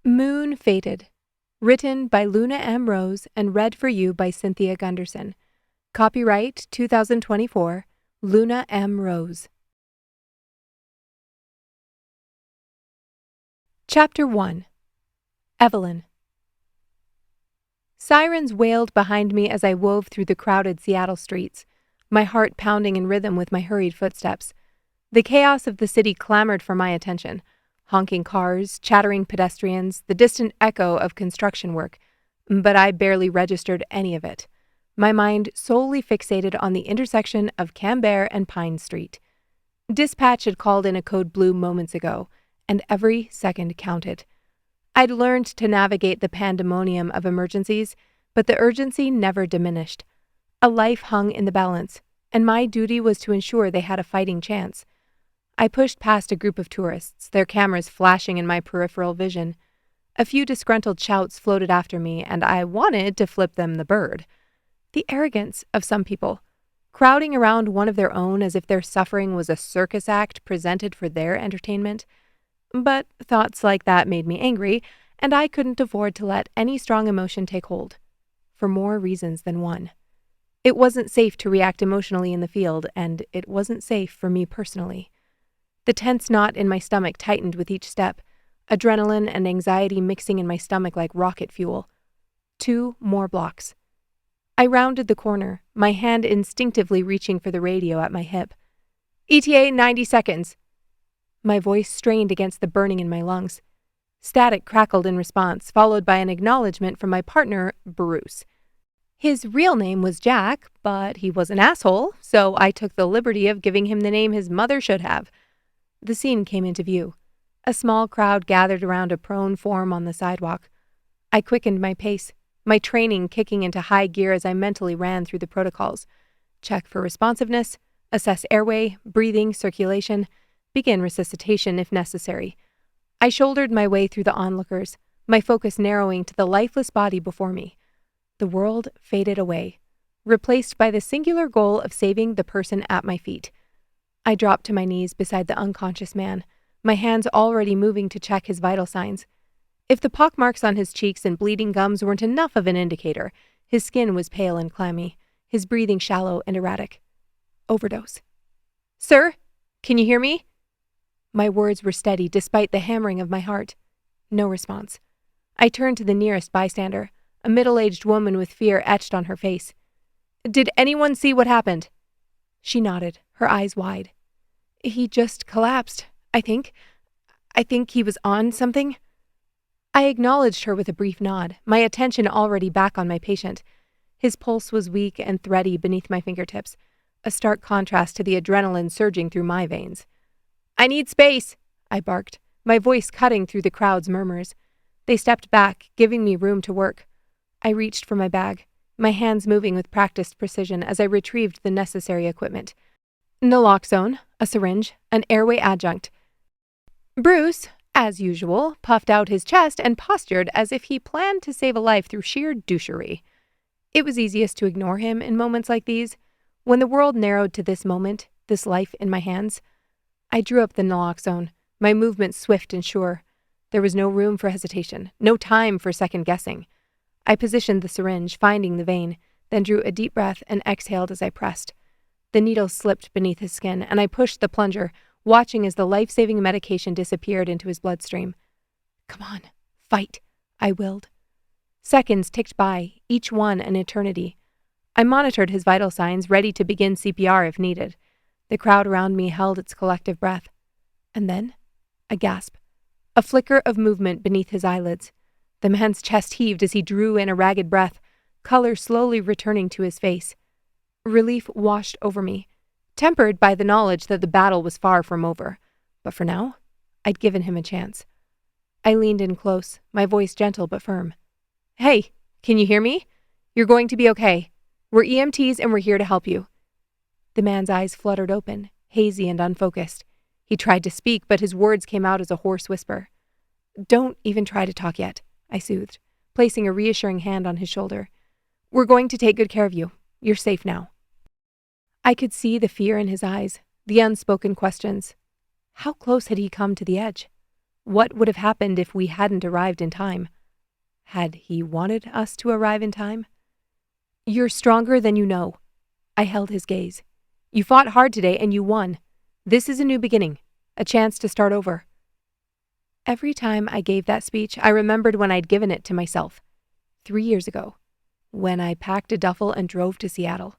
Moon Fated. Written by Luna M. Rose and read for you by Cynthia Gunderson. Copyright 2024, Luna M. Rose. Chapter 1. Evelyn. Sirens wailed behind me as I wove through the crowded Seattle streets, my heart pounding in rhythm with my hurried footsteps. The chaos of the city clamored for my attention. Honking cars, chattering pedestrians, the distant echo of construction work, but I barely registered any of it. My mind solely fixated on the intersection of Canberra and Pine Street. Dispatch had called in a code blue moments ago, and every second counted. I'd learned to navigate the pandemonium of emergencies, but the urgency never diminished. A life hung in the balance, and my duty was to ensure they had a fighting chance. I pushed past a group of tourists, their cameras flashing in my peripheral vision. A few disgruntled shouts floated after me, and I wanted to flip them the bird. The arrogance of some people, crowding around one of their own as if their suffering was a circus act presented for their entertainment. But thoughts like that made me angry, and I couldn't afford to let any strong emotion take hold. For more reasons than one. It wasn't safe to react emotionally in the field, and it wasn't safe for me personally. The tense knot in my stomach tightened with each step, adrenaline and anxiety mixing in my stomach like rocket fuel. 2 more blocks. I rounded the corner, my hand instinctively reaching for the radio at my hip. ETA 90 seconds. My voice strained against the burning in my lungs. Static crackled in response, followed by an acknowledgement from my partner, Bruce. His real name was Jack, but he was an asshole, so I took the liberty of giving him the name his mother should have. The scene came into view. A small crowd gathered around a prone form on the sidewalk. I quickened my pace, my training kicking into high gear as I mentally ran through the protocols. Check for responsiveness, assess airway, breathing, circulation, begin resuscitation if necessary. I shouldered my way through the onlookers, my focus narrowing to the lifeless body before me. The world faded away, replaced by the singular goal of saving the person at my feet. I dropped to my knees beside the unconscious man, my hands already moving to check his vital signs. If the pockmarks on his cheeks and bleeding gums weren't enough of an indicator, his skin was pale and clammy, his breathing shallow and erratic. Overdose. "Sir, can you hear me?" My words were steady despite the hammering of my heart. No response. I turned to the nearest bystander, a middle-aged woman with fear etched on her face. "Did anyone see what happened?" She nodded, her eyes wide. "He just collapsed, I think. I think he was on something." I acknowledged her with a brief nod, my attention already back on my patient. His pulse was weak and thready beneath my fingertips, a stark contrast to the adrenaline surging through my veins. "I need space," I barked, my voice cutting through the crowd's murmurs. They stepped back, giving me room to work. I reached for my bag, my hands moving with practiced precision as I retrieved the necessary equipment. Naloxone, a syringe, an airway adjunct. Bruce, as usual, puffed out his chest and postured as if he planned to save a life through sheer douchery. It was easiest to ignore him in moments like these, when the world narrowed to this moment, this life in my hands. I drew up the naloxone, my movements swift and sure. There was no room for hesitation, no time for second-guessing. I positioned the syringe, finding the vein, then drew a deep breath and exhaled as I pressed. The needle slipped beneath his skin, and I pushed the plunger, watching as the life-saving medication disappeared into his bloodstream. "Come on, fight," I willed. Seconds ticked by, each one an eternity. I monitored his vital signs, ready to begin CPR if needed. The crowd around me held its collective breath. And then, a gasp, a flicker of movement beneath his eyelids. The man's chest heaved as he drew in a ragged breath, color slowly returning to his face. Relief washed over me, tempered by the knowledge that the battle was far from over. But for now, I'd given him a chance. I leaned in close, my voice gentle but firm. "Hey, can you hear me? You're going to be okay. We're EMTs and we're here to help you." The man's eyes fluttered open, hazy and unfocused. He tried to speak, but his words came out as a hoarse whisper. "Don't even try to talk yet," I soothed, placing a reassuring hand on his shoulder. "We're going to take good care of you. You're safe now." I could see the fear in his eyes, the unspoken questions. How close had he come to the edge? What would have happened if we hadn't arrived in time? Had he wanted us to arrive in time? You're stronger than you know. I held his gaze. You fought hard today and you won. This is a new beginning, a chance to start over. Every time I gave that speech, I remembered when I'd given it to myself, 3 years ago, when I packed a duffel and drove to Seattle.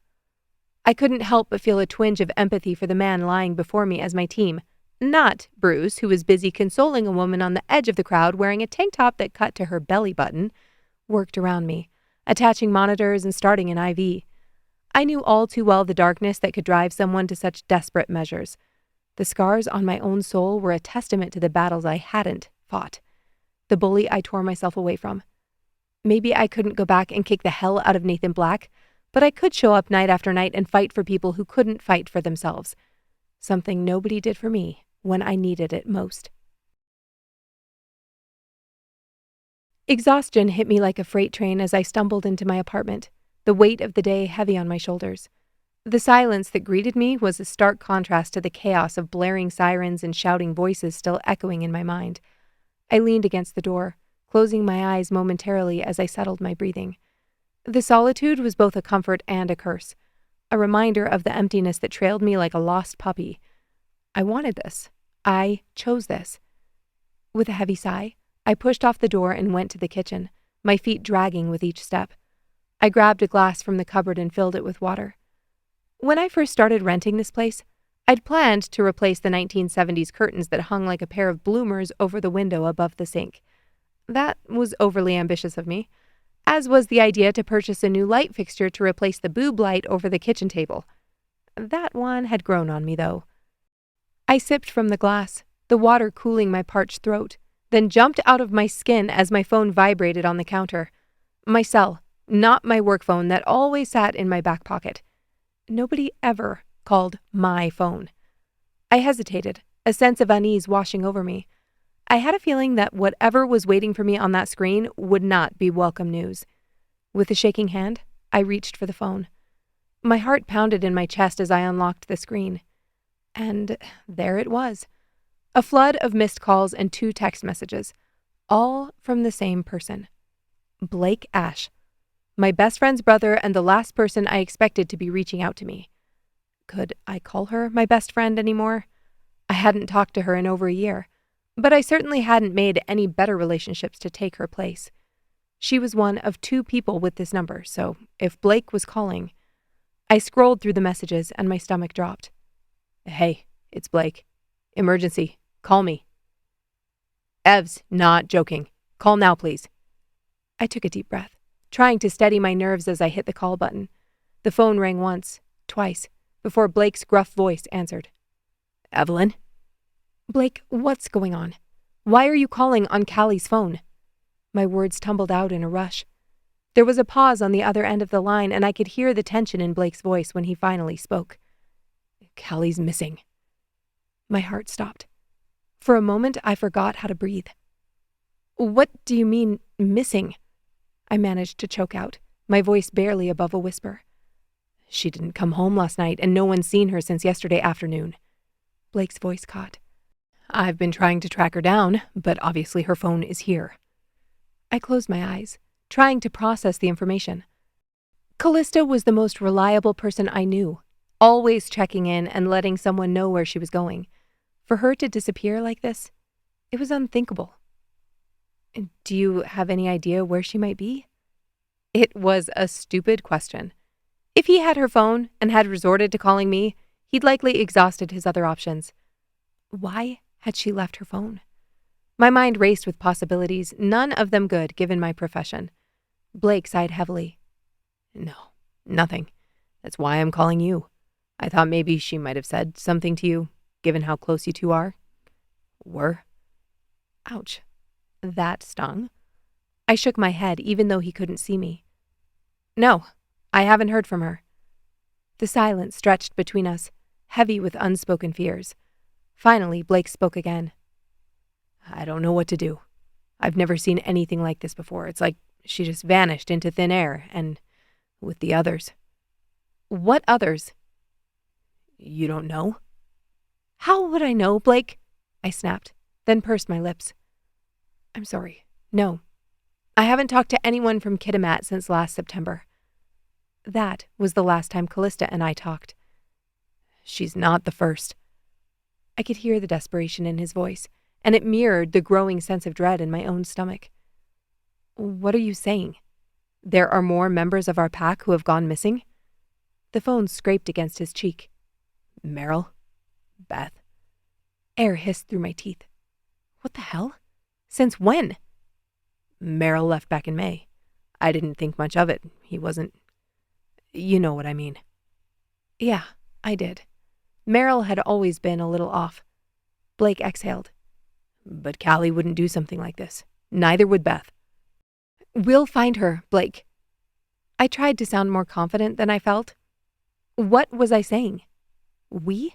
I couldn't help but feel a twinge of empathy for the man lying before me as my team, not Bruce, who was busy consoling a woman on the edge of the crowd wearing a tank top that cut to her belly button, worked around me, attaching monitors and starting an IV. I knew all too well the darkness that could drive someone to such desperate measures. The scars on my own soul were a testament to the battles I hadn't fought, the bully I tore myself away from. Maybe I couldn't go back and kick the hell out of Nathan Black, but I could show up night after night and fight for people who couldn't fight for themselves. Something nobody did for me when I needed it most. Exhaustion hit me like a freight train as I stumbled into my apartment, the weight of the day heavy on my shoulders. The silence that greeted me was a stark contrast to the chaos of blaring sirens and shouting voices still echoing in my mind. I leaned against the door, closing my eyes momentarily as I settled my breathing. The solitude was both a comfort and a curse, a reminder of the emptiness that trailed me like a lost puppy. I wanted this. I chose this. With a heavy sigh, I pushed off the door and went to the kitchen, my feet dragging with each step. I grabbed a glass from the cupboard and filled it with water. When I first started renting this place, I'd planned to replace the 1970s curtains that hung like a pair of bloomers over the window above the sink. That was overly ambitious of me, as was the idea to purchase a new light fixture to replace the boob light over the kitchen table. That one had grown on me, though. I sipped from the glass, the water cooling my parched throat, then jumped out of my skin as my phone vibrated on the counter. My cell, not my work phone that always sat in my back pocket. Nobody ever called my phone. I hesitated, a sense of unease washing over me. I had a feeling that whatever was waiting for me on that screen would not be welcome news. With a shaking hand, I reached for the phone. My heart pounded in my chest as I unlocked the screen. And there it was. A flood of missed calls and 2 text messages, all from the same person. Blake Ash, my best friend's brother and the last person I expected to be reaching out to me. Could I call her my best friend anymore? I hadn't talked to her in over a year, but I certainly hadn't made any better relationships to take her place. She was one of 2 people with this number, so if Blake was calling... I scrolled through the messages and my stomach dropped. Hey, it's Blake. Emergency. Call me. Evs, not joking. Call now, please. I took a deep breath, trying to steady my nerves as I hit the call button. The phone rang once, twice, before Blake's gruff voice answered. Evelyn? Blake, what's going on? Why are you calling on Callie's phone? My words tumbled out in a rush. There was a pause on the other end of the line, and I could hear the tension in Blake's voice when he finally spoke. Callie's missing. My heart stopped. For a moment, I forgot how to breathe. What do you mean, missing? I managed to choke out, my voice barely above a whisper. She didn't come home last night, and no one's seen her since yesterday afternoon. Blake's voice caught. I've been trying to track her down, but obviously her phone is here. I closed my eyes, trying to process the information. Callista was the most reliable person I knew, always checking in and letting someone know where she was going. For her to disappear like this, it was unthinkable. Do you have any idea where she might be? It was a stupid question. If he had her phone and had resorted to calling me, he'd likely exhausted his other options. Why had she left her phone? My mind raced with possibilities, none of them good given my profession. Blake sighed heavily. No, nothing. That's why I'm calling you. I thought maybe she might have said something to you, given how close you 2 are. Were? Ouch. That stung. I shook my head, even though he couldn't see me. No, I haven't heard from her. The silence stretched between us, heavy with unspoken fears. Finally, Blake spoke again. I don't know what to do. I've never seen anything like this before. It's like she just vanished into thin air, and with the others. What others? You don't know? How would I know, Blake? I snapped, then pursed my lips. I'm sorry. No. I haven't talked to anyone from Kitimat since last September. That was the last time Callista and I talked. She's not the first. I could hear the desperation in his voice, and it mirrored the growing sense of dread in my own stomach. What are you saying? There are more members of our pack who have gone missing? The phone scraped against his cheek. Meryl? Beth? Air hissed through my teeth. What the hell? Since when? Meryl left back in May. I didn't think much of it. He wasn't... You know what I mean. Yeah, I did. Meryl had always been a little off. Blake exhaled. But Callie wouldn't do something like this. Neither would Beth. We'll find her, Blake. I tried to sound more confident than I felt. What was I saying? We?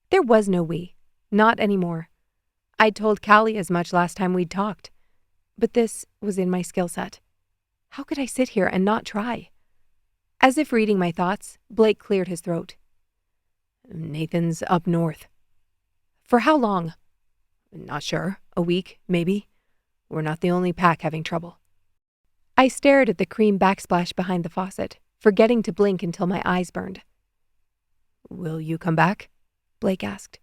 There was no we. Not anymore. I'd told Callie as much last time we'd talked. But this was in my skill set. How could I sit here and not try? As if reading my thoughts, Blake cleared his throat. Nathan's up north. For how long? Not sure. A week, maybe. We're not the only pack having trouble. I stared at the cream backsplash behind the faucet, forgetting to blink until my eyes burned. Will you come back? Blake asked.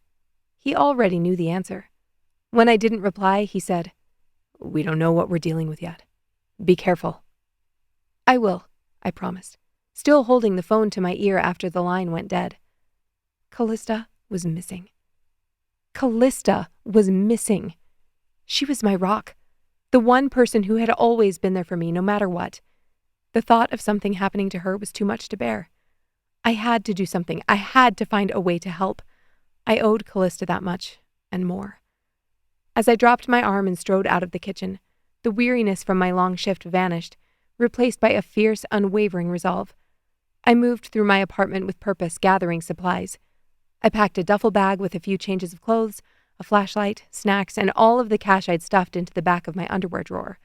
He already knew the answer. When I didn't reply, he said, We don't know what we're dealing with yet. Be careful. I will, I promised, still holding the phone to my ear after the line went dead. Callista was missing. Callista was missing. She was my rock, the one person who had always been there for me no matter what. The thought of something happening to her was too much to bear. I had to do something. I had to find a way to help. I owed Callista that much, and more. As I dropped my arm and strode out of the kitchen, the weariness from my long shift vanished, replaced by a fierce, unwavering resolve. I moved through my apartment with purpose, gathering supplies. I packed a duffel bag with a few changes of clothes, a flashlight, snacks, and all of the cash I'd stuffed into the back of my underwear drawer.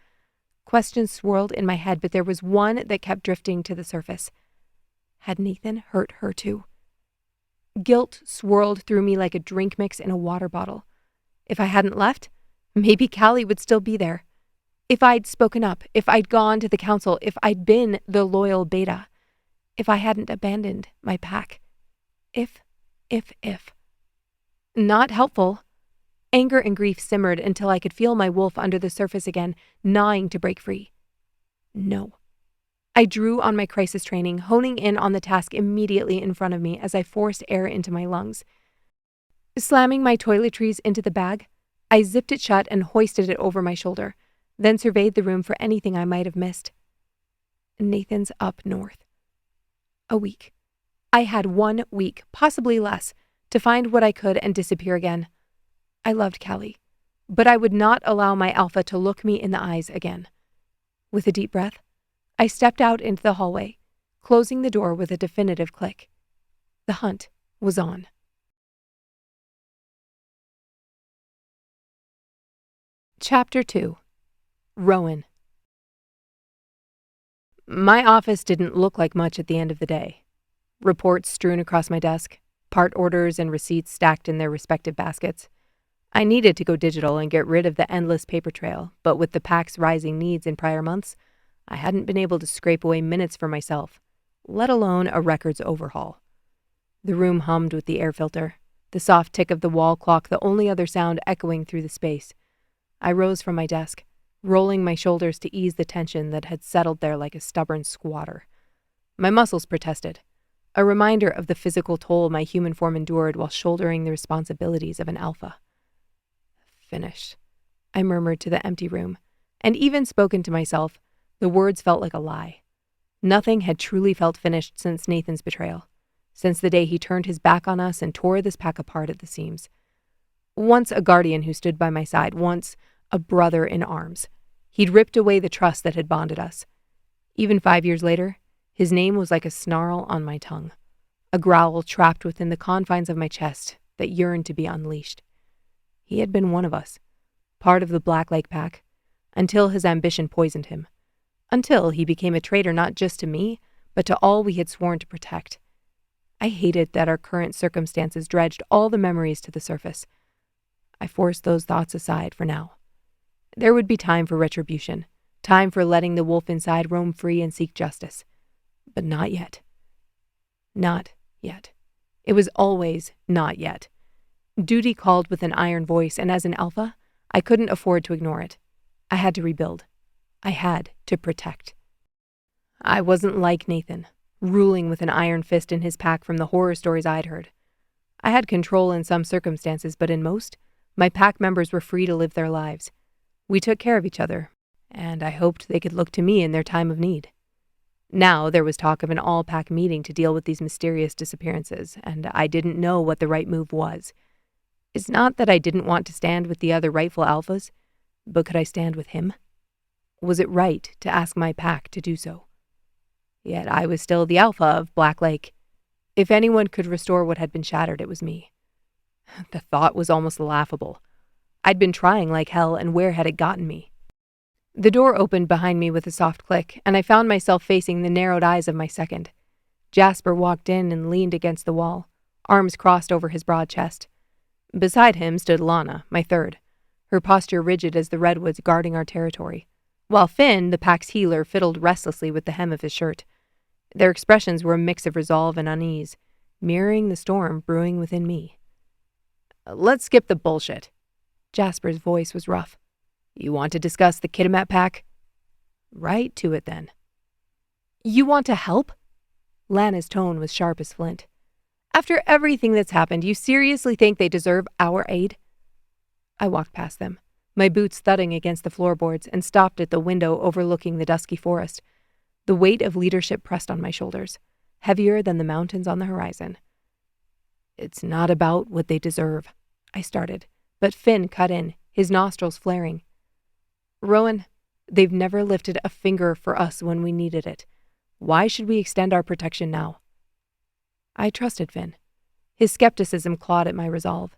Questions swirled in my head, but there was one that kept drifting to the surface. Had Nathan hurt her too? Guilt swirled through me like a drink mix in a water bottle. If I hadn't left, maybe Callie would still be there. If I'd spoken up, if I'd gone to the council, if I'd been the loyal beta, if I hadn't abandoned my pack. If. Not helpful. Anger and grief simmered until I could feel my wolf under the surface again, gnawing to break free. No. I drew on my crisis training, honing in on the task immediately in front of me as I forced air into my lungs. Slamming my toiletries into the bag, I zipped it shut and hoisted it over my shoulder, then surveyed the room for anything I might have missed. Nathan's up north. A week. I had 1 week, possibly less, to find what I could and disappear again. I loved Callie, but I would not allow my alpha to look me in the eyes again. With a deep breath, I stepped out into the hallway, closing the door with a definitive click. The hunt was on. Chapter 2. Rowan. My office didn't look like much at the end of the day. Reports strewn across my desk, part orders and receipts stacked in their respective baskets. I needed to go digital and get rid of the endless paper trail, but with the pack's rising needs in prior months, I hadn't been able to scrape away minutes for myself, let alone a records overhaul. The room hummed with the air filter, the soft tick of the wall clock the only other sound echoing through the space. I rose from my desk, rolling my shoulders to ease the tension that had settled there like a stubborn squatter. My muscles protested, a reminder of the physical toll my human form endured while shouldering the responsibilities of an alpha. Finished, I murmured to the empty room, and even spoken to myself, the words felt like a lie. Nothing had truly felt finished since Nathan's betrayal, since the day he turned his back on us and tore this pack apart at the seams. Once a guardian who stood by my side, once a brother in arms, he'd ripped away the trust that had bonded us. Even 5 years later, his name was like a snarl on my tongue, a growl trapped within the confines of my chest that yearned to be unleashed. He had been one of us, part of the Black Lake Pack, until his ambition poisoned him, until he became a traitor not just to me, but to all we had sworn to protect. I hated that our current circumstances dredged all the memories to the surface. I forced those thoughts aside for now. There would be time for retribution, time for letting the wolf inside roam free and seek justice. But not yet. Not yet. It was always not yet. Duty called with an iron voice, and as an alpha, I couldn't afford to ignore it. I had to rebuild. I had to protect. I wasn't like Nathan, ruling with an iron fist in his pack from the horror stories I'd heard. I had control in some circumstances, but in most, my pack members were free to live their lives. We took care of each other, and I hoped they could look to me in their time of need. Now there was talk of an all-pack meeting to deal with these mysterious disappearances, and I didn't know what the right move was. It's not that I didn't want to stand with the other rightful alphas, but could I stand with him? Was it right to ask my pack to do so? Yet I was still the alpha of Black Lake. If anyone could restore what had been shattered, it was me. The thought was almost laughable. I'd been trying like hell, and where had it gotten me? The door opened behind me with a soft click, and I found myself facing the narrowed eyes of my second. Jasper walked in and leaned against the wall, arms crossed over his broad chest. Beside him stood Lana, my third, her posture rigid as the redwoods guarding our territory, while Finn, the pack's healer, fiddled restlessly with the hem of his shirt. Their expressions were a mix of resolve and unease, mirroring the storm brewing within me. "Let's skip the bullshit." Jasper's voice was rough. "You want to discuss the Kitimat pack?" "Right to it, then." "You want to help?" Lana's tone was sharp as flint. "After everything that's happened, you seriously think they deserve our aid?" I walked past them, my boots thudding against the floorboards, and stopped at the window overlooking the dusky forest. The weight of leadership pressed on my shoulders, heavier than the mountains on the horizon. "It's not about what they deserve," I started, but Finn cut in, his nostrils flaring. "Rowan, they've never lifted a finger for us when we needed it. Why should we extend our protection now?" I trusted Finn. His skepticism clawed at my resolve.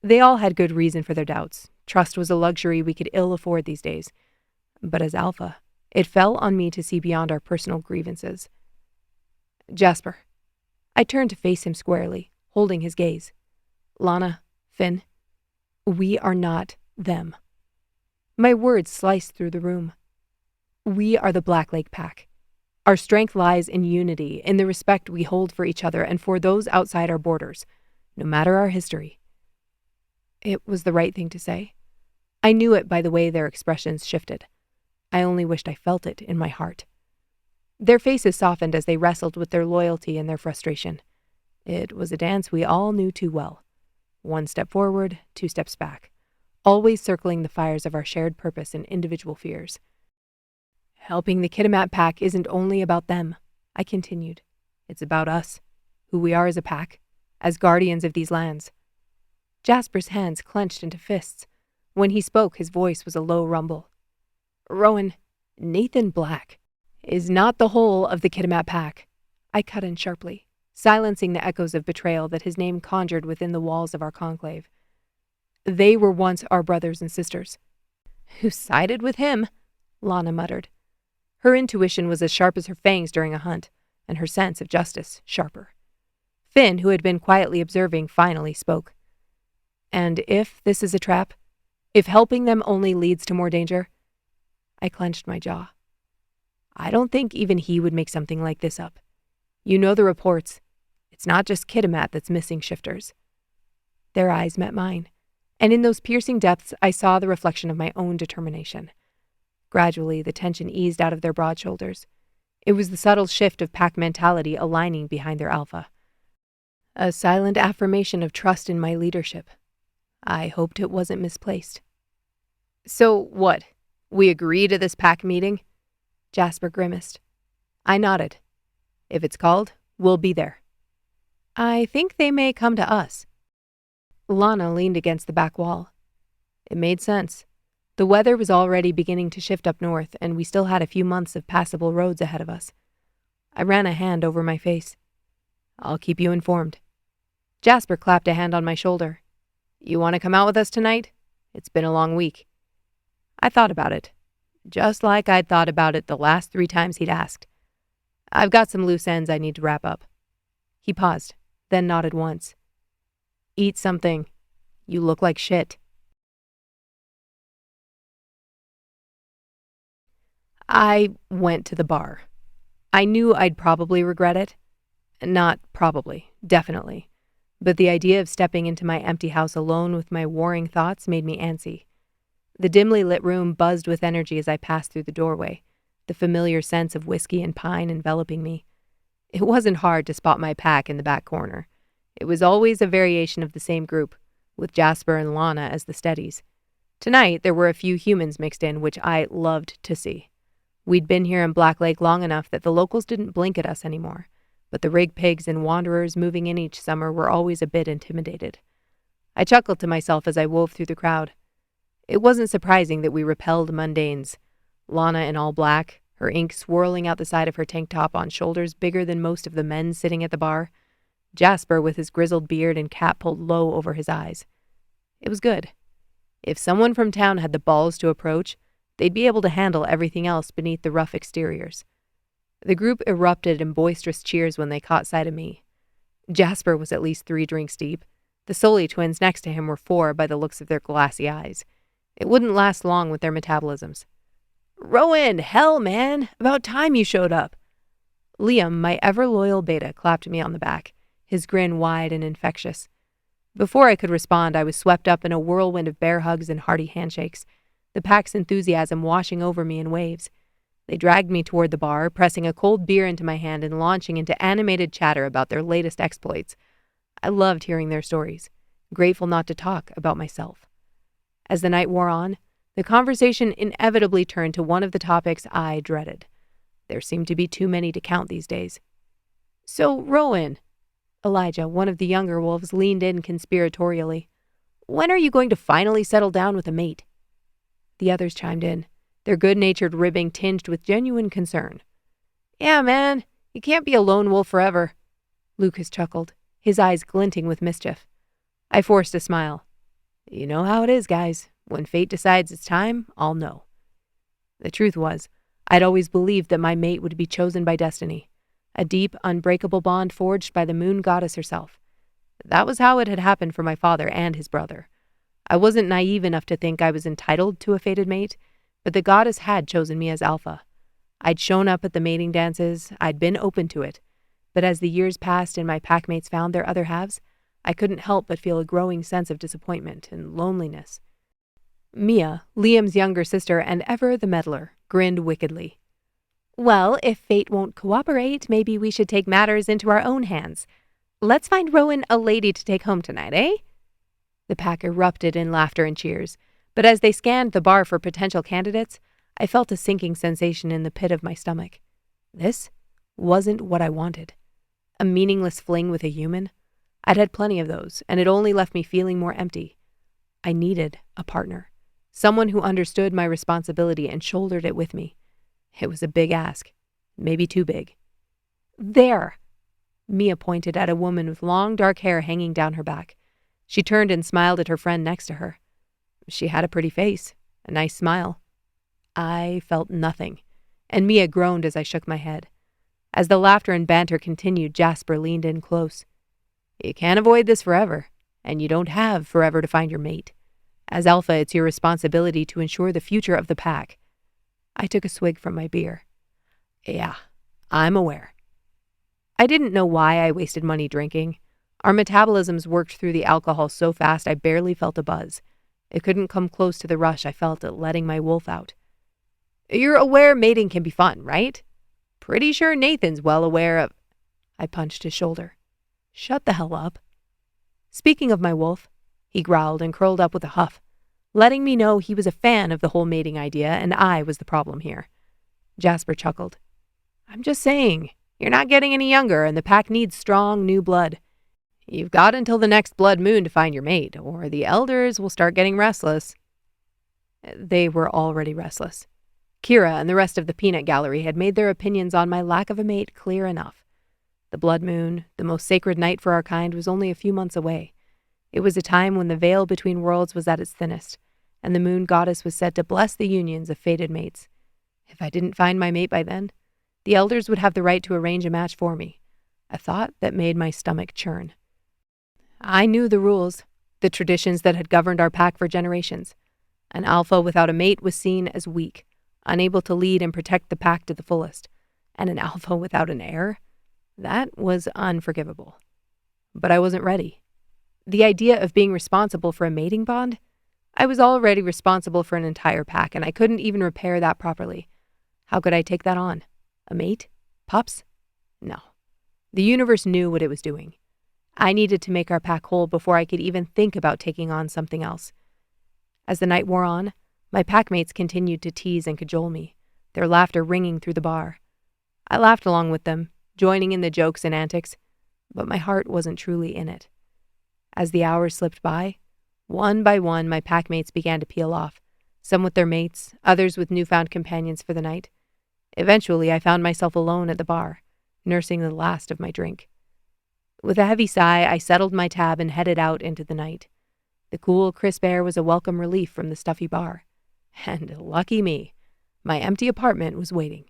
They all had good reason for their doubts. Trust was a luxury we could ill afford these days. But as Alpha, it fell on me to see beyond our personal grievances. "Jasper." I turned to face him squarely, holding his gaze. "Lana, Finn, we are not them." My words sliced through the room. We are the Black Lake Pack. Our strength lies in unity, in the respect we hold for each other and for those outside our borders, no matter our history. It was the right thing to say. I knew it by the way their expressions shifted. I only wished I felt it in my heart. Their faces softened as they wrestled with their loyalty and their frustration. It was a dance we all knew too well. 1 step forward, 2 steps back, always circling the fires of our shared purpose and individual fears. "Helping the Kitimat pack isn't only about them," I continued. "It's about us, who we are as a pack, as guardians of these lands." Jasper's hands clenched into fists. When he spoke, his voice was a low rumble. "Rowan, Nathan Black is not the whole of the Kitimat pack." I cut in sharply, silencing the echoes of betrayal that his name conjured within the walls of our conclave. "They were once our brothers and sisters." "Who sided with him?" Lana muttered. Her intuition was as sharp as her fangs during a hunt, and her sense of justice sharper. Finn, who had been quietly observing, finally spoke. "And if this is a trap? If helping them only leads to more danger?" I clenched my jaw. "I don't think even he would make something like this up. You know the reports. It's not just Kitimat that's missing shifters." Their eyes met mine, and in those piercing depths I saw the reflection of my own determination. Gradually, the tension eased out of their broad shoulders. It was the subtle shift of pack mentality aligning behind their alpha. A silent affirmation of trust in my leadership. I hoped it wasn't misplaced. "So what? We agree to this pack meeting?" Jasper grimaced. I nodded. "If it's called, we'll be there." "I think they may come to us." Lana leaned against the back wall. It made sense. The weather was already beginning to shift up north, and we still had a few months of passable roads ahead of us. I ran a hand over my face. "I'll keep you informed." Jasper clapped a hand on my shoulder. "You want to come out with us tonight? It's been a long week." I thought about it, just like I'd thought about it the last 3 times he'd asked. "I've got some loose ends I need to wrap up." He paused, then nodded once. "Eat something. You look like shit." I went to the bar. I knew I'd probably regret it. Not probably, definitely. But the idea of stepping into my empty house alone with my warring thoughts made me antsy. The dimly lit room buzzed with energy as I passed through the doorway, the familiar sense of whiskey and pine enveloping me. It wasn't hard to spot my pack in the back corner. It was always a variation of the same group, with Jasper and Lana as the steadies. Tonight, there were a few humans mixed in, which I loved to see. We'd been here in Black Lake long enough that the locals didn't blink at us anymore, but the rig pigs and wanderers moving in each summer were always a bit intimidated. I chuckled to myself as I wove through the crowd. It wasn't surprising that we repelled mundanes. Lana in all black, her ink swirling out the side of her tank top on shoulders bigger than most of the men sitting at the bar. Jasper with his grizzled beard and cap pulled low over his eyes. It was good. If someone from town had the balls to approach, they'd be able to handle everything else beneath the rough exteriors. The group erupted in boisterous cheers when they caught sight of me. Jasper was at least 3 drinks deep. The Soley twins next to him were 4 by the looks of their glassy eyes. It wouldn't last long with their metabolisms. "Rowan, hell, man! About time you showed up." Liam, my ever-loyal beta, clapped me on the back, his grin wide and infectious. Before I could respond, I was swept up in a whirlwind of bear hugs and hearty handshakes, the pack's enthusiasm washing over me in waves. They dragged me toward the bar, pressing a cold beer into my hand and launching into animated chatter about their latest exploits. I loved hearing their stories, grateful not to talk about myself. As the night wore on, the conversation inevitably turned to one of the topics I dreaded. There seemed to be too many to count these days. "So, Rowan," Elijah, one of the younger wolves, leaned in conspiratorially, "when are you going to finally settle down with a mate?" The others chimed in, their good-natured ribbing tinged with genuine concern. "Yeah, man, you can't be a lone wolf forever." Lucas chuckled, his eyes glinting with mischief. I forced a smile. "You know how it is, guys. When fate decides it's time, I'll know." The truth was, I'd always believed that my mate would be chosen by destiny, a deep, unbreakable bond forged by the moon goddess herself. That was how it had happened for my father and his brother. I wasn't naive enough to think I was entitled to a fated mate, but the goddess had chosen me as alpha. I'd shown up at the mating dances, I'd been open to it, but as the years passed and my packmates found their other halves, I couldn't help but feel a growing sense of disappointment and loneliness. Mia, Liam's younger sister and ever the meddler, grinned wickedly. "Well, if fate won't cooperate, maybe we should take matters into our own hands. Let's find Rowan a lady to take home tonight, eh?" The pack erupted in laughter and cheers, but as they scanned the bar for potential candidates, I felt a sinking sensation in the pit of my stomach. This wasn't what I wanted. A meaningless fling with a human? I'd had plenty of those, and it only left me feeling more empty. I needed a partner. Someone who understood my responsibility and shouldered it with me. It was a big ask, maybe too big. "There!" Mia pointed at a woman with long dark hair hanging down her back. She turned and smiled at her friend next to her. She had a pretty face, a nice smile. I felt nothing, and Mia groaned as I shook my head. As the laughter and banter continued, Jasper leaned in close. "You can't avoid this forever, and you don't have forever to find your mate. As alpha, it's your responsibility to ensure the future of the pack." I took a swig from my beer. "Yeah, I'm aware." I didn't know why I wasted money drinking. Our metabolisms worked through the alcohol so fast I barely felt a buzz. It couldn't come close to the rush I felt at letting my wolf out. "You're aware mating can be fun, right? Pretty sure Nathan's well aware of—" I punched his shoulder. "Shut the hell up." "Speaking of my wolf," he growled and curled up with a huff, letting me know he was a fan of the whole mating idea and I was the problem here. Jasper chuckled. "I'm just saying, you're not getting any younger and the pack needs strong new blood. You've got until the next blood moon to find your mate, or the elders will start getting restless." They were already restless. Kira and the rest of the peanut gallery had made their opinions on my lack of a mate clear enough. The blood moon, the most sacred night for our kind, was only a few months away. It was a time when the veil between worlds was at its thinnest, and the moon goddess was said to bless the unions of fated mates. If I didn't find my mate by then, the elders would have the right to arrange a match for me, a thought that made my stomach churn. I knew the rules, the traditions that had governed our pack for generations. An alpha without a mate was seen as weak, unable to lead and protect the pack to the fullest, and an alpha without an heir. That was unforgivable. But I wasn't ready. The idea of being responsible for a mating bond? I was already responsible for an entire pack, and I couldn't even repair that properly. How could I take that on? A mate? Pups? No. The universe knew what it was doing. I needed to make our pack whole before I could even think about taking on something else. As the night wore on, my packmates continued to tease and cajole me, their laughter ringing through the bar. I laughed along with them, joining in the jokes and antics, but my heart wasn't truly in it. As the hours slipped by, one by one my packmates began to peel off, some with their mates, others with newfound companions for the night. Eventually, I found myself alone at the bar, nursing the last of my drink. With a heavy sigh, I settled my tab and headed out into the night. The cool, crisp air was a welcome relief from the stuffy bar. And lucky me, my empty apartment was waiting.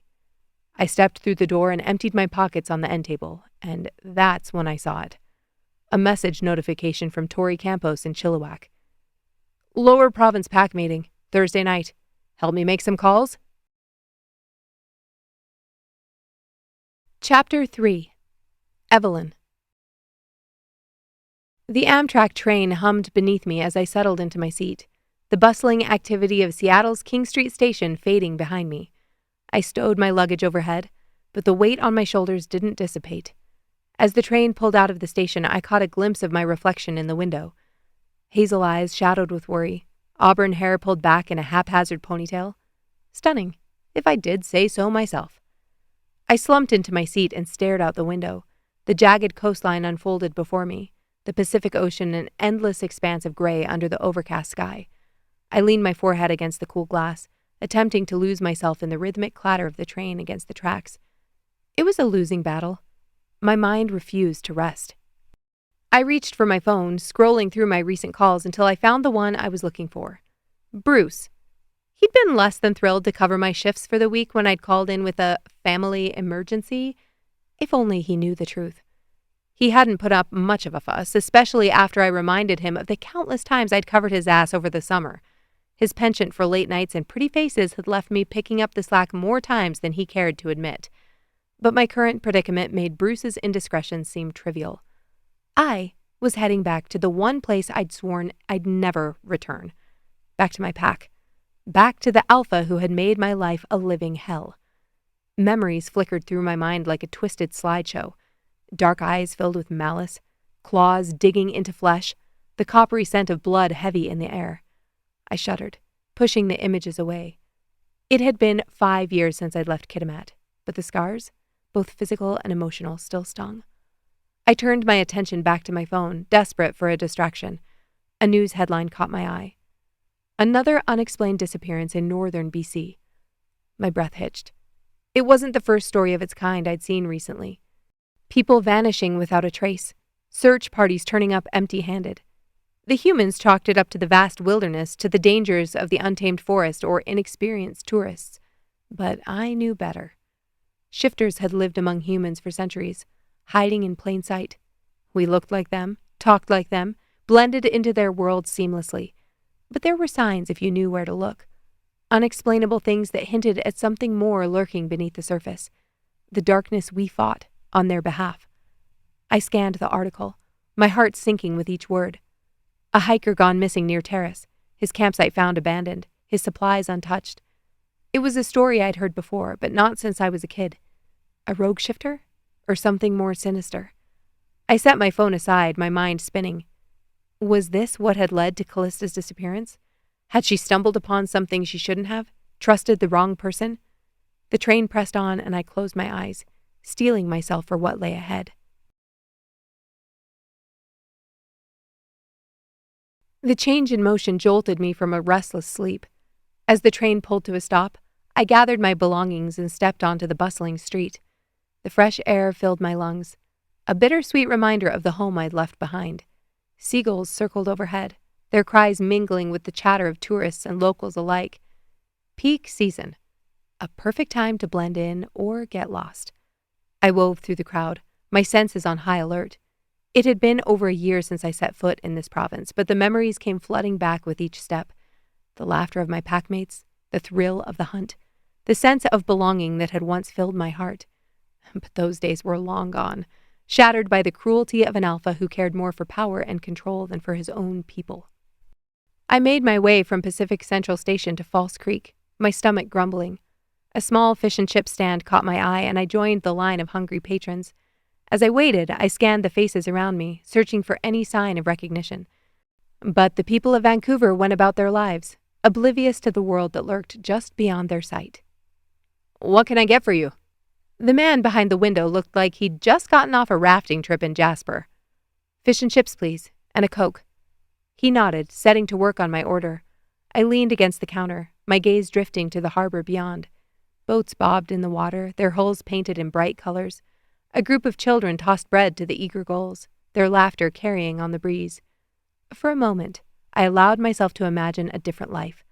I stepped through the door and emptied my pockets on the end table, and that's when I saw it. A message notification from Tori Campos in Chilliwack. Lower Province pack meeting, Thursday night. Help me make some calls? Chapter 3. Evelyn. The Amtrak train hummed beneath me as I settled into my seat, the bustling activity of Seattle's King Street station fading behind me. I stowed my luggage overhead, but the weight on my shoulders didn't dissipate. As the train pulled out of the station, I caught a glimpse of my reflection in the window. Hazel eyes shadowed with worry, auburn hair pulled back in a haphazard ponytail. Stunning, if I did say so myself. I slumped into my seat and stared out the window. The jagged coastline unfolded before me, the Pacific Ocean an endless expanse of gray under the overcast sky. I leaned my forehead against the cool glass, attempting to lose myself in the rhythmic clatter of the train against the tracks. It was a losing battle. My mind refused to rest. I reached for my phone, scrolling through my recent calls until I found the one I was looking for. Bruce. He'd been less than thrilled to cover my shifts for the week when I'd called in with a family emergency. If only he knew the truth. He hadn't put up much of a fuss, especially after I reminded him of the countless times I'd covered his ass over the summer. His penchant for late nights and pretty faces had left me picking up the slack more times than he cared to admit. But my current predicament made Bruce's indiscretions seem trivial. I was heading back to the one place I'd sworn I'd never return. Back to my pack. Back to the alpha who had made my life a living hell. Memories flickered through my mind like a twisted slideshow. Dark eyes filled with malice, claws digging into flesh, the coppery scent of blood heavy in the air. I shuddered, pushing the images away. It had been 5 years since I'd left Kitimat, but the scars, both physical and emotional, still stung. I turned my attention back to my phone, desperate for a distraction. A news headline caught my eye. Another unexplained disappearance in northern BC. My breath hitched. It wasn't the first story of its kind I'd seen recently. People vanishing without a trace, search parties turning up empty-handed. The humans chalked it up to the vast wilderness, to the dangers of the untamed forest or inexperienced tourists. But I knew better. Shifters had lived among humans for centuries, hiding in plain sight. We looked like them, talked like them, blended into their world seamlessly. But there were signs if you knew where to look. Unexplainable things that hinted at something more lurking beneath the surface. The darkness we fought on their behalf. I scanned the article, my heart sinking with each word. A hiker gone missing near Terrace, his campsite found abandoned, his supplies untouched. It was a story I'd heard before, but not since I was a kid. A rogue shifter? Or something more sinister? I set my phone aside, my mind spinning. Was this what had led to Callista's disappearance? Had she stumbled upon something she shouldn't have? Trusted the wrong person? The train pressed on and I closed my eyes, steeling myself for what lay ahead. The change in motion jolted me from a restless sleep. As the train pulled to a stop, I gathered my belongings and stepped onto the bustling street. The fresh air filled my lungs, a bittersweet reminder of the home I'd left behind. Seagulls circled overhead, their cries mingling with the chatter of tourists and locals alike. Peak season. A perfect time to blend in or get lost. I wove through the crowd, my senses on high alert. It had been over a year since I set foot in this province, but the memories came flooding back with each step. The laughter of my packmates, the thrill of the hunt, the sense of belonging that had once filled my heart. But those days were long gone, shattered by the cruelty of an alpha who cared more for power and control than for his own people. I made my way from Pacific Central Station to False Creek, my stomach grumbling. A small fish and chip stand caught my eye, and I joined the line of hungry patrons. As I waited, I scanned the faces around me, searching for any sign of recognition. But the people of Vancouver went about their lives, oblivious to the world that lurked just beyond their sight. "What can I get for you?" The man behind the window looked like he'd just gotten off a rafting trip in Jasper. "Fish and chips, please, and a Coke." He nodded, setting to work on my order. I leaned against the counter, my gaze drifting to the harbor beyond. Boats bobbed in the water, their hulls painted in bright colors. A group of children tossed bread to the eager gulls, their laughter carrying on the breeze. For a moment, I allowed myself to imagine a different life,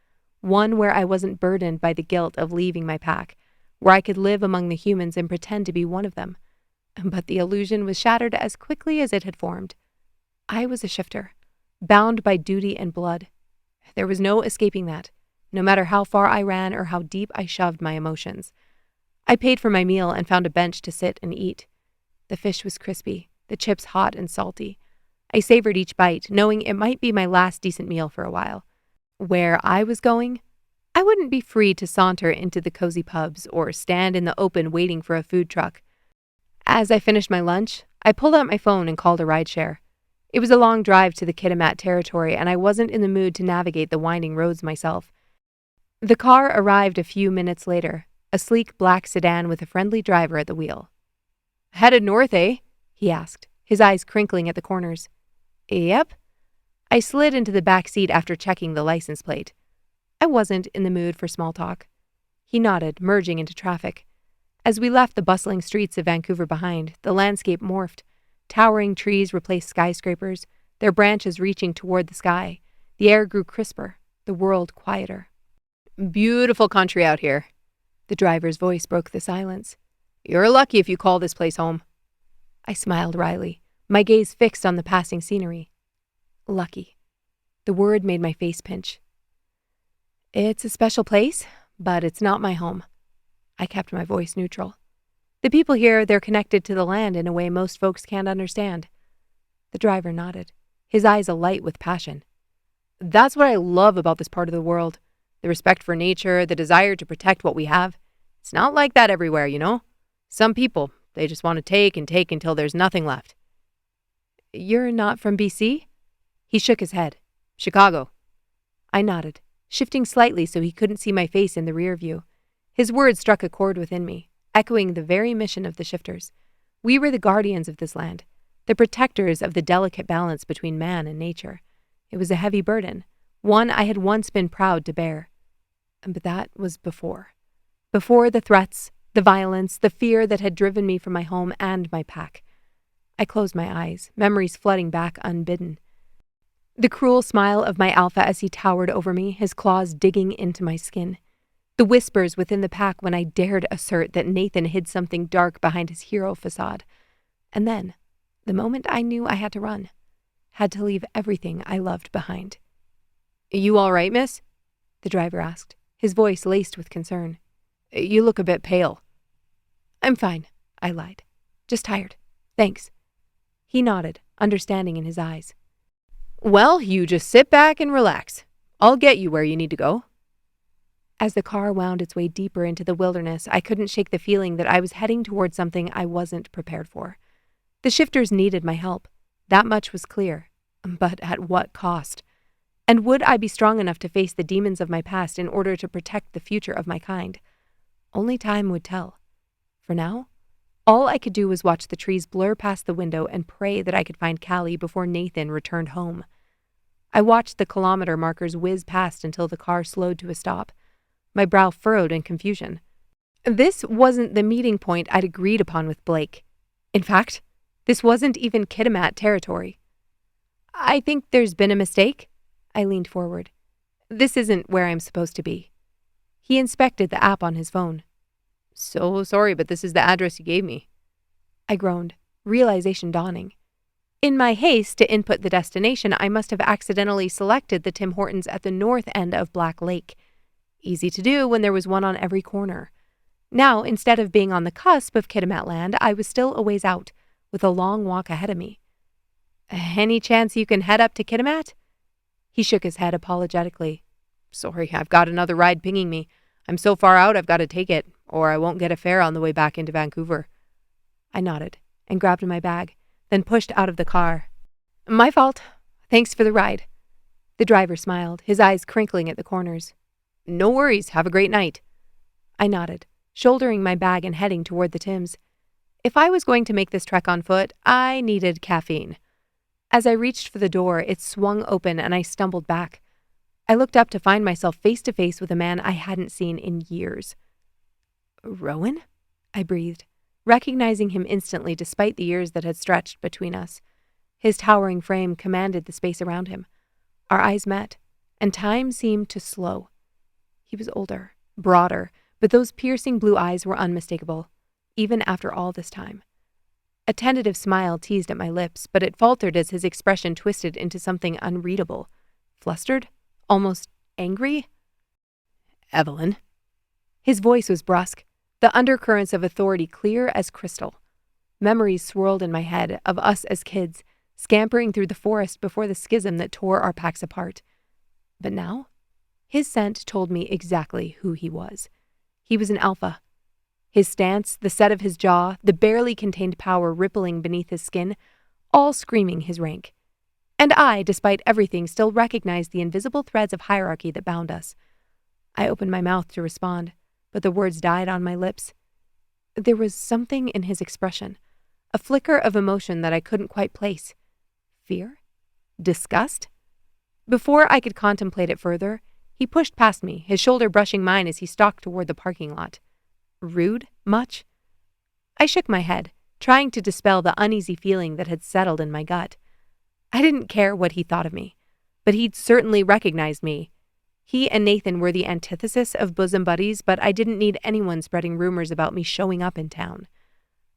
one where I wasn't burdened by the guilt of leaving my pack, where I could live among the humans and pretend to be one of them. But the illusion was shattered as quickly as it had formed. I was a shifter, bound by duty and blood. There was no escaping that, no matter how far I ran or how deep I shoved my emotions. I paid for my meal and found a bench to sit and eat. The fish was crispy, the chips hot and salty. I savored each bite, knowing it might be my last decent meal for a while. Where I was going, I wouldn't be free to saunter into the cozy pubs or stand in the open waiting for a food truck. As I finished my lunch, I pulled out my phone and called a rideshare. It was a long drive to the Kitimat territory, and I wasn't in the mood to navigate the winding roads myself. The car arrived a few minutes later, a sleek black sedan with a friendly driver at the wheel. "Headed north, eh?" he asked, his eyes crinkling at the corners. "Yep." I slid into the back seat after checking the license plate. I wasn't in the mood for small talk. He nodded, merging into traffic. As we left the bustling streets of Vancouver behind, the landscape morphed. Towering trees replaced skyscrapers, their branches reaching toward the sky. The air grew crisper, the world quieter. "Beautiful country out here." The driver's voice broke the silence. "You're lucky if you call this place home." I smiled wryly, my gaze fixed on the passing scenery. Lucky. The word made my face pinch. "It's a special place, but it's not my home." I kept my voice neutral. "The people here, they're connected to the land in a way most folks can't understand." The driver nodded, his eyes alight with passion. "That's what I love about this part of the world. The respect for nature, the desire to protect what we have. It's not like that everywhere, you know? Some people, they just want to take and take until there's nothing left." "You're not from BC?" He shook his head. "Chicago." I nodded, shifting slightly so he couldn't see my face in the rear view. His words struck a chord within me, echoing the very mission of the shifters. We were the guardians of this land, the protectors of the delicate balance between man and nature. It was a heavy burden, one I had once been proud to bear. But that was before. Before the threats, the violence, the fear that had driven me from my home and my pack. I closed my eyes, memories flooding back unbidden. The cruel smile of my alpha as he towered over me, his claws digging into my skin. The whispers within the pack when I dared assert that Nathan hid something dark behind his hero facade. And then, the moment I knew I had to run, had to leave everything I loved behind. "You all right, miss?" the driver asked, his voice laced with concern. "You look a bit pale." "I'm fine," I lied. "Just tired. Thanks." He nodded, understanding in his eyes. "Well, you just sit back and relax. I'll get you where you need to go." As the car wound its way deeper into the wilderness, I couldn't shake the feeling that I was heading toward something I wasn't prepared for. The shifters needed my help. That much was clear. But at what cost? And would I be strong enough to face the demons of my past in order to protect the future of my kind? Only time would tell. For now, all I could do was watch the trees blur past the window and pray that I could find Callie before Nathan returned home. I watched the kilometer markers whiz past until the car slowed to a stop. My brow furrowed in confusion. This wasn't the meeting point I'd agreed upon with Blake. In fact, this wasn't even Kitimat territory. "I think there's been a mistake." I leaned forward. "This isn't where I'm supposed to be." He inspected the app on his phone. "So sorry, but this is the address you gave me." I groaned, realization dawning. In my haste to input the destination, I must have accidentally selected the Tim Hortons at the north end of Black Lake. Easy to do when there was one on every corner. Now, instead of being on the cusp of Kitimat land, I was still a ways out, with a long walk ahead of me. Any chance you can head up to Kitimat? He shook his head apologetically. Sorry, I've got another ride pinging me. I'm so far out I've got to take it, or I won't get a fare on the way back into Vancouver. I nodded and grabbed my bag, then pushed out of the car. My fault. Thanks for the ride. The driver smiled, his eyes crinkling at the corners. No worries. Have a great night. I nodded, shouldering my bag and heading toward the Tims. If I was going to make this trek on foot, I needed caffeine. As I reached for the door, it swung open and I stumbled back. I looked up to find myself face to face with a man I hadn't seen in years. Rowan? I breathed, recognizing him instantly despite the years that had stretched between us. His towering frame commanded the space around him. Our eyes met, and time seemed to slow. He was older, broader, but those piercing blue eyes were unmistakable, even after all this time. A tentative smile teased at my lips, but it faltered as his expression twisted into something unreadable. Flustered? Almost angry? Evelyn. His voice was brusque, the undercurrents of authority clear as crystal. Memories swirled in my head of us as kids, scampering through the forest before the schism that tore our packs apart. But now, his scent told me exactly who he was. He was an alpha. His stance, the set of his jaw, the barely contained power rippling beneath his skin, all screaming his rank. And I, despite everything, still recognized the invisible threads of hierarchy that bound us. I opened my mouth to respond, but the words died on my lips. There was something in his expression, a flicker of emotion that I couldn't quite place. Fear? Disgust? Before I could contemplate it further, he pushed past me, his shoulder brushing mine as he stalked toward the parking lot. Rude? Much? I shook my head, trying to dispel the uneasy feeling that had settled in my gut. I didn't care what he thought of me, but he'd certainly recognized me. He and Nathan were the antithesis of bosom buddies, but I didn't need anyone spreading rumors about me showing up in town.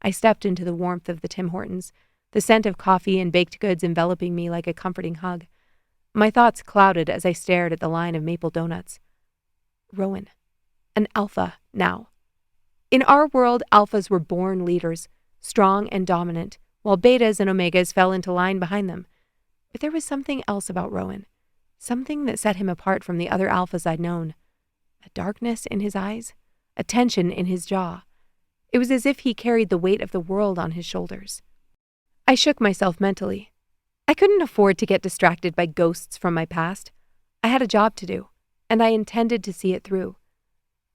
I stepped into the warmth of the Tim Hortons, the scent of coffee and baked goods enveloping me like a comforting hug. My thoughts clouded as I stared at the line of maple donuts. Rowan. An alpha now. In our world, alphas were born leaders, strong and dominant, while betas and omegas fell into line behind them. But there was something else about Rowan, something that set him apart from the other alphas I'd known. A darkness in his eyes, a tension in his jaw. It was as if he carried the weight of the world on his shoulders. I shook myself mentally. I couldn't afford to get distracted by ghosts from my past. I had a job to do, and I intended to see it through.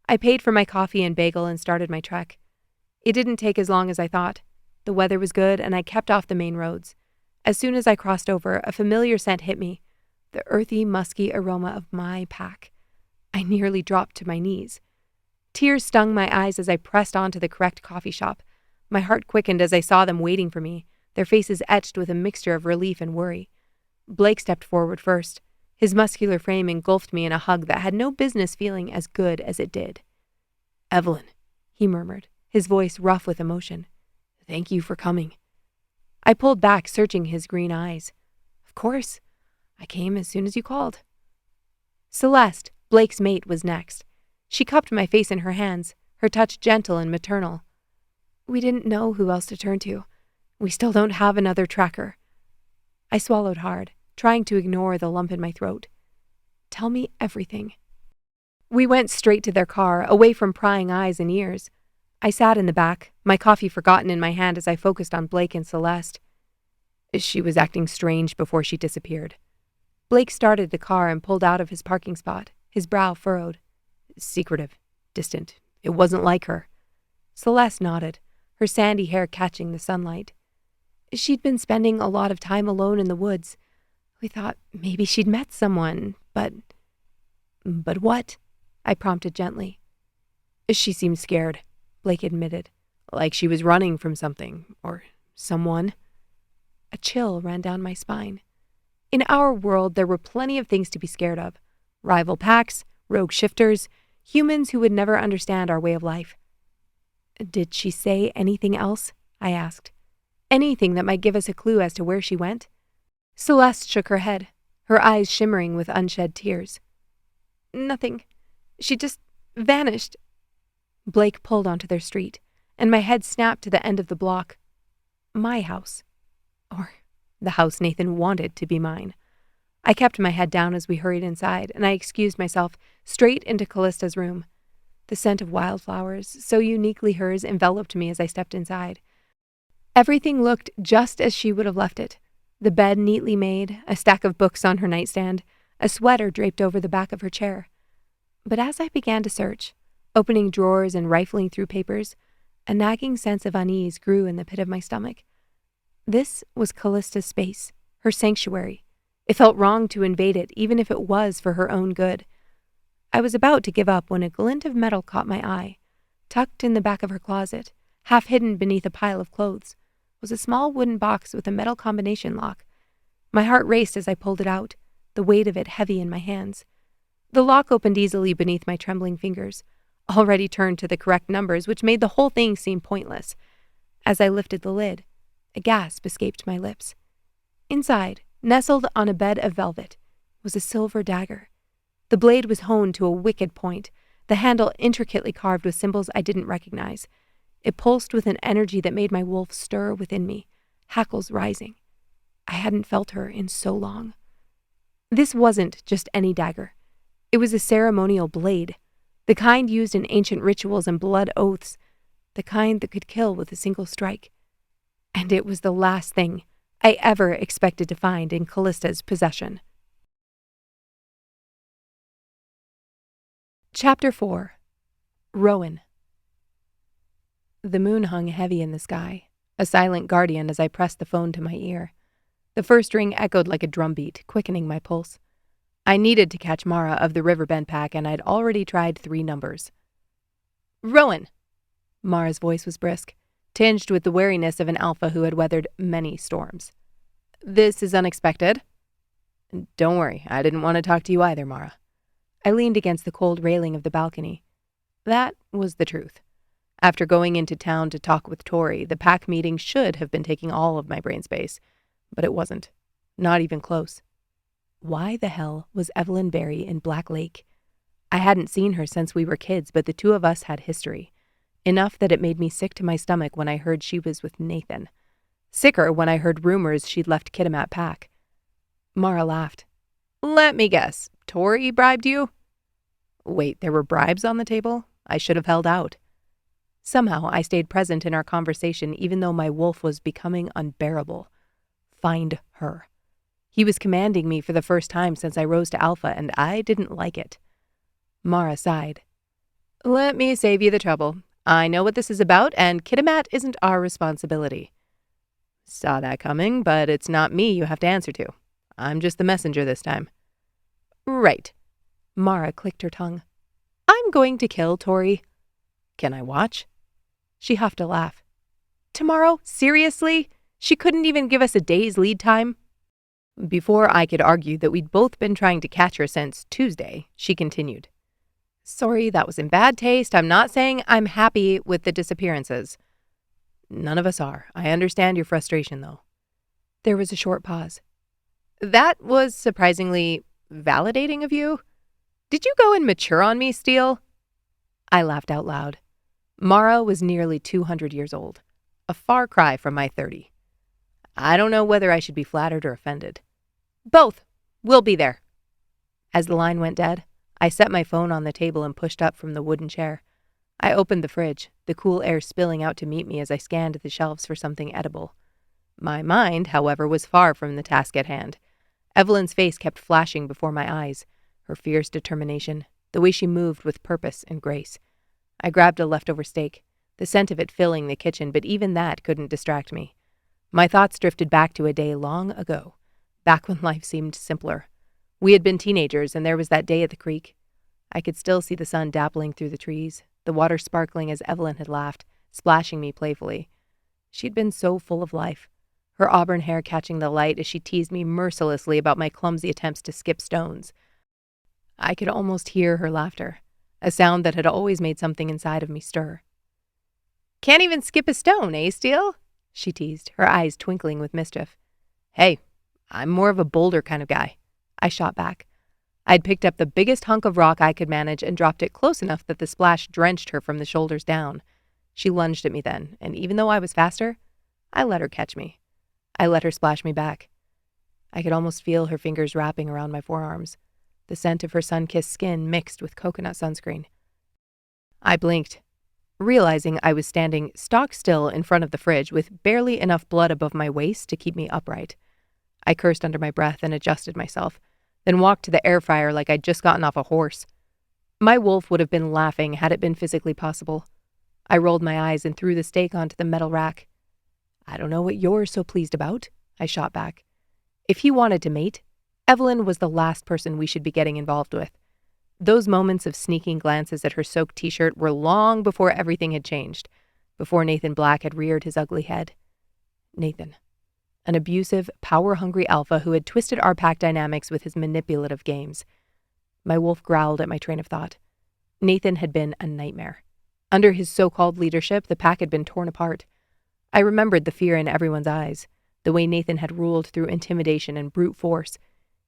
I paid for my coffee and bagel and started my trek. It didn't take as long as I thought. The weather was good, and I kept off the main roads. As soon as I crossed over, a familiar scent hit me, the earthy, musky aroma of my pack. I nearly dropped to my knees. Tears stung my eyes as I pressed on to the correct coffee shop. My heart quickened as I saw them waiting for me, their faces etched with a mixture of relief and worry. Blake stepped forward first. His muscular frame engulfed me in a hug that had no business feeling as good as it did. Evelyn, he murmured, his voice rough with emotion. Thank you for coming. I pulled back, searching his green eyes. Of course. I came as soon as you called. Celeste, Blake's mate, was next. She cupped my face in her hands, her touch gentle and maternal. We didn't know who else to turn to. We still don't have another tracker. I swallowed hard, trying to ignore the lump in my throat. Tell me everything. We went straight to their car, away from prying eyes and ears. I sat in the back, my coffee forgotten in my hand as I focused on Blake and Celeste. She was acting strange before she disappeared. Blake started the car and pulled out of his parking spot, his brow furrowed. Secretive, distant. It wasn't like her. Celeste nodded, her sandy hair catching the sunlight. She'd been spending a lot of time alone in the woods. We thought maybe she'd met someone, but... But what? I prompted gently. She seemed scared, Blake admitted, like she was running from something, or someone. A chill ran down my spine. In our world, there were plenty of things to be scared of. Rival packs, rogue shifters, humans who would never understand our way of life. Did she say anything else? I asked. Anything that might give us a clue as to where she went? Celeste shook her head, her eyes shimmering with unshed tears. Nothing. She just vanished." Blake pulled onto their street, and my head snapped to the end of the block. My house. Or the house Nathan wanted to be mine. I kept my head down as we hurried inside, and I excused myself straight into Callista's room. The scent of wildflowers, so uniquely hers, enveloped me as I stepped inside. Everything looked just as she would have left it. The bed neatly made, a stack of books on her nightstand, a sweater draped over the back of her chair. But as I began to search, opening drawers and rifling through papers, a nagging sense of unease grew in the pit of my stomach. This was Callista's space, her sanctuary. It felt wrong to invade it, even if it was for her own good. I was about to give up when a glint of metal caught my eye. Tucked in the back of her closet, half hidden beneath a pile of clothes, was a small wooden box with a metal combination lock. My heart raced as I pulled it out, the weight of it heavy in my hands. The lock opened easily beneath my trembling fingers, already turned to the correct numbers, which made the whole thing seem pointless. As I lifted the lid, a gasp escaped my lips. Inside, nestled on a bed of velvet, was a silver dagger. The blade was honed to a wicked point, the handle intricately carved with symbols I didn't recognize. It pulsed with an energy that made my wolf stir within me, hackles rising. I hadn't felt her in so long. This wasn't just any dagger. It was a ceremonial blade, the kind used in ancient rituals and blood oaths, the kind that could kill with a single strike. And it was the last thing I ever expected to find in Callista's possession. Chapter 4. Rowan. The moon hung heavy in the sky, a silent guardian as I pressed the phone to my ear. The first ring echoed like a drumbeat, quickening my pulse. I needed to catch Mara of the Riverbend Pack, and I'd already tried 3 numbers. "Rowan!" Mara's voice was brisk, tinged with the wariness of an alpha who had weathered many storms. "This is unexpected." "Don't worry, I didn't want to talk to you either, Mara." I leaned against the cold railing of the balcony. That was the truth. After going into town to talk with Tori, the pack meeting should have been taking all of my brain space, but it wasn't. Not even close. Why the hell was Evelyn Barry in Black Lake? I hadn't seen her since we were kids, but the two of us had history. Enough that it made me sick to my stomach when I heard she was with Nathan. Sicker when I heard rumors she'd left Kitimat Pack. Mara laughed. "Let me guess. Tori bribed you?" Wait, there were bribes on the table? I should have held out. Somehow I stayed present in our conversation even though my wolf was becoming unbearable. Find her. He was commanding me for the first time since I rose to Alpha, and I didn't like it. Mara sighed. "Let me save you the trouble. I know what this is about, and Kitimat isn't our responsibility." "Saw that coming, but it's not me you have to answer to. I'm just the messenger this time." "Right." Mara clicked her tongue. "I'm going to kill Tori." "Can I watch?" She huffed a laugh. "Tomorrow? Seriously? She couldn't even give us a day's lead time?" Before I could argue that we'd both been trying to catch her since Tuesday, she continued. "Sorry, that was in bad taste. I'm not saying I'm happy with the disappearances." "None of us are. I understand your frustration, though." There was a short pause. "That was surprisingly validating of you. Did you go and mature on me, Steele?" I laughed out loud. Mara was nearly 200 years old, a far cry from my 30. I don't know whether I should be flattered or offended. "Both. We'll be there." As the line went dead, I set my phone on the table and pushed up from the wooden chair. I opened the fridge, the cool air spilling out to meet me as I scanned the shelves for something edible. My mind, however, was far from the task at hand. Evelyn's face kept flashing before my eyes, her fierce determination, the way she moved with purpose and grace. I grabbed a leftover steak, the scent of it filling the kitchen, but even that couldn't distract me. My thoughts drifted back to a day long ago, back when life seemed simpler. We had been teenagers, and there was that day at the creek. I could still see the sun dappling through the trees, the water sparkling as Evelyn had laughed, splashing me playfully. She'd been so full of life, her auburn hair catching the light as she teased me mercilessly about my clumsy attempts to skip stones. I could almost hear her laughter, a sound that had always made something inside of me stir. "Can't even skip a stone, eh, Steele?" she teased, her eyes twinkling with mischief. "Hey, I'm more of a boulder kind of guy," I shot back. I'd picked up the biggest hunk of rock I could manage and dropped it close enough that the splash drenched her from the shoulders down. She lunged at me then, and even though I was faster, I let her catch me. I let her splash me back. I could almost feel her fingers wrapping around my forearms, the scent of her sun-kissed skin mixed with coconut sunscreen. I blinked, realizing I was standing stock still in front of the fridge with barely enough blood above my waist to keep me upright. I cursed under my breath and adjusted myself, then walked to the air fryer like I'd just gotten off a horse. My wolf would have been laughing had it been physically possible. I rolled my eyes and threw the steak onto the metal rack. I don't know what you're so pleased about, I shot back. If he wanted to mate, Evelyn was the last person we should be getting involved with. Those moments of sneaking glances at her soaked t-shirt were long before everything had changed, before Nathan Black had reared his ugly head. Nathan. An abusive, power-hungry alpha who had twisted our pack dynamics with his manipulative games. My wolf growled at my train of thought. Nathan had been a nightmare. Under his so-called leadership, the pack had been torn apart. I remembered the fear in everyone's eyes, the way Nathan had ruled through intimidation and brute force.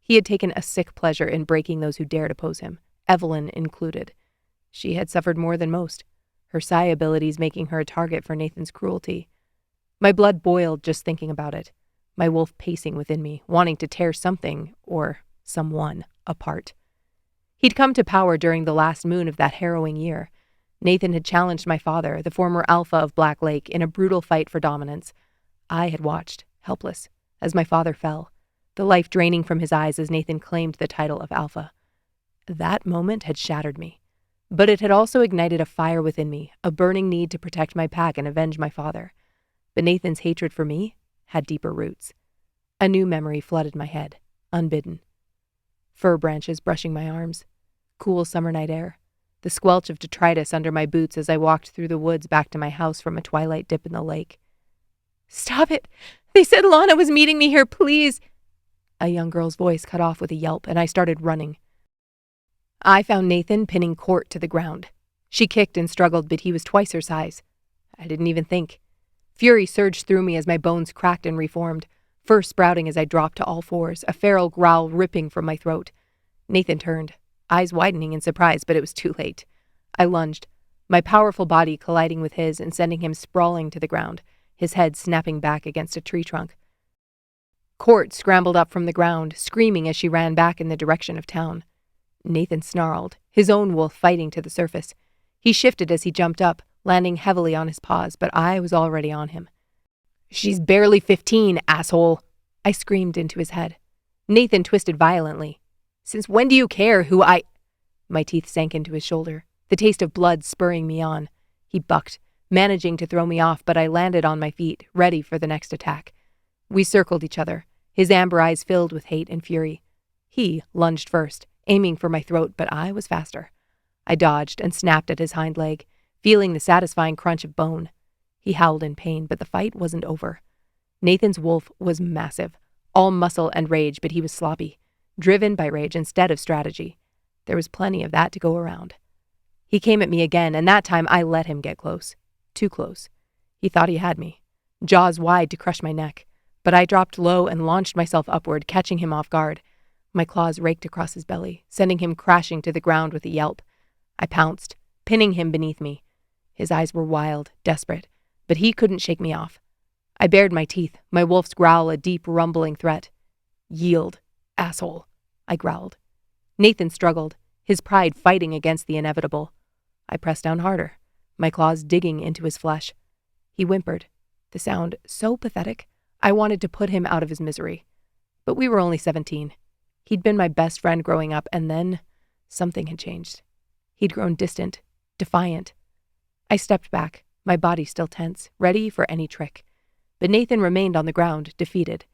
He had taken a sick pleasure in breaking those who dared oppose him, Evelyn included. She had suffered more than most, her psi abilities making her a target for Nathan's cruelty. My blood boiled just thinking about it, my wolf pacing within me, wanting to tear something, or someone, apart. He'd come to power during the last moon of that harrowing year. Nathan had challenged my father, the former alpha of Black Lake, in a brutal fight for dominance. I had watched, helpless, as my father fell, the life draining from his eyes as Nathan claimed the title of alpha. That moment had shattered me, but it had also ignited a fire within me, a burning need to protect my pack and avenge my father. But Nathan's hatred for me had deeper roots. A new memory flooded my head, unbidden. Fir branches brushing my arms, cool summer night air, the squelch of detritus under my boots as I walked through the woods back to my house from a twilight dip in the lake. "Stop it! They said Lana was meeting me here, please!" A young girl's voice cut off with a yelp, and I started running. I found Nathan pinning Court to the ground. She kicked and struggled, but he was twice her size. I didn't even think. Fury surged through me as my bones cracked and reformed, fur sprouting as I dropped to all fours, a feral growl ripping from my throat. Nathan turned, eyes widening in surprise, but it was too late. I lunged, my powerful body colliding with his and sending him sprawling to the ground, his head snapping back against a tree trunk. Court scrambled up from the ground, screaming as she ran back in the direction of town. Nathan snarled, his own wolf fighting to the surface. He shifted as he jumped up, landing heavily on his paws, but I was already on him. "She's barely 15, asshole!" I screamed into his head. Nathan twisted violently. "Since when do you care who I—" My teeth sank into his shoulder, the taste of blood spurring me on. He bucked, managing to throw me off, but I landed on my feet, ready for the next attack. We circled each other, his amber eyes filled with hate and fury. He lunged first, aiming for my throat, but I was faster. I dodged and snapped at his hind leg, feeling the satisfying crunch of bone. He howled in pain, but the fight wasn't over. Nathan's wolf was massive, all muscle and rage, but he was sloppy, driven by rage instead of strategy. There was plenty of that to go around. He came at me again, and that time I let him get close. Too close. He thought he had me, jaws wide to crush my neck, but I dropped low and launched myself upward, catching him off guard. My claws raked across his belly, sending him crashing to the ground with a yelp. I pounced, pinning him beneath me. His eyes were wild, desperate, but he couldn't shake me off. I bared my teeth, my wolf's growl a deep, rumbling threat. "Yield, asshole," I growled. Nathan struggled, his pride fighting against the inevitable. I pressed down harder, my claws digging into his flesh. He whimpered, the sound so pathetic, I wanted to put him out of his misery. But we were only 17. He'd been my best friend growing up, and then something had changed. He'd grown distant, defiant. I stepped back, my body still tense, ready for any trick. But Nathan remained on the ground, defeated.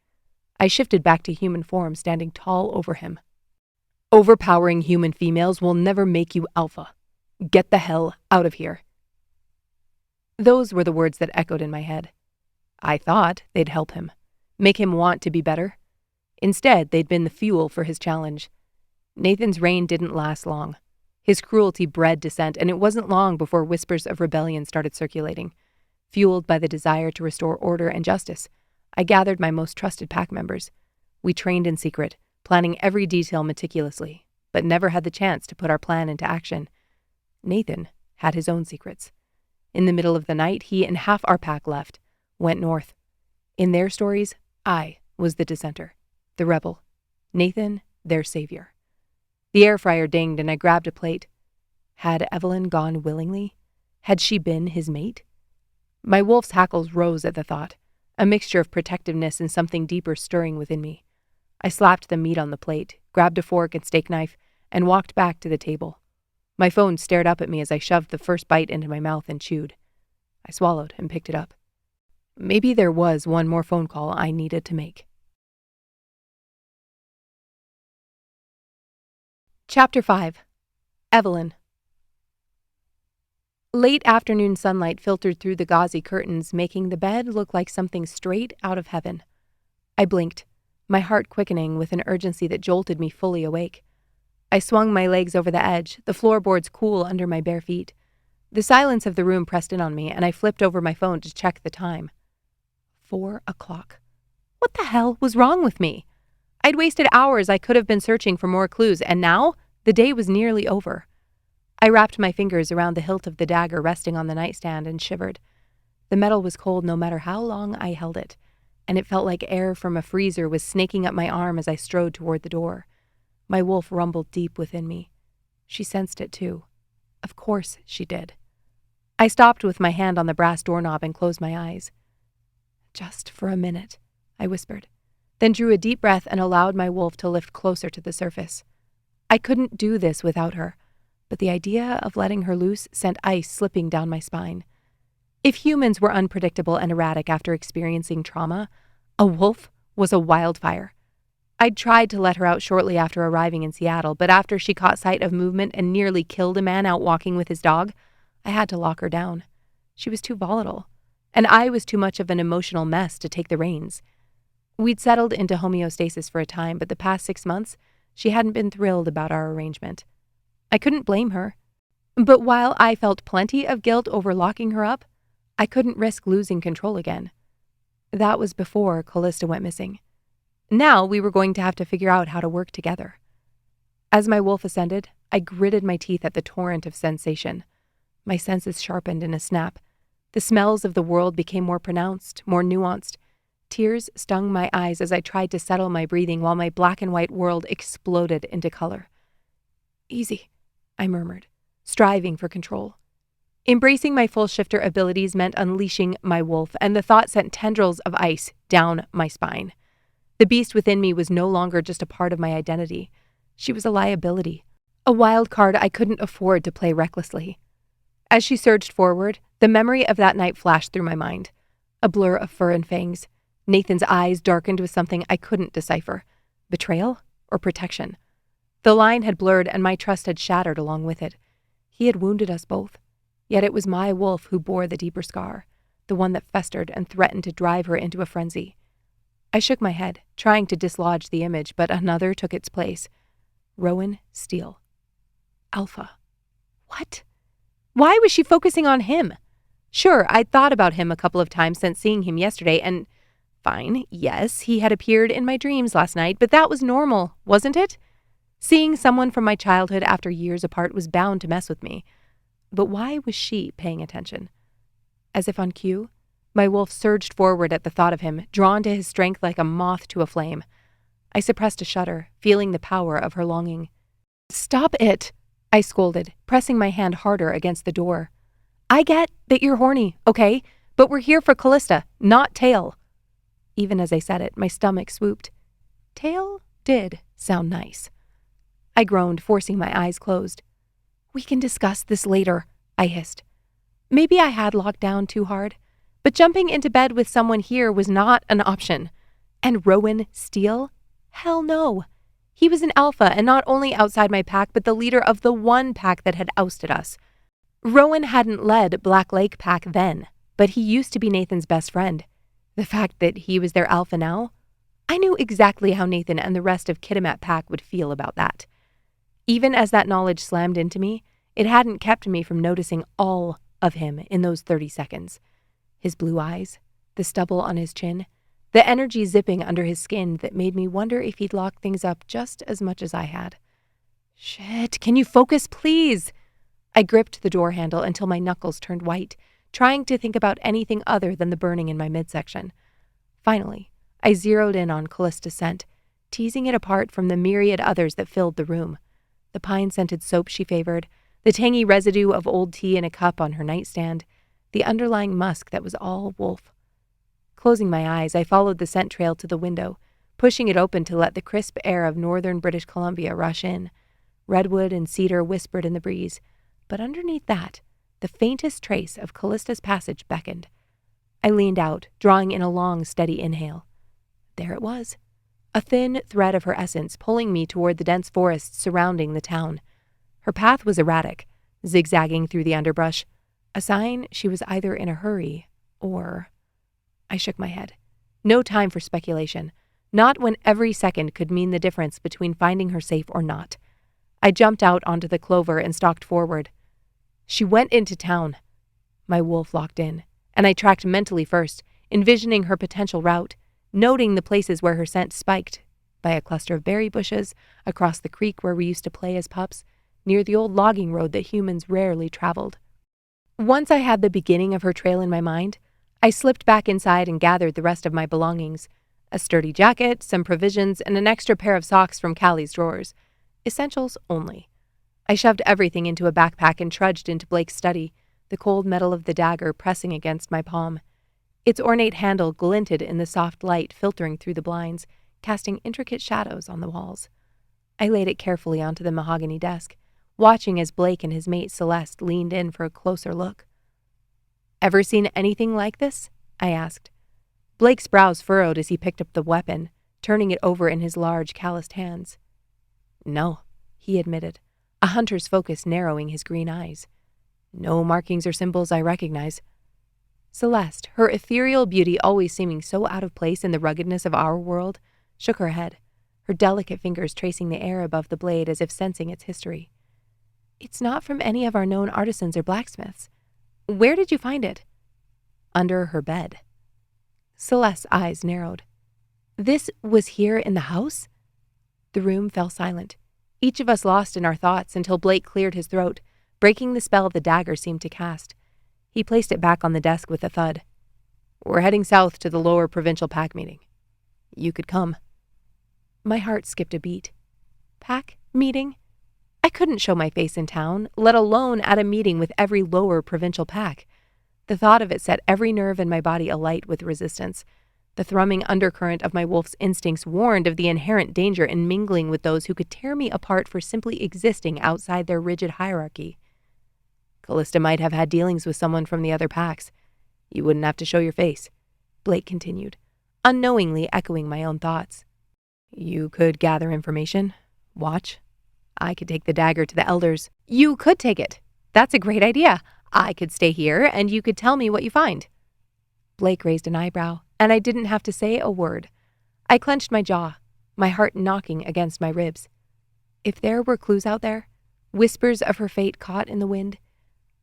I shifted back to human form, standing tall over him. "Overpowering human females will never make you alpha. Get the hell out of here." Those were the words that echoed in my head. I thought they'd help him, make him want to be better. Instead, they'd been the fuel for his challenge. Nathan's reign didn't last long. His cruelty bred dissent, and it wasn't long before whispers of rebellion started circulating. Fueled by the desire to restore order and justice, I gathered my most trusted pack members. We trained in secret, planning every detail meticulously, but never had the chance to put our plan into action. Nathan had his own secrets. In the middle of the night, he and half our pack left, went north. In their stories, I was the dissenter, the rebel. Nathan, their savior. The air fryer dinged and I grabbed a plate. Had Evelyn gone willingly? Had she been his mate? My wolf's hackles rose at the thought, a mixture of protectiveness and something deeper stirring within me. I slapped the meat on the plate, grabbed a fork and steak knife, and walked back to the table. My phone stared up at me as I shoved the first bite into my mouth and chewed. I swallowed and picked it up. Maybe there was one more phone call I needed to make. Chapter 5. Evelyn. Late afternoon sunlight filtered through the gauzy curtains, making the bed look like something straight out of heaven. I blinked, my heart quickening with an urgency that jolted me fully awake. I swung my legs over the edge, the floorboards cool under my bare feet. The silence of the room pressed in on me, and I flipped over my phone to check the time. 4 o'clock. What the hell was wrong with me? I'd wasted hours I could have been searching for more clues, and now the day was nearly over. I wrapped my fingers around the hilt of the dagger resting on the nightstand and shivered. The metal was cold no matter how long I held it, and it felt like air from a freezer was snaking up my arm as I strode toward the door. My wolf rumbled deep within me. She sensed it too. Of course she did. I stopped with my hand on the brass doorknob and closed my eyes. Just for a minute, I whispered, then drew a deep breath and allowed my wolf to lift closer to the surface. I couldn't do this without her, but the idea of letting her loose sent ice slipping down my spine. If humans were unpredictable and erratic after experiencing trauma, a wolf was a wildfire. I'd tried to let her out shortly after arriving in Seattle, but after she caught sight of movement and nearly killed a man out walking with his dog, I had to lock her down. She was too volatile, and I was too much of an emotional mess to take the reins. We'd settled into homeostasis for a time, but the past 6 months, she hadn't been thrilled about our arrangement. I couldn't blame her. But while I felt plenty of guilt over locking her up, I couldn't risk losing control again. That was before Callista went missing. Now we were going to have to figure out how to work together. As my wolf ascended, I gritted my teeth at the torrent of sensation. My senses sharpened in a snap. The smells of the world became more pronounced, more nuanced. Tears stung my eyes as I tried to settle my breathing while my black and white world exploded into color. Easy, I murmured, striving for control. Embracing my full shifter abilities meant unleashing my wolf, and the thought sent tendrils of ice down my spine. The beast within me was no longer just a part of my identity. She was a liability, a wild card I couldn't afford to play recklessly. As she surged forward, the memory of that night flashed through my mind. A blur of fur and fangs. Nathan's eyes darkened with something I couldn't decipher. Betrayal or protection? The line had blurred and my trust had shattered along with it. He had wounded us both. Yet it was my wolf who bore the deeper scar, the one that festered and threatened to drive her into a frenzy. I shook my head, trying to dislodge the image, but another took its place. Rowan Steele. Alpha. What? Why was she focusing on him? Sure, I'd thought about him a couple of times since seeing him yesterday, and fine, yes, he had appeared in my dreams last night, but that was normal, wasn't it? Seeing someone from my childhood after years apart was bound to mess with me. But why was she paying attention? As if on cue, my wolf surged forward at the thought of him, drawn to his strength like a moth to a flame. I suppressed a shudder, feeling the power of her longing. Stop it, I scolded, pressing my hand harder against the door. I get that you're horny, okay? But we're here for Callista, not Tail. Even as I said it, my stomach swooped. Tail did sound nice. I groaned, forcing my eyes closed. We can discuss this later, I hissed. Maybe I had locked down too hard, but jumping into bed with someone here was not an option. And Rowan Steele? Hell no. He was an alpha, and not only outside my pack, but the leader of the one pack that had ousted us. Rowan hadn't led Black Lake Pack then, but he used to be Nathan's best friend. The fact that he was their alpha now? I knew exactly how Nathan and the rest of Kitimat Pack would feel about that. Even as that knowledge slammed into me, it hadn't kept me from noticing all of him in those 30 seconds. His blue eyes, the stubble on his chin, the energy zipping under his skin that made me wonder if he'd locked things up just as much as I had. Shit, can you focus, please? I gripped the door handle until my knuckles turned white, trying to think about anything other than the burning in my midsection. Finally, I zeroed in on Callista's scent, teasing it apart from the myriad others that filled the room. The pine-scented soap she favored, the tangy residue of old tea in a cup on her nightstand, the underlying musk that was all wolf. Closing my eyes, I followed the scent trail to the window, pushing it open to let the crisp air of northern British Columbia rush in. Redwood and cedar whispered in the breeze, but underneath that, the faintest trace of Callista's passage beckoned. I leaned out, drawing in a long, steady inhale. There it was, a thin thread of her essence pulling me toward the dense forests surrounding the town. Her path was erratic, zigzagging through the underbrush, a sign she was either in a hurry or... I shook my head. No time for speculation, not when every second could mean the difference between finding her safe or not. I jumped out onto the clover and stalked forward. She went into town. My wolf locked in, and I tracked mentally first, envisioning her potential route, noting the places where her scent spiked, by a cluster of berry bushes, across the creek where we used to play as pups, near the old logging road that humans rarely traveled. Once I had the beginning of her trail in my mind, I slipped back inside and gathered the rest of my belongings, a sturdy jacket, some provisions, and an extra pair of socks from Callie's drawers. Essentials only. I shoved everything into a backpack and trudged into Blake's study, the cold metal of the dagger pressing against my palm. Its ornate handle glinted in the soft light filtering through the blinds, casting intricate shadows on the walls. I laid it carefully onto the mahogany desk, watching as Blake and his mate Celeste leaned in for a closer look. "Ever seen anything like this?" I asked. Blake's brows furrowed as he picked up the weapon, turning it over in his large, calloused hands. "No," he admitted, a hunter's focus narrowing his green eyes. "No markings or symbols I recognize." Celeste, her ethereal beauty always seeming so out of place in the ruggedness of our world, shook her head, her delicate fingers tracing the air above the blade as if sensing its history. "It's not from any of our known artisans or blacksmiths. Where did you find it?" "Under her bed." Celeste's eyes narrowed. "This was here in the house?" The room fell silent, each of us lost in our thoughts until Blake cleared his throat, breaking the spell the dagger seemed to cast. He placed it back on the desk with a thud. "We're heading south to the lower provincial pack meeting. You could come." My heart skipped a beat. Pack meeting? I couldn't show my face in town, let alone at a meeting with every lower provincial pack. The thought of it set every nerve in my body alight with resistance. The thrumming undercurrent of my wolf's instincts warned of the inherent danger in mingling with those who could tear me apart for simply existing outside their rigid hierarchy. "Callista might have had dealings with someone from the other packs. You wouldn't have to show your face," Blake continued, unknowingly echoing my own thoughts. "You could gather information, watch. I could take the dagger to the elders." "You could take it. That's a great idea. I could stay here, and you could tell me what you find." Blake raised an eyebrow, and I didn't have to say a word. I clenched my jaw, my heart knocking against my ribs. If there were clues out there, whispers of her fate caught in the wind,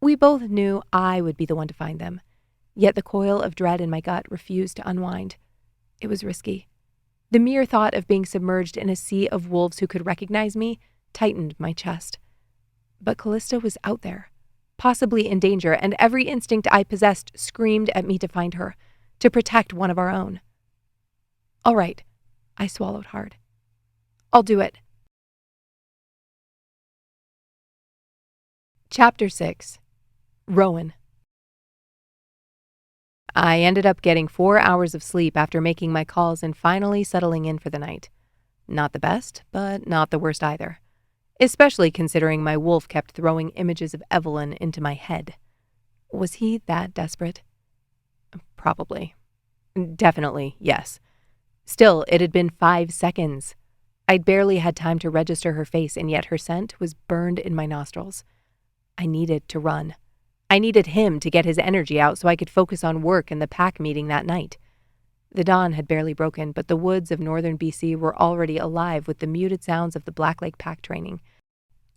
we both knew I would be the one to find them. Yet the coil of dread in my gut refused to unwind. It was risky. The mere thought of being submerged in a sea of wolves who could recognize me tightened my chest. But Callista was out there, possibly in danger, and every instinct I possessed screamed at me to find her, to protect one of our own. "All right," I swallowed hard. "I'll do it." Chapter 6. Rowan. I ended up getting 4 hours of sleep after making my calls and finally settling in for the night. Not the best, but not the worst either. Especially considering my wolf kept throwing images of Evelyn into my head. Was he that desperate? Probably. Definitely, yes. Still, it had been 5 seconds. I'd barely had time to register her face, and yet her scent was burned in my nostrils. I needed to run. I needed him to get his energy out so I could focus on work and the pack meeting that night. The dawn had barely broken, but the woods of northern BC were already alive with the muted sounds of the Black Lake pack training.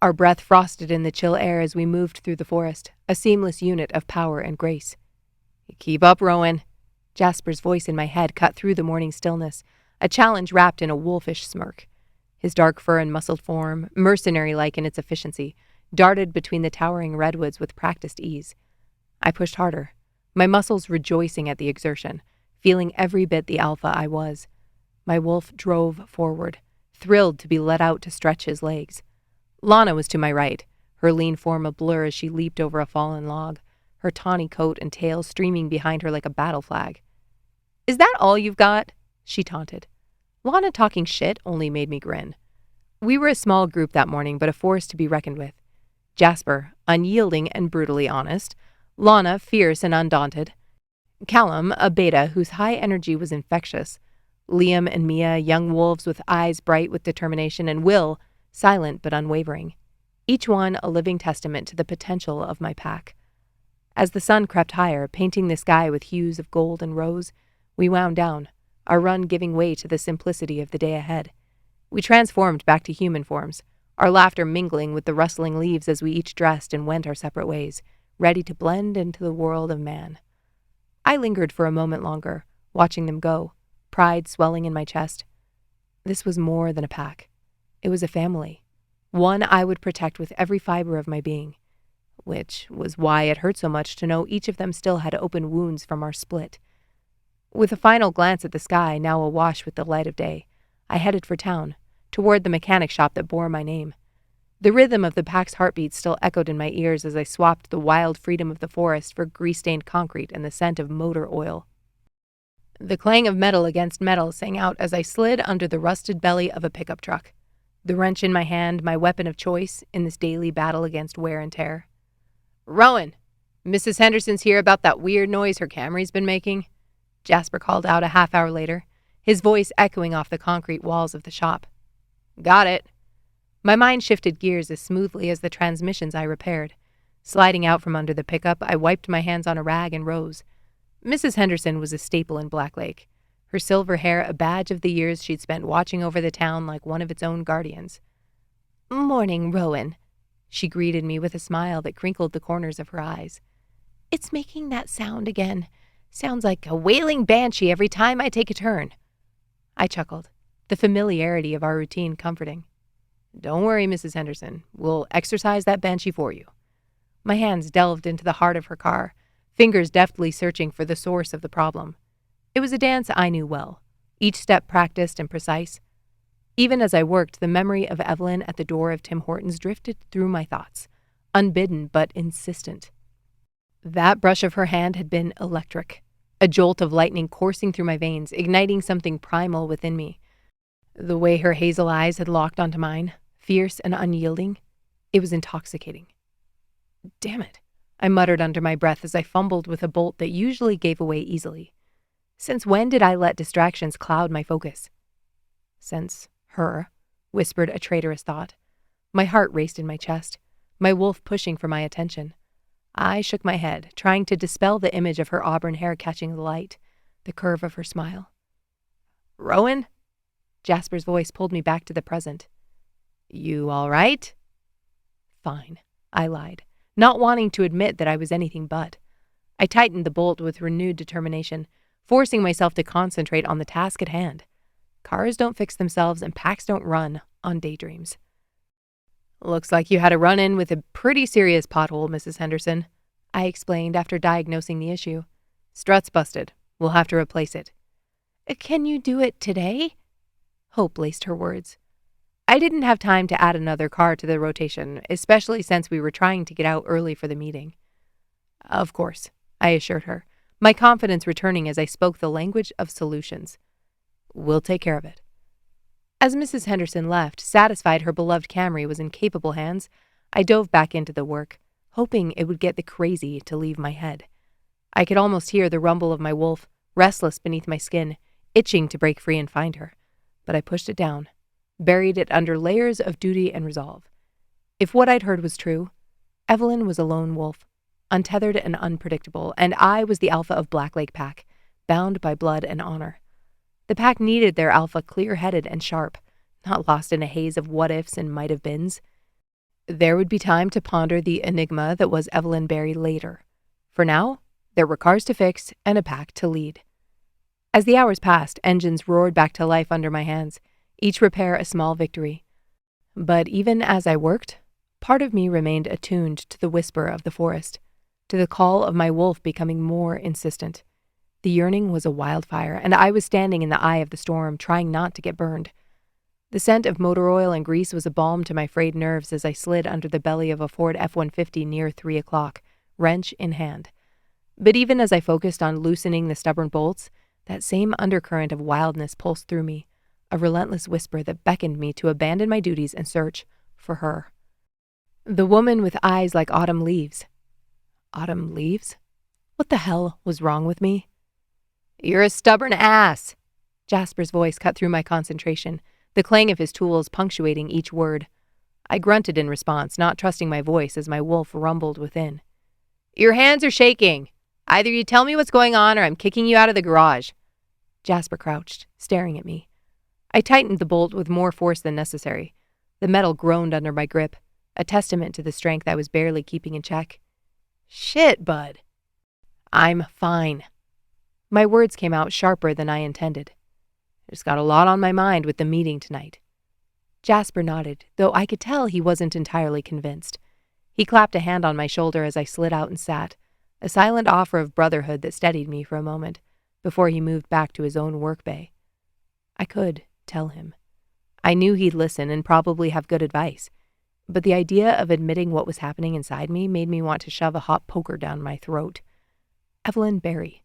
Our breath frosted in the chill air as we moved through the forest, a seamless unit of power and grace. "Keep up, Rowan." Jasper's voice in my head cut through the morning stillness, a challenge wrapped in a wolfish smirk. His dark fur and muscled form, mercenary-like in its efficiency, darted between the towering redwoods with practiced ease. I pushed harder, my muscles rejoicing at the exertion, feeling every bit the alpha I was. My wolf drove forward, thrilled to be let out to stretch his legs. Lana was to my right, her lean form a blur as she leaped over a fallen log, her tawny coat and tail streaming behind her like a battle flag. "Is that all you've got?" she taunted. Lana talking shit only made me grin. We were a small group that morning, but a force to be reckoned with. Jasper, unyielding and brutally honest. Lana, fierce and undaunted. Callum, a beta whose high energy was infectious. Liam and Mia, young wolves with eyes bright with determination, and Will, silent but unwavering. Each one a living testament to the potential of my pack. As the sun crept higher, painting the sky with hues of gold and rose, we wound down, our run giving way to the simplicity of the day ahead. We transformed back to human forms, our laughter mingling with the rustling leaves as we each dressed and went our separate ways, ready to blend into the world of man. I lingered for a moment longer, watching them go, pride swelling in my chest. This was more than a pack. It was a family, one I would protect with every fiber of my being, which was why it hurt so much to know each of them still had open wounds from our split. With a final glance at the sky, now awash with the light of day, I headed for town, toward the mechanic shop that bore my name. The rhythm of the pack's heartbeat still echoed in my ears as I swapped the wild freedom of the forest for grease-stained concrete and the scent of motor oil. The clang of metal against metal sang out as I slid under the rusted belly of a pickup truck, the wrench in my hand my weapon of choice in this daily battle against wear and tear. "Rowan, Mrs. Henderson's here about that weird noise her Camry's been making," Jasper called out a half hour later, his voice echoing off the concrete walls of the shop. "Got it." My mind shifted gears as smoothly as the transmissions I repaired. Sliding out from under the pickup, I wiped my hands on a rag and rose. Mrs. Henderson was a staple in Black Lake, her silver hair a badge of the years she'd spent watching over the town like one of its own guardians. "Morning, Rowan," she greeted me with a smile that crinkled the corners of her eyes. "It's making that sound again. Sounds like a wailing banshee every time I take a turn." I chuckled, the familiarity of our routine comforting. "Don't worry, Mrs. Henderson. We'll exercise that banshee for you." My hands delved into the heart of her car, fingers deftly searching for the source of the problem. It was a dance I knew well, each step practiced and precise. Even as I worked, the memory of Evelyn at the door of Tim Hortons drifted through my thoughts, unbidden but insistent. That brush of her hand had been electric, a jolt of lightning coursing through my veins, igniting something primal within me. The way her hazel eyes had locked onto mine, fierce and unyielding, it was intoxicating. "Damn it," I muttered under my breath as I fumbled with a bolt that usually gave away easily. Since when did I let distractions cloud my focus? Since her, whispered a traitorous thought. My heart raced in my chest, my wolf pushing for my attention. I shook my head, trying to dispel the image of her auburn hair catching the light, the curve of her smile. "Rowan?" Jasper's voice pulled me back to the present. "You all right?" "Fine," I lied, not wanting to admit that I was anything but. I tightened the bolt with renewed determination, forcing myself to concentrate on the task at hand. Cars don't fix themselves and packs don't run on daydreams. "Looks like you had a run-in with a pretty serious pothole, Mrs. Henderson," I explained after diagnosing the issue. "Strut's busted. We'll have to replace it." "Can you do it today?" Hope laced her words. I didn't have time to add another car to the rotation, especially since we were trying to get out early for the meeting. "Of course," I assured her, my confidence returning as I spoke the language of solutions. "We'll take care of it." As Mrs. Henderson left, satisfied her beloved Camry was in capable hands, I dove back into the work, hoping it would get the crazy to leave my head. I could almost hear the rumble of my wolf, restless beneath my skin, itching to break free and find her. But I pushed it down, buried it under layers of duty and resolve. If what I'd heard was true, Evelyn was a lone wolf, untethered and unpredictable, and I was the alpha of Black Lake Pack, bound by blood and honor. The pack needed their alpha clear-headed and sharp, not lost in a haze of what-ifs and might-have-beens. There would be time to ponder the enigma that was Evelyn Barry later. For now, there were cars to fix and a pack to lead. As the hours passed, engines roared back to life under my hands, each repair a small victory. But even as I worked, part of me remained attuned to the whisper of the forest, to the call of my wolf becoming more insistent. The yearning was a wildfire, and I was standing in the eye of the storm, trying not to get burned. The scent of motor oil and grease was a balm to my frayed nerves as I slid under the belly of a Ford F-150 near 3 o'clock, wrench in hand. But even as I focused on loosening the stubborn bolts, that same undercurrent of wildness pulsed through me, a relentless whisper that beckoned me to abandon my duties and search for her. The woman with eyes like autumn leaves. Autumn leaves? What the hell was wrong with me? "You're a stubborn ass!" Jasper's voice cut through my concentration, the clang of his tools punctuating each word. I grunted in response, not trusting my voice as my wolf rumbled within. "Your hands are shaking. Either you tell me what's going on or I'm kicking you out of the garage." Jasper crouched, staring at me. I tightened the bolt with more force than necessary. The metal groaned under my grip, a testament to the strength I was barely keeping in check. "Shit, bud." "I'm fine." My words came out sharper than I intended. "I just got a lot on my mind with the meeting tonight." Jasper nodded, though I could tell he wasn't entirely convinced. He clapped a hand on my shoulder as I slid out and sat, a silent offer of brotherhood that steadied me for a moment, before he moved back to his own work bay. I could tell him. I knew he'd listen and probably have good advice, but the idea of admitting what was happening inside me made me want to shove a hot poker down my throat. Evelyn Barry.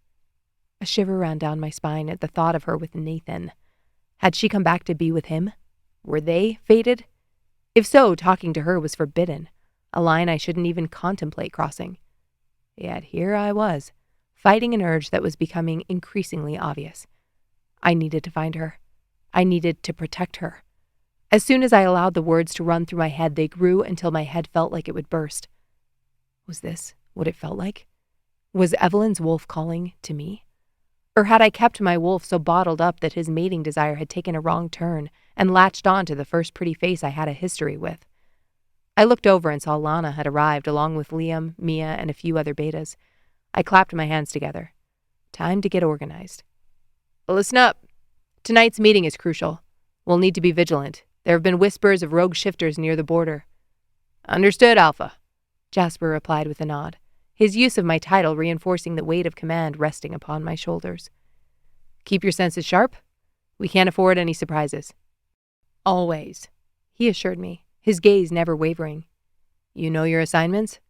A shiver ran down my spine at the thought of her with Nathan. Had she come back to be with him? Were they fated? If so, talking to her was forbidden, a line I shouldn't even contemplate crossing. Yet here I was, fighting an urge that was becoming increasingly obvious. I needed to find her. I needed to protect her. As soon as I allowed the words to run through my head, they grew until my head felt like it would burst. Was this what it felt like? Was Evelyn's wolf calling to me? Or had I kept my wolf so bottled up that his mating desire had taken a wrong turn and latched on to the first pretty face I had a history with? I looked over and saw Lana had arrived along with Liam, Mia, and a few other betas. I clapped my hands together. Time to get organized. "Listen up. Tonight's meeting is crucial. We'll need to be vigilant. There have been whispers of rogue shifters near the border." "Understood, Alpha," Jasper replied with a nod, his use of my title reinforcing the weight of command resting upon my shoulders. "Keep your senses sharp. We can't afford any surprises." "Always," he assured me, his gaze never wavering. "You know your assignments?"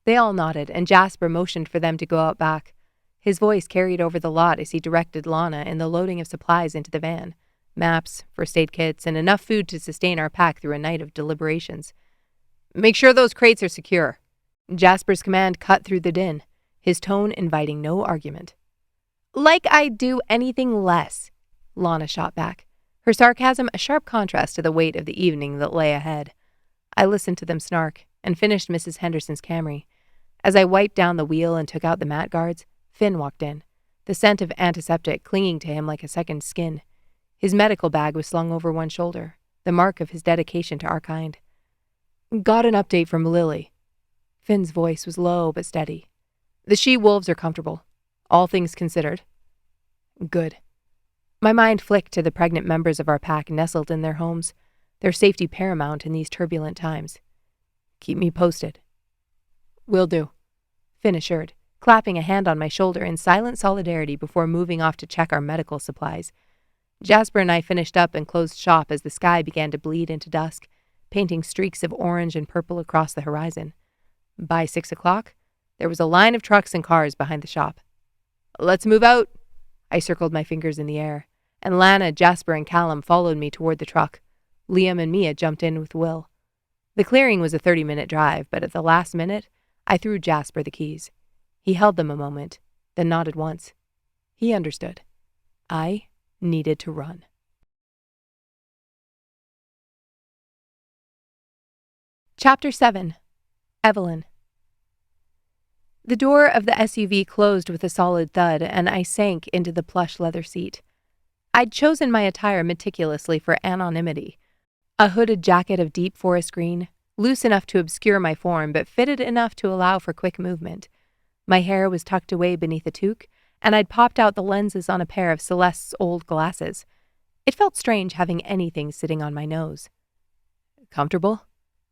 They all nodded, and Jasper motioned for them to go out back. His voice carried over the lot as he directed Lana in the loading of supplies into the van, maps, first aid kits, and enough food to sustain our pack through a night of deliberations. "Make sure those crates are secure." Jasper's command cut through the din, his tone inviting no argument. "Like I'd do anything less," Lana shot back, her sarcasm a sharp contrast to the weight of the evening that lay ahead. I listened to them snark and finished Mrs. Henderson's Camry. As I wiped down the wheel and took out the mat guards, Finn walked in, the scent of antiseptic clinging to him like a second skin. His medical bag was slung over one shoulder, the mark of his dedication to our kind. "Got an update from Lily." Finn's voice was low but steady. "The she-wolves are comfortable, all things considered." "Good." My mind flicked to the pregnant members of our pack nestled in their homes, their safety paramount in these turbulent times. "Keep me posted." "Will do," Finn assured, clapping a hand on my shoulder in silent solidarity before moving off to check our medical supplies. Jasper and I finished up and closed shop as the sky began to bleed into dusk, painting streaks of orange and purple across the horizon. By 6 o'clock, there was a line of trucks and cars behind the shop. "Let's move out." I circled my fingers in the air, and Lana, Jasper, and Callum followed me toward the truck. Liam and Mia jumped in with Will. The clearing was a 30-minute drive, but at the last minute, I threw Jasper the keys. He held them a moment, then nodded once. He understood. I needed to run. Chapter 7. Evelyn. The door of the SUV closed with a solid thud, and I sank into the plush leather seat. I'd chosen my attire meticulously for anonymity. A hooded jacket of deep forest green, loose enough to obscure my form, but fitted enough to allow for quick movement. My hair was tucked away beneath a toque, and I'd popped out the lenses on a pair of Celeste's old glasses. It felt strange having anything sitting on my nose. Comfortable?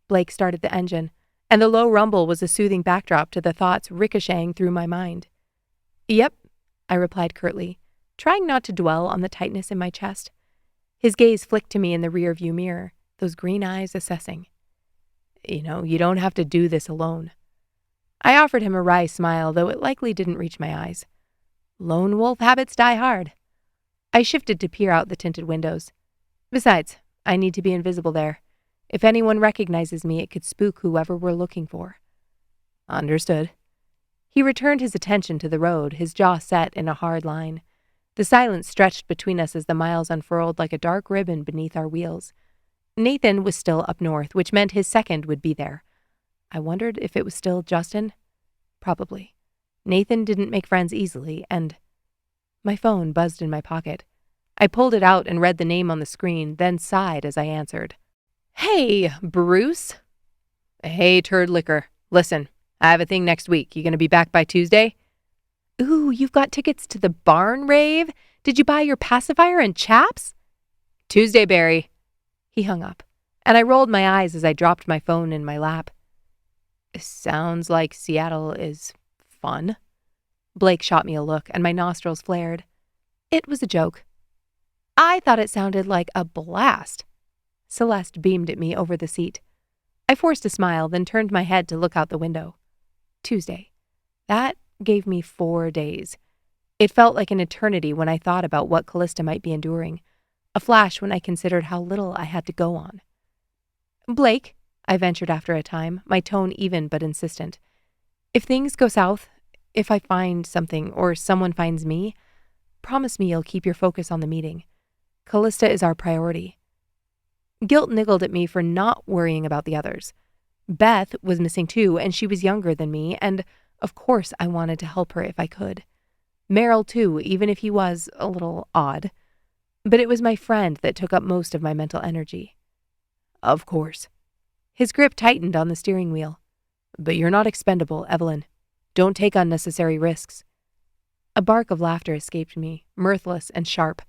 Blake started the engine, and the low rumble was a soothing backdrop to the thoughts ricocheting through my mind. Yep, I replied curtly, trying not to dwell on the tightness in my chest. His gaze flicked to me in the rearview mirror, those green eyes assessing. You don't have to do this alone. I offered him a wry smile, though it likely didn't reach my eyes. Lone wolf habits die hard. I shifted to peer out the tinted windows. Besides, I need to be invisible there. If anyone recognizes me, it could spook whoever we're looking for. Understood. He returned his attention to the road, his jaw set in a hard line. The silence stretched between us as the miles unfurled like a dark ribbon beneath our wheels. Nathan was still up north, which meant his second would be there. I wondered if it was still Justin. Probably. Nathan didn't make friends easily, and my phone buzzed in my pocket. I pulled it out and read the name on the screen, then sighed as I answered. Hey, Bruce. Hey, turd liquor. Listen, I have a thing next week. You gonna be back by Tuesday? Ooh, you've got tickets to the barn rave? Did you buy your pacifier and chaps? Tuesday, Barry. He hung up, and I rolled my eyes as I dropped my phone in my lap. Sounds like Seattle is fun. Blake shot me a look, and my nostrils flared. It was a joke. I thought it sounded like a blast. Celeste beamed at me over the seat. I forced a smile, then turned my head to look out the window. Tuesday. That gave me 4 days. It felt like an eternity when I thought about what Callista might be enduring, a flash when I considered how little I had to go on. Blake, I ventured after a time, my tone even but insistent. If things go south, if I find something or someone finds me, promise me you'll keep your focus on the meeting. Callista is our priority. Guilt niggled at me for not worrying about the others. Beth was missing too, and she was younger than me, and of course I wanted to help her if I could. Merrill too, even if he was a little odd. But it was my friend that took up most of my mental energy. Of course. His grip tightened on the steering wheel. But you're not expendable, Evelyn. Don't take unnecessary risks. A bark of laughter escaped me, mirthless and sharp.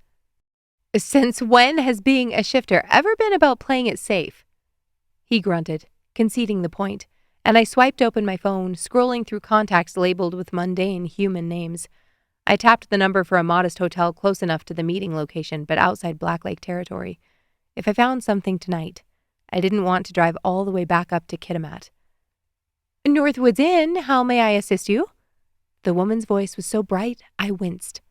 Since when has being a shifter ever been about playing it safe? He grunted, conceding the point, and I swiped open my phone, scrolling through contacts labeled with mundane human names. I tapped the number for a modest hotel close enough to the meeting location, but outside Black Lake territory. If I found something tonight, I didn't want to drive all the way back up to Kitimat. Northwoods Inn, how may I assist you? The woman's voice was so bright, I winced.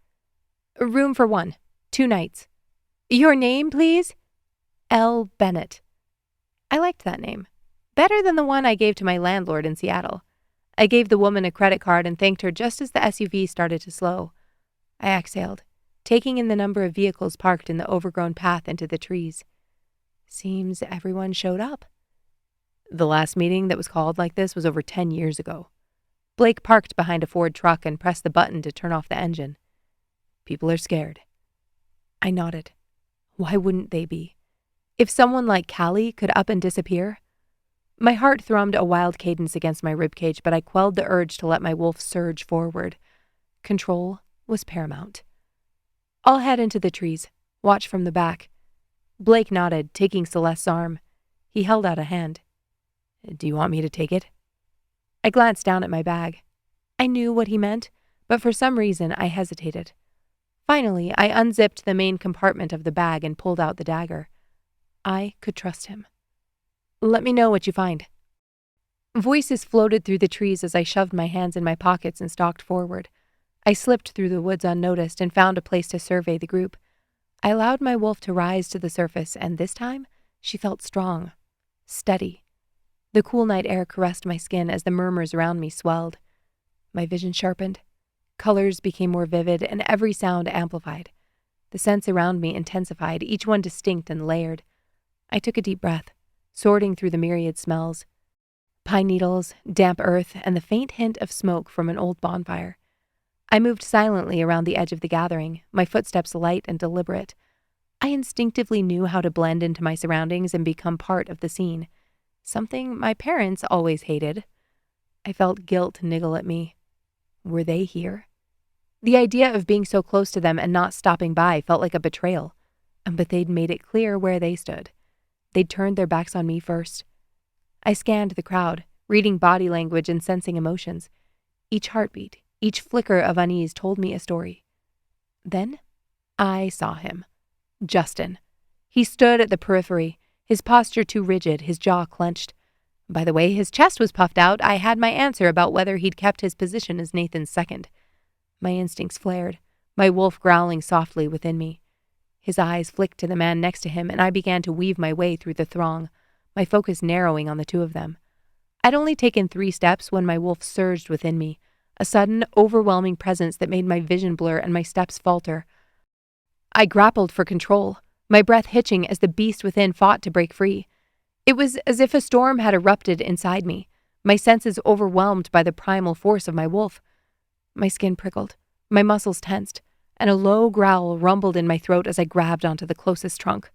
Room for 1, 2 nights. Your name, please? L. Bennett. I liked that name. Better than the one I gave to my landlord in Seattle. I gave the woman a credit card and thanked her just as the SUV started to slow. I exhaled, taking in the number of vehicles parked in the overgrown path into the trees. Seems everyone showed up. The last meeting that was called like this was over 10 years ago. Blake parked behind a Ford truck and pressed the button to turn off the engine. People are scared. I nodded. Why wouldn't they be? If someone like Callie could up and disappear? My heart thrummed a wild cadence against my ribcage, but I quelled the urge to let my wolf surge forward. Control was paramount. I'll head into the trees. Watch from the back. Blake nodded, taking Celeste's arm. He held out a hand. Do you want me to take it? I glanced down at my bag. I knew what he meant, but for some reason I hesitated. Finally, I unzipped the main compartment of the bag and pulled out the dagger. I could trust him. Let me know what you find. Voices floated through the trees as I shoved my hands in my pockets and stalked forward. I slipped through the woods unnoticed and found a place to survey the group. I allowed my wolf to rise to the surface, and this time she felt strong, steady. The cool night air caressed my skin as the murmurs around me swelled. My vision sharpened. Colors became more vivid, and every sound amplified. The scents around me intensified, each one distinct and layered. I took a deep breath, sorting through the myriad smells. Pine needles, damp earth, and the faint hint of smoke from an old bonfire. I moved silently around the edge of the gathering, my footsteps light and deliberate. I instinctively knew how to blend into my surroundings and become part of the scene, something my parents always hated. I felt guilt niggle at me. Were they here? The idea of being so close to them and not stopping by felt like a betrayal. But they'd made it clear where they stood. They'd turned their backs on me first. I scanned the crowd, reading body language and sensing emotions. Each heartbeat, each flicker of unease told me a story. Then I saw him. Justin. He stood at the periphery, his posture too rigid, his jaw clenched. By the way his chest was puffed out, I had my answer about whether he'd kept his position as Nathan's second. My instincts flared, my wolf growling softly within me. His eyes flicked to the man next to him, and I began to weave my way through the throng, my focus narrowing on the two of them. I'd only taken 3 steps when my wolf surged within me, a sudden, overwhelming presence that made my vision blur and my steps falter. I grappled for control, my breath hitching as the beast within fought to break free. It was as if a storm had erupted inside me, my senses overwhelmed by the primal force of my wolf. My skin prickled, my muscles tensed, and a low growl rumbled in my throat as I grabbed onto the closest trunk.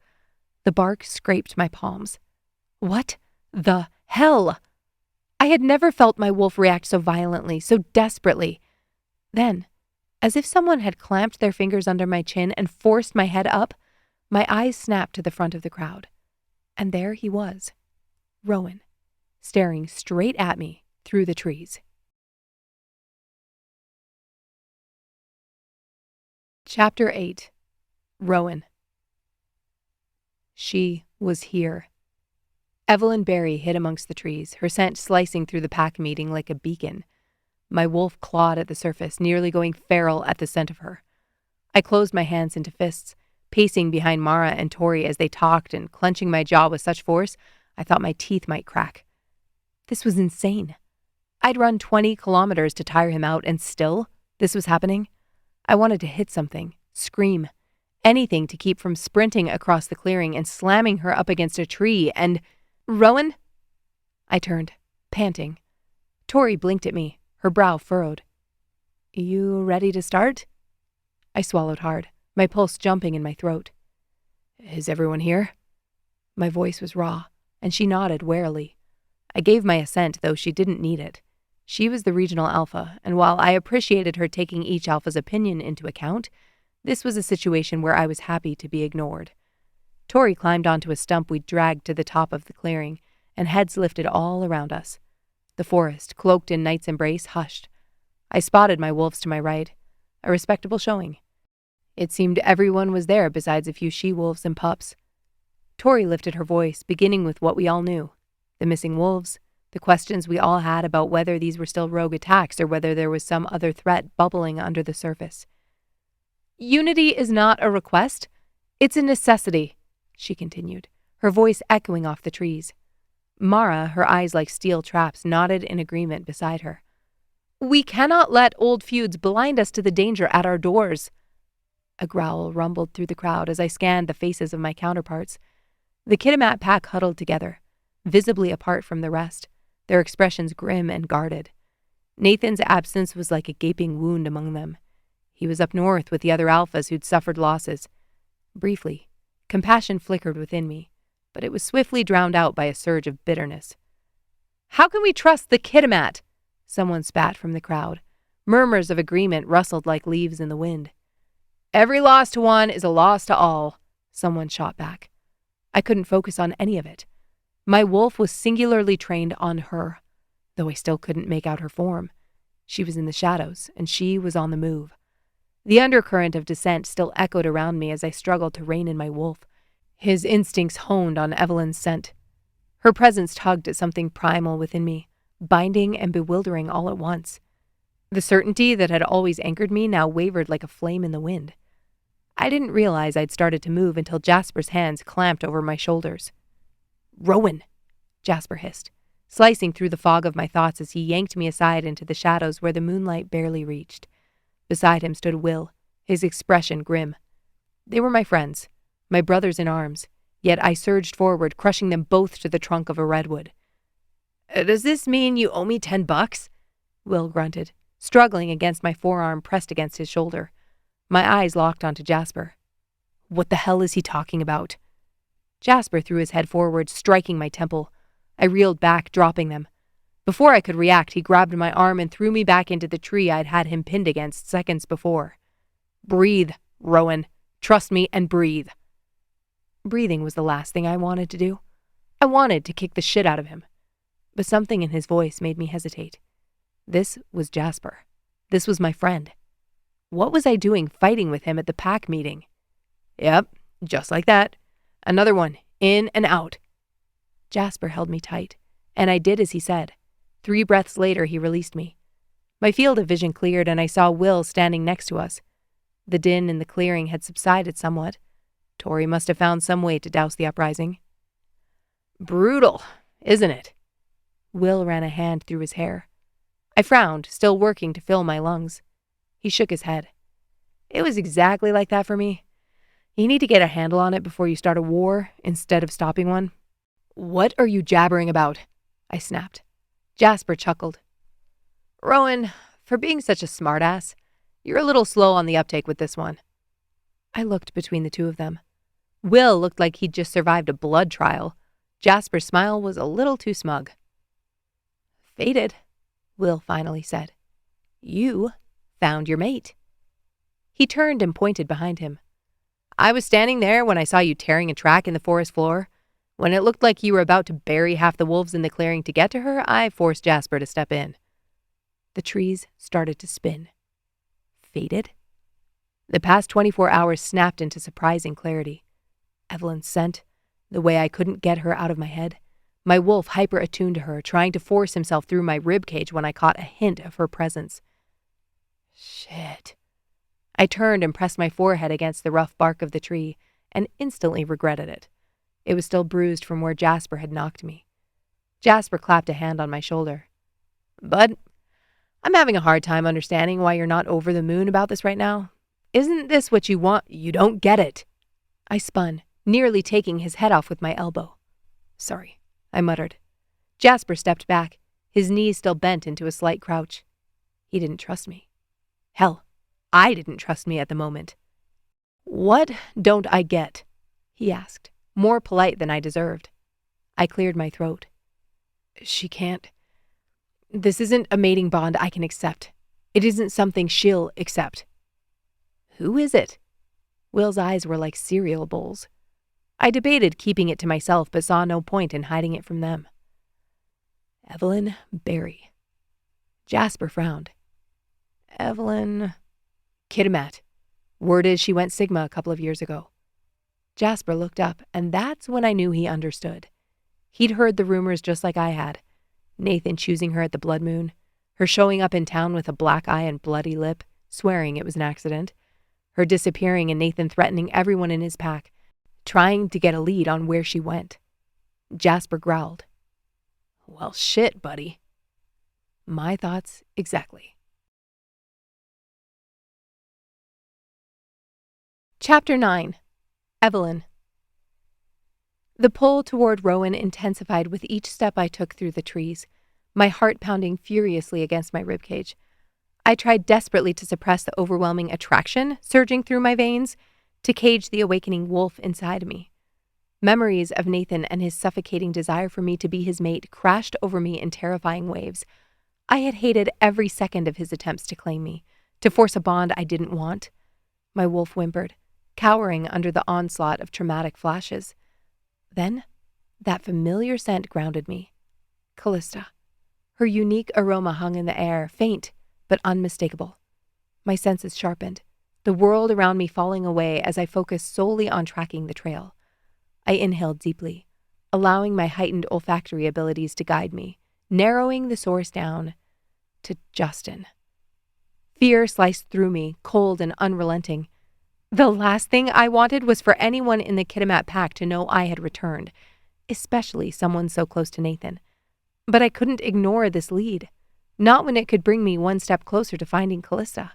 The bark scraped my palms. What the hell? I had never felt my wolf react so violently, so desperately. Then, as if someone had clamped their fingers under my chin and forced my head up, my eyes snapped to the front of the crowd. And there he was, Rowan, staring straight at me through the trees. Chapter 8. Rowan. She was here. Evelyn Barry hid amongst the trees, her scent slicing through the pack meeting like a beacon. My wolf clawed at the surface, nearly going feral at the scent of her. I closed my hands into fists, pacing behind Mara and Tori as they talked and clenching my jaw with such force I thought my teeth might crack. This was insane. I'd run 20 kilometers to tire him out, and still, this was happening. I wanted to hit something, scream, anything to keep from sprinting across the clearing and slamming her up against a tree and... Rowan? I turned, panting. Tori blinked at me, her brow furrowed. You ready to start? I swallowed hard, my pulse jumping in my throat. Is everyone here? My voice was raw, and she nodded warily. I gave my assent, though she didn't need it. She was the regional alpha, and while I appreciated her taking each alpha's opinion into account, this was a situation where I was happy to be ignored. Tori climbed onto a stump we'd dragged to the top of the clearing, and heads lifted all around us. The forest, cloaked in night's embrace, hushed. I spotted my wolves to my right, a respectable showing. It seemed everyone was there besides a few she-wolves and pups. Tori lifted her voice, beginning with what we all knew. The missing wolves, the questions we all had about whether these were still rogue attacks or whether there was some other threat bubbling under the surface. Unity is not a request, it's a necessity, she continued, her voice echoing off the trees. Mara, her eyes like steel traps, nodded in agreement beside her. We cannot let old feuds blind us to the danger at our doors. A growl rumbled through the crowd as I scanned the faces of my counterparts. The Kitimat pack huddled together, visibly apart from the rest, their expressions grim and guarded. Nathan's absence was like a gaping wound among them. He was up north with the other alphas who'd suffered losses. Briefly, compassion flickered within me, but it was swiftly drowned out by a surge of bitterness. How can we trust the Kitimat? Someone spat from the crowd. Murmurs of agreement rustled like leaves in the wind. Every loss to one is a loss to all, someone shot back. I couldn't focus on any of it. My wolf was singularly trained on her, though I still couldn't make out her form. She was in the shadows, and she was on the move. The undercurrent of dissent still echoed around me as I struggled to rein in my wolf, his instincts honed on Evelyn's scent. Her presence tugged at something primal within me, binding and bewildering all at once. The certainty that had always anchored me now wavered like a flame in the wind. I didn't realize I'd started to move until Jasper's hands clamped over my shoulders. Rowan, Jasper hissed, slicing through the fog of my thoughts as he yanked me aside into the shadows where the moonlight barely reached. Beside him stood Will, his expression grim. They were my friends, my brothers in arms, yet I surged forward, crushing them both to the trunk of a redwood. Does this mean you owe me $10? Will grunted, struggling against my forearm pressed against his shoulder. My eyes locked onto Jasper. What the hell is he talking about? Jasper threw his head forward, striking my temple. I reeled back, dropping them. Before I could react, he grabbed my arm and threw me back into the tree I'd had him pinned against seconds before. Breathe, Rowan. Trust me and breathe. Breathing was the last thing I wanted to do. I wanted to kick the shit out of him. But something in his voice made me hesitate. This was Jasper. This was my friend. What was I doing fighting with him at the pack meeting? Yep, just like that. Another one, in and out. Jasper held me tight, and I did as he said. 3 breaths later, he released me. My field of vision cleared, and I saw Will standing next to us. The din in the clearing had subsided somewhat. Tori must have found some way to douse the uprising. Brutal, isn't it? Will ran a hand through his hair. I frowned, still working to fill my lungs. He shook his head. It was exactly like that for me. You need to get a handle on it before you start a war, instead of stopping one. What are you jabbering about? I snapped. Jasper chuckled. Rowan, for being such a smartass, you're a little slow on the uptake with this one. I looked between the two of them. Will looked like he'd just survived a blood trial. Jasper's smile was a little too smug. Fated, Will finally said. You found your mate. He turned and pointed behind him. I was standing there when I saw you tearing a track in the forest floor. When it looked like you were about to bury half the wolves in the clearing to get to her, I forced Jasper to step in. The trees started to spin. Fated? The past 24 hours snapped into surprising clarity. Evelyn's scent, the way I couldn't get her out of my head, my wolf hyper-attuned to her, trying to force himself through my ribcage when I caught a hint of her presence. Shit. I turned and pressed my forehead against the rough bark of the tree, and instantly regretted it. It was still bruised from where Jasper had knocked me. Jasper clapped a hand on my shoulder. Bud, I'm having a hard time understanding why you're not over the moon about this right now. Isn't this what you want? You don't get it. I spun, nearly taking his head off with my elbow. Sorry, I muttered. Jasper stepped back, his knees still bent into a slight crouch. He didn't trust me. Hell, I didn't trust me at the moment. What don't I get? He asked, more polite than I deserved. I cleared my throat. She can't. This isn't a mating bond I can accept. It isn't something she'll accept. Who is it? Will's eyes were like cereal bowls. I debated keeping it to myself, but saw no point in hiding it from them. Evelyn Barry. Jasper frowned. Evelyn Kidmat. Word is she went Sigma a couple of years ago. Jasper looked up, and that's when I knew he understood. He'd heard the rumors just like I had. Nathan choosing her at the blood moon, her showing up in town with a black eye and bloody lip, swearing it was an accident, her disappearing and Nathan threatening everyone in his pack, trying to get a lead on where she went. Jasper growled. Well, shit, buddy. My thoughts exactly. Chapter 9. Evelyn. The pull toward Rowan intensified with each step I took through the trees, my heart pounding furiously against my ribcage. I tried desperately to suppress the overwhelming attraction surging through my veins, to cage the awakening wolf inside me. Memories of Nathan and his suffocating desire for me to be his mate crashed over me in terrifying waves. I had hated every second of his attempts to claim me, to force a bond I didn't want. My wolf whimpered, cowering under the onslaught of traumatic flashes. Then, that familiar scent grounded me. Callista. Her unique aroma hung in the air, faint but unmistakable. My senses sharpened, the world around me falling away as I focused solely on tracking the trail. I inhaled deeply, allowing my heightened olfactory abilities to guide me, narrowing the source down to Justin. Fear sliced through me, cold and unrelenting. The last thing I wanted was for anyone in the Kidmat pack to know I had returned, especially someone so close to Nathan. But I couldn't ignore this lead, not when it could bring me one step closer to finding Callista.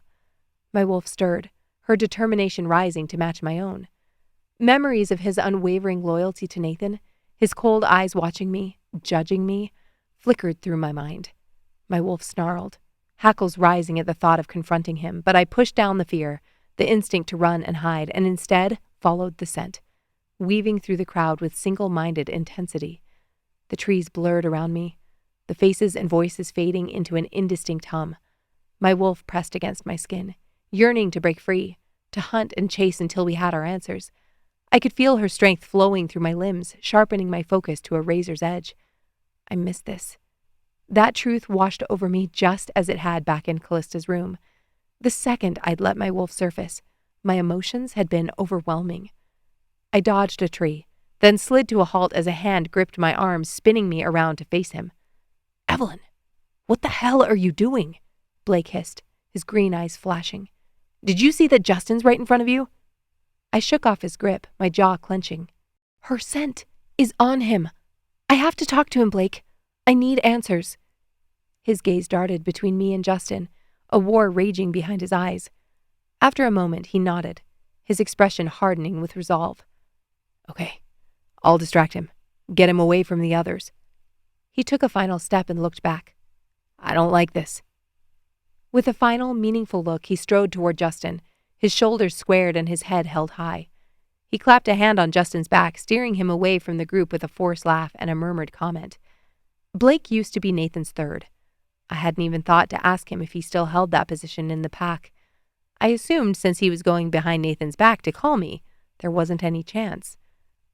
My wolf stirred, her determination rising to match my own. Memories of his unwavering loyalty to Nathan, his cold eyes watching me, judging me, flickered through my mind. My wolf snarled, hackles rising at the thought of confronting him, but I pushed down the fear, the instinct to run and hide, and instead followed the scent, weaving through the crowd with single-minded intensity. The trees blurred around me, the faces and voices fading into an indistinct hum. My wolf pressed against my skin, yearning to break free, to hunt and chase until we had our answers. I could feel her strength flowing through my limbs, sharpening my focus to a razor's edge. I missed this. That truth washed over me just as it had back in Callista's room. The second I'd let my wolf surface, my emotions had been overwhelming. I dodged a tree, then slid to a halt as a hand gripped my arm, spinning me around to face him. "Evelyn, what the hell are you doing?" Blake hissed, his green eyes flashing. "Did you see that Justin's right in front of you?" I shook off his grip, my jaw clenching. "Her scent is on him. I have to talk to him, Blake. I need answers." His gaze darted between me and Justin, a war raging behind his eyes. After a moment, he nodded, his expression hardening with resolve. "Okay, I'll distract him. Get him away from the others." He took a final step and looked back. "I don't like this." With a final, meaningful look, he strode toward Justin, his shoulders squared and his head held high. He clapped a hand on Justin's back, steering him away from the group with a forced laugh and a murmured comment. Blake used to be Nathan's third. I hadn't even thought to ask him if he still held that position in the pack. I assumed since he was going behind Nathan's back to call me, there wasn't any chance.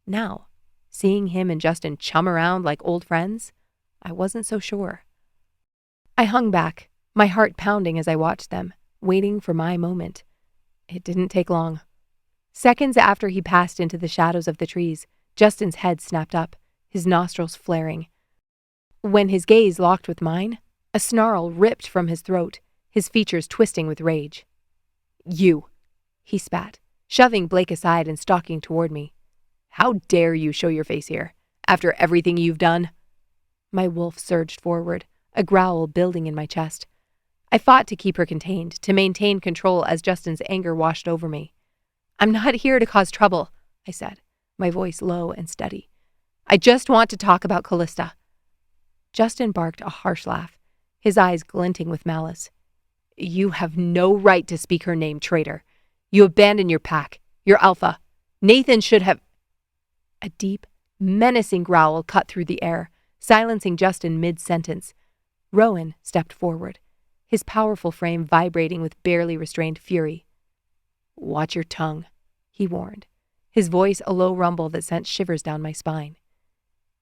Now, seeing him and Justin chum around like old friends, I wasn't so sure. I hung back, my heart pounding as I watched them, waiting for my moment. It didn't take long. Seconds after he passed into the shadows of the trees, Justin's head snapped up, his nostrils flaring. When his gaze locked with mine, a snarl ripped from his throat, his features twisting with rage. "You," he spat, shoving Blake aside and stalking toward me. "How dare you show your face here, after everything you've done?" My wolf surged forward, a growl building in my chest. I fought to keep her contained, to maintain control as Justin's anger washed over me. "I'm not here to cause trouble," I said, my voice low and steady. "I just want to talk about Callista." Justin barked a harsh laugh, his eyes glinting with malice. "You have no right to speak her name, traitor. You abandoned your pack, your alpha. Nathan should have—" A deep, menacing growl cut through the air, silencing Justin mid-sentence. Rowan stepped forward, his powerful frame vibrating with barely restrained fury. "Watch your tongue," he warned, his voice a low rumble that sent shivers down my spine.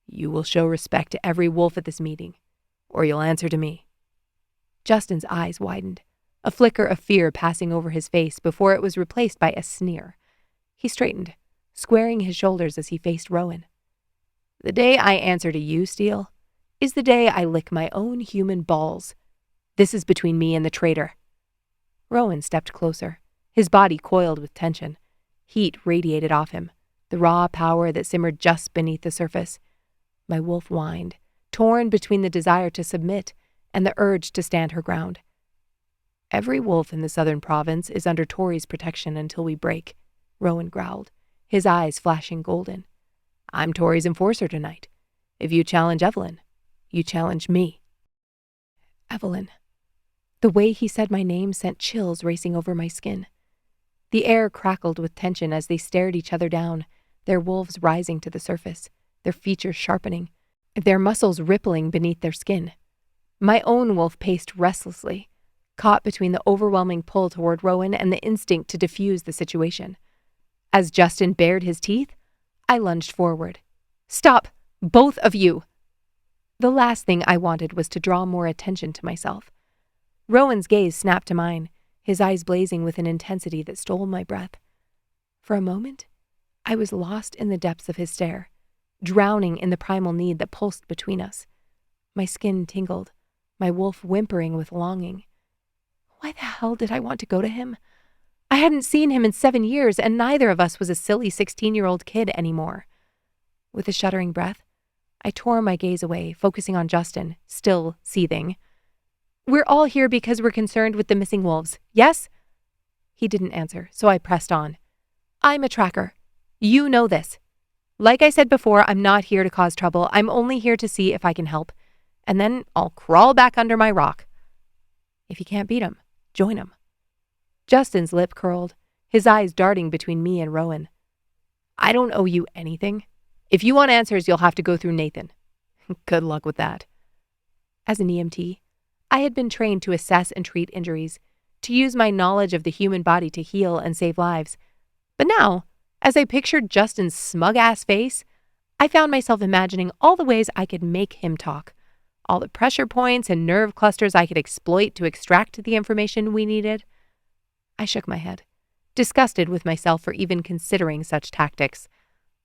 "You will show respect to every wolf at this meeting, or you'll answer to me." Justin's eyes widened, a flicker of fear passing over his face before it was replaced by a sneer. He straightened, squaring his shoulders as he faced Rowan. "The day I answer to you, Steele, is the day I lick my own human balls. This is between me and the traitor." Rowan stepped closer, his body coiled with tension. Heat radiated off him, the raw power that simmered just beneath the surface. My wolf whined, torn between the desire to submit and the urge to stand her ground. "Every wolf in the southern province is under Tori's protection until we break," Rowan growled, his eyes flashing golden. "I'm Tori's enforcer tonight. If you challenge Evelyn, you challenge me." Evelyn. The way he said my name sent chills racing over my skin. The air crackled with tension as they stared each other down, their wolves rising to the surface, their features sharpening, their muscles rippling beneath their skin. My own wolf paced restlessly, caught between the overwhelming pull toward Rowan and the instinct to defuse the situation. As Justin bared his teeth, I lunged forward. "Stop, both of you!" The last thing I wanted was to draw more attention to myself. Rowan's gaze snapped to mine, his eyes blazing with an intensity that stole my breath. For a moment, I was lost in the depths of his stare, drowning in the primal need that pulsed between us. My skin tingled, my wolf whimpering with longing. Why the hell did I want to go to him? I hadn't seen him in 7 years, and neither of us was a silly 16-year-old kid anymore. With a shuddering breath, I tore my gaze away, focusing on Justin, still seething. "We're all here because we're concerned with the missing wolves, yes?" He didn't answer, so I pressed on. "I'm a tracker. You know this. Like I said before, I'm not here to cause trouble. I'm only here to see if I can help. And then I'll crawl back under my rock." "If you can't beat him, join him." Justin's lip curled, his eyes darting between me and Rowan. "I don't owe you anything. If you want answers, you'll have to go through Nathan." "Good luck with that." As an EMT, I had been trained to assess and treat injuries, to use my knowledge of the human body to heal and save lives. But now, As I pictured Justin's smug-ass face, I found myself imagining all the ways I could make him talk, all the pressure points and nerve clusters I could exploit to extract the information we needed. I shook my head, disgusted with myself for even considering such tactics.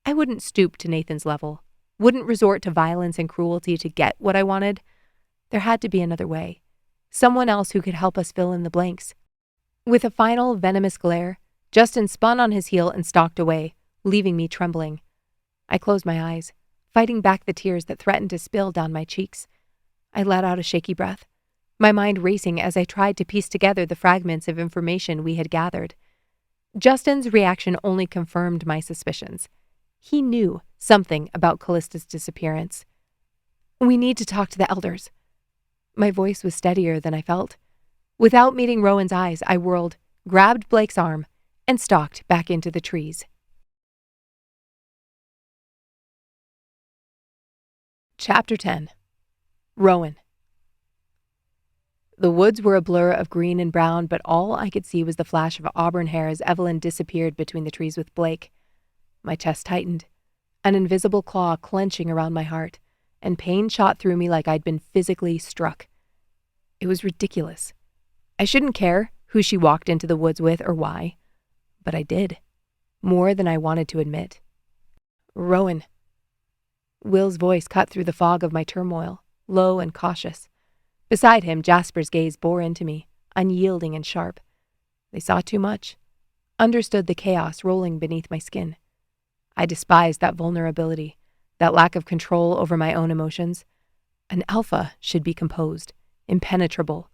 I wouldn't stoop to Nathan's level, wouldn't resort to violence and cruelty to get what I wanted. There had to be another way, someone else who could help us fill in the blanks. With a final venomous glare, Justin spun on his heel and stalked away, leaving me trembling. I closed my eyes, fighting back the tears that threatened to spill down my cheeks. I let out a shaky breath, my mind racing as I tried to piece together the fragments of information we had gathered. Justin's reaction only confirmed my suspicions. He knew something about Callista's disappearance. "We need to talk to the elders." My voice was steadier than I felt. Without meeting Rowan's eyes, I whirled, grabbed Blake's arm, and stalked back into the trees. Chapter 10. Rowan. The woods were a blur of green and brown, but all I could see was the flash of auburn hair as Evelyn disappeared between the trees with Blake. My chest tightened, an invisible claw clenching around my heart, and pain shot through me like I'd been physically struck. It was ridiculous. I shouldn't care who she walked into the woods with or why, but I did, more than I wanted to admit. "Rowan." Will's voice cut through the fog of my turmoil, low and cautious. Beside him, Jasper's gaze bore into me, unyielding and sharp. They saw too much, understood the chaos rolling beneath my skin. I despised that vulnerability, that lack of control over my own emotions. An alpha should be composed, impenetrable.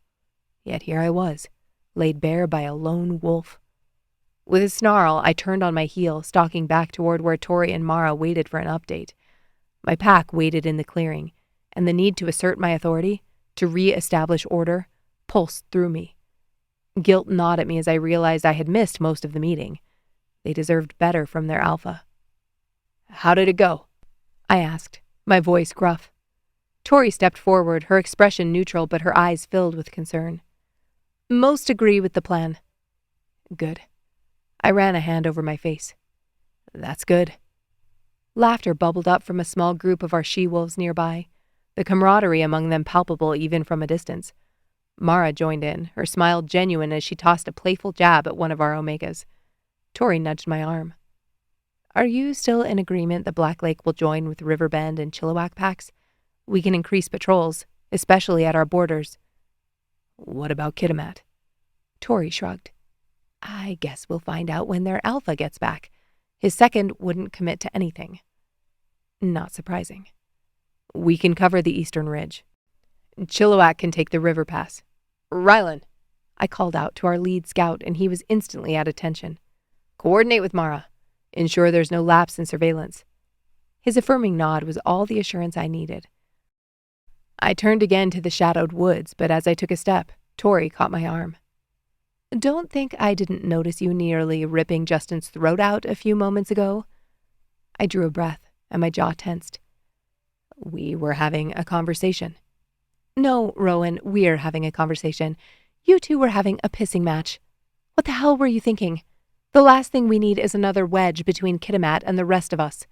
Yet here I was, laid bare by a lone wolf. With a snarl, I turned on my heel, stalking back toward where Tori and Mara waited for an update. My pack waited in the clearing, and the need to assert my authority, to re-establish order, pulsed through me. Guilt gnawed at me as I realized I had missed most of the meeting. They deserved better from their alpha. "How did it go?" I asked, my voice gruff. Tori stepped forward, her expression neutral but her eyes filled with concern. "Most agree with the plan." "Good." I ran a hand over my face. "That's good." Laughter bubbled up from a small group of our she-wolves nearby, the camaraderie among them palpable even from a distance. Mara joined in, her smile genuine as she tossed a playful jab at one of our Omegas. Tori nudged my arm. "Are you still in agreement that Black Lake will join with Riverbend and Chilliwack packs? We can increase patrols, especially at our borders." "What about Kitimat?" Tori shrugged. "I guess we'll find out when their alpha gets back. His second wouldn't commit to anything." Not surprising. "We can cover the eastern ridge. Chilliwack can take the river pass. Rylan," I called out to our lead scout, and he was instantly at attention. "Coordinate with Mara. Ensure there's no lapse in surveillance." His affirming nod was all the assurance I needed. I turned again to the shadowed woods, but as I took a step, Tori caught my arm. "Don't think I didn't notice you nearly ripping Justin's throat out a few moments ago." I drew a breath, and my jaw tensed. "We were having a conversation." "No, Rowan, we're having a conversation. You two were having a pissing match. What the hell were you thinking? The last thing we need is another wedge between Kitimat and the rest of us."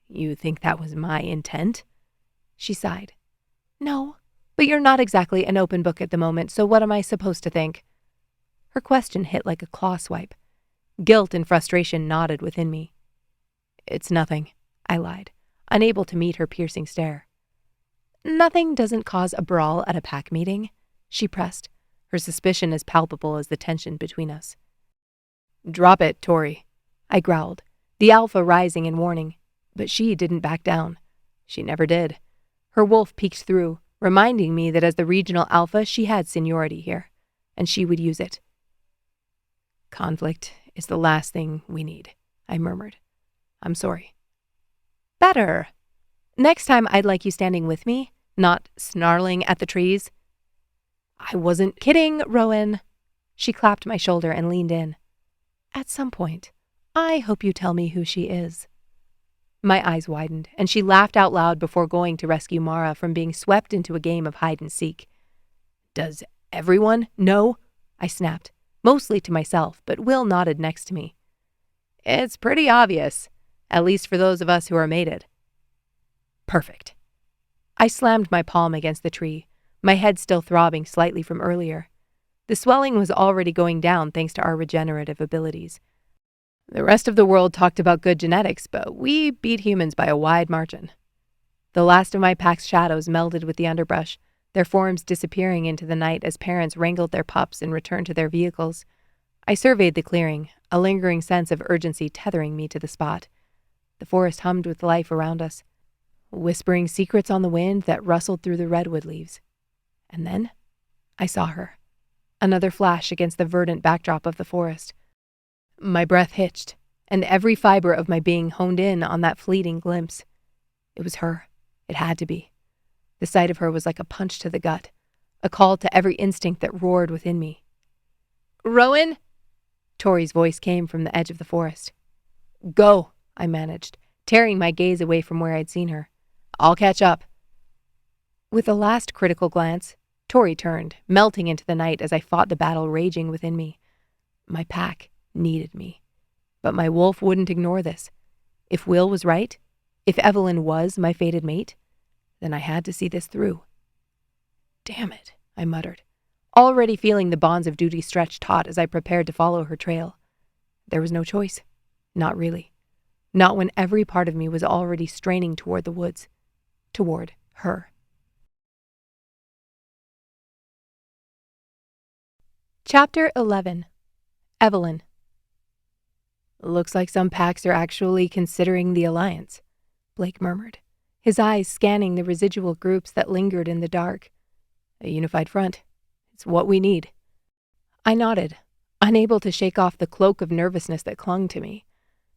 "You think that was my intent?" She sighed. "No, but you're not exactly an open book at the moment, so what am I supposed to think?" Her question hit like a claw swipe. Guilt and frustration knotted within me. "It's nothing," I lied, unable to meet her piercing stare. "Nothing doesn't cause a brawl at a pack meeting," she pressed, her suspicion as palpable as the tension between us. "Drop it, Tori," I growled, the alpha rising in warning, but she didn't back down. She never did. Her wolf peeked through, reminding me that as the regional alpha she had seniority here, and she would use it. "Conflict is the last thing we need," I murmured. "I'm sorry." "Better. Next time I'd like you standing with me, not snarling at the trees." "I wasn't kidding, Rowan." She clapped my shoulder and leaned in. "At some point, I hope you tell me who she is." My eyes widened, and she laughed out loud before going to rescue Mara from being swept into a game of hide-and-seek. "Does everyone know?" I snapped, mostly to myself, but Will nodded next to me. It's pretty obvious, at least for those of us who are mated. Perfect. I slammed my palm against the tree, my head still throbbing slightly from earlier. The swelling was already going down thanks to our regenerative abilities. The rest of the world talked about good genetics, but we beat humans by a wide margin. The last of my pack's shadows melded with the underbrush, their forms disappearing into the night as parents wrangled their pups and returned to their vehicles. I surveyed the clearing, a lingering sense of urgency tethering me to the spot. The forest hummed with life around us, whispering secrets on the wind that rustled through the redwood leaves. And then I saw her. Another flash against the verdant backdrop of the forest. My breath hitched, and every fiber of my being honed in on that fleeting glimpse. It was her. It had to be. The sight of her was like a punch to the gut, a call to every instinct that roared within me. "Rowan?" Tori's voice came from the edge of the forest. "Go," I managed, tearing my gaze away from where I'd seen her. "I'll catch up." With a last critical glance, Tori turned, melting into the night as I fought the battle raging within me. My pack needed me. But my wolf wouldn't ignore this. If Will was right, if Evelyn was my fated mate, then I had to see this through. "Damn it," I muttered, already feeling the bonds of duty stretch taut as I prepared to follow her trail. There was no choice. Not really. Not when every part of me was already straining toward the woods. Toward her. Chapter 11. Evelyn. "Looks like some packs are actually considering the alliance," Blake murmured, his eyes scanning the residual groups that lingered in the dark. "A unified front. It's what we need." I nodded, unable to shake off the cloak of nervousness that clung to me.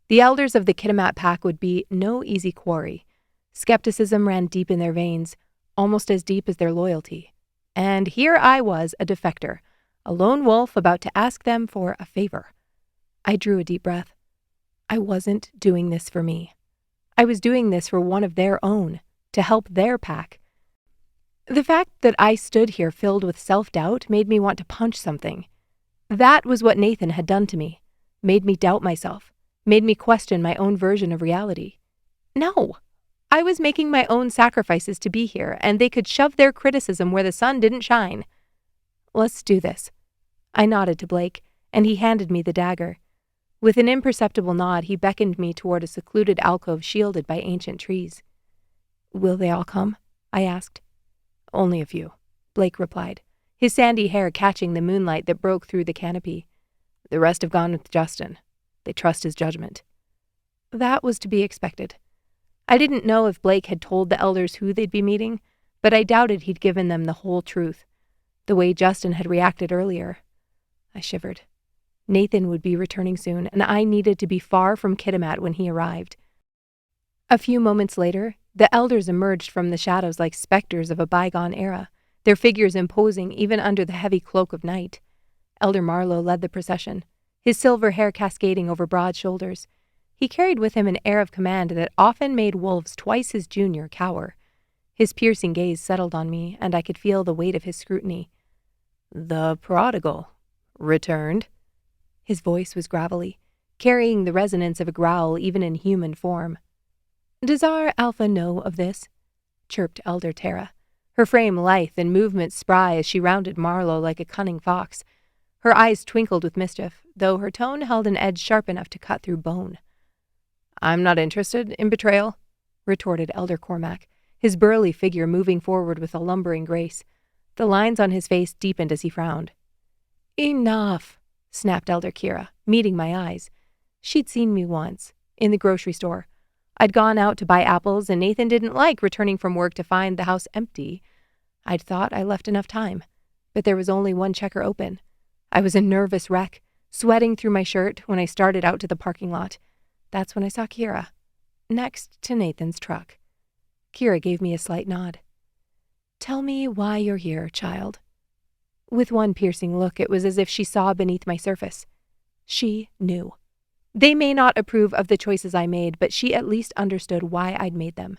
The elders of the Kitimat pack would be no easy quarry. Skepticism ran deep in their veins, almost as deep as their loyalty. And here I was, a defector, a lone wolf about to ask them for a favor. I drew a deep breath. I wasn't doing this for me. I was doing this for one of their own, to help their pack. The fact that I stood here filled with self-doubt made me want to punch something. That was what Nathan had done to me, made me doubt myself, made me question my own version of reality. No, I was making my own sacrifices to be here, and they could shove their criticism where the sun didn't shine. "Let's do this." I nodded to Blake, and he handed me the dagger. With an imperceptible nod, he beckoned me toward a secluded alcove shielded by ancient trees. "Will they all come?" I asked. "Only a few," Blake replied, his sandy hair catching the moonlight that broke through the canopy. "The rest have gone with Justin. They trust his judgment." That was to be expected. I didn't know if Blake had told the elders who they'd be meeting, but I doubted he'd given them the whole truth, the way Justin had reacted earlier. I shivered. Nathan would be returning soon, and I needed to be far from Kitimat when he arrived. A few moments later, the elders emerged from the shadows like specters of a bygone era, their figures imposing even under the heavy cloak of night. Elder Marlowe led the procession, his silver hair cascading over broad shoulders. He carried with him an air of command that often made wolves twice his junior cower. His piercing gaze settled on me, and I could feel the weight of his scrutiny. "The prodigal returned." His voice was gravelly, carrying the resonance of a growl even in human form. "Does our Alpha know of this?" chirped Elder Tara, her frame lithe and movements spry as she rounded Marlowe like a cunning fox. Her eyes twinkled with mischief, though her tone held an edge sharp enough to cut through bone. "I'm not interested in betrayal," retorted Elder Cormac, his burly figure moving forward with a lumbering grace. The lines on his face deepened as he frowned. "Enough," snapped Elder Kira, meeting my eyes. She'd seen me once, in the grocery store. I'd gone out to buy apples, and Nathan didn't like returning from work to find the house empty. I'd thought I left enough time, but there was only one checker open. I was a nervous wreck, sweating through my shirt when I started out to the parking lot. That's when I saw Kira, next to Nathan's truck. Kira gave me a slight nod. "Tell me why you're here, child." With one piercing look, it was as if she saw beneath my surface. She knew. They may not approve of the choices I made, but she at least understood why I'd made them.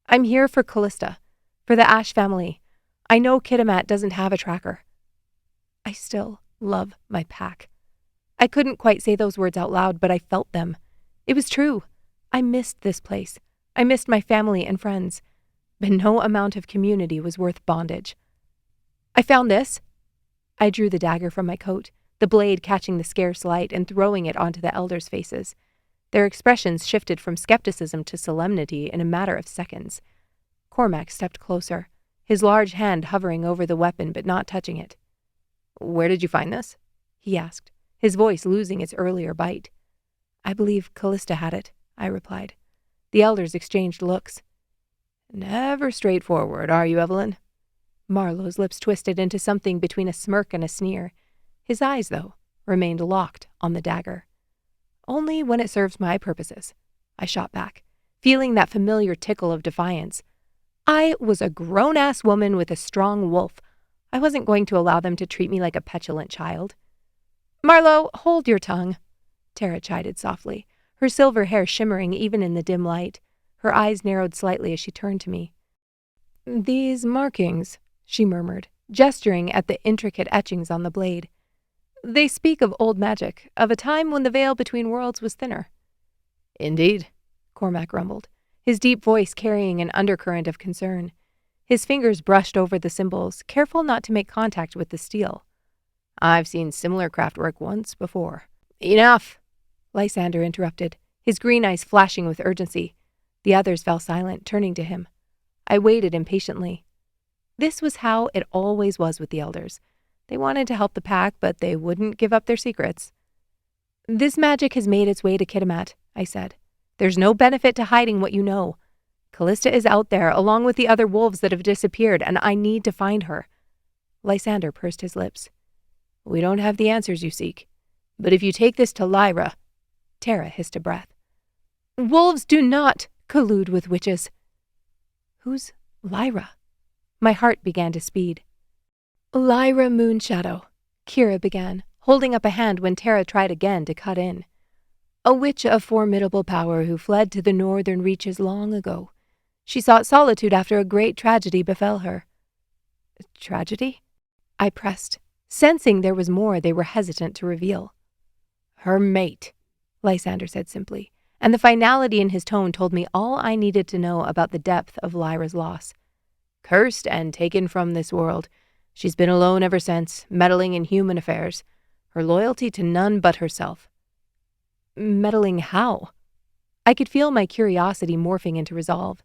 "I'm here for Callista, for the Ash family. I know Kitimat doesn't have a tracker. I still love my pack. I couldn't quite say those words out loud, but I felt them. It was true. I missed this place. I missed my family and friends. But no amount of community was worth bondage. I found this. I drew the dagger from my coat, the blade catching the scarce light and throwing it onto the elders' faces. Their expressions shifted from skepticism to solemnity in a matter of seconds. Cormac stepped closer, his large hand hovering over the weapon but not touching it. "Where did you find this?" he asked, his voice losing its earlier bite. "I believe Callista had it," I replied. The elders exchanged looks. "Never straightforward, are you, Evelyn?" Marlowe's lips twisted into something between a smirk and a sneer. His eyes, though, remained locked on the dagger. "Only when it serves my purposes," I shot back, feeling that familiar tickle of defiance. I was a grown-ass woman with a strong wolf. I wasn't going to allow them to treat me like a petulant child. "Marlowe, hold your tongue," Tara chided softly, her silver hair shimmering even in the dim light. Her eyes narrowed slightly as she turned to me. "These markings," she murmured, gesturing at the intricate etchings on the blade. "They speak of old magic, of a time when the veil between worlds was thinner." "Indeed," Cormac rumbled, his deep voice carrying an undercurrent of concern. His fingers brushed over the symbols, careful not to make contact with the steel. "I've seen similar craftwork once before." "Enough!" Lysander interrupted, his green eyes flashing with urgency. The others fell silent, turning to him. I waited impatiently. This was how it always was with the elders. They wanted to help the pack, but they wouldn't give up their secrets. "This magic has made its way to Kitimat," I said. "There's no benefit to hiding what you know. Callista is out there, along with the other wolves that have disappeared, and I need to find her." Lysander pursed his lips. "We don't have the answers you seek. But if you take this to Lyra—" Tara hissed a breath. "Wolves do not collude with witches." "Who's Lyra?" My heart began to speed. "Lyra Moonshadow," Kira began, holding up a hand when Tara tried again to cut in. "A witch of formidable power who fled to the northern reaches long ago. She sought solitude after a great tragedy befell her." "Tragedy?" I pressed, sensing there was more they were hesitant to reveal. "Her mate," Lysander said simply, and the finality in his tone told me all I needed to know about the depth of Lyra's loss. "Cursed and taken from this world. She's been alone ever since, meddling in human affairs. Her loyalty to none but herself." "Meddling how?" I could feel my curiosity morphing into resolve.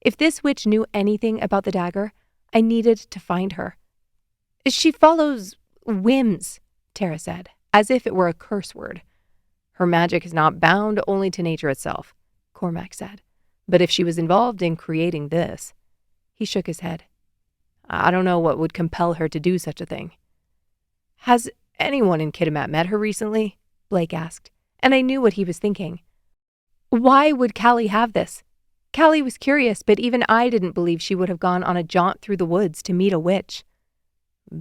If this witch knew anything about the dagger, I needed to find her. "She follows whims," Tara said, as if it were a curse word. "Her magic is not bound only to nature itself," Cormac said. "But if she was involved in creating this—" He shook his head. "I don't know what would compel her to do such a thing." "Has anyone in Kitimat met her recently?" Blake asked, and I knew what he was thinking. Why would Callie have this? Callie was curious, but even I didn't believe she would have gone on a jaunt through the woods to meet a witch.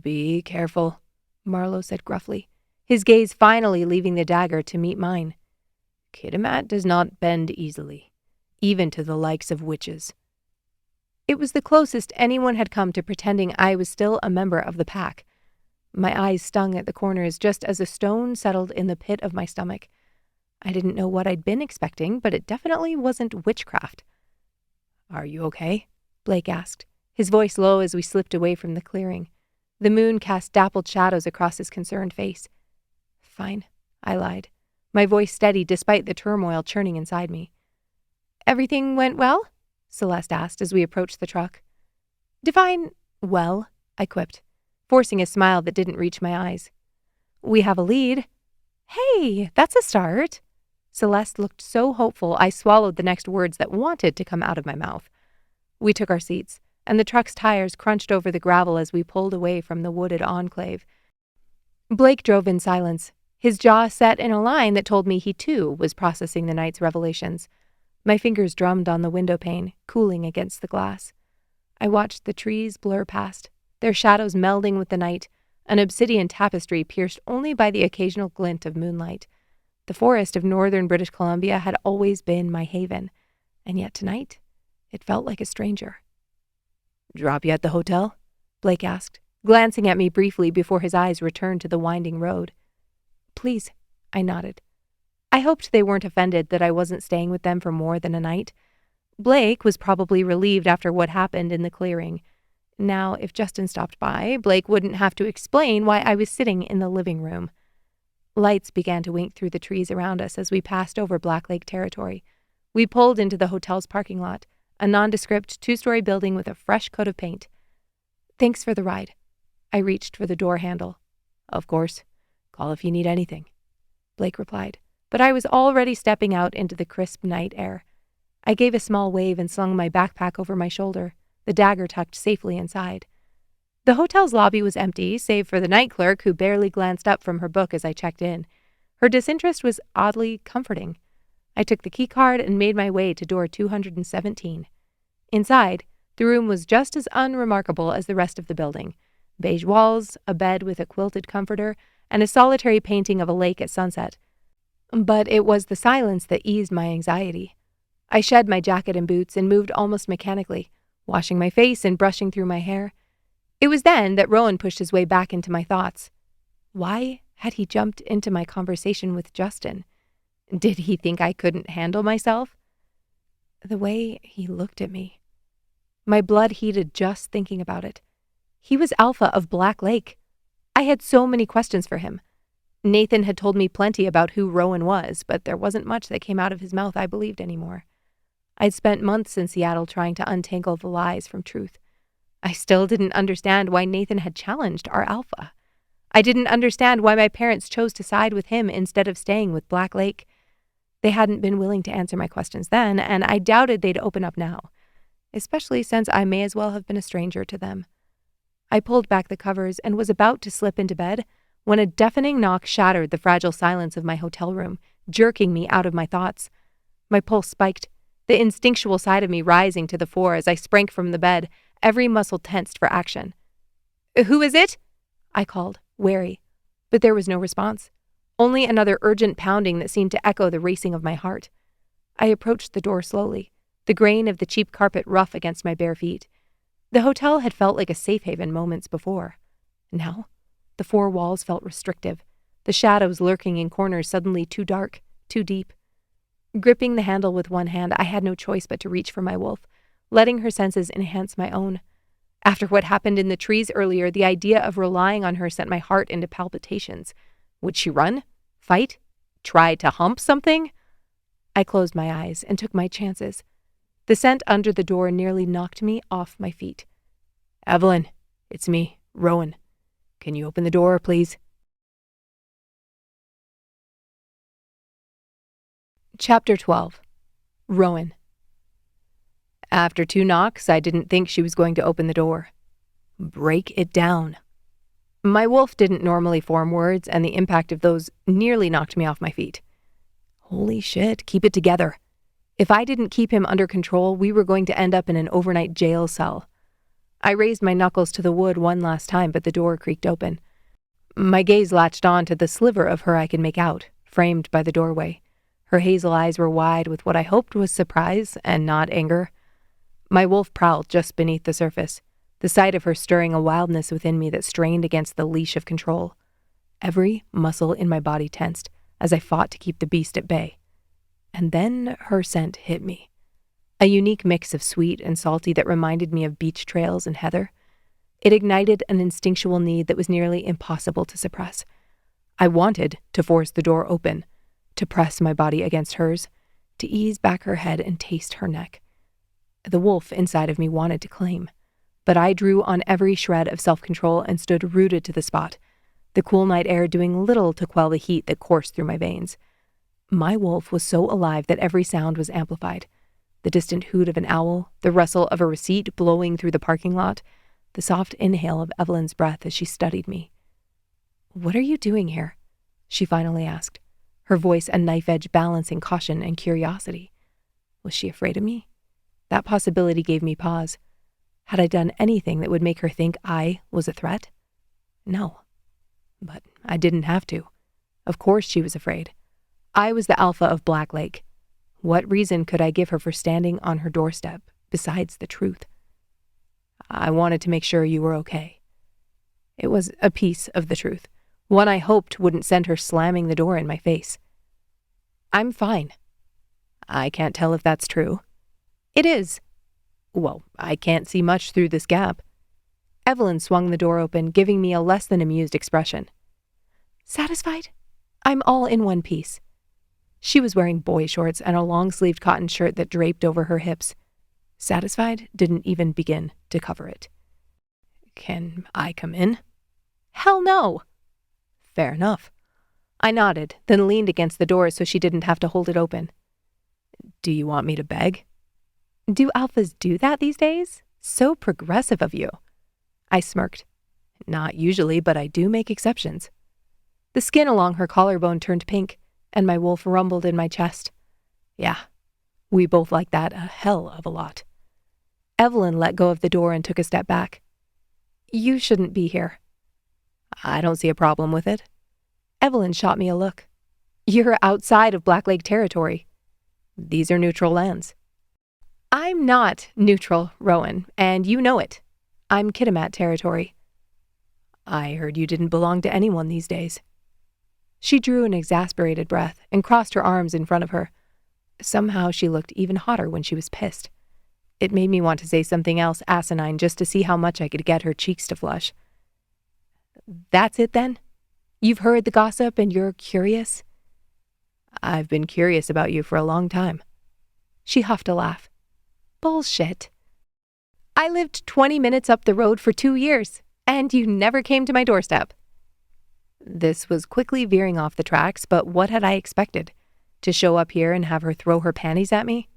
"Be careful," Marlowe said gruffly, his gaze finally leaving the dagger to meet mine. "Kitimat does not bend easily, even to the likes of witches." It was the closest anyone had come to pretending I was still a member of the pack. My eyes stung at the corners just as a stone settled in the pit of my stomach. I didn't know what I'd been expecting, but it definitely wasn't witchcraft. "Are you okay?" Blake asked, his voice low as we slipped away from the clearing. The moon cast dappled shadows across his concerned face. "Fine," I lied, my voice steady despite the turmoil churning inside me. "Everything went well?" Celeste asked as we approached the truck. "Define well," I quipped, forcing a smile that didn't reach my eyes. "We have a lead." "Hey, that's a start." Celeste looked so hopeful I swallowed the next words that wanted to come out of my mouth. We took our seats, and the truck's tires crunched over the gravel as we pulled away from the wooded enclave. Blake drove in silence, his jaw set in a line that told me he too was processing the night's revelations. My fingers drummed on the window pane, cooling against the glass. I watched the trees blur past, their shadows melding with the night, an obsidian tapestry pierced only by the occasional glint of moonlight. The forest of northern British Columbia had always been my haven, and yet tonight it felt like a stranger. "Drop you at the hotel?" Blake asked, glancing at me briefly before his eyes returned to the winding road. "Please," I nodded. I hoped they weren't offended that I wasn't staying with them for more than a night. Blake was probably relieved after what happened in the clearing. Now, if Justin stopped by, Blake wouldn't have to explain why I was sitting in the living room. Lights began to wink through the trees around us as we passed over Black Lake territory. We pulled into the hotel's parking lot, a nondescript 2-story building with a fresh coat of paint. Thanks for the ride. I reached for the door handle. Of course. Call if you need anything, Blake replied, but I was already stepping out into the crisp night air. I gave a small wave and slung my backpack over my shoulder, the dagger tucked safely inside. The hotel's lobby was empty, save for the night clerk who barely glanced up from her book as I checked in. Her disinterest was oddly comforting. I took the key card and made my way to door 217. Inside, the room was just as unremarkable as the rest of the building. Beige walls, a bed with a quilted comforter, and a solitary painting of a lake at sunset. But it was the silence that eased my anxiety. I shed my jacket and boots and moved almost mechanically, washing my face and brushing through my hair. It was then that Rowan pushed his way back into my thoughts. Why had he jumped into my conversation with Justin? Did he think I couldn't handle myself? The way he looked at me. My blood heated just thinking about it. He was Alpha of Black Lake. I had so many questions for him. Nathan had told me plenty about who Rowan was, but there wasn't much that came out of his mouth I believed anymore. I'd spent months in Seattle trying to untangle the lies from truth. I still didn't understand why Nathan had challenged our Alpha. I didn't understand why my parents chose to side with him instead of staying with Black Lake. They hadn't been willing to answer my questions then, and I doubted they'd open up now, especially since I may as well have been a stranger to them. I pulled back the covers and was about to slip into bed when a deafening knock shattered the fragile silence of my hotel room, jerking me out of my thoughts. My pulse spiked, the instinctual side of me rising to the fore as I sprang from the bed, every muscle tensed for action. "Who is it?" I called, wary, but there was no response. Only another urgent pounding that seemed to echo the racing of my heart. I approached the door slowly, the grain of the cheap carpet rough against my bare feet. The hotel had felt like a safe haven moments before. Now, the 4 walls felt restrictive, the shadows lurking in corners suddenly too dark, too deep. Gripping the handle with one hand, I had no choice but to reach for my wolf, letting her senses enhance my own. After what happened in the trees earlier, the idea of relying on her sent my heart into palpitations. Would she run? Fight? Try to hump something? I closed my eyes and took my chances. The scent under the door nearly knocked me off my feet. "Evelyn, it's me, Rowan. Can you open the door, please?" Chapter 12. Rowan. After 2 knocks, I didn't think she was going to open the door. Break it down. My wolf didn't normally form words, and the impact of those nearly knocked me off my feet. Holy shit, keep it together. If I didn't keep him under control, we were going to end up in an overnight jail cell. I raised my knuckles to the wood one last time, but the door creaked open. My gaze latched on to the sliver of her I could make out, framed by the doorway. Her hazel eyes were wide with what I hoped was surprise and not anger. My wolf prowled just beneath the surface, the sight of her stirring a wildness within me that strained against the leash of control. Every muscle in my body tensed as I fought to keep the beast at bay. And then her scent hit me. A unique mix of sweet and salty that reminded me of beach trails and heather. It ignited an instinctual need that was nearly impossible to suppress. I wanted to force the door open, to press my body against hers, to ease back her head and taste her neck. The wolf inside of me wanted to claim, but I drew on every shred of self-control and stood rooted to the spot, the cool night air doing little to quell the heat that coursed through my veins. My wolf was so alive that every sound was amplified. The distant hoot of an owl, the rustle of a receipt blowing through the parking lot, the soft inhale of Evelyn's breath as she studied me. "What are you doing here?" she finally asked, her voice a knife edge balancing caution and curiosity. Was she afraid of me? That possibility gave me pause. Had I done anything that would make her think I was a threat? No. But I didn't have to. Of course she was afraid. I was the Alpha of Black Lake. What reason could I give her for standing on her doorstep, besides the truth? I wanted to make sure you were okay. It was a piece of the truth, One I hoped wouldn't send her slamming the door in my face. "I'm fine." "I can't tell if that's true." "It is." "Well, I can't see much through this gap." Evelyn swung the door open, giving me a less than amused expression. "Satisfied? I'm all in one piece." She was wearing boy shorts and a long-sleeved cotton shirt that draped over her hips. Satisfied didn't even begin to cover it. "Can I come in?" "Hell no." "Fair enough." I nodded, then leaned against the door so she didn't have to hold it open. "Do you want me to beg?" "Do alphas do that these days? So progressive of you." I smirked. "Not usually, but I do make exceptions." The skin along her collarbone turned pink, and my wolf rumbled in my chest. "Yeah, we both like that a hell of a lot." Evelyn let go of the door and took a step back. "You shouldn't be here." "I don't see a problem with it." Evelyn shot me a look. "You're outside of Black Lake territory." "These are neutral lands." "I'm not neutral, Rowan, and you know it. I'm Kitimat territory." "I heard you didn't belong to anyone these days." She drew an exasperated breath and crossed her arms in front of her. Somehow she looked even hotter when she was pissed. It made me want to say something else asinine just to see how much I could get her cheeks to flush. "That's it then? You've heard the gossip and you're curious?" "I've been curious about you for a long time." She huffed a laugh. "Bullshit. I lived 20 minutes up the road for 2 years, and you never came to my doorstep." This was quickly veering off the tracks, but what had I expected? To show up here and have her throw her panties at me?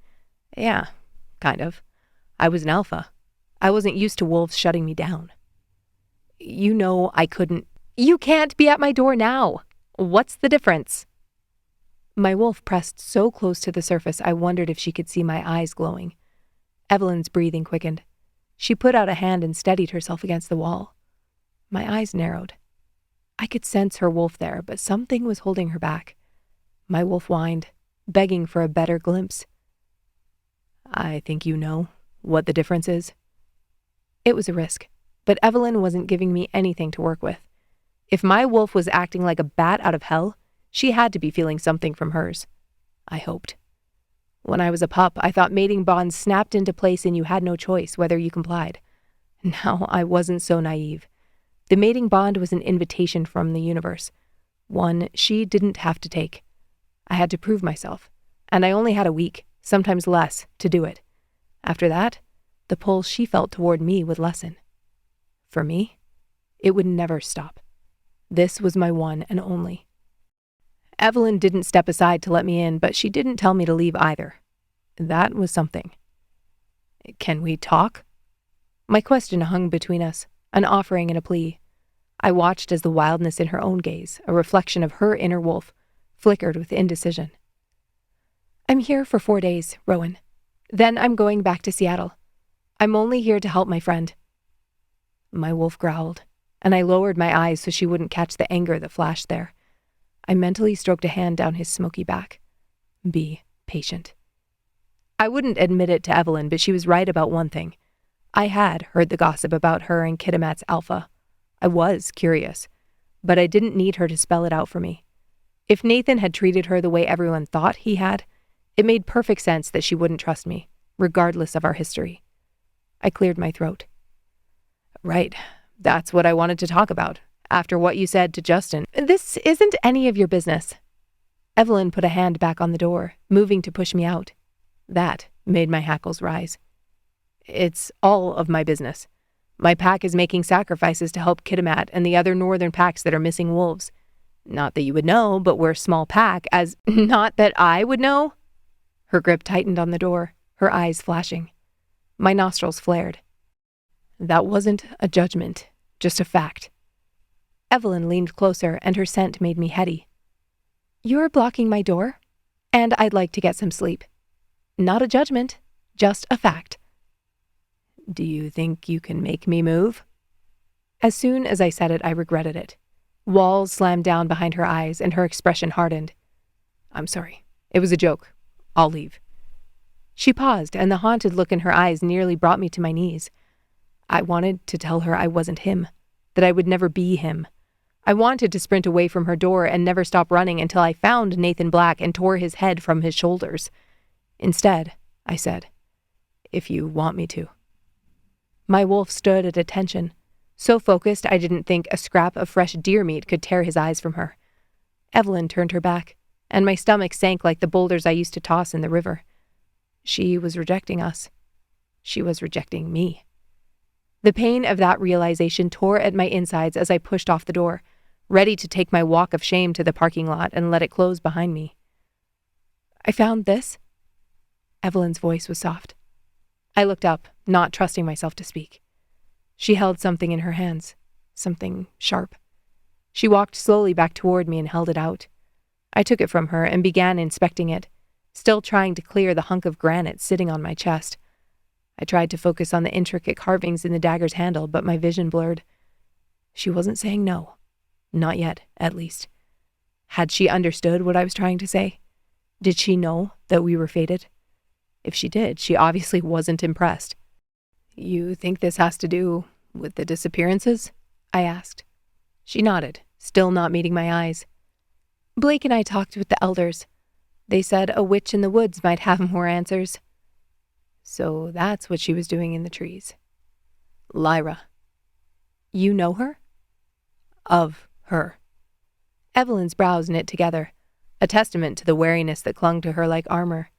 Yeah, kind of. I was an alpha. I wasn't used to wolves shutting me down. "You know I couldn't." "You can't be at my door now. What's the difference?" My wolf pressed so close to the surface I wondered if she could see my eyes glowing. Evelyn's breathing quickened. She put out a hand and steadied herself against the wall. My eyes narrowed. I could sense her wolf there, but something was holding her back. My wolf whined, begging for a better glimpse. "I think you know what the difference is." It was a risk, but Evelyn wasn't giving me anything to work with. If my wolf was acting like a bat out of hell, she had to be feeling something from hers. I hoped. When I was a pup, I thought mating bonds snapped into place and you had no choice whether you complied. Now I wasn't so naive. The mating bond was an invitation from the universe, one she didn't have to take. I had to prove myself, and I only had a week, sometimes less, to do it. After that, the pull she felt toward me would lessen. For me, it would never stop. This was my one and only. Evelyn didn't step aside to let me in, but she didn't tell me to leave either. That was something. "Can we talk?" My question hung between us, an offering and a plea. I watched as the wildness in her own gaze, a reflection of her inner wolf, flickered with indecision. "I'm here for 4 days, Rowan. Then I'm going back to Seattle. I'm only here to help my friend." My wolf growled, and I lowered my eyes so she wouldn't catch the anger that flashed there. I mentally stroked a hand down his smoky back. Be patient. I wouldn't admit it to Evelyn, but she was right about one thing. I had heard the gossip about her and Kitimat's alpha. I was curious, but I didn't need her to spell it out for me. If Nathan had treated her the way everyone thought he had, it made perfect sense that she wouldn't trust me, regardless of our history. I cleared my throat. "Right, that's what I wanted to talk about, after what you said to Justin." "This isn't any of your business." Evelyn put a hand back on the door, moving to push me out. That made my hackles rise. "It's all of my business. My pack is making sacrifices to help Kitimat and the other northern packs that are missing wolves. Not that you would know, but we're a small pack as—" "Not that I would know?" Her grip tightened on the door, her eyes flashing. My nostrils flared. That wasn't a judgment, just a fact. Evelyn leaned closer, and her scent made me heady. "You're blocking my door, and I'd like to get some sleep. Not a judgment, just a fact." "Do you think you can make me move?" As soon as I said it, I regretted it. Walls slammed down behind her eyes, and her expression hardened. "I'm sorry. It was a joke. I'll leave." She paused, and the haunted look in her eyes nearly brought me to my knees. I wanted to tell her I wasn't him, that I would never be him. I wanted to sprint away from her door and never stop running until I found Nathan Black and tore his head from his shoulders. Instead, I said, "If you want me to." My wolf stood at attention, so focused I didn't think a scrap of fresh deer meat could tear his eyes from her. Evelyn turned her back, and my stomach sank like the boulders I used to toss in the river. She was rejecting us. She was rejecting me. The pain of that realization tore at my insides as I pushed off the door, ready to take my walk of shame to the parking lot and let it close behind me. "I found this." Evelyn's voice was soft. I looked up, not trusting myself to speak. She held something in her hands, something sharp. She walked slowly back toward me and held it out. I took it from her and began inspecting it, still trying to clear the hunk of granite sitting on my chest. I tried to focus on the intricate carvings in the dagger's handle, but my vision blurred. She wasn't saying no. Not yet, at least. Had she understood what I was trying to say? Did she know that we were fated? If she did, she obviously wasn't impressed. "You think this has to do with the disappearances?" I asked. She nodded, still not meeting my eyes. "Blake and I talked with the elders. They said a witch in the woods might have more answers." So that's what she was doing in the trees. "Lyra." "You know her?" "Of her." Evelyn's brows knit together, a testament to the wariness that clung to her like armor.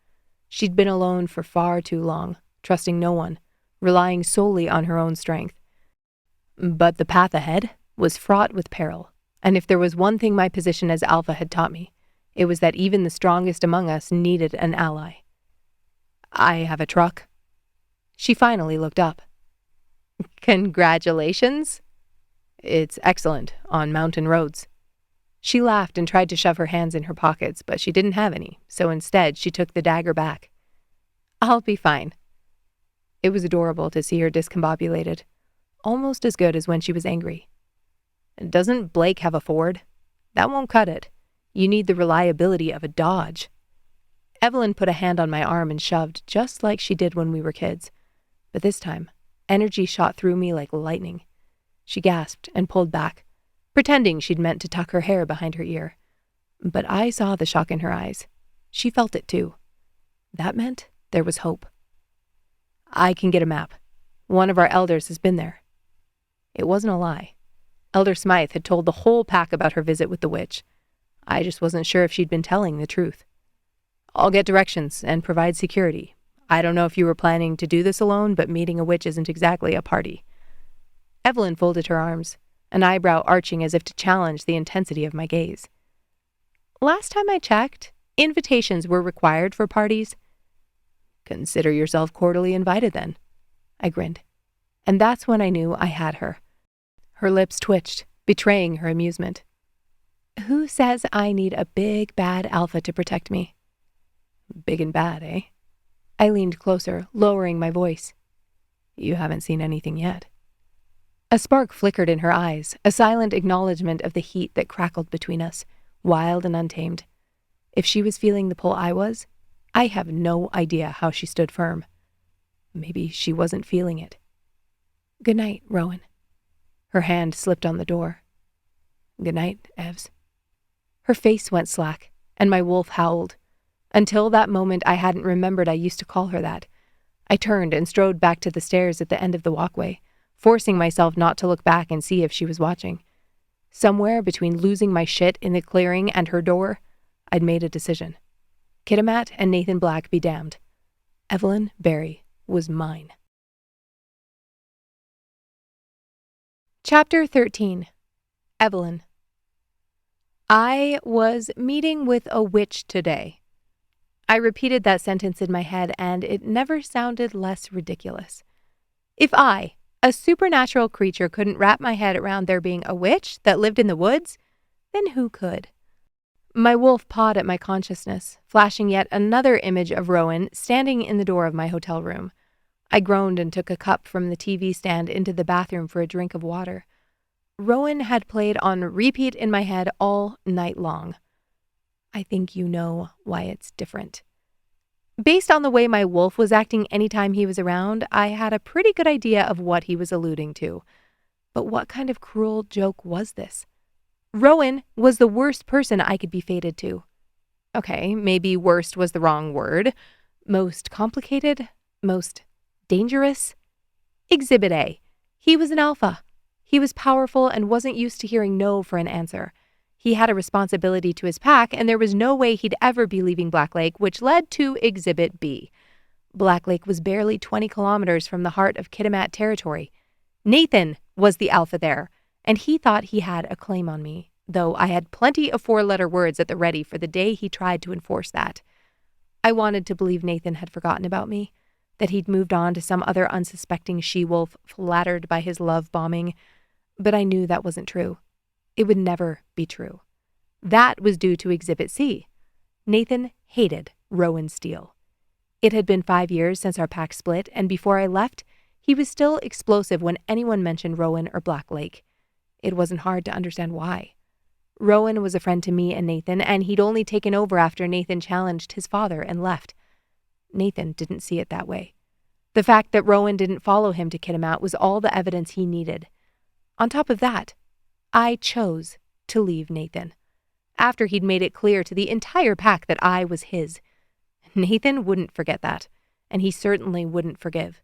She'd been alone for far too long, trusting no one, relying solely on her own strength. But the path ahead was fraught with peril, and if there was one thing my position as Alpha had taught me, it was that even the strongest among us needed an ally. "I have a truck." She finally looked up. "Congratulations." "It's excellent on mountain roads." She laughed and tried to shove her hands in her pockets, but she didn't have any, so instead she took the dagger back. "I'll be fine." It was adorable to see her discombobulated, almost as good as when she was angry. "Doesn't Blake have a Ford? That won't cut it. You need the reliability of a Dodge." Evelyn put a hand on my arm and shoved, just like she did when we were kids. But this time, energy shot through me like lightning. She gasped and pulled back, pretending she'd meant to tuck her hair behind her ear. But I saw the shock in her eyes. She felt it too. That meant there was hope. "I can get a map. One of our elders has been there." It wasn't a lie. Elder Smythe had told the whole pack about her visit with the witch. I just wasn't sure if she'd been telling the truth. "I'll get directions and provide security. I don't know if you were planning to do this alone, but meeting a witch isn't exactly a party." Evelyn folded her arms, an eyebrow arching as if to challenge the intensity of my gaze. "Last time I checked, invitations were required for parties." "Consider yourself cordially invited then." I grinned. And that's when I knew I had her. Her lips twitched, betraying her amusement. "Who says I need a big, bad alpha to protect me?" "Big and bad, eh?" I leaned closer, lowering my voice. "You haven't seen anything yet." A spark flickered in her eyes, a silent acknowledgement of the heat that crackled between us, wild and untamed. If she was feeling the pull I was, I have no idea how she stood firm. Maybe she wasn't feeling it. "Good night, Rowan." Her hand slipped on the door. "Good night, Evs." Her face went slack, and my wolf howled. Until that moment, I hadn't remembered I used to call her that. I turned and strode back to the stairs at the end of the walkway, forcing myself not to look back and see if she was watching. Somewhere between losing my shit in the clearing and her door, I'd made a decision. Kitimat and Nathan Black be damned. Evelyn Barry was mine. Chapter 13. Evelyn. I was meeting with a witch today. I repeated that sentence in my head, and it never sounded less ridiculous. If I, a supernatural creature, couldn't wrap my head around there being a witch that lived in the woods, then who could? My wolf pawed at my consciousness, flashing yet another image of Rowan standing in the door of my hotel room. I groaned and took a cup from the TV stand into the bathroom for a drink of water. Rowan had played on repeat in my head all night long. I think you know why it's different. Based on the way my wolf was acting anytime he was around, I had a pretty good idea of what he was alluding to. But what kind of cruel joke was this? Rowan was the worst person I could be fated to. Okay, maybe worst was the wrong word. Most complicated? Most dangerous? Exhibit A. He was an alpha. He was powerful and wasn't used to hearing no for an answer. He had a responsibility to his pack, and there was no way he'd ever be leaving Black Lake, which led to Exhibit B. Black Lake was barely 20 kilometers from the heart of Kitimat territory. Nathan was the alpha there, and he thought he had a claim on me, though I had plenty of four-letter words at the ready for the day he tried to enforce that. I wanted to believe Nathan had forgotten about me, that he'd moved on to some other unsuspecting she-wolf flattered by his love bombing, but I knew that wasn't true. It would never be true. That was due to Exhibit C. Nathan hated Rowan Steele. It had been 5 years since our pack split, and before I left, he was still explosive when anyone mentioned Rowan or Black Lake. It wasn't hard to understand why. Rowan was a friend to me and Nathan, and he'd only taken over after Nathan challenged his father and left. Nathan didn't see it that way. The fact that Rowan didn't follow him to Kitimat was all the evidence he needed. On top of that, I chose to leave Nathan, after he'd made it clear to the entire pack that I was his. Nathan wouldn't forget that, and he certainly wouldn't forgive.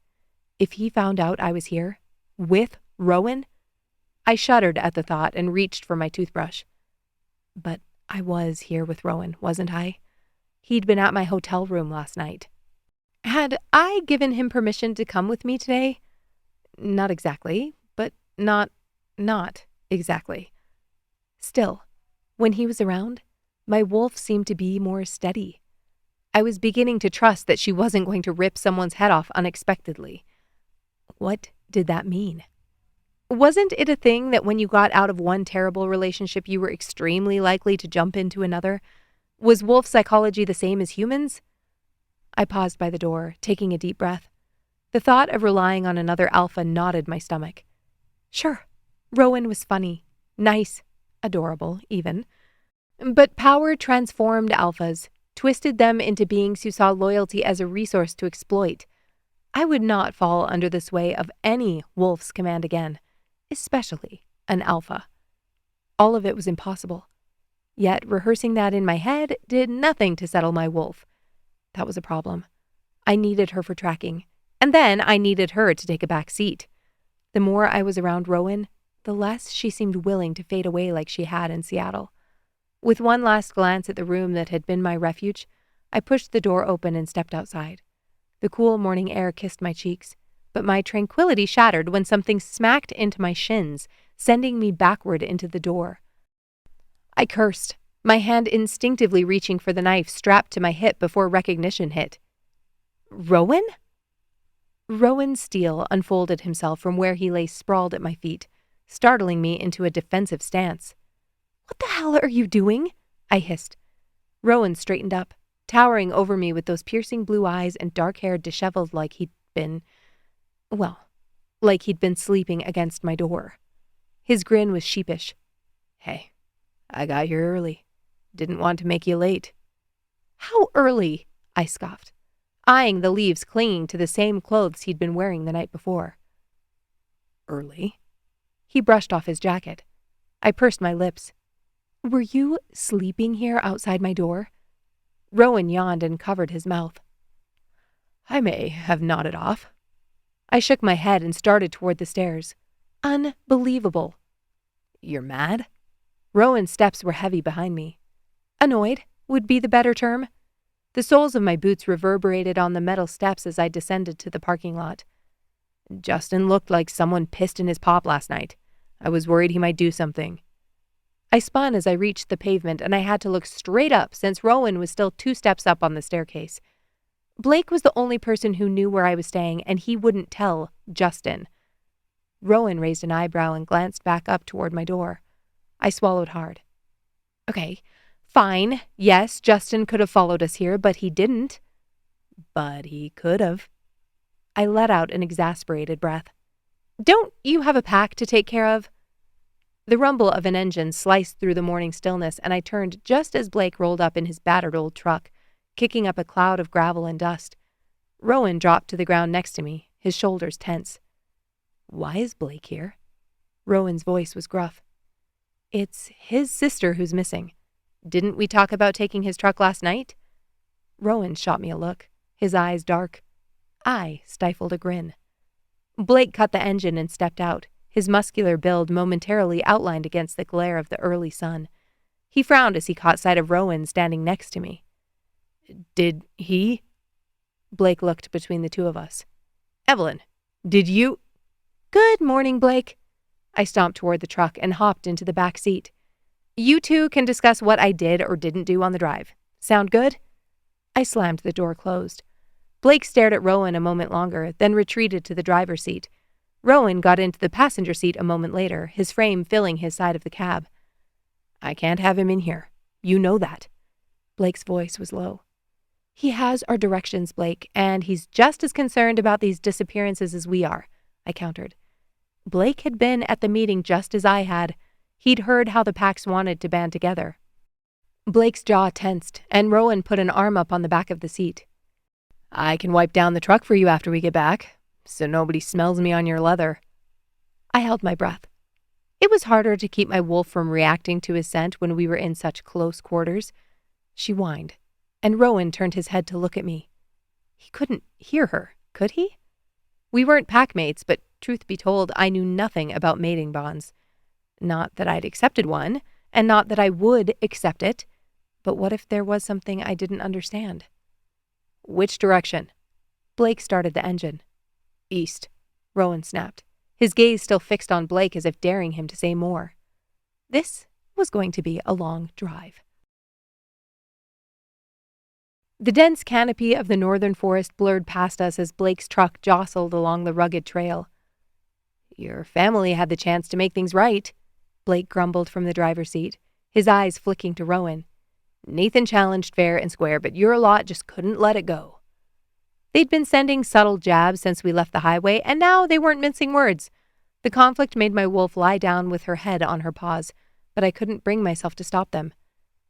If he found out I was here, with Rowan, I shuddered at the thought and reached for my toothbrush. But I was here with Rowan, wasn't I? He'd been at my hotel room last night. Had I given him permission to come with me today? Not exactly, but not exactly. Still, when he was around, my wolf seemed to be more steady. I was beginning to trust that she wasn't going to rip someone's head off unexpectedly. What did that mean? Wasn't it a thing that when you got out of one terrible relationship, you were extremely likely to jump into another? Was wolf psychology the same as humans? I paused by the door, taking a deep breath. The thought of relying on another alpha knotted my stomach. Sure, Rowan was funny, nice, adorable, even. But power transformed alphas, twisted them into beings who saw loyalty as a resource to exploit. I would not fall under the sway of any wolf's command again, especially an alpha. All of it was impossible. Yet rehearsing that in my head did nothing to settle my wolf. That was a problem. I needed her for tracking, and then I needed her to take a back seat. The more I was around Rowan, the less she seemed willing to fade away like she had in Seattle. With one last glance at the room that had been my refuge, I pushed the door open and stepped outside. The cool morning air kissed my cheeks, but my tranquility shattered when something smacked into my shins, sending me backward into the door. I cursed, my hand instinctively reaching for the knife strapped to my hip before recognition hit. Rowan? Rowan Steele unfolded himself from where he lay sprawled at my feet, startling me into a defensive stance. What the hell are you doing? I hissed. Rowan straightened up, towering over me with those piercing blue eyes and dark hair disheveled like he'd been sleeping against my door. His grin was sheepish. Hey, I got here early. Didn't want to make you late. How early? I scoffed, eyeing the leaves clinging to the same clothes he'd been wearing the night before. Early? He brushed off his jacket. I pursed my lips. Were you sleeping here outside my door? Rowan yawned and covered his mouth. I may have nodded off. I shook my head and started toward the stairs. Unbelievable. You're mad? Rowan's steps were heavy behind me. Annoyed would be the better term. The soles of my boots reverberated on the metal steps as I descended to the parking lot. Justin looked like someone pissed in his pop last night. I was worried he might do something. I spun as I reached the pavement, and I had to look straight up since Rowan was still 2 steps up on the staircase. Blake was the only person who knew where I was staying, and he wouldn't tell Justin. Rowan raised an eyebrow and glanced back up toward my door. I swallowed hard. Okay, fine. Yes, Justin could have followed us here, but he didn't. But he could have. I let out an exasperated breath. Don't you have a pack to take care of? The rumble of an engine sliced through the morning stillness, and I turned just as Blake rolled up in his battered old truck, kicking up a cloud of gravel and dust. Rowan dropped to the ground next to me, his shoulders tense. Why is Blake here? Rowan's voice was gruff. It's his sister who's missing. Didn't we talk about taking his truck last night? Rowan shot me a look, his eyes dark. I stifled a grin. Blake cut the engine and stepped out, his muscular build momentarily outlined against the glare of the early sun. He frowned as he caught sight of Rowan standing next to me. Did he? Blake looked between the two of us. Evelyn, did you? Good morning, Blake. I stomped toward the truck and hopped into the back seat. You two can discuss what I did or didn't do on the drive. Sound good? I slammed the door closed. Blake stared at Rowan a moment longer, then retreated to the driver's seat. Rowan got into the passenger seat a moment later, his frame filling his side of the cab. I can't have him in here. You know that. Blake's voice was low. He has our directions, Blake, and he's just as concerned about these disappearances as we are, I countered. Blake had been at the meeting just as I had. He'd heard how the packs wanted to band together. Blake's jaw tensed, and Rowan put an arm up on the back of the seat. I can wipe down the truck for you after we get back, so nobody smells me on your leather. I held my breath. It was harder to keep my wolf from reacting to his scent when we were in such close quarters. She whined, and Rowan turned his head to look at me. He couldn't hear her, could he? We weren't packmates, but truth be told, I knew nothing about mating bonds. Not that I'd accepted one, and not that I would accept it, but what if there was something I didn't understand? Which direction? Blake started the engine. East, Rowan snapped, his gaze still fixed on Blake as if daring him to say more. This was going to be a long drive. The dense canopy of the northern forest blurred past us as Blake's truck jostled along the rugged trail. Your family had the chance to make things right, Blake grumbled from the driver's seat, his eyes flicking to Rowan. Nathan challenged fair and square, but your lot just couldn't let it go. They'd been sending subtle jabs since we left the highway, and now they weren't mincing words. The conflict made my wolf lie down with her head on her paws, but I couldn't bring myself to stop them.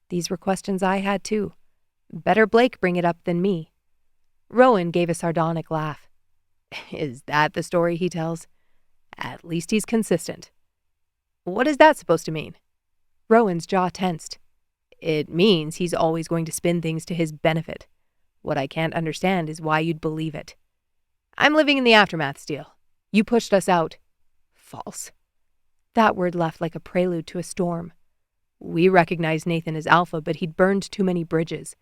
These were questions I had too. Better Blake bring it up than me. Rowan gave a sardonic laugh. Is that the story he tells? At least he's consistent. What is that supposed to mean? Rowan's jaw tensed. It means he's always going to spin things to his benefit. What I can't understand is why you'd believe it. I'm living in the aftermath, Steele. You pushed us out. False. That word left like a prelude to a storm. We recognized Nathan as alpha, but he'd burned too many bridges.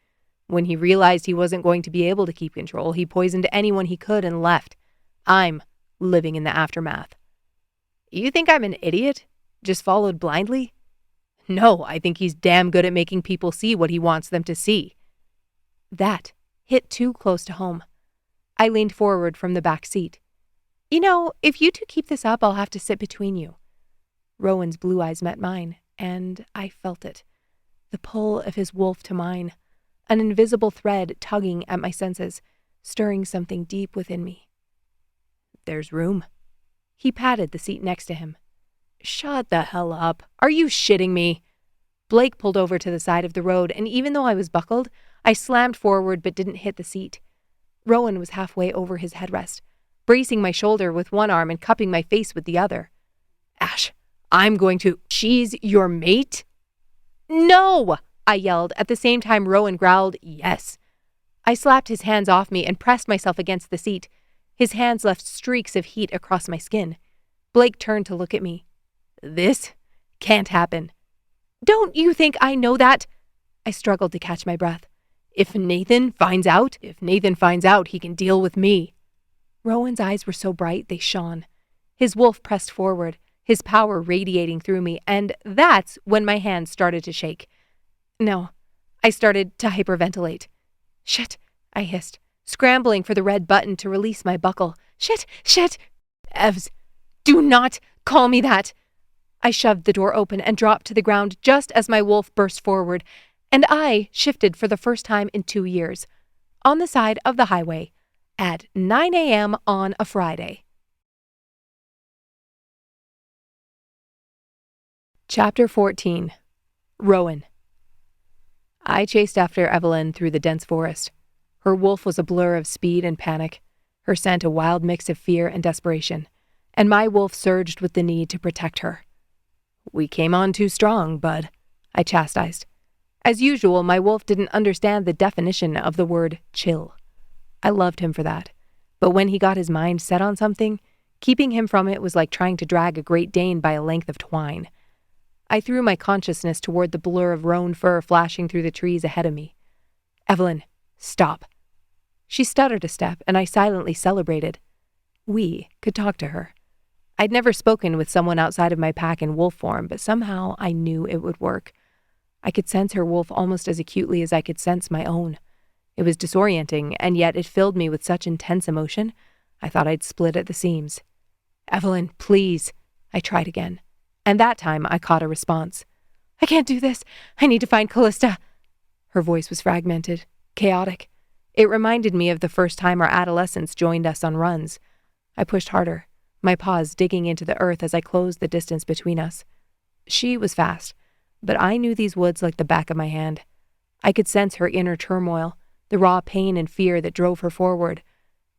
When he realized he wasn't going to be able to keep control, he poisoned anyone he could and left. I'm living in the aftermath. You think I'm an idiot? Just followed blindly? No, I think he's damn good at making people see what he wants them to see. That hit too close to home. I leaned forward from the back seat. You know, if you two keep this up, I'll have to sit between you. Rowan's blue eyes met mine, and I felt it. The pull of his wolf to mine. An invisible thread tugging at my senses, stirring something deep within me. There's room. He patted the seat next to him. Shut the hell up. Are you shitting me? Blake pulled over to the side of the road, and even though I was buckled, I slammed forward but didn't hit the seat. Rowan was halfway over his headrest, bracing my shoulder with one arm and cupping my face with the other. Ash, I'm going to... She's your mate? No! I yelled, at the same time Rowan growled, yes. I slapped his hands off me and pressed myself against the seat. His hands left streaks of heat across my skin. Blake turned to look at me. This can't happen. Don't you think I know that? I struggled to catch my breath. If Nathan finds out, he can deal with me. Rowan's eyes were so bright they shone. His wolf pressed forward, his power radiating through me, and that's when my hands started to shake. No, I started to hyperventilate. Shit, I hissed, scrambling for the red button to release my buckle. Shit! Evs, do not call me that! I shoved the door open and dropped to the ground just as my wolf burst forward, and I shifted for the first time in 2 years, on the side of the highway, at 9 a.m. on a Friday. Chapter 14. Rowan. I chased after Evelyn through the dense forest. Her wolf was a blur of speed and panic, her scent a wild mix of fear and desperation, and my wolf surged with the need to protect her. "We came on too strong, bud," I chastised. As usual, my wolf didn't understand the definition of the word chill. I loved him for that. But when he got his mind set on something, keeping him from it was like trying to drag a Great Dane by a length of twine. I threw my consciousness toward the blur of roan fur flashing through the trees ahead of me. "Evelyn, stop." She stuttered a step, and I silently celebrated. We could talk to her. I'd never spoken with someone outside of my pack in wolf form, but somehow I knew it would work. I could sense her wolf almost as acutely as I could sense my own. It was disorienting, and yet it filled me with such intense emotion, I thought I'd split at the seams. "Evelyn, please," I tried again. And that time I caught a response. "I can't do this. I need to find Callista." Her voice was fragmented, chaotic. It reminded me of the first time our adolescents joined us on runs. I pushed harder, my paws digging into the earth as I closed the distance between us. She was fast, but I knew these woods like the back of my hand. I could sense her inner turmoil, the raw pain and fear that drove her forward.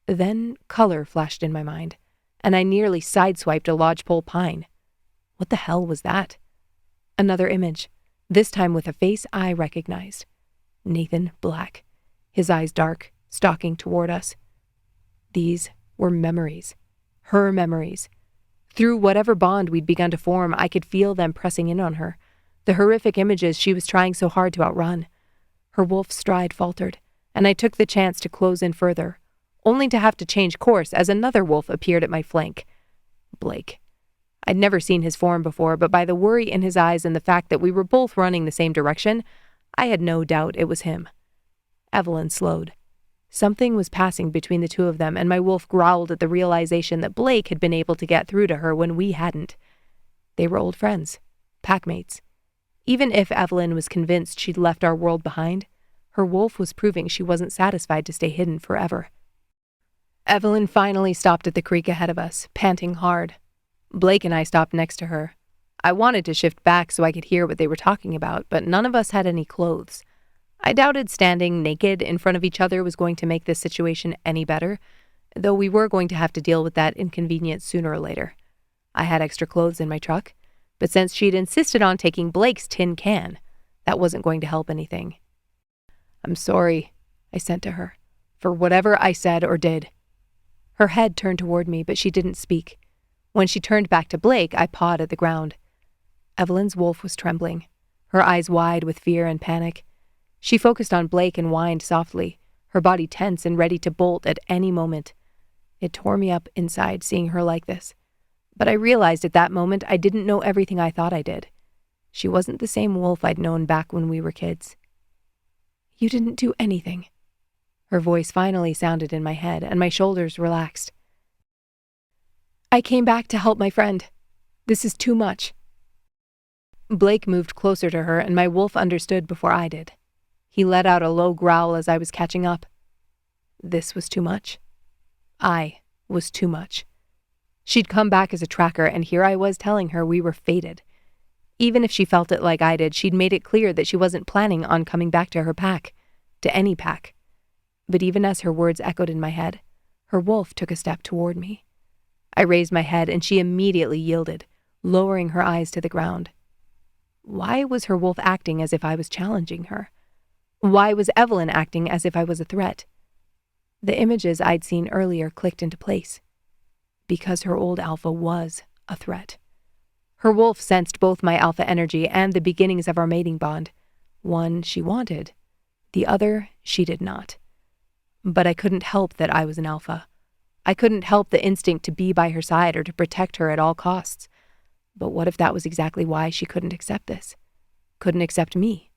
Then color flashed in my mind, and I nearly sideswiped a lodgepole pine. What the hell was that? Another image, this time with a face I recognized. Nathan Black, his eyes dark, stalking toward us. These were memories. Her memories. Through whatever bond we'd begun to form, I could feel them pressing in on her, the horrific images she was trying so hard to outrun. Her wolf stride faltered, and I took the chance to close in further, only to have to change course as another wolf appeared at my flank. Blake. I'd never seen his form before, but by the worry in his eyes and the fact that we were both running the same direction, I had no doubt it was him. Evelyn slowed. Something was passing between the two of them, and my wolf growled at the realization that Blake had been able to get through to her when we hadn't. They were old friends, packmates. Even if Evelyn was convinced she'd left our world behind, her wolf was proving she wasn't satisfied to stay hidden forever. Evelyn finally stopped at the creek ahead of us, panting hard. Blake and I stopped next to her. I wanted to shift back so I could hear what they were talking about, but none of us had any clothes. I doubted standing naked in front of each other was going to make this situation any better, though we were going to have to deal with that inconvenience sooner or later. I had extra clothes in my truck, but since she'd insisted on taking Blake's tin can, that wasn't going to help anything. "I'm sorry," I said to her, "for whatever I said or did." Her head turned toward me, but she didn't speak. When she turned back to Blake, I pawed at the ground. Evelyn's wolf was trembling, her eyes wide with fear and panic. She focused on Blake and whined softly, her body tense and ready to bolt at any moment. It tore me up inside seeing her like this. But I realized at that moment I didn't know everything I thought I did. She wasn't the same wolf I'd known back when we were kids. "You didn't do anything." Her voice finally sounded in my head, and my shoulders relaxed. "I came back to help my friend. This is too much." Blake moved closer to her, and my wolf understood before I did. He let out a low growl as I was catching up. This was too much. I was too much. She'd come back as a tracker, and here I was telling her we were fated. Even if she felt it like I did, she'd made it clear that she wasn't planning on coming back to her pack, to any pack. But even as her words echoed in my head, her wolf took a step toward me. I raised my head, and she immediately yielded, lowering her eyes to the ground. Why was her wolf acting as if I was challenging her? Why was Evelyn acting as if I was a threat? The images I'd seen earlier clicked into place. Because her old alpha was a threat. Her wolf sensed both my alpha energy and the beginnings of our mating bond. One she wanted, the other she did not. But I couldn't help that I was an alpha. I couldn't help the instinct to be by her side or to protect her at all costs. But what if that was exactly why she couldn't accept this? Couldn't accept me?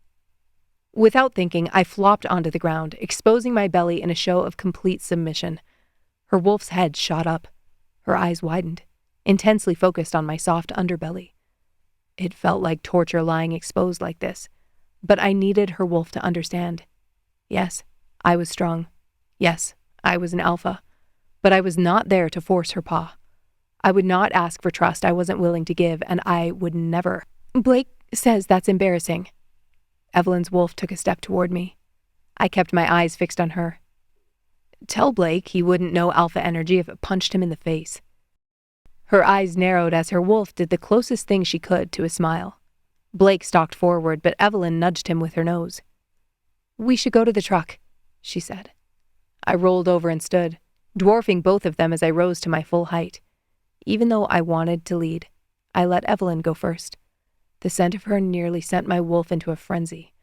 Without thinking, I flopped onto the ground, exposing my belly in a show of complete submission. Her wolf's head shot up. Her eyes widened, intensely focused on my soft underbelly. It felt like torture lying exposed like this, but I needed her wolf to understand. Yes, I was strong. Yes, I was an alpha. But I was not there to force her paw. I would not ask for trust I wasn't willing to give, and I would never. "Blake says that's embarrassing." Evelyn's wolf took a step toward me. I kept my eyes fixed on her. "Tell Blake he wouldn't know alpha energy if it punched him in the face." Her eyes narrowed as her wolf did the closest thing she could to a smile. Blake stalked forward, but Evelyn nudged him with her nose. "We should go to the truck," she said. I rolled over and stood, dwarfing both of them as I rose to my full height. Even though I wanted to lead, I let Evelyn go first. The scent of her nearly sent my wolf into a frenzy.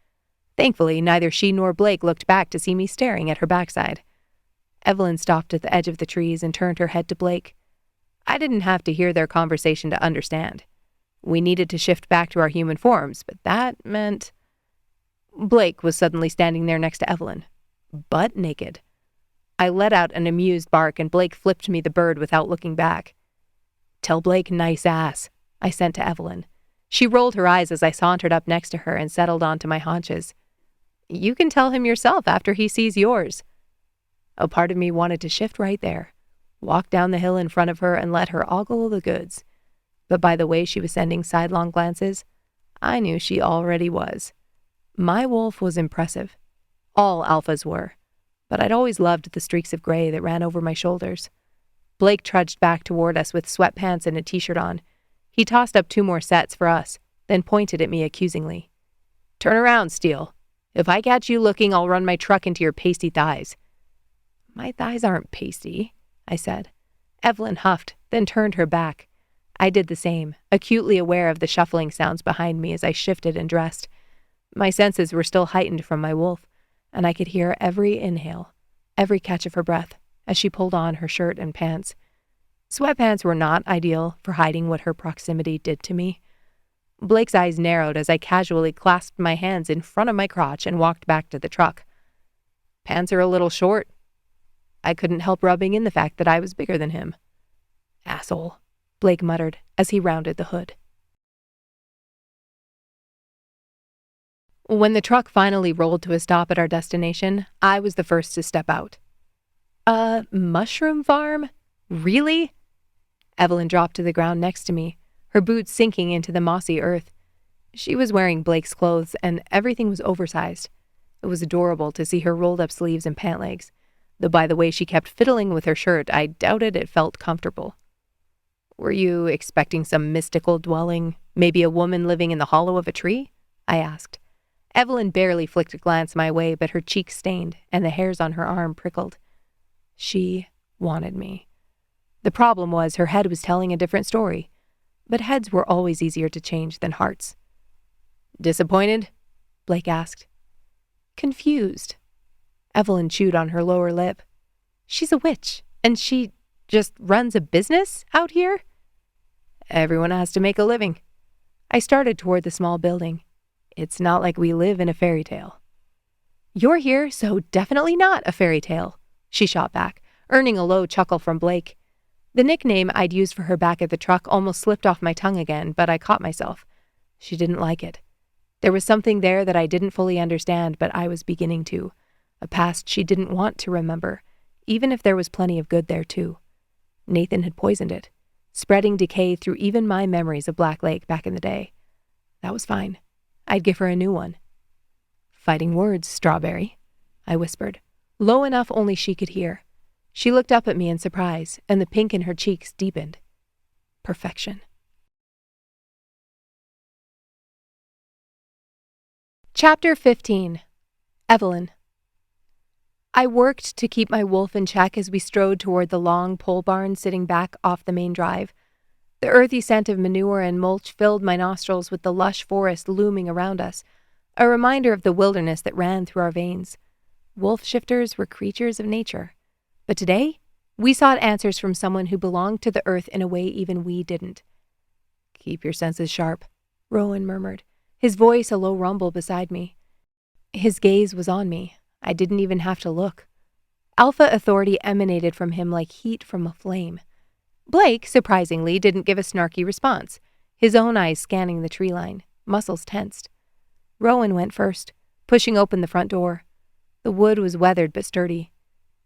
Thankfully, neither she nor Blake looked back to see me staring at her backside. Evelyn stopped at the edge of the trees and turned her head to Blake. I didn't have to hear their conversation to understand. We needed to shift back to our human forms, but that meant... Blake was suddenly standing there next to Evelyn, butt naked. I let out an amused bark and Blake flipped me the bird without looking back. "Tell Blake nice ass," I sent to Evelyn. She rolled her eyes as I sauntered up next to her and settled onto my haunches. "You can tell him yourself after he sees yours." A part of me wanted to shift right there, walk down the hill in front of her and let her ogle the goods. But by the way she was sending sidelong glances, I knew she already was. My wolf was impressive. All alphas were. But I'd always loved the streaks of gray that ran over my shoulders. Blake trudged back toward us with sweatpants and a t-shirt on. He tossed up 2 more sets for us, then pointed at me accusingly. "Turn around, Steele. If I catch you looking, I'll run my truck into your pasty thighs." "My thighs aren't pasty," I said. Evelyn huffed, then turned her back. I did the same, acutely aware of the shuffling sounds behind me as I shifted and dressed. My senses were still heightened from my wolf, and I could hear every inhale, every catch of her breath, as she pulled on her shirt and pants. Sweatpants were not ideal for hiding what her proximity did to me. Blake's eyes narrowed as I casually clasped my hands in front of my crotch and walked back to the truck. "Pants are a little short." I couldn't help rubbing in the fact that I was bigger than him. "Asshole," Blake muttered as he rounded the hood. When the truck finally rolled to a stop at our destination, I was the first to step out. "A mushroom farm? Really?" Evelyn dropped to the ground next to me, her boots sinking into the mossy earth. She was wearing Blake's clothes, and everything was oversized. It was adorable to see her rolled-up sleeves and pant legs, though by the way she kept fiddling with her shirt, I doubted it felt comfortable. "Were you expecting some mystical dwelling, maybe a woman living in the hollow of a tree?" I asked. Evelyn barely flicked a glance my way, but her cheeks stained, and the hairs on her arm prickled. She wanted me. The problem was her head was telling a different story, but heads were always easier to change than hearts. "Disappointed?" Blake asked. "Confused." Evelyn chewed on her lower lip. "She's a witch, and she just runs a business out here?" "Everyone has to make a living." I started toward the small building. "It's not like we live in a fairy tale." "You're here, so definitely not a fairy tale," she shot back, earning a low chuckle from Blake. The nickname I'd used for her back at the truck almost slipped off my tongue again, but I caught myself. She didn't like it. There was something there that I didn't fully understand, but I was beginning to. A past she didn't want to remember, even if there was plenty of good there too. Nathan had poisoned it, spreading decay through even my memories of Black Lake back in the day. That was fine. I'd give her a new one. "Fighting words, Strawberry," I whispered, low enough only she could hear. She looked up at me in surprise, and the pink in her cheeks deepened. Perfection. Chapter 15. Evelyn. I worked to keep my wolf in check as we strode toward the long pole barn sitting back off the main drive. The earthy scent of manure and mulch filled my nostrils with the lush forest looming around us, a reminder of the wilderness that ran through our veins. Wolf shifters were creatures of nature. But today, we sought answers from someone who belonged to the earth in a way even we didn't. "Keep your senses sharp," Rowan murmured, his voice a low rumble beside me. His gaze was on me. I didn't even have to look. Alpha authority emanated from him like heat from a flame. Blake, surprisingly, didn't give a snarky response, his own eyes scanning the tree line, muscles tensed. Rowan went first, pushing open the front door. The wood was weathered but sturdy.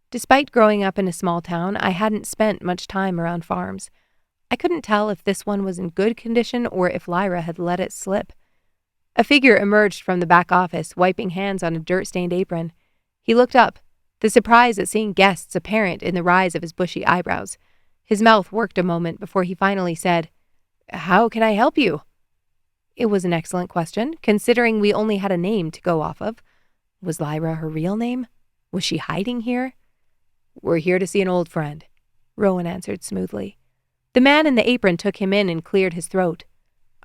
Despite growing up in a small town, I hadn't spent much time around farms. I couldn't tell if this one was in good condition or if Lyra had let it slip. A figure emerged from the back office, wiping hands on a dirt-stained apron. He looked up, the surprise at seeing guests apparent in the rise of his bushy eyebrows. His mouth worked a moment before he finally said, "How can I help you?" It was an excellent question, considering we only had a name to go off of. Was Lyra her real name? Was she hiding here? "We're here to see an old friend," Rowan answered smoothly. The man in the apron took him in and cleared his throat.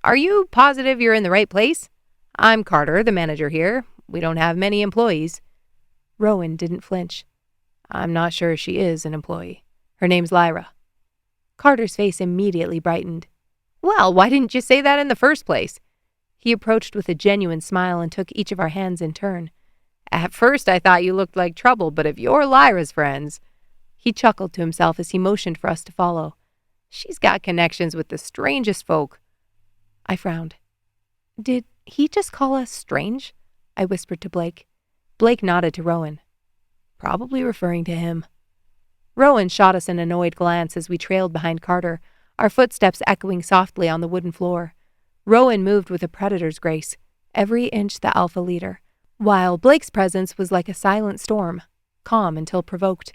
"Are you positive you're in the right place? I'm Carter, the manager here. We don't have many employees." Rowan didn't flinch. "I'm not sure she is an employee. Her name's Lyra." Carter's face immediately brightened. "Well, why didn't you say that in the first place?" He approached with a genuine smile and took each of our hands in turn. "At first I thought you looked like trouble, but if you're Lyra's friends—" He chuckled to himself as he motioned for us to follow. "She's got connections with the strangest folk." I frowned. "Did he just call us strange?" I whispered to Blake. Blake nodded to Rowan. "Probably referring to him." Rowan shot us an annoyed glance as we trailed behind Carter, our footsteps echoing softly on the wooden floor. Rowan moved with a predator's grace, every inch the alpha leader, while Blake's presence was like a silent storm, calm until provoked.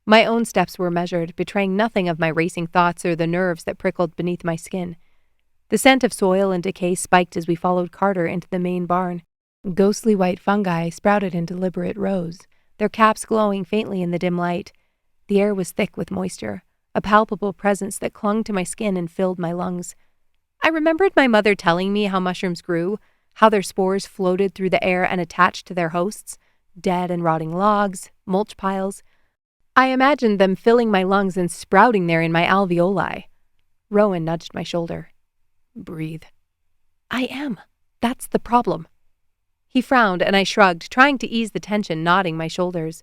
My own steps were measured, betraying nothing of my racing thoughts or the nerves that prickled beneath my skin. The scent of soil and decay spiked as we followed Carter into the main barn. Ghostly white fungi sprouted in deliberate rows, their caps glowing faintly in the dim light. The air was thick with moisture, a palpable presence that clung to my skin and filled my lungs. I remembered my mother telling me how mushrooms grew, how their spores floated through the air and attached to their hosts, dead and rotting logs, mulch piles. I imagined them filling my lungs and sprouting there in my alveoli. Rowan nudged my shoulder. "Breathe." "I am. That's the problem." He frowned and I shrugged, trying to ease the tension, nodding my shoulders.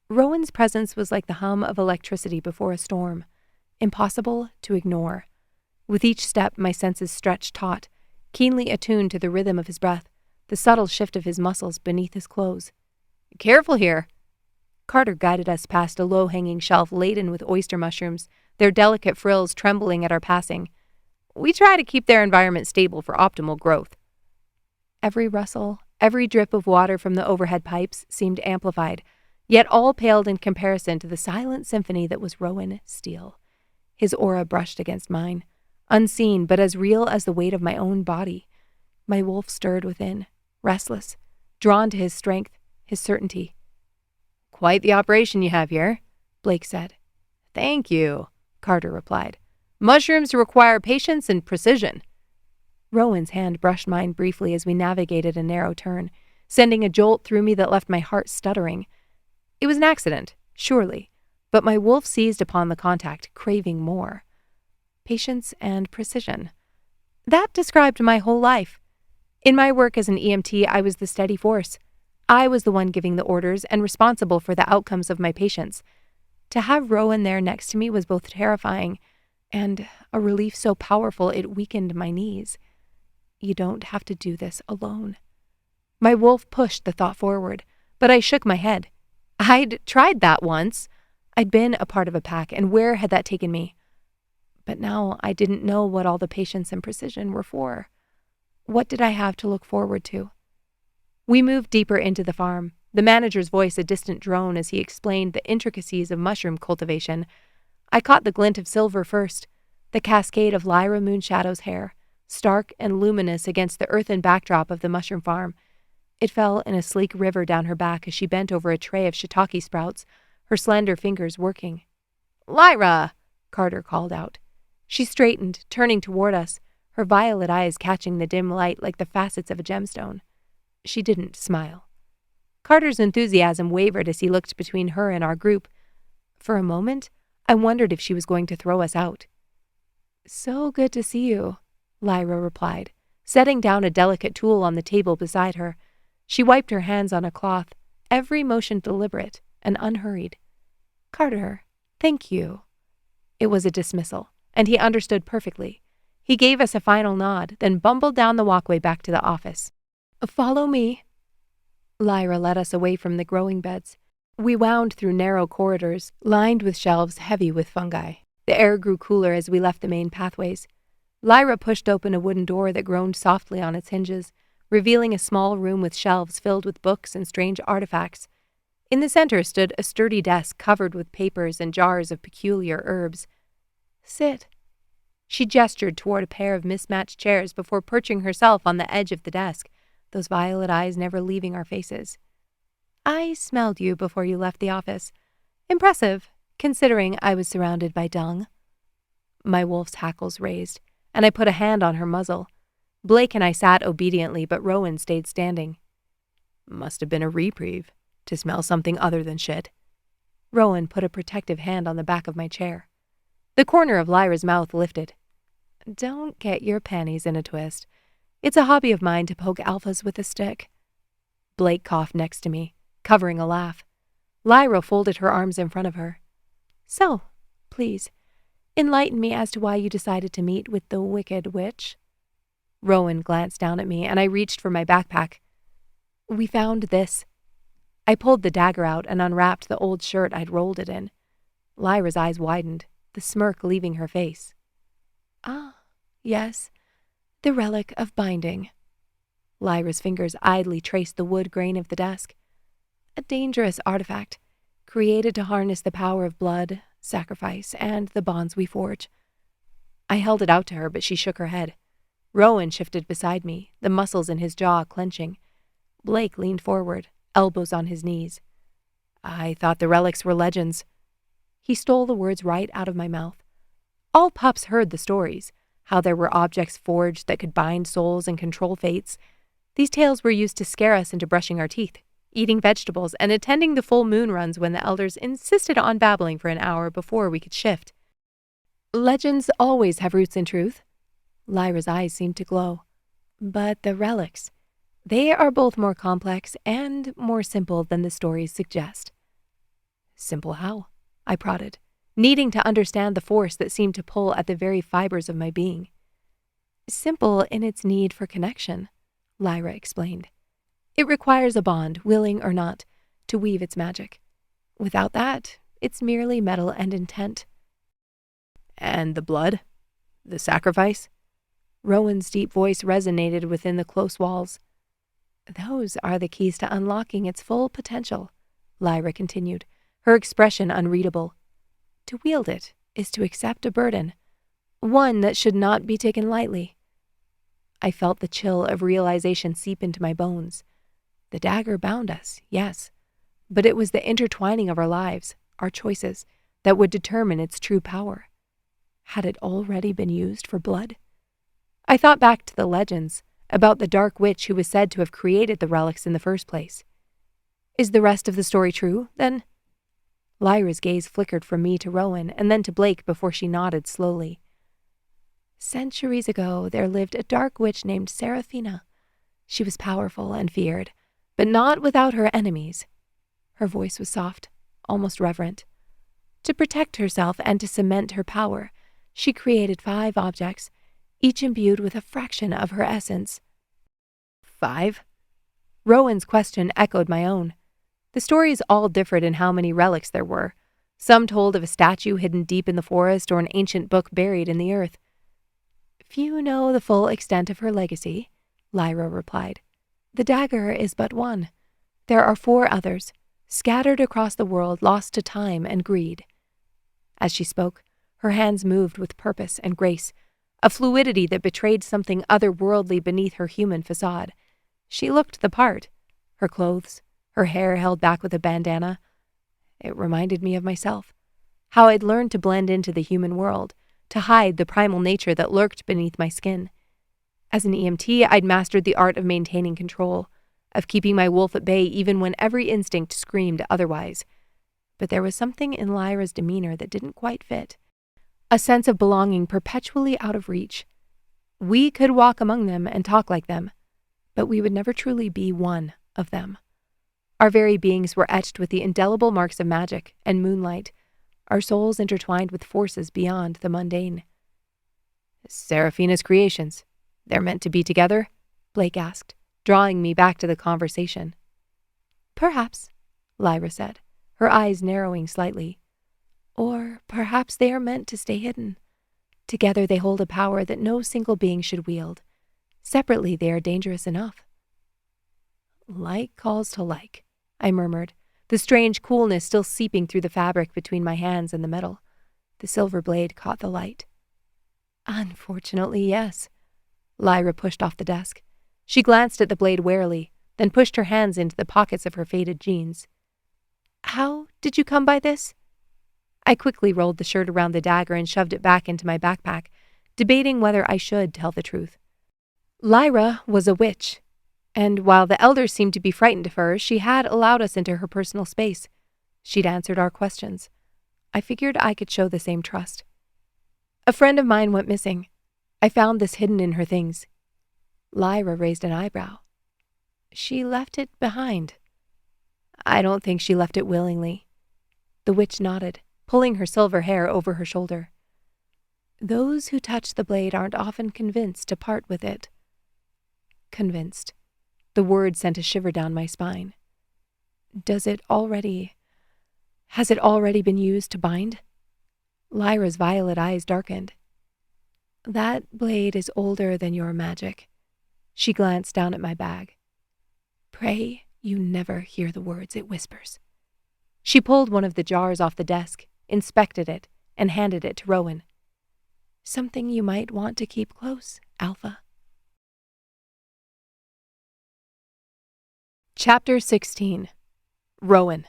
Rowan's presence was like the hum of electricity before a storm, impossible to ignore. With each step, my senses stretched taut, keenly attuned to the rhythm of his breath, the subtle shift of his muscles beneath his clothes. "Careful here." Carter guided us past a low-hanging shelf laden with oyster mushrooms, their delicate frills trembling at our passing. We try to keep their environment stable for optimal growth. Every rustle, every drip of water from the overhead pipes seemed amplified, yet all paled in comparison to the silent symphony that was Rowan Steele. His aura brushed against mine, unseen but as real as the weight of my own body. My wolf stirred within, restless, drawn to his strength, his certainty. "Quite the operation you have here," Blake said. "Thank you," Carter replied. "Mushrooms require patience and precision." Rowan's hand brushed mine briefly as we navigated a narrow turn, sending a jolt through me that left my heart stuttering. It was an accident, surely, but my wolf seized upon the contact, craving more. Patience and precision. That described my whole life. In my work as an EMT, I was the steady force. I was the one giving the orders and responsible for the outcomes of my patients. To have Rowan there next to me was both terrifying and a relief so powerful it weakened my knees. You don't have to do this alone. My wolf pushed the thought forward, but I shook my head. I'd tried that once. I'd been a part of a pack, and where had that taken me? But now I didn't know what all the patience and precision were for. What did I have to look forward to? We moved deeper into the farm, the manager's voice a distant drone as he explained the intricacies of mushroom cultivation. I caught the glint of silver first, the cascade of Lyra Moonshadow's hair, stark and luminous against the earthen backdrop of the mushroom farm. It fell in a sleek river down her back as she bent over a tray of shiitake sprouts, her slender fingers working. "Lyra!" Carter called out. She straightened, turning toward us, her violet eyes catching the dim light like the facets of a gemstone. She didn't smile. Carter's enthusiasm wavered as he looked between her and our group. For a moment, I wondered if she was going to throw us out. "So good to see you," Lyra replied, setting down a delicate tool on the table beside her. She wiped her hands on a cloth, every motion deliberate and unhurried. "Carter, thank you." It was a dismissal, and he understood perfectly. He gave us a final nod, then bumbled down the walkway back to the office. "Follow me." Lyra led us away from the growing beds. We wound through narrow corridors, lined with shelves heavy with fungi. The air grew cooler as we left the main pathways. Lyra pushed open a wooden door that groaned softly on its hinges, revealing a small room with shelves filled with books and strange artifacts. In the center stood a sturdy desk covered with papers and jars of peculiar herbs. Sit. She gestured toward a pair of mismatched chairs before perching herself on the edge of the desk, those violet eyes never leaving our faces. I smelled you before you left the office. Impressive, considering I was surrounded by dung. My wolf's hackles raised, and I put a hand on her muzzle. Blake and I sat obediently, but Rowan stayed standing. Must have been a reprieve, to smell something other than shit. Rowan put a protective hand on the back of my chair. The corner of Lyra's mouth lifted. Don't get your panties in a twist. It's a hobby of mine to poke alphas with a stick. Blake coughed next to me, covering a laugh. Lyra folded her arms in front of her. So, please, enlighten me as to why you decided to meet with the Wicked Witch. Rowan glanced down at me, and I reached for my backpack. We found this. I pulled the dagger out and unwrapped the old shirt I'd rolled it in. Lyra's eyes widened, the smirk leaving her face. Ah, yes, the relic of binding. Lyra's fingers idly traced the wood grain of the desk. A dangerous artifact, created to harness the power of blood, sacrifice, and the bonds we forge. I held it out to her, but she shook her head. Rowan shifted beside me, the muscles in his jaw clenching. Blake leaned forward, elbows on his knees. I thought the relics were legends. He stole the words right out of my mouth. All pups heard the stories, how there were objects forged that could bind souls and control fates. These tales were used to scare us into brushing our teeth, eating vegetables, and attending the full moon runs when the elders insisted on babbling for an hour before we could shift. Legends always have roots in truth. Lyra's eyes seemed to glow. But the relics, they are both more complex and more simple than the stories suggest. Simple how? I prodded, needing to understand the force that seemed to pull at the very fibers of my being. Simple in its need for connection, Lyra explained. It requires a bond, willing or not, to weave its magic. Without that, it's merely metal and intent. And the blood? The sacrifice? Rowan's deep voice resonated within the close walls. Those are the keys to unlocking its full potential, Lyra continued, her expression unreadable. To wield it is to accept a burden, one that should not be taken lightly. I felt the chill of realization seep into my bones. The dagger bound us, yes, but it was the intertwining of our lives, our choices, that would determine its true power. Had it already been used for blood? I thought back to the legends about the dark witch who was said to have created the relics in the first place. Is the rest of the story true, then? Lyra's gaze flickered from me to Rowan and then to Blake before she nodded slowly. Centuries ago, there lived a dark witch named Seraphina. She was powerful and feared, but not without her enemies. Her voice was soft, almost reverent. To protect herself and to cement her power, she created 5 objects, each imbued with a fraction of her essence. 5? Rowan's question echoed my own. The stories all differed in how many relics there were. Some told of a statue hidden deep in the forest or an ancient book buried in the earth. Few know the full extent of her legacy, Lyra replied. The dagger is but one. There are 4 others, scattered across the world, lost to time and greed. As she spoke, her hands moved with purpose and grace, a fluidity that betrayed something otherworldly beneath her human facade. She looked the part, her clothes, her hair held back with a bandana. It reminded me of myself, how I'd learned to blend into the human world, to hide the primal nature that lurked beneath my skin. As an EMT, I'd mastered the art of maintaining control, of keeping my wolf at bay even when every instinct screamed otherwise. But there was something in Lyra's demeanor that didn't quite fit. A sense of belonging perpetually out of reach. We could walk among them and talk like them, but we would never truly be one of them. Our very beings were etched with the indelible marks of magic and moonlight, our souls intertwined with forces beyond the mundane. Seraphina's creations, they're meant to be together? Blake asked, drawing me back to the conversation. Perhaps, Lyra said, her eyes narrowing slightly. Or perhaps they are meant to stay hidden. Together they hold a power that no single being should wield. Separately they are dangerous enough. Like calls to like, I murmured, the strange coolness still seeping through the fabric between my hands and the metal. The silver blade caught the light. Unfortunately, yes. Lyra pushed off the desk. She glanced at the blade warily, then pushed her hands into the pockets of her faded jeans. How did you come by this? I quickly rolled the shirt around the dagger and shoved it back into my backpack, debating whether I should tell the truth. Lyra was a witch, and while the elders seemed to be frightened of her, she had allowed us into her personal space. She'd answered our questions. I figured I could show the same trust. A friend of mine went missing. I found this hidden in her things. Lyra raised an eyebrow. She left it behind. I don't think she left it willingly. The witch nodded, pulling her silver hair over her shoulder. Those who touch the blade aren't often convinced to part with it. Convinced. The word sent a shiver down my spine. Has it already been used to bind? Lyra's violet eyes darkened. That blade is older than your magic. She glanced down at my bag. Pray you never hear the words it whispers. She pulled one of the jars off the desk, inspected it, and handed it to Rowan. Something you might want to keep close, Alpha. Chapter 16. Rowan.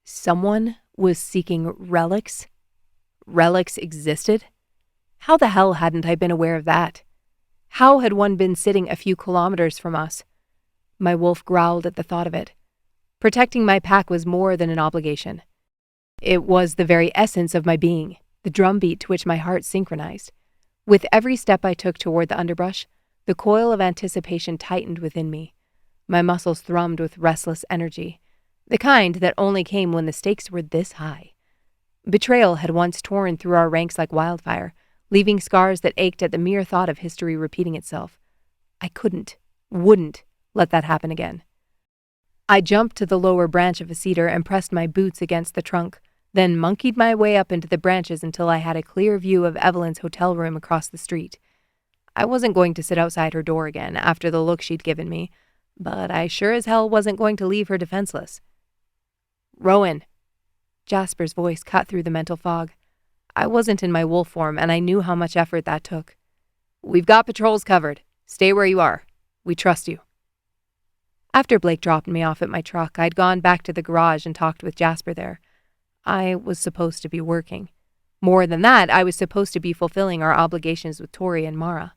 Someone was seeking relics? Relics existed? How the hell hadn't I been aware of that? How had one been sitting a few kilometers from us? My wolf growled at the thought of it. Protecting my pack was more than an obligation. It was the very essence of my being, the drumbeat to which my heart synchronized. With every step I took toward the underbrush, the coil of anticipation tightened within me. My muscles thrummed with restless energy, the kind that only came when the stakes were this high. Betrayal had once torn through our ranks like wildfire, leaving scars that ached at the mere thought of history repeating itself. I wouldn't let that happen again. I jumped to the lower branch of a cedar and pressed my boots against the trunk, then monkeyed my way up into the branches until I had a clear view of Evelyn's hotel room across the street. I wasn't going to sit outside her door again after the look she'd given me, but I sure as hell wasn't going to leave her defenseless. Rowan. Jasper's voice cut through the mental fog. I wasn't in my wolf form, and I knew how much effort that took. We've got patrols covered. Stay where you are. We trust you. After Blake dropped me off at my truck, I'd gone back to the garage and talked with Jasper there. I was supposed to be working. More than that, I was supposed to be fulfilling our obligations with Tori and Mara.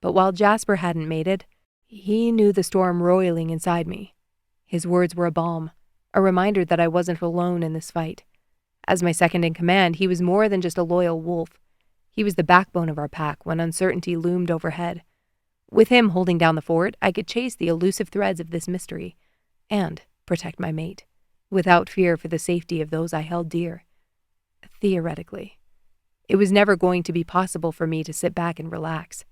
But while Jasper hadn't made it, he knew the storm roiling inside me. His words were a balm, a reminder that I wasn't alone in this fight. As my second in command, he was more than just a loyal wolf. He was the backbone of our pack when uncertainty loomed overhead. With him holding down the fort, I could chase the elusive threads of this mystery and protect my mate, without fear for the safety of those I held dear. Theoretically. It was never going to be possible for me to sit back and relax.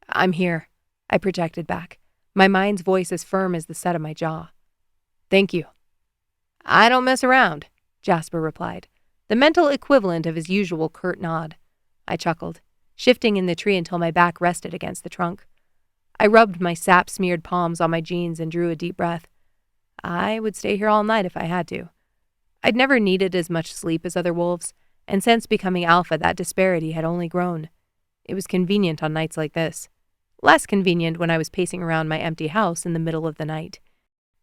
I'm here, I projected back, my mind's voice as firm as the set of my jaw. Thank you. I don't mess around, Jasper replied, the mental equivalent of his usual curt nod. I chuckled, shifting in the tree until my back rested against the trunk. I rubbed my sap-smeared palms on my jeans and drew a deep breath. I would stay here all night if I had to. I'd never needed as much sleep as other wolves, and since becoming alpha, that disparity had only grown. It was convenient on nights like this. Less convenient when I was pacing around my empty house in the middle of the night.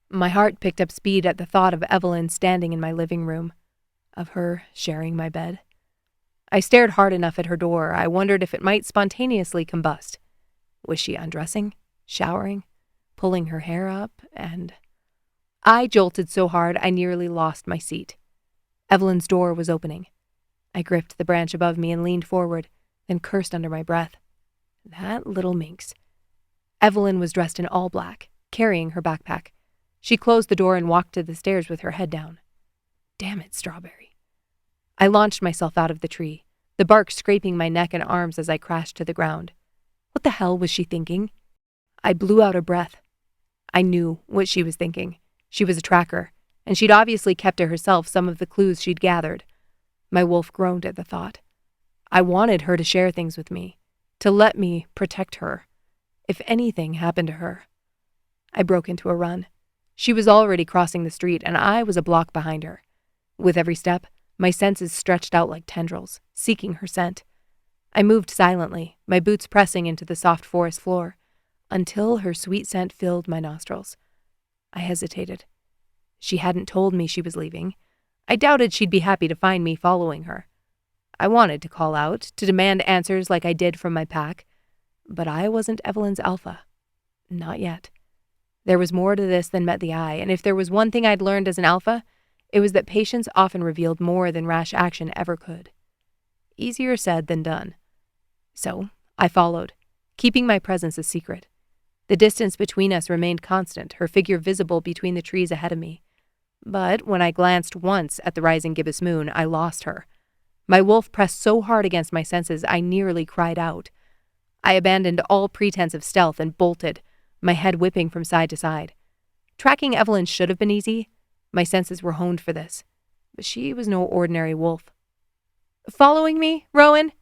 My heart picked up speed at the thought of Evelyn standing in my living room, of her sharing my bed. I stared hard enough at her door. I wondered if it might spontaneously combust. Was she undressing, showering, pulling her hair up, and... I jolted so hard I nearly lost my seat. Evelyn's door was opening. I gripped the branch above me and leaned forward, then cursed under my breath. That little minx. Evelyn was dressed in all black, carrying her backpack. She closed the door and walked to the stairs with her head down. Damn it, Strawberry. I launched myself out of the tree, the bark scraping my neck and arms as I crashed to the ground. What the hell was she thinking? I blew out a breath. I knew what she was thinking. She was a tracker, and she'd obviously kept to herself some of the clues she'd gathered. My wolf groaned at the thought. I wanted her to share things with me, to let me protect her, if anything happened to her. I broke into a run. She was already crossing the street, and I was a block behind her. With every step, My senses stretched out like tendrils, seeking her scent. I moved silently, my boots pressing into the soft forest floor, until her sweet scent filled my nostrils. I hesitated. She hadn't told me she was leaving. I doubted she'd be happy to find me following her. I wanted to call out, to demand answers like I did from my pack, but I wasn't Evelyn's alpha. Not yet. There was more to this than met the eye, and if there was one thing I'd learned as an alpha, it was that patience often revealed more than rash action ever could. Easier said than done. So, I followed, keeping my presence a secret. The distance between us remained constant, her figure visible between the trees ahead of me. But when I glanced once at the rising gibbous moon, I lost her. My wolf pressed so hard against my senses I nearly cried out. I abandoned all pretense of stealth and bolted, my head whipping from side to side. Tracking Evelyn should have been easy. My senses were honed for this. But she was no ordinary wolf. "Following me, Rowan?"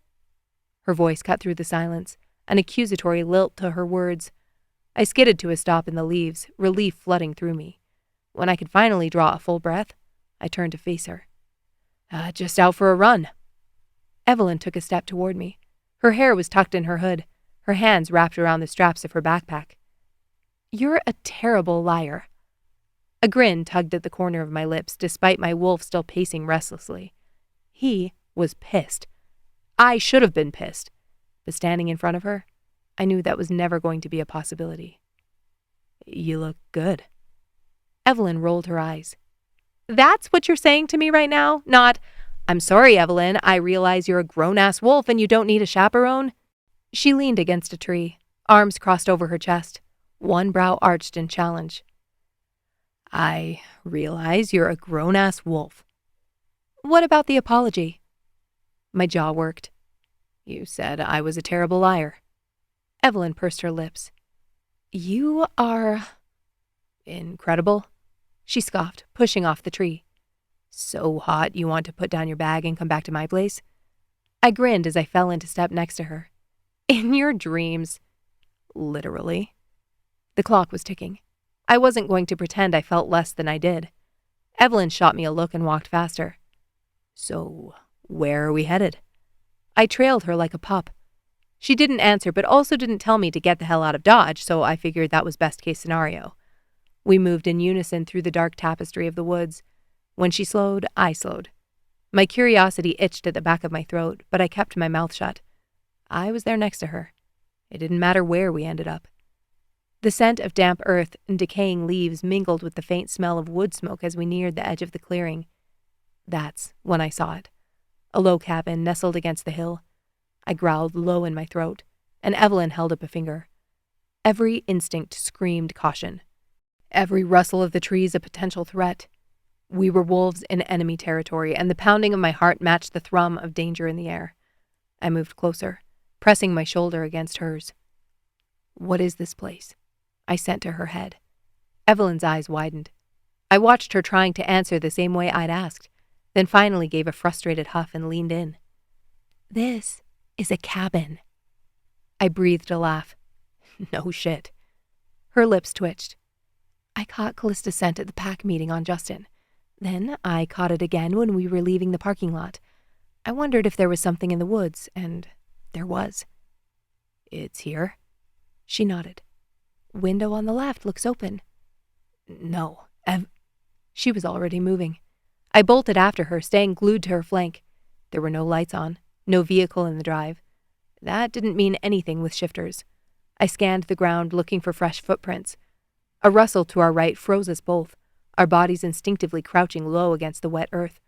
Her voice cut through the silence, an accusatory lilt to her words. I skidded to a stop in the leaves, relief flooding through me. When I could finally draw a full breath, I turned to face her. Just out for a run." Evelyn took a step toward me. Her hair was tucked in her hood, her hands wrapped around the straps of her backpack. "You're a terrible liar." A grin tugged at the corner of my lips, despite my wolf still pacing restlessly. He was pissed. I should have been pissed. But standing in front of her, I knew that was never going to be a possibility. "You look good." Evelyn rolled her eyes. "That's what you're saying to me right now? Not, 'I'm sorry, Evelyn, I realize you're a grown-ass wolf and you don't need a chaperone'?" She leaned against a tree, arms crossed over her chest, one brow arched in challenge. "I realize you're a grown-ass wolf." "What about the apology?" My jaw worked. "You said I was a terrible liar." Evelyn pursed her lips. "You are incredible," she scoffed, pushing off the tree. "So hot you want to put down your bag and come back to my place?" I grinned as I fell into step next to her. "In your dreams." "Literally." The clock was ticking. I wasn't going to pretend I felt less than I did. Evelyn shot me a look and walked faster. "So, where are we headed?" I trailed her like a pup. She didn't answer, but also didn't tell me to get the hell out of Dodge, so I figured that was best case scenario. We moved in unison through the dark tapestry of the woods. When she slowed, I slowed. My curiosity itched at the back of my throat, but I kept my mouth shut. I was there next to her. It didn't matter where we ended up. The scent of damp earth and decaying leaves mingled with the faint smell of wood smoke as we neared the edge of the clearing. That's when I saw it. A low cabin nestled against the hill. I growled low in my throat, and Evelyn held up a finger. Every instinct screamed caution. Every rustle of the trees a potential threat. We were wolves in enemy territory, and the pounding of my heart matched the thrum of danger in the air. I moved closer, pressing my shoulder against hers. "What is this place?" I sent to her head. Evelyn's eyes widened. I watched her trying to answer the same way I'd asked, then finally gave a frustrated huff and leaned in. "This is a cabin." I breathed a laugh. "No shit." Her lips twitched. "I caught Callista's scent at the pack meeting on Justin. Then I caught it again when we were leaving the parking lot. I wondered if there was something in the woods, and there was." "It's here?" She nodded. "Window on the left looks open." "No, She was already moving. I bolted after her, staying glued to her flank. There were no lights on, no vehicle in the drive. That didn't mean anything with shifters. I scanned the ground, looking for fresh footprints. A rustle to our right froze us both, our bodies instinctively crouching low against the wet earth.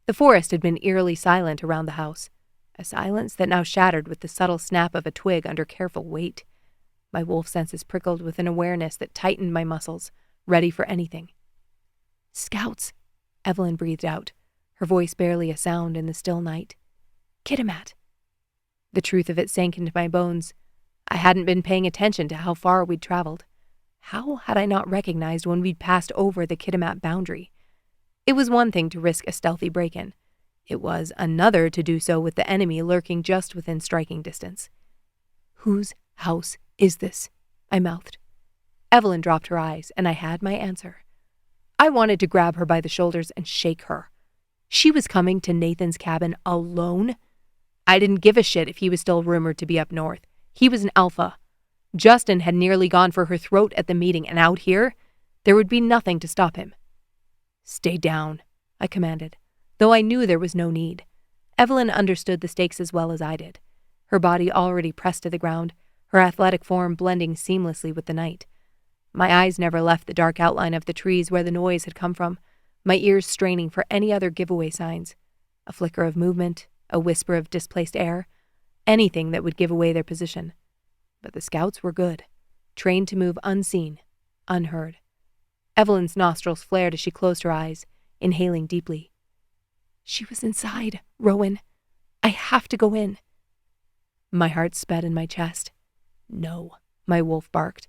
The forest had been eerily silent around the house, a silence that now shattered with the subtle snap of a twig under careful weight. My wolf senses prickled with an awareness that tightened my muscles, ready for anything. "Scouts," Evelyn breathed out, her voice barely a sound in the still night. "Kitimat." The truth of it sank into my bones. I hadn't been paying attention to how far we'd traveled. How had I not recognized when we'd passed over the Kitimat boundary? It was one thing to risk a stealthy break-in. It was another to do so with the enemy lurking just within striking distance. "Whose house is this?" I mouthed. Evelyn dropped her eyes, and I had my answer. I wanted to grab her by the shoulders and shake her. She was coming to Nathan's cabin alone? I didn't give a shit if he was still rumored to be up north. He was an alpha. Justin had nearly gone for her throat at the meeting, and out here, there would be nothing to stop him. Stay down, I commanded, though I knew there was no need. Evelyn understood the stakes as well as I did. Her body already pressed to the ground, her athletic form blending seamlessly with the night. My eyes never left the dark outline of the trees where the noise had come from, my ears straining for any other giveaway signs. A flicker of movement, a whisper of displaced air, anything that would give away their position. But the scouts were good, trained to move unseen, unheard. Evelyn's nostrils flared as she closed her eyes, inhaling deeply. She was inside, Rowan. I have to go in. My heart sped in my chest. No, my wolf barked.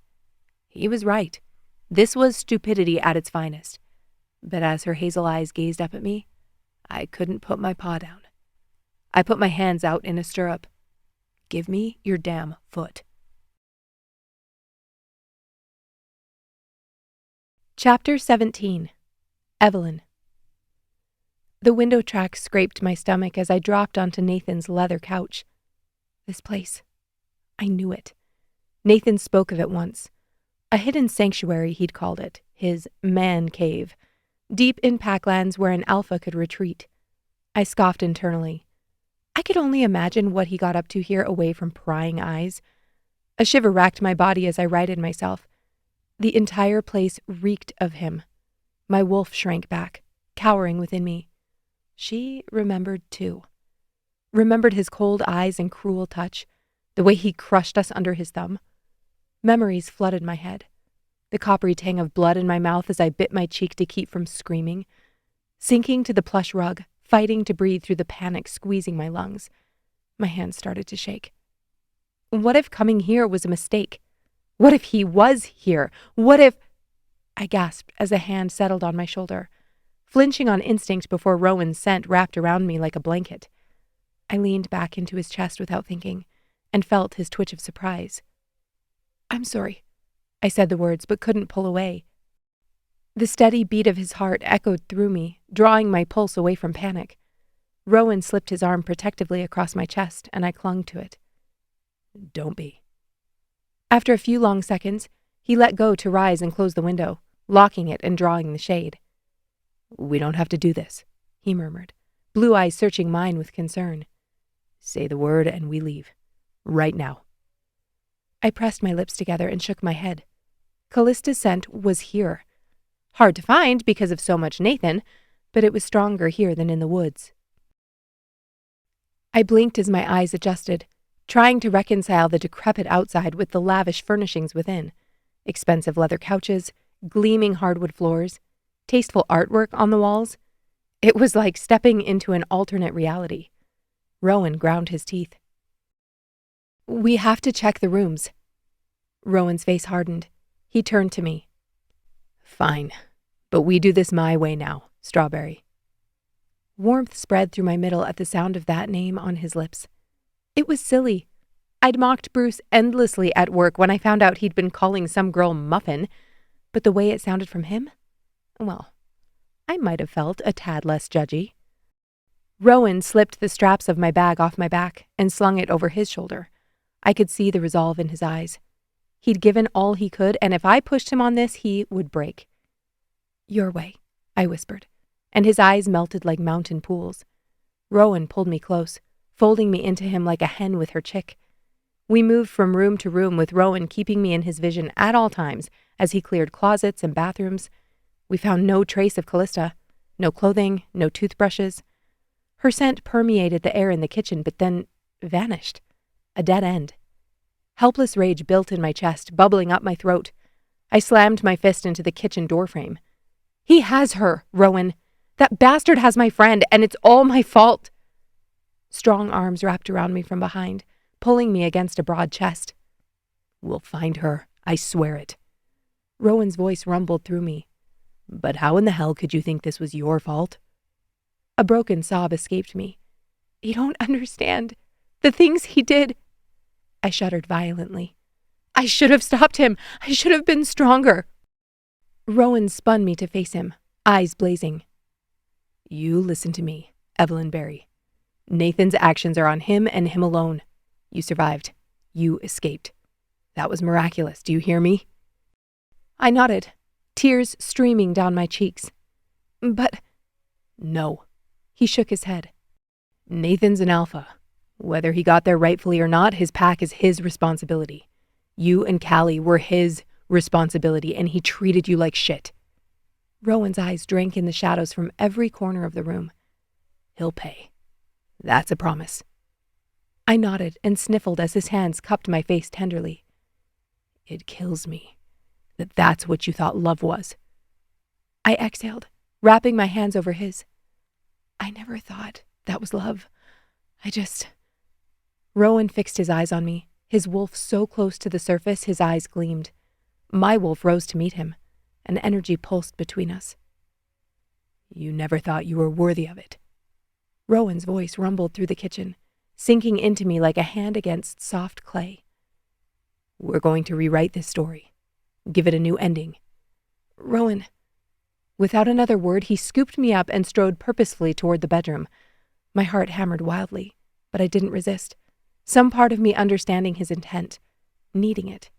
He was right. This was stupidity at its finest. But as her hazel eyes gazed up at me, I couldn't put my paw down. I put my hands out in a stirrup. Give me your damn foot. Chapter 17. Evelyn. The window track scraped my stomach as I dropped onto Nathan's leather couch. This place. I knew it. Nathan spoke of it once. A hidden sanctuary, he'd called it, his man cave, deep in packlands where an alpha could retreat. I scoffed internally. I could only imagine what he got up to here away from prying eyes. A shiver racked my body as I righted myself. The entire place reeked of him. My wolf shrank back, cowering within me. She remembered too. Remembered his cold eyes and cruel touch, the way he crushed us under his thumb. Memories flooded my head. The coppery tang of blood in my mouth as I bit my cheek to keep from screaming. Sinking to the plush rug, fighting to breathe through the panic squeezing my lungs. My hands started to shake. What if coming here was a mistake? What if he was here? What if... I gasped as a hand settled on my shoulder, flinching on instinct before Rowan's scent wrapped around me like a blanket. I leaned back into his chest without thinking, and felt his twitch of surprise. I'm sorry. I said the words, but couldn't pull away. The steady beat of his heart echoed through me, drawing my pulse away from panic. Rowan slipped his arm protectively across my chest, and I clung to it. Don't be. After a few long seconds, he let go to rise and close the window, locking it and drawing the shade. We don't have to do this, he murmured, blue eyes searching mine with concern. Say the word and we leave. Right now. I pressed my lips together and shook my head. Callista's scent was here. Hard to find because of so much Nathan, but it was stronger here than in the woods. I blinked as my eyes adjusted, trying to reconcile the decrepit outside with the lavish furnishings within. Expensive leather couches, gleaming hardwood floors, tasteful artwork on the walls. It was like stepping into an alternate reality. Rowan ground his teeth. We have to check the rooms. Rowan's face hardened. He turned to me. Fine, but we do this my way now, Strawberry. Warmth spread through my middle at the sound of that name on his lips. It was silly. I'd mocked Bruce endlessly at work when I found out he'd been calling some girl Muffin, but the way it sounded from him? Well, I might have felt a tad less judgy. Rowan slipped the straps of my bag off my back and slung it over his shoulder. I could see the resolve in his eyes. He'd given all he could, and if I pushed him on this, he would break. Your way, I whispered, and his eyes melted like mountain pools. Rowan pulled me close, folding me into him like a hen with her chick. We moved from room to room with Rowan keeping me in his vision at all times as he cleared closets and bathrooms. We found no trace of Callista, no clothing, no toothbrushes. Her scent permeated the air in the kitchen, but then vanished. A dead end. Helpless rage built in my chest, bubbling up my throat. I slammed my fist into the kitchen doorframe. He has her, Rowan. That bastard has my friend, and it's all my fault. Strong arms wrapped around me from behind, pulling me against a broad chest. We'll find her, I swear it. Rowan's voice rumbled through me. But how in the hell could you think this was your fault? A broken sob escaped me. You don't understand. The things he did. I shuddered violently. I should have stopped him. I should have been stronger. Rowan spun me to face him, eyes blazing. You listen to me, Evelyn Barry. Nathan's actions are on him and him alone. You survived. You escaped. That was miraculous. Do you hear me? I nodded, tears streaming down my cheeks. But... No. He shook his head. Nathan's an alpha. Whether he got there rightfully or not, his pack is his responsibility. You and Callie were his responsibility, and he treated you like shit. Rowan's eyes drank in the shadows from every corner of the room. He'll pay. That's a promise. I nodded and sniffled as his hands cupped my face tenderly. It kills me that that's what you thought love was. I exhaled, wrapping my hands over his. I never thought that was love. Rowan fixed his eyes on me, his wolf so close to the surface his eyes gleamed. My wolf rose to meet him. An energy pulsed between us. You never thought you were worthy of it. Rowan's voice rumbled through the kitchen, sinking into me like a hand against soft clay. We're going to rewrite this story. Give it a new ending. Rowan. Without another word, he scooped me up and strode purposefully toward the bedroom. My heart hammered wildly, but I didn't resist. Some part of me understanding his intent, needing it.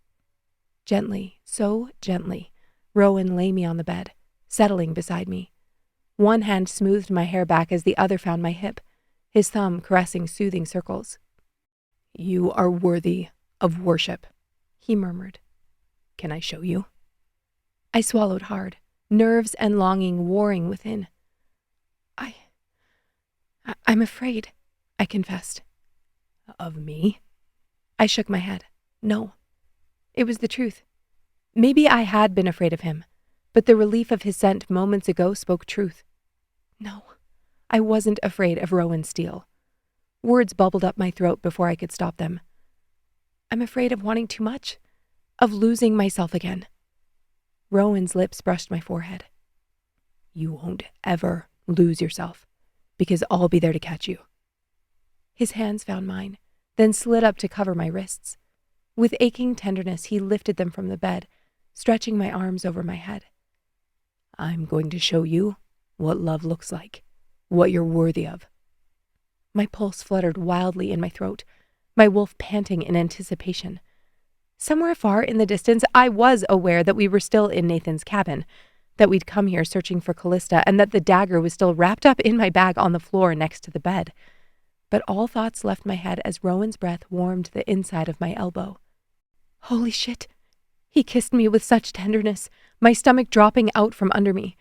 Gently, so gently, Rowan lay me on the bed, settling beside me. One hand smoothed my hair back as the other found my hip, his thumb caressing soothing circles. You are worthy of worship, he murmured. Can I show you? I swallowed hard, nerves and longing warring within. I'm afraid, I confessed. Of me? I shook my head. No. It was the truth. Maybe I had been afraid of him, but the relief of his scent moments ago spoke truth. No, I wasn't afraid of Rowan Steele. Words bubbled up my throat before I could stop them. I'm afraid of wanting too much, of losing myself again. Rowan's lips brushed my forehead. You won't ever lose yourself, because I'll be there to catch you. His hands found mine, then slid up to cover my wrists. With aching tenderness, he lifted them from the bed, stretching my arms over my head. I'm going to show you what love looks like, what you're worthy of. My pulse fluttered wildly in my throat, my wolf panting in anticipation. Somewhere far in the distance, I was aware that we were still in Nathan's cabin, that we'd come here searching for Callista, and that the dagger was still wrapped up in my bag on the floor next to the bed. But all thoughts left my head as Rowan's breath warmed the inside of my elbow. Holy shit! He kissed me with such tenderness, my stomach dropping out from under me.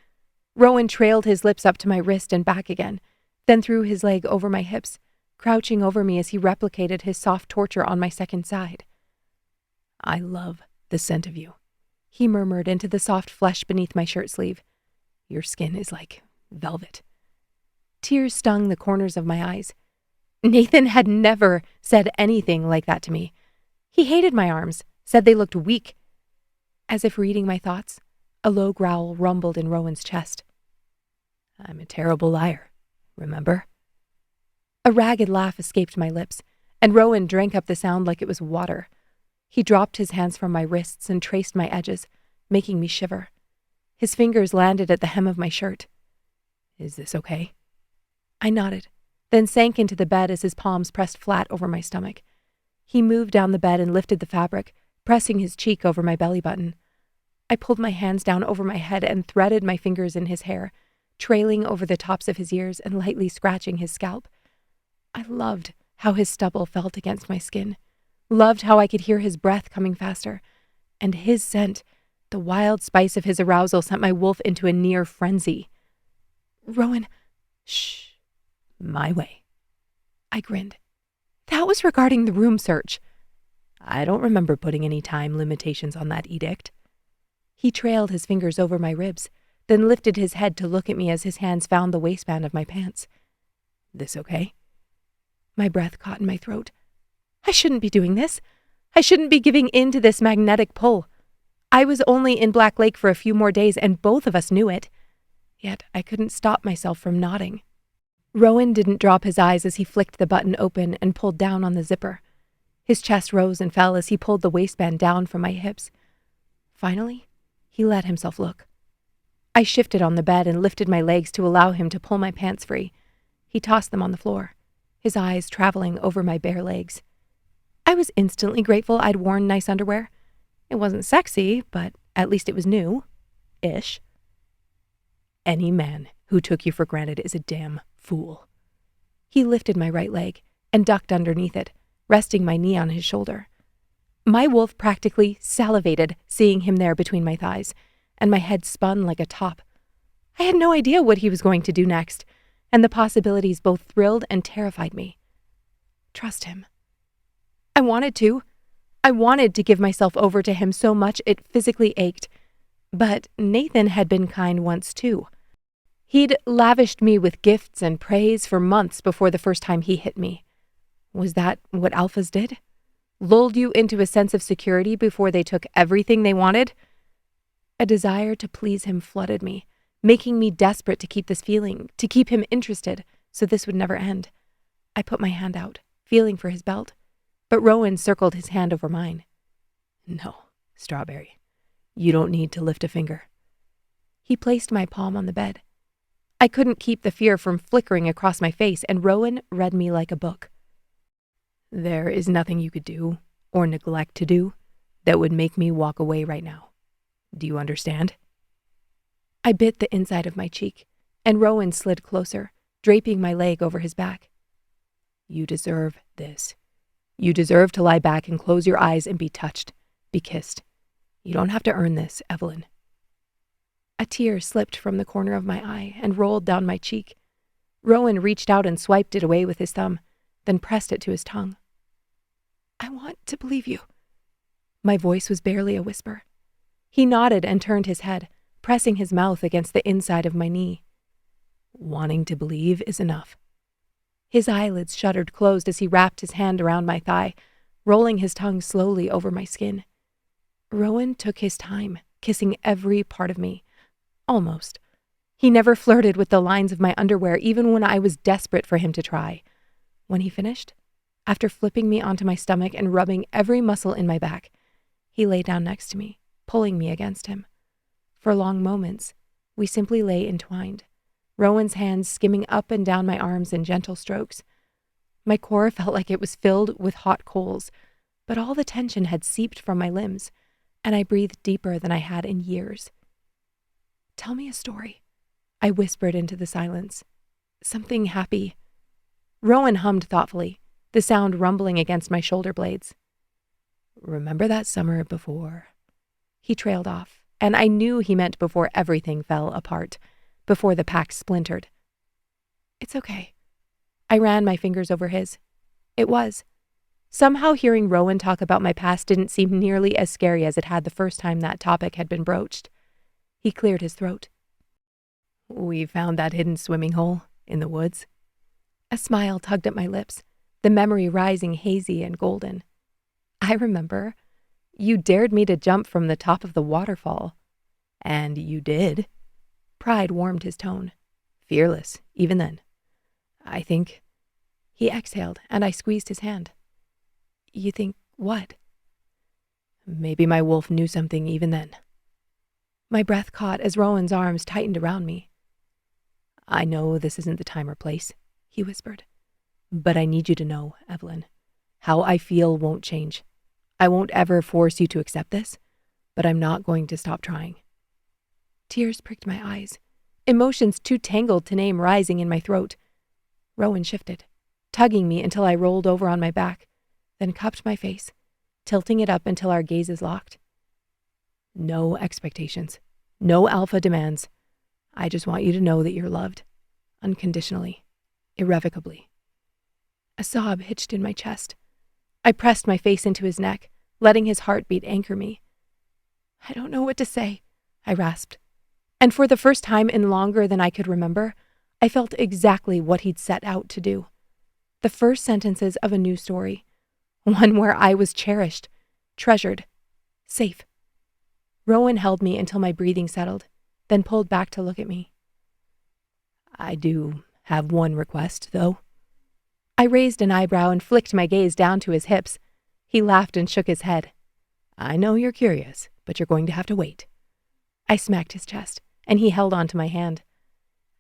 Rowan trailed his lips up to my wrist and back again, then threw his leg over my hips, crouching over me as he replicated his soft torture on my second side. I love the scent of you, he murmured into the soft flesh beneath my shirt sleeve. Your skin is like velvet. Tears stung the corners of my eyes. Nathan had never said anything like that to me. He hated my arms, said they looked weak. As if reading my thoughts, a low growl rumbled in Rowan's chest. I'm a terrible liar, remember? A ragged laugh escaped my lips, and Rowan drank up the sound like it was water. He dropped his hands from my wrists and traced my edges, making me shiver. His fingers landed at the hem of my shirt. Is this okay? I nodded, then sank into the bed as his palms pressed flat over my stomach. He moved down the bed and lifted the fabric, pressing his cheek over my belly button. I pulled my hands down over my head and threaded my fingers in his hair, trailing over the tops of his ears and lightly scratching his scalp. I loved how his stubble felt against my skin, loved how I could hear his breath coming faster, and his scent, the wild spice of his arousal, sent my wolf into a near frenzy. Rowan, shh, my way. I grinned. That was regarding the room search. I don't remember putting any time limitations on that edict. He trailed his fingers over my ribs, then lifted his head to look at me as his hands found the waistband of my pants. This okay? My breath caught in my throat. I shouldn't be doing this. I shouldn't be giving in to this magnetic pull. I was only in Black Lake for a few more days, and both of us knew it. Yet I couldn't stop myself from nodding. Rowan didn't drop his eyes as he flicked the button open and pulled down on the zipper. His chest rose and fell as he pulled the waistband down from my hips. Finally, he let himself look. I shifted on the bed and lifted my legs to allow him to pull my pants free. He tossed them on the floor, his eyes traveling over my bare legs. I was instantly grateful I'd worn nice underwear. It wasn't sexy, but at least it was new-ish. Any man who took you for granted is a damn fool. He lifted my right leg and ducked underneath it, resting my knee on his shoulder. My wolf practically salivated seeing him there between my thighs, and my head spun like a top. I had no idea what he was going to do next, and the possibilities both thrilled and terrified me. Trust him. I wanted to. I wanted to give myself over to him so much it physically ached. But Nathan had been kind once too. He'd lavished me with gifts and praise for months before the first time he hit me. Was that what alphas did? Lulled you into a sense of security before they took everything they wanted? A desire to please him flooded me, making me desperate to keep this feeling, to keep him interested, so this would never end. I put my hand out, feeling for his belt, but Rowan circled his hand over mine. No, Strawberry, you don't need to lift a finger. He placed my palm on the bed. I couldn't keep the fear from flickering across my face, and Rowan read me like a book. There is nothing you could do, or neglect to do, that would make me walk away right now. Do you understand? I bit the inside of my cheek, and Rowan slid closer, draping my leg over his back. You deserve this. You deserve to lie back and close your eyes and be touched, be kissed. You don't have to earn this, Evelyn. A tear slipped from the corner of my eye and rolled down my cheek. Rowan reached out and swiped it away with his thumb, then pressed it to his tongue. I want to believe you. My voice was barely a whisper. He nodded and turned his head, pressing his mouth against the inside of my knee. Wanting to believe is enough. His eyelids shuddered closed as he wrapped his hand around my thigh, rolling his tongue slowly over my skin. Rowan took his time, kissing every part of me. Almost. He never flirted with the lines of my underwear, even when I was desperate for him to try. When he finished, after flipping me onto my stomach and rubbing every muscle in my back, he lay down next to me, pulling me against him. For long moments, we simply lay entwined, Rowan's hands skimming up and down my arms in gentle strokes. My core felt like it was filled with hot coals, but all the tension had seeped from my limbs, and I breathed deeper than I had in years. Tell me a story, I whispered into the silence. Something happy. Rowan hummed thoughtfully, the sound rumbling against my shoulder blades. Remember that summer before? He trailed off, and I knew he meant before everything fell apart, before the pack splintered. It's okay. I ran my fingers over his. It was. Somehow hearing Rowan talk about my past didn't seem nearly as scary as it had the first time that topic had been broached. He cleared his throat. We found that hidden swimming hole in the woods. A smile tugged at my lips, the memory rising hazy and golden. I remember. You dared me to jump from the top of the waterfall. And you did. Pride warmed his tone. Fearless, even then. I think. He exhaled, and I squeezed his hand. You think what? Maybe my wolf knew something even then. My breath caught as Rowan's arms tightened around me. I know this isn't the time or place, he whispered. But I need you to know, Evelyn, how I feel won't change. I won't ever force you to accept this, but I'm not going to stop trying. Tears pricked my eyes, emotions too tangled to name rising in my throat. Rowan shifted, tugging me until I rolled over on my back, then cupped my face, tilting it up until our gazes locked. No expectations, no alpha demands. I just want you to know that you're loved, unconditionally, irrevocably. A sob hitched in my chest. I pressed my face into his neck, letting his heartbeat anchor me. I don't know what to say, I rasped. And for the first time in longer than I could remember, I felt exactly what he'd set out to do. The first sentences of a new story, one where I was cherished, treasured, safe. Rowan held me until my breathing settled, then pulled back to look at me. I do have one request, though. I raised an eyebrow and flicked my gaze down to his hips. He laughed and shook his head. I know you're curious, but you're going to have to wait. I smacked his chest, and he held onto my hand.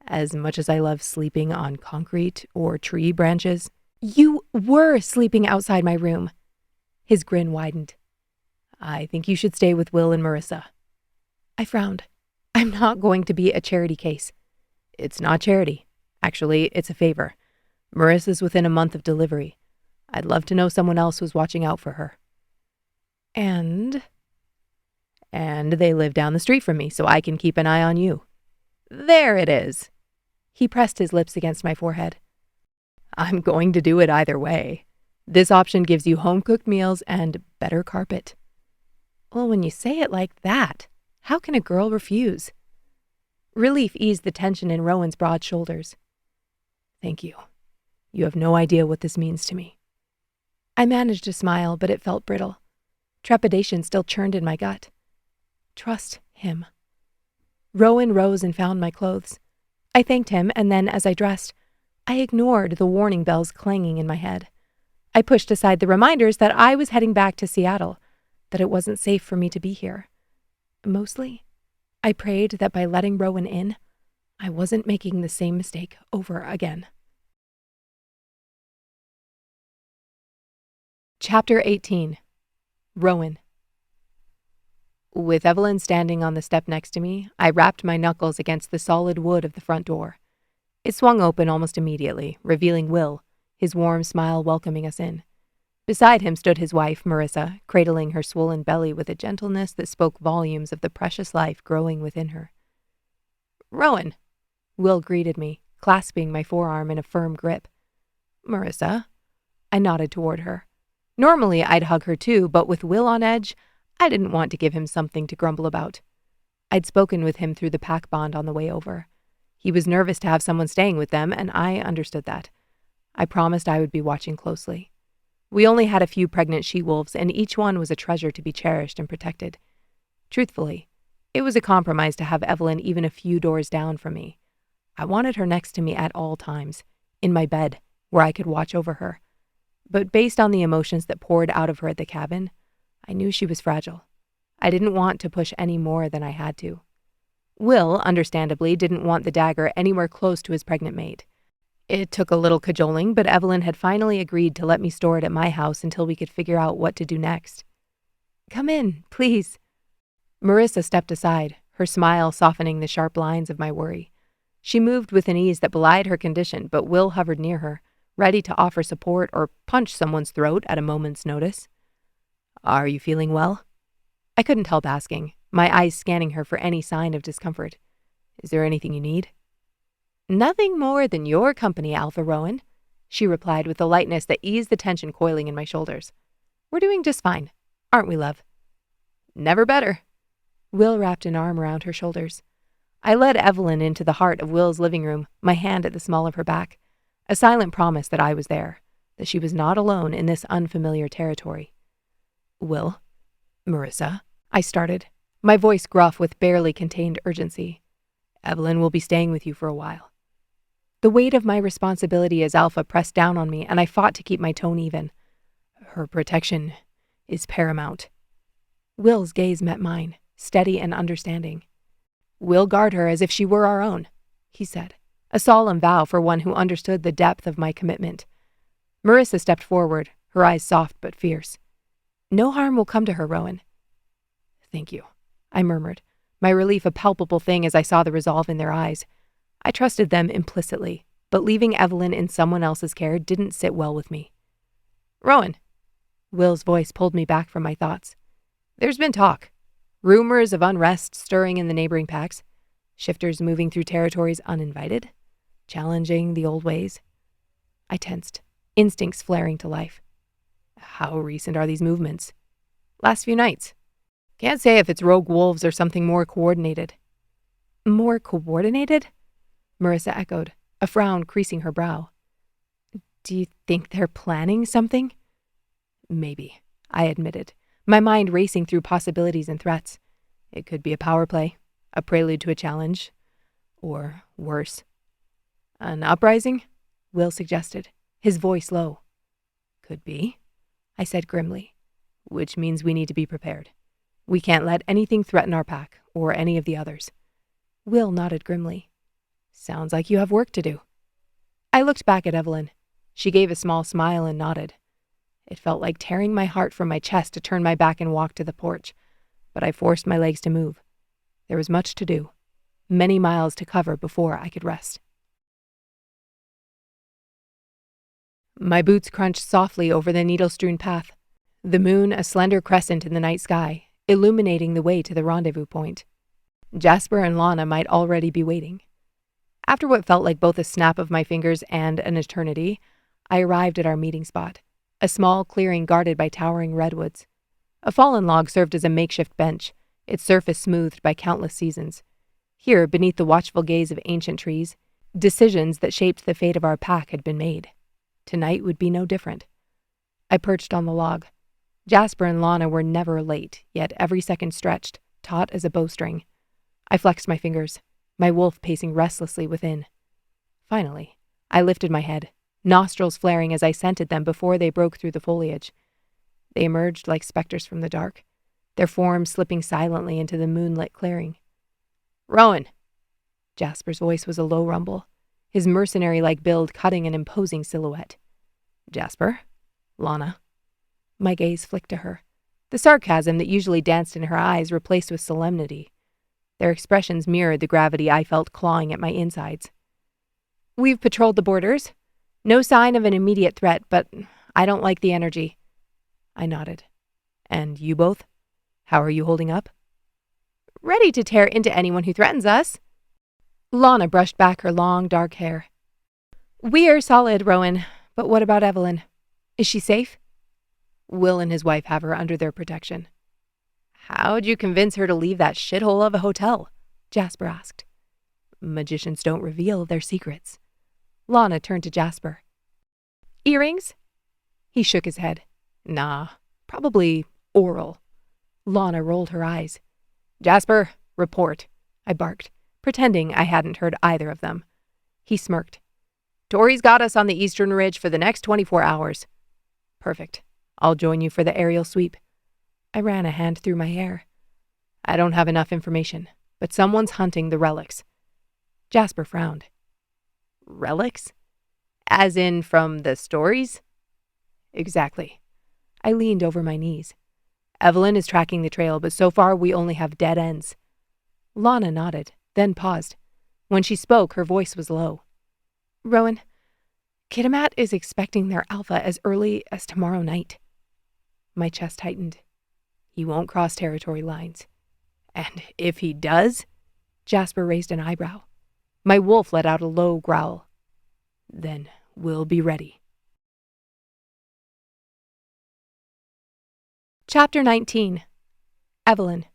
As much as I love sleeping on concrete or tree branches, you were sleeping outside my room. His grin widened. I think you should stay with Will and Marissa. I frowned. I'm not going to be a charity case. It's not charity. Actually, it's a favor. Marissa's within a month of delivery. I'd love to know someone else was watching out for her. And they live down the street from me, so I can keep an eye on you. There it is. He pressed his lips against my forehead. I'm going to do it either way. This option gives you home-cooked meals and better carpet. Well, when you say it like that, how can a girl refuse? Relief eased the tension in Rowan's broad shoulders. Thank you. You have no idea what this means to me. I managed a smile, but it felt brittle. Trepidation still churned in my gut. Trust him. Rowan rose and found my clothes. I thanked him, and then, as I dressed, I ignored the warning bells clanging in my head. I pushed aside the reminders that I was heading back to Seattle, that it wasn't safe for me to be here. Mostly, I prayed that by letting Rowan in, I wasn't making the same mistake over again. Chapter 18. Rowan. With Evelyn standing on the step next to me, I rapped my knuckles against the solid wood of the front door. It swung open almost immediately, revealing Will, his warm smile welcoming us in. Beside him stood his wife, Marissa, cradling her swollen belly with a gentleness that spoke volumes of the precious life growing within her. Rowan, Will greeted me, clasping my forearm in a firm grip. Marissa. I nodded toward her. Normally I'd hug her too, but with Will on edge, I didn't want to give him something to grumble about. I'd spoken with him through the pack bond on the way over. He was nervous to have someone staying with them, and I understood that. I promised I would be watching closely. We only had a few pregnant she-wolves, and each one was a treasure to be cherished and protected. Truthfully, it was a compromise to have Evelyn even a few doors down from me. I wanted her next to me at all times, in my bed, where I could watch over her. But based on the emotions that poured out of her at the cabin, I knew she was fragile. I didn't want to push any more than I had to. Will, understandably, didn't want the dagger anywhere close to his pregnant mate. It took a little cajoling, but Evelyn had finally agreed to let me store it at my house until we could figure out what to do next. Come in, please. Marissa stepped aside, her smile softening the sharp lines of my worry. She moved with an ease that belied her condition, but Will hovered near her, ready to offer support or punch someone's throat at a moment's notice. Are you feeling well? I couldn't help asking, my eyes scanning her for any sign of discomfort. Is there anything you need? Nothing more than your company, Alpha Rowan, she replied with a lightness that eased the tension coiling in my shoulders. We're doing just fine, aren't we, love? Never better. Will wrapped an arm around her shoulders. I led Evelyn into the heart of Will's living room, my hand at the small of her back, a silent promise that I was there, that she was not alone in this unfamiliar territory. Will, Marissa, I started, my voice gruff with barely contained urgency. Evelyn will be staying with you for a while. The weight of my responsibility as Alpha pressed down on me, and I fought to keep my tone even. Her protection is paramount. Will's gaze met mine, steady and understanding. We'll guard her as if she were our own, he said, a solemn vow for one who understood the depth of my commitment. Marissa stepped forward, her eyes soft but fierce. No harm will come to her, Rowan. Thank you, I murmured, my relief a palpable thing as I saw the resolve in their eyes. I trusted them implicitly, but leaving Evelyn in someone else's care didn't sit well with me. Rowan, Will's voice pulled me back from my thoughts. There's been talk. Rumors of unrest stirring in the neighboring packs. Shifters moving through territories uninvited. Challenging the old ways. I tensed, instincts flaring to life. How recent are these movements? Last few nights. Can't say if it's rogue wolves or something more coordinated. More coordinated? Marissa echoed, a frown creasing her brow. Do you think they're planning something? Maybe, I admitted, my mind racing through possibilities and threats. It could be a power play, a prelude to a challenge, or worse. An uprising? Will suggested, his voice low. Could be, I said grimly, which means we need to be prepared. We can't let anything threaten our pack, or any of the others. Will nodded grimly. Sounds like you have work to do. I looked back at Evelyn. She gave a small smile and nodded. It felt like tearing my heart from my chest to turn my back and walk to the porch, but I forced my legs to move. There was much to do, many miles to cover before I could rest. My boots crunched softly over the needle-strewn path, the moon a slender crescent in the night sky, illuminating the way to the rendezvous point. Jasper and Lana might already be waiting. After what felt like both a snap of my fingers and an eternity, I arrived at our meeting spot, a small clearing guarded by towering redwoods. A fallen log served as a makeshift bench, its surface smoothed by countless seasons. Here, beneath the watchful gaze of ancient trees, decisions that shaped the fate of our pack had been made. Tonight would be no different. I perched on the log. Jasper and Lana were never late, yet every second stretched, taut as a bowstring. I flexed my fingers, my wolf pacing restlessly within. Finally, I lifted my head, nostrils flaring as I scented them before they broke through the foliage. They emerged like specters from the dark, their forms slipping silently into the moonlit clearing. "Rowan!" Jasper's voice was a low rumble, his mercenary-like build cutting an imposing silhouette. "Jasper? Lana?" My gaze flicked to her, the sarcasm that usually danced in her eyes replaced with solemnity. Their expressions mirrored the gravity I felt clawing at my insides. "We've patrolled the borders. No sign of an immediate threat, but I don't like the energy." I nodded. "And you both? How are you holding up?" "Ready to tear into anyone who threatens us." Lana brushed back her long, dark hair. "We are solid, Rowan. But what about Evelyn? Is she safe?" "Will and his wife have her under their protection." "How'd you convince her to leave that shithole of a hotel?" Jasper asked. "Magicians don't reveal their secrets." Lana turned to Jasper. "Earrings?" He shook his head. "Nah, probably oral." Lana rolled her eyes. "Jasper, report," I barked, pretending I hadn't heard either of them. He smirked. "Tori's got us on the eastern ridge for the next 24 hours. "Perfect. I'll join you for the aerial sweep." I ran a hand through my hair. "I don't have enough information, but someone's hunting the relics." Jasper frowned. "Relics? As in from the stories?" "Exactly." I leaned over my knees. "Evelyn is tracking the trail, but so far we only have dead ends." Lana nodded, then paused. When she spoke, her voice was low. "Rowan, Kitimat is expecting their alpha as early as tomorrow night." My chest tightened. "He won't cross territory lines." "And if he does?" Jasper raised an eyebrow. My wolf let out a low growl. "Then we'll be ready." Chapter 19. Evelyn.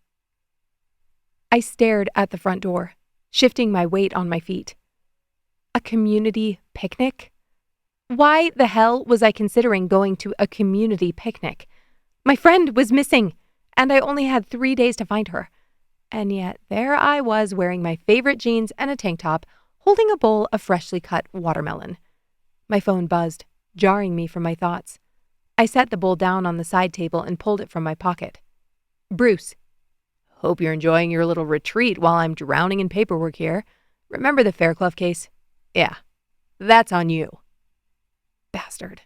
I stared at the front door, shifting my weight on my feet. A community picnic? Why the hell was I considering going to a community picnic? My friend was missing, and I only had 3 days to find her. And yet there I was wearing my favorite jeans and a tank top, holding a bowl of freshly cut watermelon. My phone buzzed, jarring me from my thoughts. I set the bowl down on the side table and pulled it from my pocket. "Bruce. Hope you're enjoying your little retreat while I'm drowning in paperwork here. Remember the Fairclough case? Yeah, that's on you." Bastard.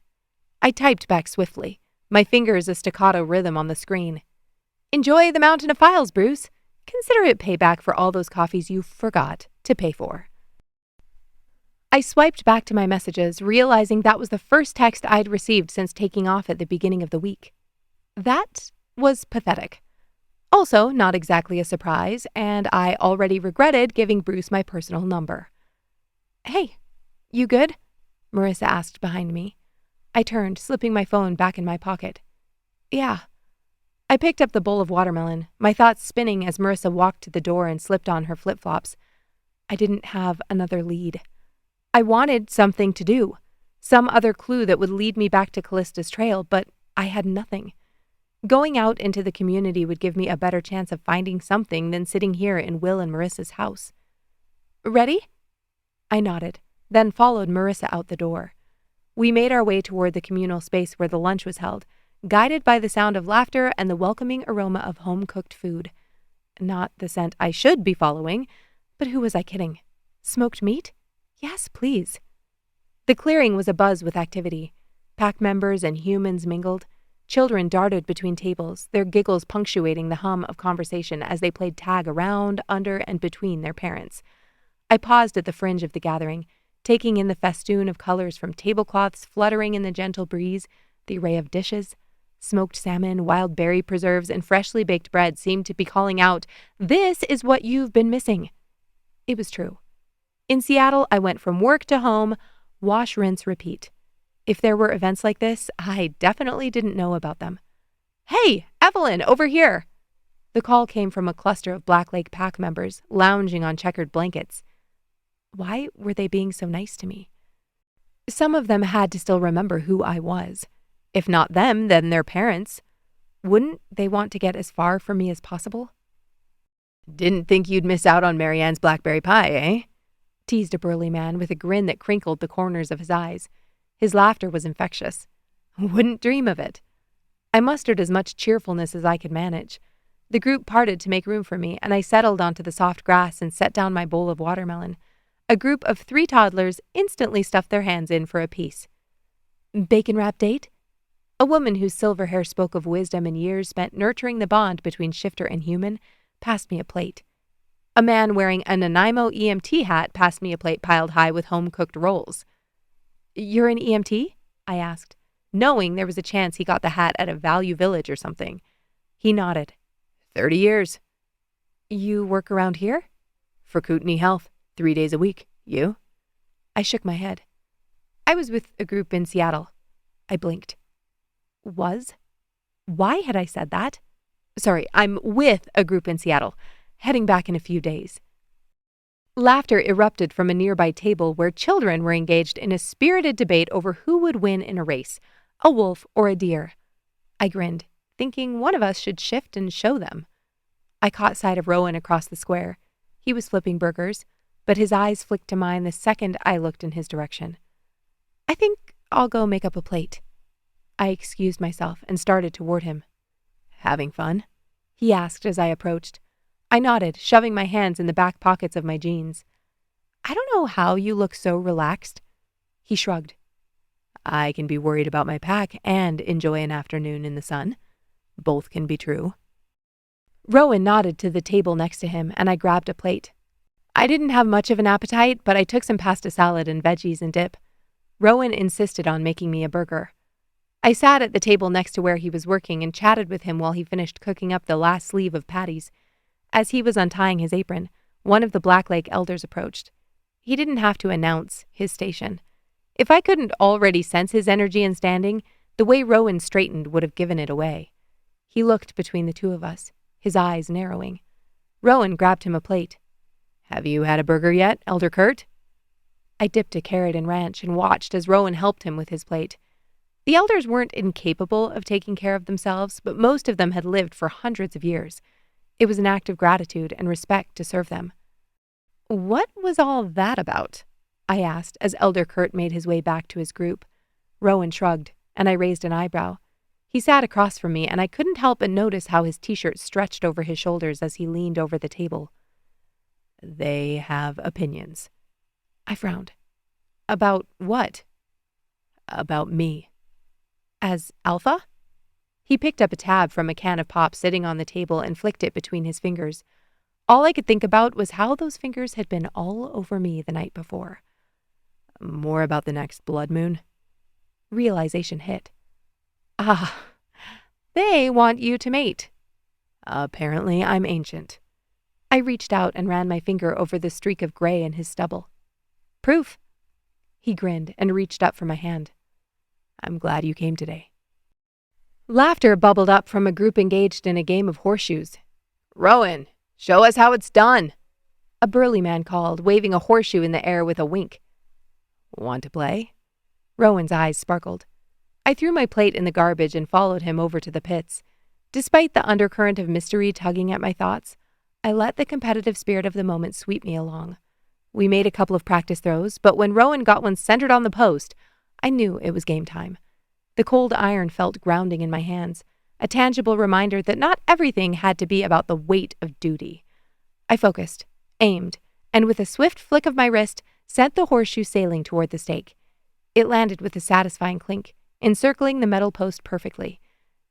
I typed back swiftly, my fingers a staccato rhythm on the screen. "Enjoy the mountain of files, Bruce. Consider it payback for all those coffees you forgot to pay for." I swiped back to my messages, realizing that was the first text I'd received since taking off at the beginning of the week. That was pathetic. Also, not exactly a surprise, and I already regretted giving Bruce my personal number. "Hey, you good?" Marissa asked behind me. I turned, slipping my phone back in my pocket. "Yeah." I picked up the bowl of watermelon, my thoughts spinning as Marissa walked to the door and slipped on her flip-flops. I didn't have another lead. I wanted something to do, some other clue that would lead me back to Callista's trail, but I had nothing. Going out into the community would give me a better chance of finding something than sitting here in Will and Marissa's house. "Ready?" I nodded, then followed Marissa out the door. We made our way toward the communal space where the lunch was held, guided by the sound of laughter and the welcoming aroma of home-cooked food. Not the scent I should be following, But who was I kidding? Smoked meat? Yes, please. The clearing was abuzz with activity. Pack members and humans mingled. Children darted between tables, their giggles punctuating the hum of conversation as they played tag around, under, and between their parents. I paused at the fringe of the gathering, taking in the festoon of colors from tablecloths fluttering in the gentle breeze, the array of dishes. Smoked salmon, wild berry preserves, and freshly baked bread seemed to be calling out, "This is what you've been missing." It was true. In Seattle, I went from work to home, wash, rinse, repeat. If there were events like this, I definitely didn't know about them. "Hey, Evelyn, over here!" The call came from a cluster of Black Lake Pack members lounging on checkered blankets. Why were they being so nice to me? Some of them had to still remember who I was. If not them, then their parents. Wouldn't they want to get as far from me as possible? "Didn't think you'd miss out on Marianne's blackberry pie, eh?" teased a burly man with a grin that crinkled the corners of his eyes. His laughter was infectious. "Wouldn't dream of it." I mustered as much cheerfulness as I could manage. The group parted to make room for me, and I settled onto the soft grass and set down my bowl of watermelon. A group of 3 toddlers instantly stuffed their hands in for a piece. "Bacon-wrapped date?" A woman whose silver hair spoke of wisdom and years spent nurturing the bond between shifter and human passed me a plate. A man wearing a Nanaimo EMT hat passed me a plate piled high with home-cooked rolls. "You're an EMT?" I asked, knowing there was a chance he got the hat at a Value Village or something. He nodded. 30 years. "You work around here?" "For Kootenai Health, 3 days a week. You?" I shook my head. "I was with a group in Seattle." I blinked. Was? Why had I said that? Sorry, I'm with a group in Seattle, heading back in a few days. Laughter erupted from a nearby table where children were engaged in a spirited debate over who would win in a race, a wolf or a deer. I grinned, thinking one of us should shift and show them. I caught sight of Rowan across the square. He was flipping burgers, but his eyes flicked to mine the second I looked in his direction. "I think I'll go make up a plate." I excused myself and started toward him. "Having fun?" he asked as I approached. I nodded, shoving my hands in the back pockets of my jeans. "I don't know how you look so relaxed." He shrugged. "I can be worried about my pack and enjoy an afternoon in the sun. Both can be true." Rowan nodded to the table next to him, and I grabbed a plate. I didn't have much of an appetite, but I took some pasta salad and veggies and dip. Rowan insisted on making me a burger. I sat at the table next to where he was working and chatted with him while he finished cooking up the last sleeve of patties. As he was untying his apron, one of the Black Lake elders approached. He didn't have to announce his station. If I couldn't already sense his energy and standing, the way Rowan straightened would have given it away. He looked between the two of us, his eyes narrowing. Rowan grabbed him a plate. "Have you had a burger yet, Elder Kurt?" I dipped a carrot in ranch and watched as Rowan helped him with his plate. The elders weren't incapable of taking care of themselves, but most of them had lived for hundreds of years. It was an act of gratitude and respect to serve them. "What was all that about?" I asked as Elder Kurt made his way back to his group. Rowan shrugged, and I raised an eyebrow. He sat across from me, and I couldn't help but notice how his t-shirt stretched over his shoulders as he leaned over the table. "They have opinions." I frowned. "About what?" "About me." "As Alpha?" He picked up a tab from a can of pop sitting on the table and flicked it between his fingers. All I could think about was how those fingers had been all over me the night before. "More about the next blood moon?" Realization hit. "Ah, they want you to mate." "Apparently I'm ancient." I reached out and ran my finger over the streak of gray in his stubble. "Proof." He grinned and reached up for my hand. "I'm glad you came today." Laughter bubbled up from a group engaged in a game of horseshoes. "Rowan, show us how it's done," a burly man called, waving a horseshoe in the air with a wink. "Want to play?" Rowan's eyes sparkled. I threw my plate in the garbage and followed him over to the pits. Despite the undercurrent of mystery tugging at my thoughts, I let the competitive spirit of the moment sweep me along. We made a couple of practice throws, but when Rowan got one centered on the post, I knew it was game time. The cold iron felt grounding in my hands, a tangible reminder that not everything had to be about the weight of duty. I focused, aimed, and with a swift flick of my wrist, sent the horseshoe sailing toward the stake. It landed with a satisfying clink, encircling the metal post perfectly.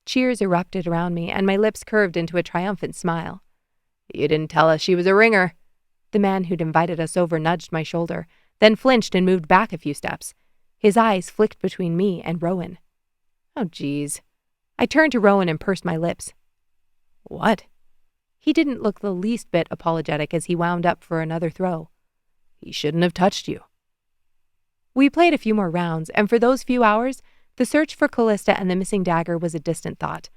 Cheers erupted around me, and my lips curved into a triumphant smile. "You didn't tell us she was a ringer." The man who'd invited us over nudged my shoulder, then flinched and moved back a few steps. His eyes flicked between me and Rowan. "Oh, geez." I turned to Rowan and pursed my lips. "What?" He didn't look the least bit apologetic as he wound up for another throw. "He shouldn't have touched you." We played a few more rounds, and for those few hours, the search for Callista and the missing dagger was a distant thought.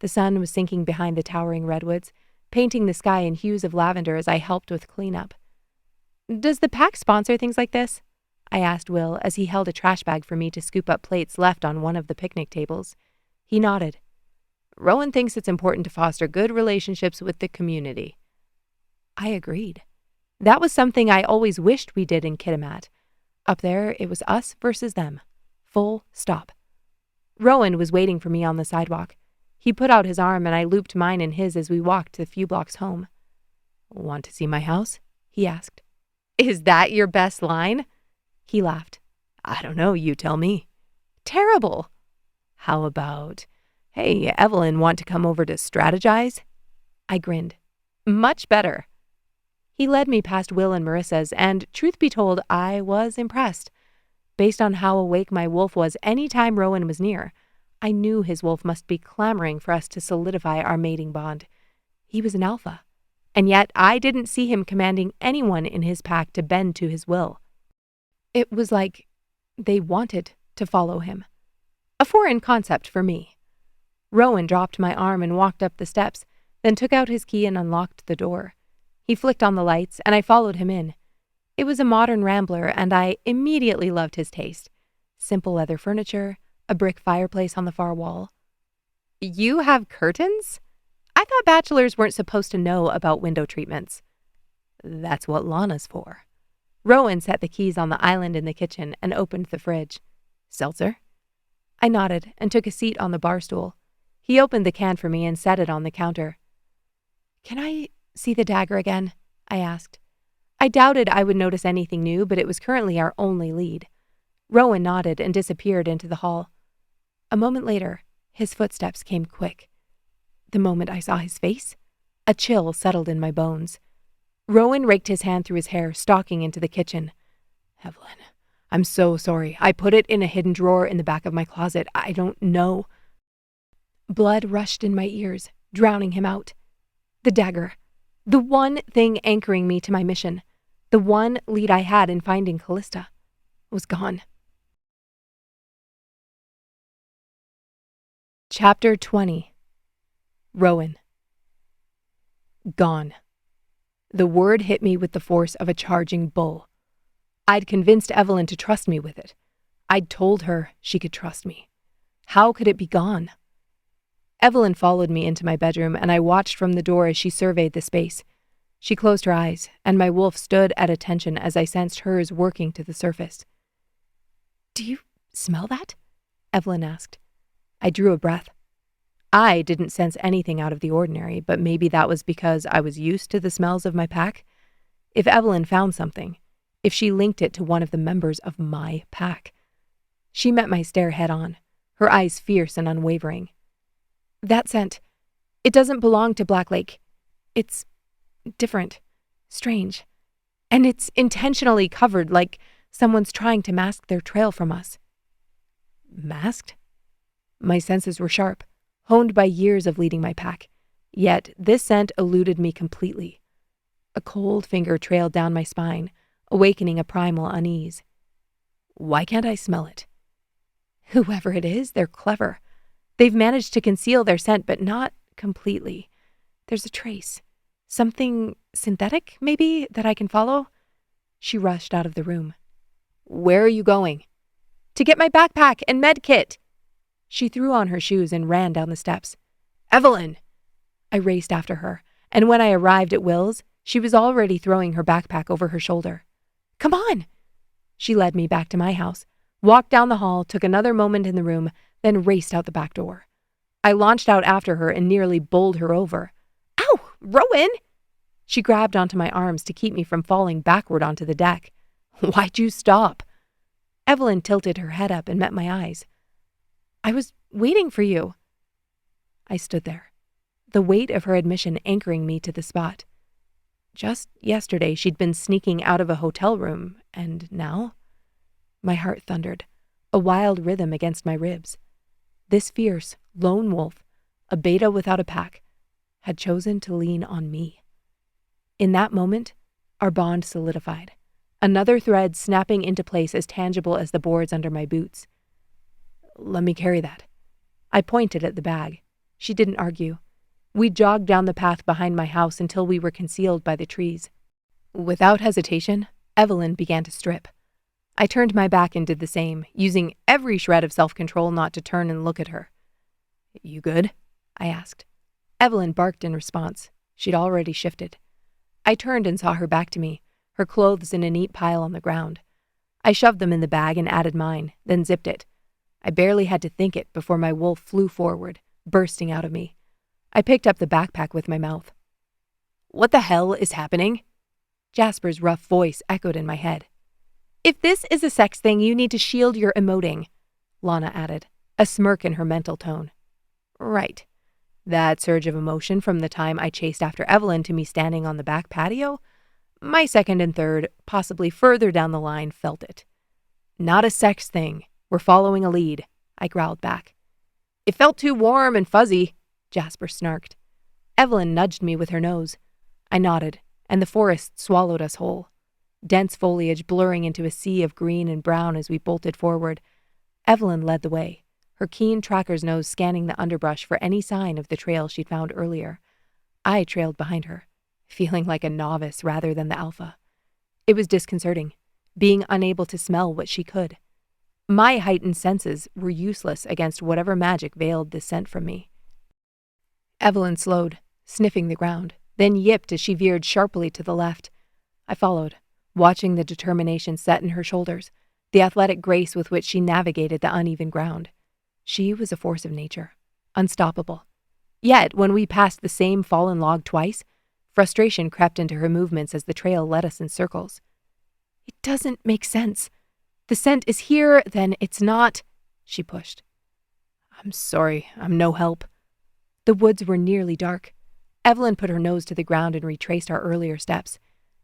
The sun was sinking behind the towering redwoods, painting the sky in hues of lavender as I helped with cleanup. "Does the pack sponsor things like this?" I asked Will as he held a trash bag for me to scoop up plates left on one of the picnic tables. He nodded. "Rowan thinks it's important to foster good relationships with the community." I agreed. That was something I always wished we did in Kitimat. Up there, it was us versus them. Full stop. Rowan was waiting for me on the sidewalk. He put out his arm and I looped mine in his as we walked the few blocks home. "Want to see my house?" he asked. "Is that your best line?" He laughed. "I don't know, you tell me." "Terrible." "How about, hey, Evelyn, want to come over to strategize?" I grinned. "Much better." He led me past Will and Marissa's, and truth be told, I was impressed. Based on how awake my wolf was any time Rowan was near, I knew his wolf must be clamoring for us to solidify our mating bond. He was an alpha, and yet I didn't see him commanding anyone in his pack to bend to his will. It was like they wanted to follow him. A foreign concept for me. Rowan dropped my arm and walked up the steps, then took out his key and unlocked the door. He flicked on the lights, and I followed him in. It was a modern rambler, and I immediately loved his taste. Simple leather furniture, a brick fireplace on the far wall. "You have curtains? I thought bachelors weren't supposed to know about window treatments." "That's what Lana's for." Rowan set the keys on the island in the kitchen and opened the fridge. "Seltzer?" I nodded and took a seat on the bar stool. He opened the can for me and set it on the counter. "Can I see the dagger again?" I asked. I doubted I would notice anything new, but it was currently our only lead. Rowan nodded and disappeared into the hall. A moment later, his footsteps came quick. The moment I saw his face, a chill settled in my bones. Rowan raked his hand through his hair, stalking into the kitchen. "Evelyn, I'm so sorry. I put it in a hidden drawer in the back of my closet. I don't know." Blood rushed in my ears, drowning him out. The dagger. The one thing anchoring me to my mission. The one lead I had in finding Callista. Was gone. Chapter 20. Rowan. Gone. The word hit me with the force of a charging bull. I'd convinced Evelyn to trust me with it. I'd told her she could trust me. How could it be gone? Evelyn followed me into my bedroom, and I watched from the door as she surveyed the space. She closed her eyes, and my wolf stood at attention as I sensed hers working to the surface. "Do you smell that?" Evelyn asked. I drew a breath. I didn't sense anything out of the ordinary, but maybe that was because I was used to the smells of my pack. If Evelyn found something, if she linked it to one of the members of my pack. She met my stare head on, her eyes fierce and unwavering. "That scent, it doesn't belong to Black Lake. It's different, strange, and it's intentionally covered like someone's trying to mask their trail from us." Masked? My senses were sharp, honed by years of leading my pack, yet this scent eluded me completely. A cold finger trailed down my spine, awakening a primal unease. Why can't I smell it? Whoever it is, they're clever. They've managed to conceal their scent, but not completely. There's a trace. Something synthetic, maybe, that I can follow? She rushed out of the room. "Where are you going?" "To get my backpack and med kit." She threw on her shoes and ran down the steps. "Evelyn!" I raced after her, and when I arrived at Will's, she was already throwing her backpack over her shoulder. "Come on!" She led me back to my house, walked down the hall, took another moment in the room, then raced out the back door. I launched out after her and nearly bowled her over. "Ow! Rowan!" She grabbed onto my arms to keep me from falling backward onto the deck. "Why'd you stop?" Evelyn tilted her head up and met my eyes. "I was waiting for you." I stood there, the weight of her admission anchoring me to the spot. Just yesterday she'd been sneaking out of a hotel room, and now? My heart thundered, a wild rhythm against my ribs. This fierce, lone wolf, a beta without a pack, had chosen to lean on me. In that moment, our bond solidified, another thread snapping into place as tangible as the boards under my boots. "Let me carry that." I pointed at the bag. She didn't argue. We jogged down the path behind my house until we were concealed by the trees. Without hesitation, Evelyn began to strip. I turned my back and did the same, using every shred of self-control not to turn and look at her. "You good?" I asked. Evelyn barked in response. She'd already shifted. I turned and saw her back to me, her clothes in a neat pile on the ground. I shoved them in the bag and added mine, then zipped it. I barely had to think it before my wolf flew forward, bursting out of me. I picked up the backpack with my mouth. "What the hell is happening?" Jasper's rough voice echoed in my head. "If this is a sex thing, you need to shield your emoting," Lana added, a smirk in her mental tone. Right. That surge of emotion from the time I chased after Evelyn to me standing on the back patio, my second and third, possibly further down the line, felt it. "Not a sex thing. We're following a lead," I growled back. "It felt too warm and fuzzy," Jasper snarked. Evelyn nudged me with her nose. I nodded, and the forest swallowed us whole. Dense foliage blurring into a sea of green and brown as we bolted forward. Evelyn led the way, her keen tracker's nose scanning the underbrush for any sign of the trail she'd found earlier. I trailed behind her, feeling like a novice rather than the alpha. It was disconcerting, being unable to smell what she could. My heightened senses were useless against whatever magic veiled this scent from me. Evelyn slowed, sniffing the ground, then yipped as she veered sharply to the left. I followed, watching the determination set in her shoulders, the athletic grace with which she navigated the uneven ground. She was a force of nature, unstoppable. Yet, when we passed the same fallen log twice, frustration crept into her movements as the trail led us in circles. "It doesn't make sense. The scent is here, then it's not," she pushed. "I'm sorry, I'm no help." The woods were nearly dark. Evelyn put her nose to the ground and retraced our earlier steps.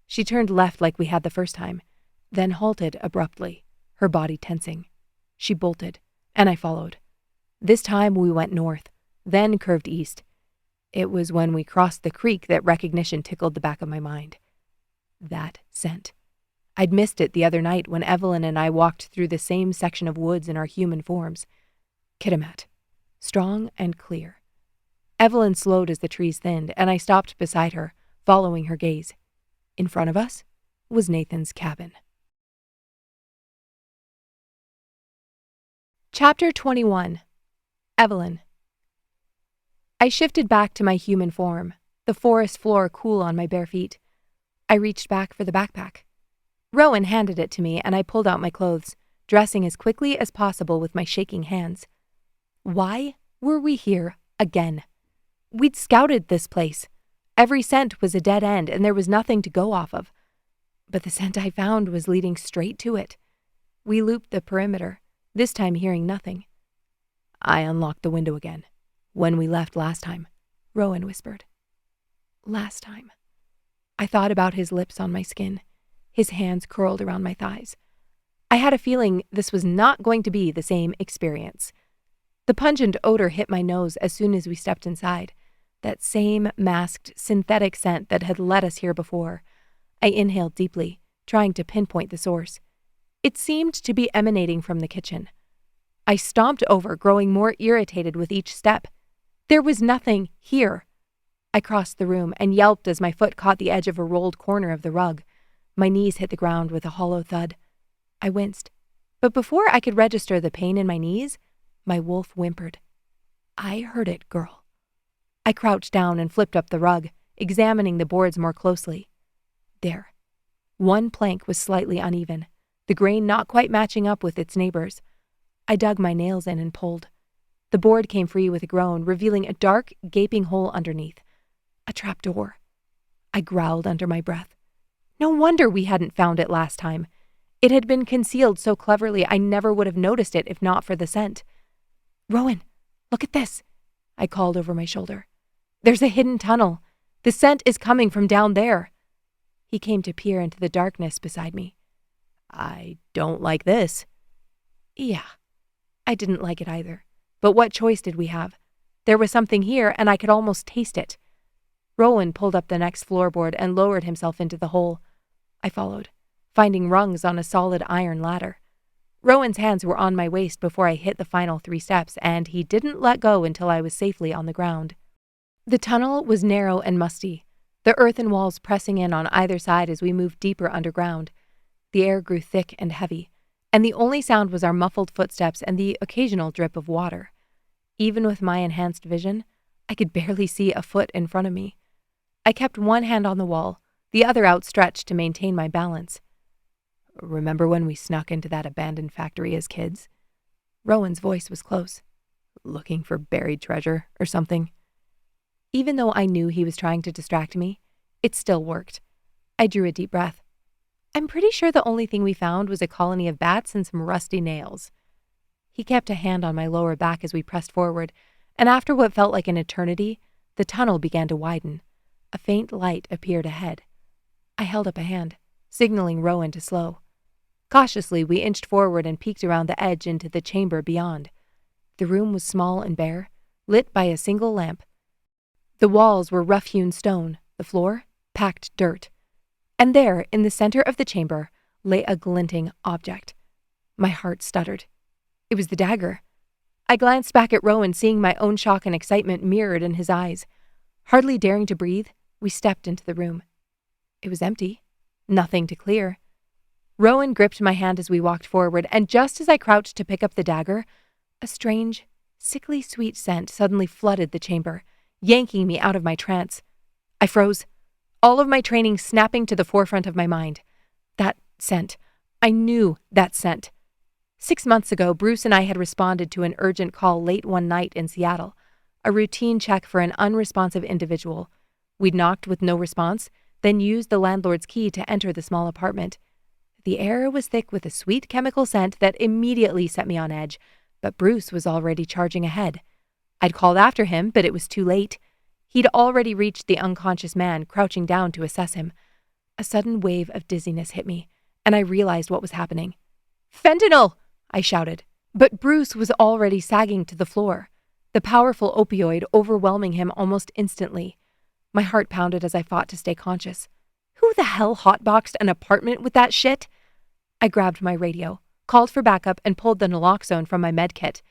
She turned left like we had the first time, then halted abruptly, her body tensing. She bolted, and I followed. This time we went north, then curved east. It was when we crossed the creek that recognition tickled the back of my mind. That scent. I'd missed it the other night when Evelyn and I walked through the same section of woods in our human forms. Kitimat. Strong and clear. Evelyn slowed as the trees thinned, and I stopped beside her, following her gaze. In front of us was Nathan's cabin. Chapter 21. Evelyn. I shifted back to my human form, the forest floor cool on my bare feet. I reached back for the backpack. Rowan handed it to me, and I pulled out my clothes, dressing as quickly as possible with my shaking hands. Why were we here again? We'd scouted this place. Every scent was a dead end, and there was nothing to go off of. But the scent I found was leading straight to it. We looped the perimeter, this time hearing nothing. I unlocked the window again. "When we left last time," Rowan whispered. Last time. I thought about his lips on my skin, his hands curled around my thighs. I had a feeling this was not going to be the same experience. The pungent odor hit my nose as soon as we stepped inside, that same masked, synthetic scent that had led us here before. I inhaled deeply, trying to pinpoint the source. It seemed to be emanating from the kitchen. I stomped over, growing more irritated with each step. There was nothing here. I crossed the room and yelped as my foot caught the edge of a rolled corner of the rug. My knees hit the ground with a hollow thud. I winced, but before I could register the pain in my knees, my wolf whimpered. I heard it, girl. I crouched down and flipped up the rug, examining the boards more closely. There. One plank was slightly uneven, the grain not quite matching up with its neighbors. I dug my nails in and pulled. The board came free with a groan, revealing a dark, gaping hole underneath. A trapdoor. I growled under my breath. No wonder we hadn't found it last time. It had been concealed so cleverly I never would have noticed it if not for the scent. Rowan, look at this, I called over my shoulder. There's a hidden tunnel. The scent is coming from down there. He came to peer into the darkness beside me. I don't like this. Yeah, I didn't like it either. But what choice did we have? There was something here, and I could almost taste it. Rowan pulled up the next floorboard and lowered himself into the hole. I followed, finding rungs on a solid iron ladder. Rowan's hands were on my waist before I hit the final 3 steps, and he didn't let go until I was safely on the ground. The tunnel was narrow and musty, the earthen walls pressing in on either side as we moved deeper underground. The air grew thick and heavy, and the only sound was our muffled footsteps and the occasional drip of water. Even with my enhanced vision, I could barely see a foot in front of me. I kept one hand on the wall, the other outstretched to maintain my balance. Remember when we snuck into that abandoned factory as kids? Rowan's voice was close. Looking for buried treasure or something? Even though I knew he was trying to distract me, it still worked. I drew a deep breath. I'm pretty sure the only thing we found was a colony of bats and some rusty nails. He kept a hand on my lower back as we pressed forward, and after what felt like an eternity, the tunnel began to widen. A faint light appeared ahead. I held up a hand, signaling Rowan to slow. Cautiously, we inched forward and peeked around the edge into the chamber beyond. The room was small and bare, lit by a single lamp. The walls were rough-hewn stone, the floor packed dirt. And there, in the center of the chamber, lay a glinting object. My heart stuttered. It was the dagger. I glanced back at Rowan, seeing my own shock and excitement mirrored in his eyes. Hardly daring to breathe, we stepped into the room. It was empty. Nothing to clear. Rowan gripped my hand as we walked forward, and just as I crouched to pick up the dagger, a strange, sickly sweet scent suddenly flooded the chamber, yanking me out of my trance. I froze, all of my training snapping to the forefront of my mind. That scent. I knew that scent. 6 months ago, Bruce and I had responded to an urgent call late one night in Seattle, a routine check for an unresponsive individual. We'd knocked with no response, then used the landlord's key to enter the small apartment. The air was thick with a sweet chemical scent that immediately set me on edge, but Bruce was already charging ahead. I'd called after him, but it was too late. He'd already reached the unconscious man, crouching down to assess him. A sudden wave of dizziness hit me, and I realized what was happening. "Fentanyl!" I shouted, but Bruce was already sagging to the floor, the powerful opioid overwhelming him almost instantly. My heart pounded as I fought to stay conscious. Who the hell hotboxed an apartment with that shit? I grabbed my radio, called for backup, and pulled the naloxone from my med kit.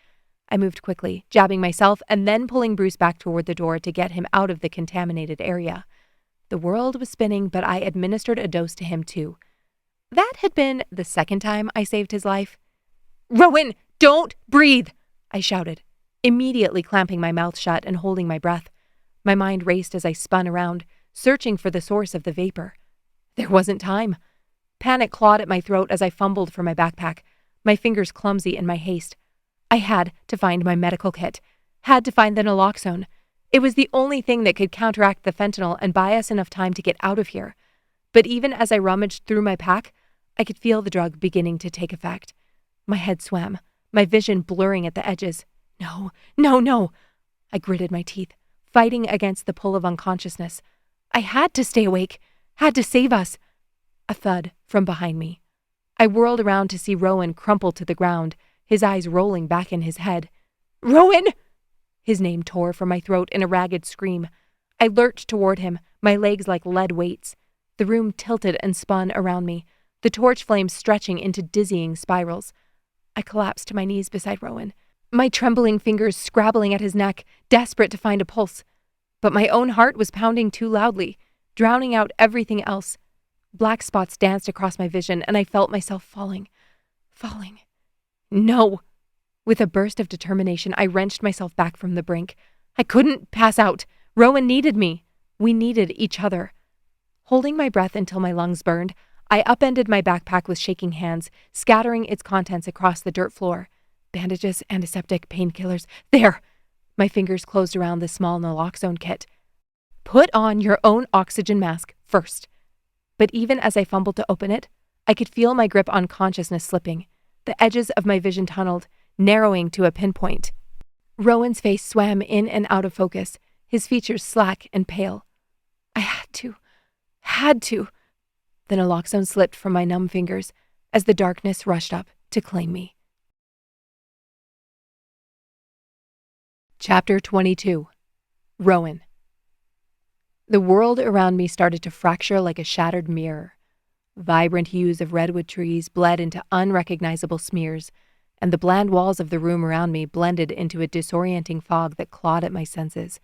I moved quickly, jabbing myself and then pulling Bruce back toward the door to get him out of the contaminated area. The world was spinning, but I administered a dose to him too. That had been the second time I saved his life. "Rowan, don't breathe!" I shouted, immediately clamping my mouth shut and holding my breath. My mind raced as I spun around, searching for the source of the vapor. There wasn't time. Panic clawed at my throat as I fumbled for my backpack, my fingers clumsy in my haste. I had to find my medical kit, had to find the naloxone. It was the only thing that could counteract the fentanyl and buy us enough time to get out of here. But even as I rummaged through my pack, I could feel the drug beginning to take effect. My head swam, my vision blurring at the edges. No, no, no. I gritted my teeth, fighting against the pull of unconsciousness. I had to stay awake, had to save us. A thud from behind me. I whirled around to see Rowan crumple to the ground, his eyes rolling back in his head. "Rowan!" His name tore from my throat in a ragged scream. I lurched toward him, my legs like lead weights. The room tilted and spun around me, the torch flames stretching into dizzying spirals. I collapsed to my knees beside Rowan, my trembling fingers scrabbling at his neck, desperate to find a pulse. But my own heart was pounding too loudly, drowning out everything else. Black spots danced across my vision, and I felt myself falling. No! With a burst of determination, I wrenched myself back from the brink. I couldn't pass out. Rowan needed me. We needed each other. Holding my breath until my lungs burned, I upended my backpack with shaking hands, scattering its contents across the dirt floor. Bandages, antiseptic, painkillers. There! My fingers closed around the small naloxone kit. Put on your own oxygen mask first. But even as I fumbled to open it, I could feel my grip on consciousness slipping, the edges of my vision tunneled, narrowing to a pinpoint. Rowan's face swam in and out of focus, his features slack and pale. I had to. Then naloxone slipped from my numb fingers as the darkness rushed up to claim me. Chapter 22. Rowan. The world around me started to fracture like a shattered mirror. Vibrant hues of redwood trees bled into unrecognizable smears, and the bland walls of the room around me blended into a disorienting fog that clawed at my senses.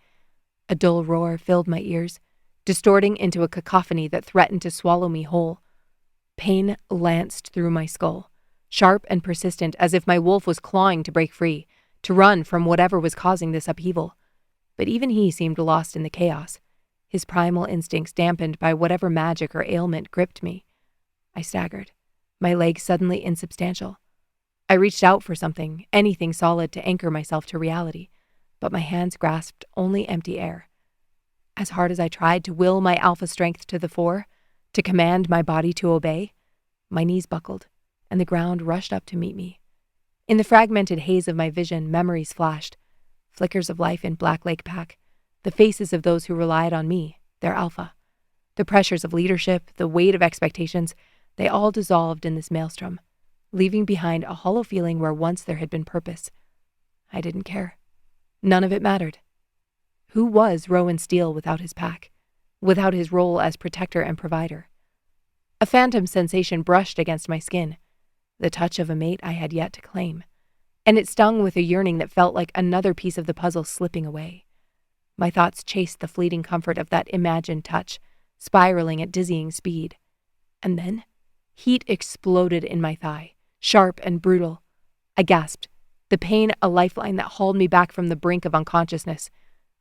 A dull roar filled my ears, distorting into a cacophony that threatened to swallow me whole. Pain lanced through my skull, sharp and persistent as if my wolf was clawing to break free, to run from whatever was causing this upheaval. But even he seemed lost in the chaos, his primal instincts dampened by whatever magic or ailment gripped me. I staggered, my legs suddenly insubstantial. I reached out for something, anything solid to anchor myself to reality, but my hands grasped only empty air. As hard as I tried to will my alpha strength to the fore, to command my body to obey, my knees buckled, and the ground rushed up to meet me. In the fragmented haze of my vision, memories flashed, flickers of life in Black Lake Pack, the faces of those who relied on me, their alpha. The pressures of leadership, the weight of expectations, they all dissolved in this maelstrom, leaving behind a hollow feeling where once there had been purpose. I didn't care. None of it mattered. Who was Rowan Steele without his pack, without his role as protector and provider? A phantom sensation brushed against my skin, the touch of a mate I had yet to claim, and it stung with a yearning that felt like another piece of the puzzle slipping away. My thoughts chased the fleeting comfort of that imagined touch, spiraling at dizzying speed. And then, heat exploded in my thigh, sharp and brutal. I gasped, the pain a lifeline that hauled me back from the brink of unconsciousness.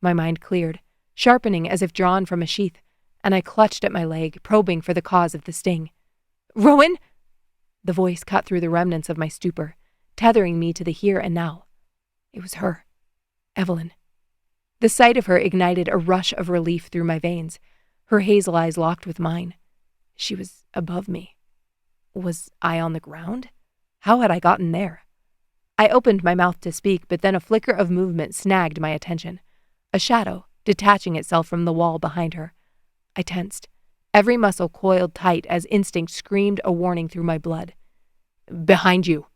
My mind cleared, sharpening as if drawn from a sheath, and I clutched at my leg, probing for the cause of the sting. "Rowan!" The voice cut through the remnants of my stupor, tethering me to the here and now. It was her, Evelyn. The sight of her ignited a rush of relief through my veins, her hazel eyes locked with mine. She was above me. Was I on the ground? How had I gotten there? I opened my mouth to speak, but then a flicker of movement snagged my attention. A shadow, detaching itself from the wall behind her. I tensed, every muscle coiled tight as instinct screamed a warning through my blood. "Behind you,"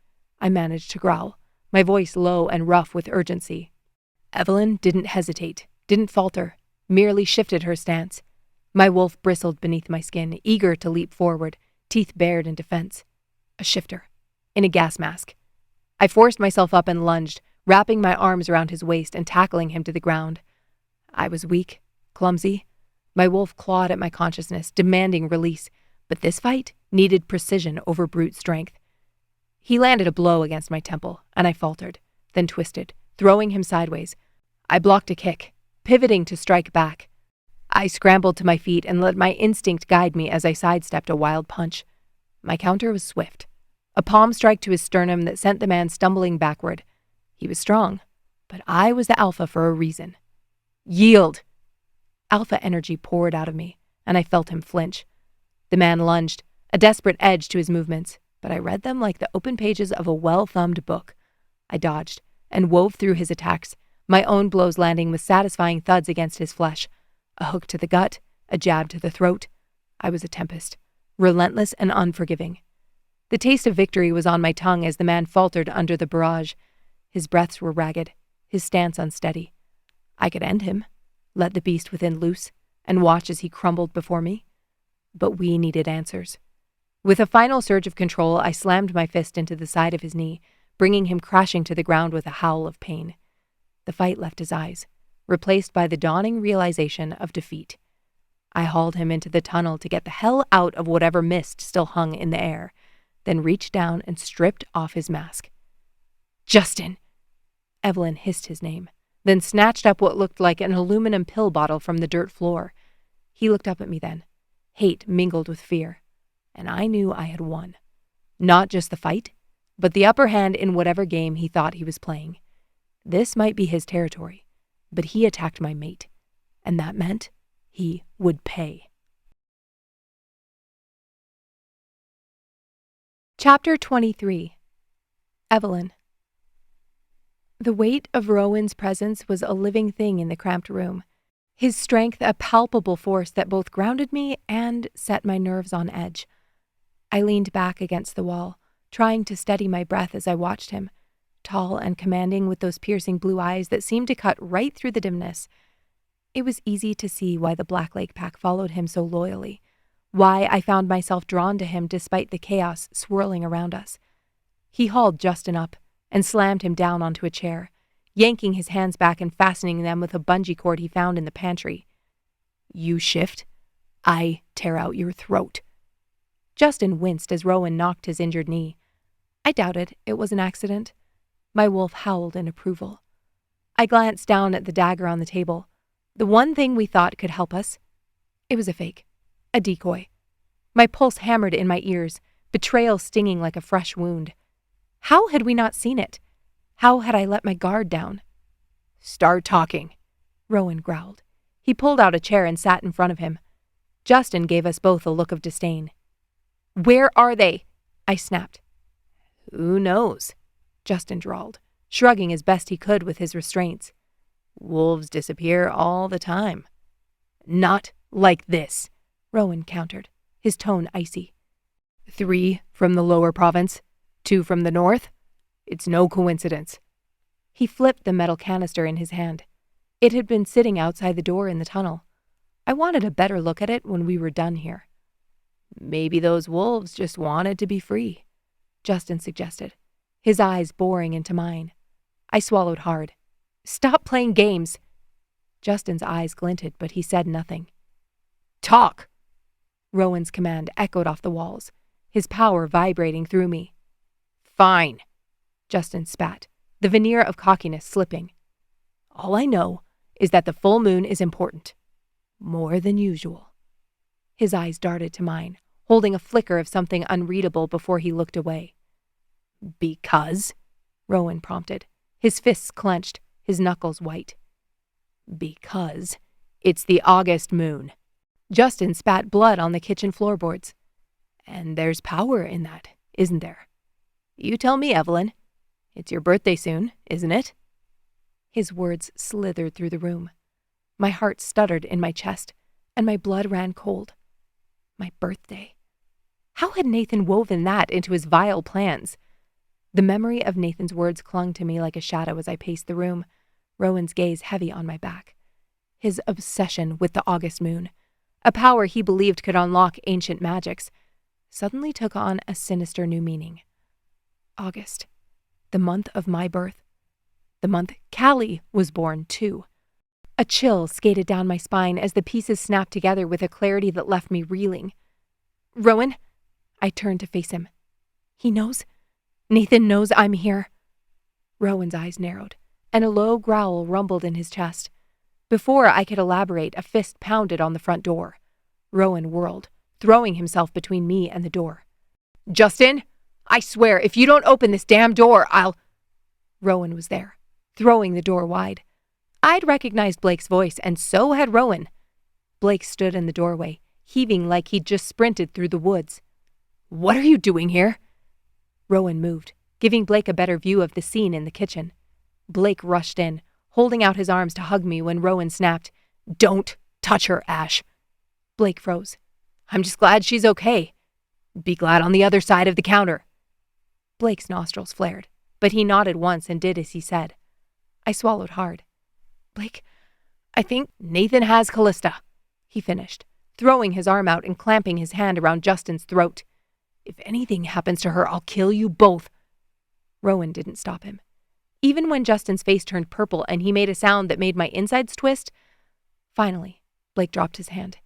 I managed to growl, my voice low and rough with urgency. Evelyn didn't hesitate, didn't falter, merely shifted her stance. My wolf bristled beneath my skin, eager to leap forward, teeth bared in defense. A shifter, in a gas mask. I forced myself up and lunged, wrapping my arms around his waist and tackling him to the ground. I was weak, clumsy. My wolf clawed at my consciousness, demanding release, but this fight needed precision over brute strength. He landed a blow against my temple, and I faltered, then twisted, throwing him sideways. I blocked a kick, pivoting to strike back. I scrambled to my feet and let my instinct guide me as I sidestepped a wild punch. My counter was swift. A palm strike to his sternum that sent the man stumbling backward. He was strong, but I was the alpha for a reason. "Yield!" Alpha energy poured out of me, and I felt him flinch. The man lunged, a desperate edge to his movements, but I read them like the open pages of a well-thumbed book. I dodged and wove through his attacks, my own blows landing with satisfying thuds against his flesh. A hook to the gut, a jab to the throat. I was a tempest, relentless and unforgiving. The taste of victory was on my tongue as the man faltered under the barrage. His breaths were ragged, his stance unsteady. I could end him, let the beast within loose, and watch as he crumbled before me. But we needed answers. With a final surge of control, I slammed my fist into the side of his knee, bringing him crashing to the ground with a howl of pain. The fight left his eyes, replaced by the dawning realization of defeat. I hauled him into the tunnel to get the hell out of whatever mist still hung in the air, then reached down and stripped off his mask. "Justin!" Evelyn hissed his name, then snatched up what looked like an aluminum pill bottle from the dirt floor. He looked up at me then, hate mingled with fear, and I knew I had won. Not just the fight, but the upper hand in whatever game he thought he was playing. This might be his territory, but he attacked my mate, and that meant He would pay. Chapter 23. Evelyn. The weight of Rowan's presence was a living thing in the cramped room, his strength a palpable force that both grounded me and set my nerves on edge. I leaned back against the wall, trying to steady my breath as I watched him, tall and commanding with those piercing blue eyes that seemed to cut right through the dimness. It was easy to see why the Black Lake Pack followed him so loyally, why I found myself drawn to him despite the chaos swirling around us. He hauled Justin up and slammed him down onto a chair, yanking his hands back and fastening them with a bungee cord he found in the pantry. "You shift, I tear out your throat." Justin winced as Rowan knocked his injured knee. I doubted it was an accident. My wolf howled in approval. I glanced down at the dagger on the table. The one thing we thought could help us. It was a fake. A decoy. My pulse hammered in my ears, betrayal stinging like a fresh wound. How had we not seen it? How had I let my guard down? "Start talking," Rowan growled. He pulled out a chair and sat in front of him. Justin gave us both a look of disdain. "Where are they?" I snapped. "Who knows?" Justin drawled, shrugging as best he could with his restraints. "Wolves disappear all the time." "Not like this," Rowan countered, his tone icy. 3 from the lower province, 2 from the north. It's no coincidence." He flipped the metal canister in his hand. It had been sitting outside the door in the tunnel. I wanted a better look at it when we were done here. "Maybe those wolves just wanted to be free," Justin suggested, his eyes boring into mine. I swallowed hard. "Stop playing games." Justin's eyes glinted, but he said nothing. "Talk!" Rowan's command echoed off the walls, his power vibrating through me. "Fine," Justin spat, the veneer of cockiness slipping. "All I know is that the full moon is important. More than usual." His eyes darted to mine, holding a flicker of something unreadable before he looked away. "Because?" Rowan prompted, his fists clenched, his knuckles white. "Because it's the August moon." Justin spat blood on the kitchen floorboards. "And there's power in that, isn't there? You tell me, Evelyn. It's your birthday soon, isn't it?" His words slithered through the room. My heart stuttered in my chest, and my blood ran cold. My birthday. How had Nathan woven that into his vile plans? The memory of Nathan's words clung to me like a shadow as I paced the room, Rowan's gaze heavy on my back. His obsession with the August moon, a power he believed could unlock ancient magics, suddenly took on a sinister new meaning. August, the month of my birth. The month Callie was born, too. A chill skated down my spine as the pieces snapped together with a clarity that left me reeling. "Rowan?" I turned to face him. "He knows? Nathan knows I'm here?" Rowan's eyes narrowed, and a low growl rumbled in his chest. Before I could elaborate, a fist pounded on the front door. Rowan whirled, throwing himself between me and the door. "Justin, I swear, if you don't open this damn door, I'll—" Rowan was there, throwing the door wide. I'd recognized Blake's voice, and so had Rowan. Blake stood in the doorway, heaving like he'd just sprinted through the woods. "What are you doing here?" Rowan moved, giving Blake a better view of the scene in the kitchen. Blake rushed in, holding out his arms to hug me when Rowan snapped, "Don't touch her, Ash." Blake froze. "I'm just glad she's okay. Be glad on the other side of the counter." Blake's nostrils flared, but he nodded once and did as he said. I swallowed hard. "Blake, I think Nathan has Callista," he finished, throwing his arm out and clamping his hand around Justin's throat. "If anything happens to her, I'll kill you both." Rowan didn't stop him. Even when Justin's face turned purple and he made a sound that made my insides twist, finally, Blake dropped his hand.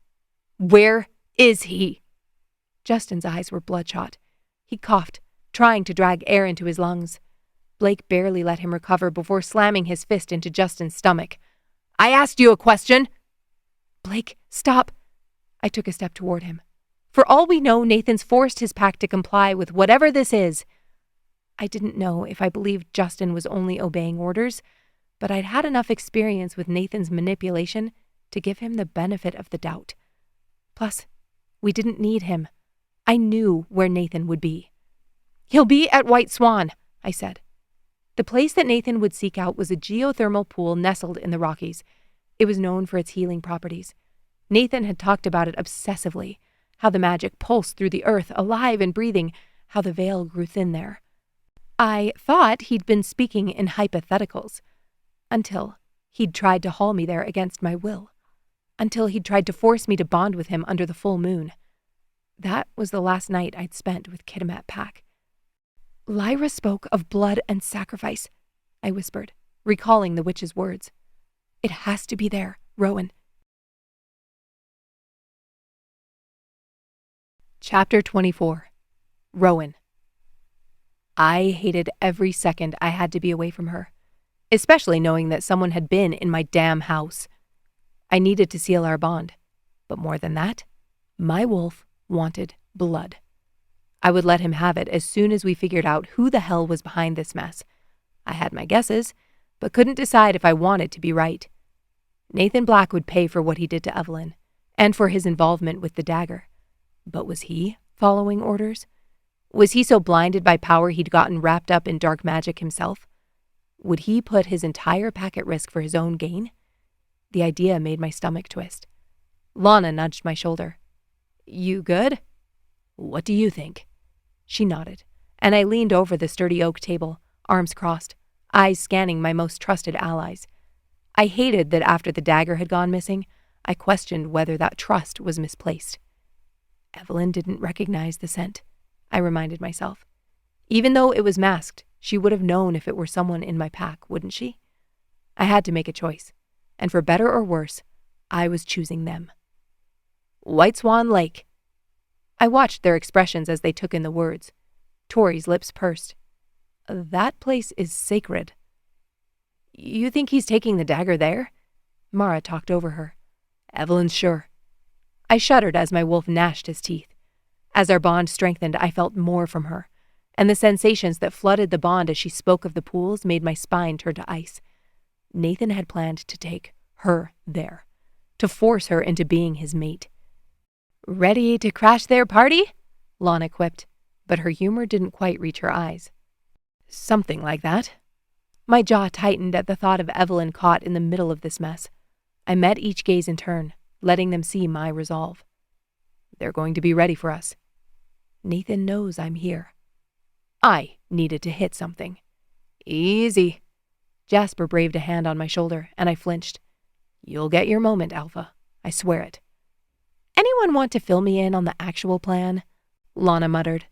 "Where is he?" Justin's eyes were bloodshot. He coughed, trying to drag air into his lungs. Blake barely let him recover before slamming his fist into Justin's stomach. "I asked you a question!" "Blake, stop!" I took a step toward him. For all we know, Nathan's forced his pack to comply with whatever this is. I didn't know if I believed Justin was only obeying orders, but I'd had enough experience with Nathan's manipulation to give him the benefit of the doubt. Plus, we didn't need him. I knew where Nathan would be. "He'll be at White Swan," I said. The place that Nathan would seek out was a geothermal pool nestled in the Rockies. It was known for its healing properties. Nathan had talked about it obsessively, how the magic pulsed through the earth, alive and breathing, how the veil grew thin there. I thought he'd been speaking in hypotheticals, until he'd tried to haul me there against my will, until he'd tried to force me to bond with him under the full moon. That was the last night I'd spent with Kitimat Pack. "Lyra spoke of blood and sacrifice," I whispered, recalling the witch's words. "It has to be there, Rowan." Chapter 24. Rowan. I hated every second I had to be away from her, especially knowing that someone had been in my damn house. I needed to seal our bond, but more than that, my wolf wanted blood. I would let him have it as soon as we figured out who the hell was behind this mess. I had my guesses, but couldn't decide if I wanted to be right. Nathan Black would pay for what he did to Evelyn, and for his involvement with the dagger. But was he following orders? Was he so blinded by power he'd gotten wrapped up in dark magic himself? Would he put his entire pack at risk for his own gain? The idea made my stomach twist. Lana nudged my shoulder. "You good?" "What do you think?" She nodded, and I leaned over the sturdy oak table, arms crossed, eyes scanning my most trusted allies. I hated that after the dagger had gone missing, I questioned whether that trust was misplaced. Evelyn didn't recognize the scent, I reminded myself. Even though it was masked, she would have known if it were someone in my pack, wouldn't she? I had to make a choice, and for better or worse, I was choosing them. "White Swan Lake." I watched their expressions as they took in the words. Tori's lips pursed. "That place is sacred." "You think he's taking the dagger there?" Mara talked over her. "Evelyn's sure." I shuddered as my wolf gnashed his teeth. As our bond strengthened, I felt more from her, and the sensations that flooded the bond as she spoke of the pools made my spine turn to ice. Nathan had planned to take her there, to force her into being his mate. "Ready to crash their party?" Lana quipped, but her humor didn't quite reach her eyes. "Something like that." My jaw tightened at the thought of Evelyn caught in the middle of this mess. I met each gaze in turn, letting them see my resolve. "They're going to be ready for us." "Nathan knows I'm here." I needed to hit something. "Easy." Jasper braved a hand on my shoulder, and I flinched. "You'll get your moment, Alpha. I swear it." "Anyone want to fill me in on the actual plan?" Lana muttered.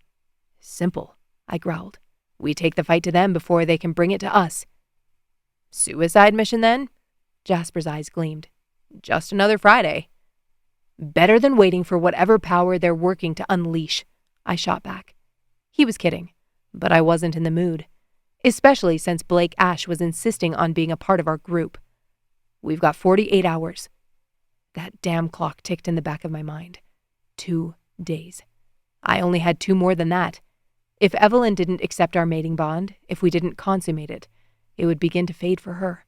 "Simple," I growled. "We take the fight to them before they can bring it to us." "Suicide mission, then?" Jasper's eyes gleamed. "Just another Friday." "Better than waiting for whatever power they're working to unleash," I shot back. He was kidding, but I wasn't in the mood, especially since Blake Ash was insisting on being a part of our group. "We've got 48 hours. That damn clock ticked in the back of my mind. 2 days. I only had 2 more than that. If Evelyn didn't accept our mating bond, if we didn't consummate it, it would begin to fade for her.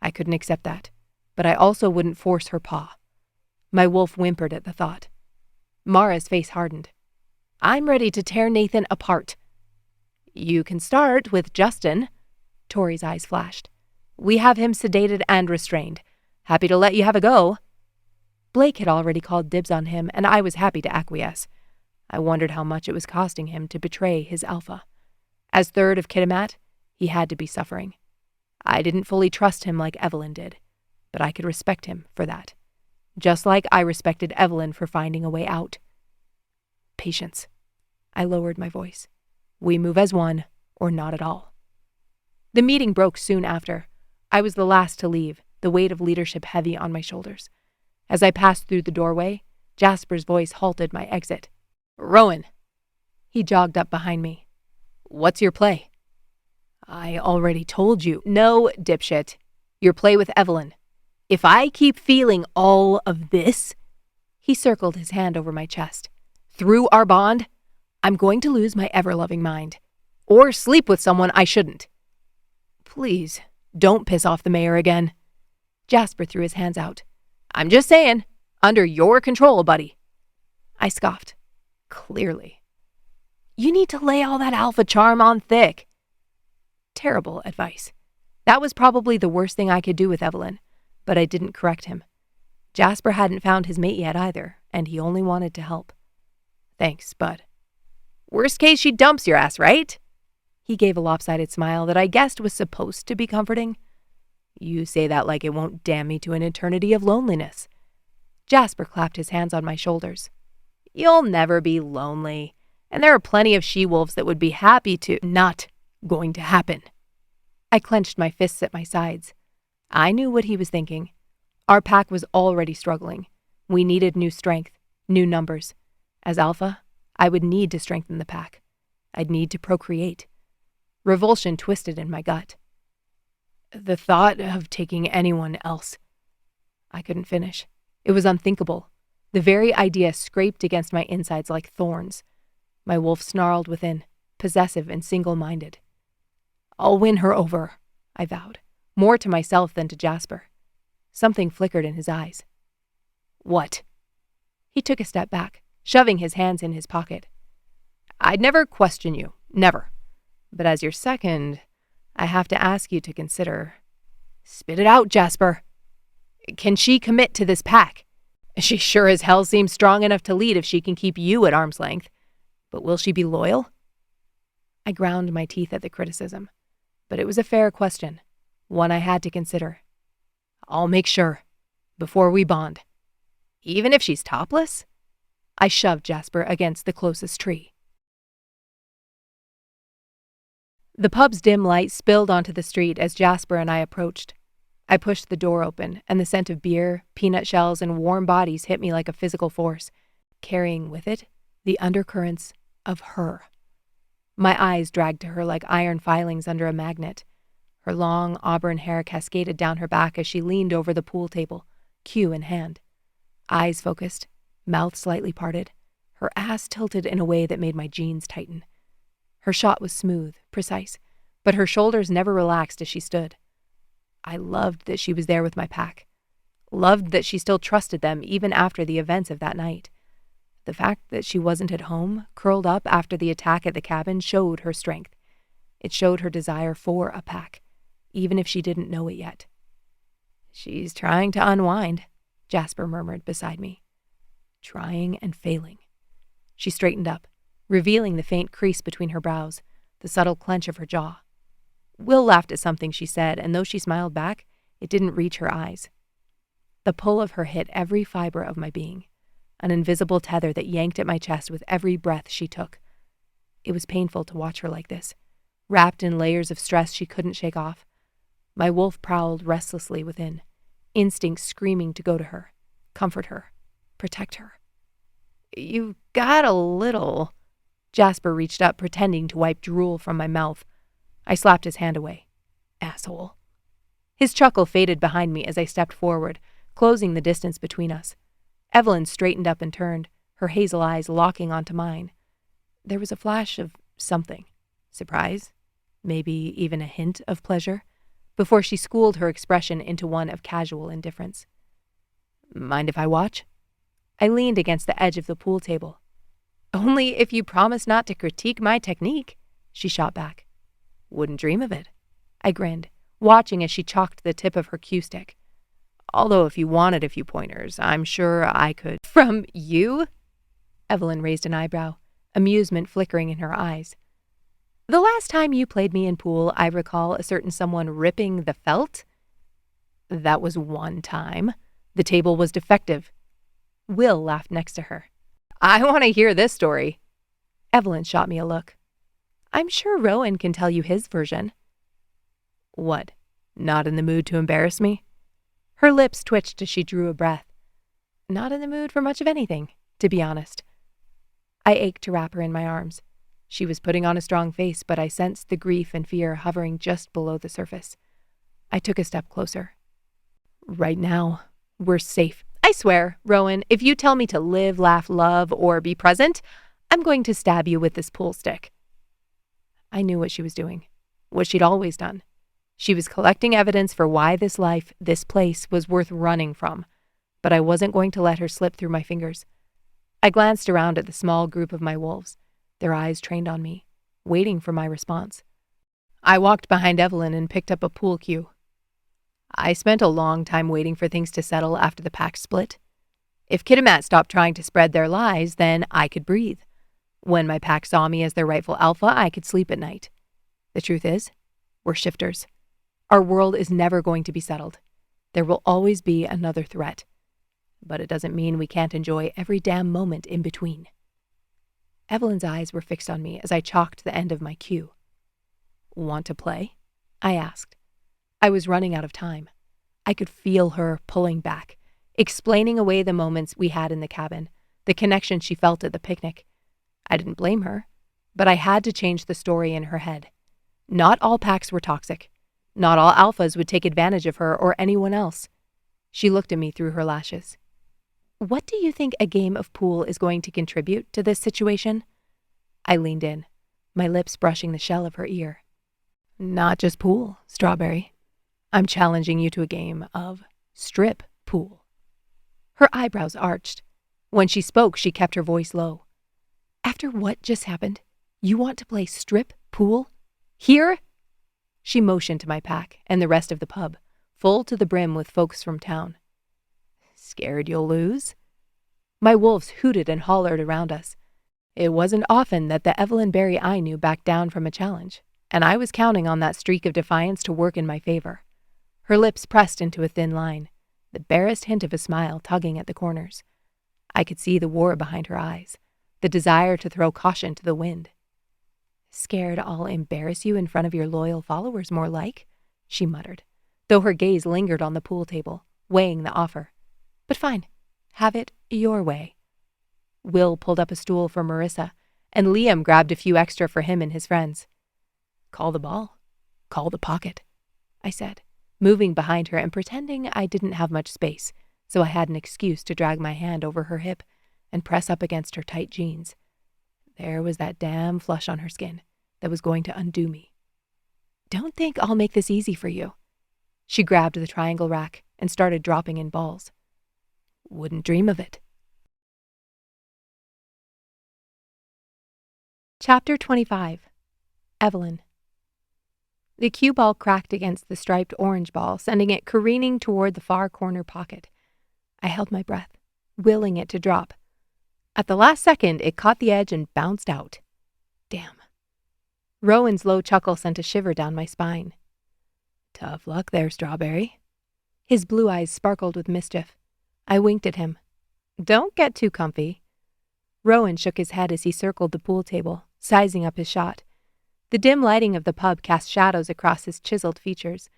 I couldn't accept that, but I also wouldn't force her paw. My wolf whimpered at the thought. Mara's face hardened. "I'm ready to tear Nathan apart." "You can start with Justin." Tori's eyes flashed. "We have him sedated and restrained. Happy to let you have a go." Blake had already called dibs on him, and I was happy to acquiesce. I wondered how much it was costing him to betray his alpha. As third of Kitimat, he had to be suffering. I didn't fully trust him like Evelyn did, but I could respect him for that. Just like I respected Evelyn for finding a way out. "Patience." I lowered my voice. "We move as one, or not at all." The meeting broke soon after. I was the last to leave, the weight of leadership heavy on my shoulders. As I passed through the doorway, Jasper's voice halted my exit. "Rowan." He jogged up behind me. "What's your play?" "I already told you." "No, dipshit. Your play with Evelyn. If I keep feeling all of this," he circled his hand over my chest, "through our bond, I'm going to lose my ever-loving mind. Or sleep with someone I shouldn't." "Please, don't piss off the mayor again." Jasper threw his hands out. I'm just saying, under your control, buddy. I scoffed. Clearly. You need to lay all that alpha charm on thick. Terrible advice. That was probably the worst thing I could do with Evelyn, but I didn't correct him. Jasper hadn't found his mate yet either, and he only wanted to help. Thanks, bud. Worst case, she dumps your ass, right? He gave a lopsided smile that I guessed was supposed to be comforting. You say that like it won't damn me to an eternity of loneliness. Jasper clapped his hands on my shoulders. You'll never be lonely, and there are plenty of she-wolves that would be happy to— Not going to happen. I clenched my fists at my sides. I knew what he was thinking. Our pack was already struggling. We needed new strength, new numbers. As alpha, I would need to strengthen the pack. I'd need to procreate. Revulsion twisted in my gut. The thought of taking anyone else. I couldn't finish. It was unthinkable. The very idea scraped against my insides like thorns. My wolf snarled within, possessive and single-minded. I'll win her over, I vowed, more to myself than to Jasper. Something flickered in his eyes. What? He took a step back, shoving his hands in his pocket. I'd never question you, never. But as your second, I have to ask you to consider— Spit it out, Jasper. Can she commit to this pack? She sure as hell seems strong enough to lead if she can keep you at arm's length. But will she be loyal? I ground my teeth at the criticism. But it was a fair question, one I had to consider. I'll make sure, before we bond. Even if she's topless? I shoved Jasper against the closest tree. The pub's dim light spilled onto the street as Jasper and I approached. I pushed the door open, and the scent of beer, peanut shells, and warm bodies hit me like a physical force, carrying with it the undercurrents of her. My eyes dragged to her like iron filings under a magnet. Her long auburn hair cascaded down her back as she leaned over the pool table, cue in hand. Eyes focused, mouth slightly parted, her ass tilted in a way that made my jeans tighten. Her shot was smooth, precise, but her shoulders never relaxed as she stood. I loved that she was there with my pack. Loved that she still trusted them even after the events of that night. The fact that she wasn't at home, curled up after the attack at the cabin, showed her strength. It showed her desire for a pack, even if she didn't know it yet. She's trying to unwind, Jasper murmured beside me. Trying and failing. She straightened up, revealing the faint crease between her brows, the subtle clench of her jaw. Will laughed at something she said, and though she smiled back, it didn't reach her eyes. The pull of her hit every fiber of my being, an invisible tether that yanked at my chest with every breath she took. It was painful to watch her like this, wrapped in layers of stress she couldn't shake off. My wolf prowled restlessly within, instinct screaming to go to her, comfort her, protect her. You've got a little— Jasper reached up, pretending to wipe drool from my mouth. I slapped his hand away. Asshole. His chuckle faded behind me as I stepped forward, closing the distance between us. Evelyn straightened up and turned, her hazel eyes locking onto mine. There was a flash of something. Surprise? Maybe even a hint of pleasure? Before she schooled her expression into one of casual indifference. Mind if I watch? I leaned against the edge of the pool table. Only if you promise not to critique my technique, she shot back. Wouldn't dream of it. I grinned, watching as she chalked the tip of her cue stick. Although if you wanted a few pointers, I'm sure I could— From you? Evelyn raised an eyebrow, amusement flickering in her eyes. The last time you played me in pool, I recall a certain someone ripping the felt. That was one time. The table was defective. Will laughed next to her. I want to hear this story. Evelyn shot me a look. I'm sure Rowan can tell you his version. What? Not in the mood to embarrass me? Her lips twitched as she drew a breath. Not in the mood for much of anything, to be honest. I ached to wrap her in my arms. She was putting on a strong face, but I sensed the grief and fear hovering just below the surface. I took a step closer. Right now, we're safe. I swear, Rowan, if you tell me to live, laugh, love, or be present, I'm going to stab you with this pool stick. I knew what she was doing, what she'd always done. She was collecting evidence for why this life, this place, was worth running from. but I wasn't going to let her slip through my fingers. I glanced around at the small group of my wolves, their eyes trained on me, waiting for my response. I walked behind Evelyn and picked up a pool cue. I spent a long time waiting for things to settle after the pack split. If Kitimat stopped trying to spread their lies, then I could breathe. When my pack saw me as their rightful alpha, I could sleep at night. The truth is, we're shifters. Our world is never going to be settled. There will always be another threat. But it doesn't mean we can't enjoy every damn moment in between. Evelyn's eyes were fixed on me as I chalked the end of my cue. Want to play? I asked. I was running out of time. I could feel her pulling back, explaining away the moments we had in the cabin, the connection she felt at the picnic. I didn't blame her, but I had to change the story in her head. Not all packs were toxic. Not all alphas would take advantage of her or anyone else. She looked at me through her lashes. What do you think a game of pool is going to contribute to this situation? I leaned in, my lips brushing the shell of her ear. Not just pool, Strawberry. I'm challenging you to a game of strip pool. Her eyebrows arched. When she spoke, she kept her voice low. After what just happened, you want to play strip pool? Here? She motioned to my pack and the rest of the pub, full to the brim with folks from town. Scared you'll lose? My wolves hooted and hollered around us. It wasn't often that the Evelyn Berry I knew backed down from a challenge, and I was counting on that streak of defiance to work in my favor. Her lips pressed into a thin line, the barest hint of a smile tugging at the corners. I could see the war behind her eyes, the desire to throw caution to the wind. Scared I'll embarrass you in front of your loyal followers, more like, she muttered, though her gaze lingered on the pool table, weighing the offer. But fine, have it your way. Will pulled up a stool for Marissa, and Liam grabbed a few extra for him and his friends. Call the ball. Call the pocket, I said, moving behind her and pretending I didn't have much space, so I had an excuse to drag my hand over her hip and press up against her tight jeans. There was that damn flush on her skin that was going to undo me. Don't think I'll make this easy for you. She grabbed the triangle rack and started dropping in balls. Wouldn't dream of it. Chapter 25. Evelyn. The cue ball cracked against the striped orange ball, sending it careening toward the far corner pocket. I held my breath, willing it to drop. At the last second, it caught the edge and bounced out. Damn. Rowan's low chuckle sent a shiver down my spine. Tough luck there, Strawberry. His blue eyes sparkled with mischief. I winked at him. Don't get too comfy. Rowan shook his head as he circled the pool table, sizing up his shot. The dim lighting of the pub cast shadows across his chiseled features.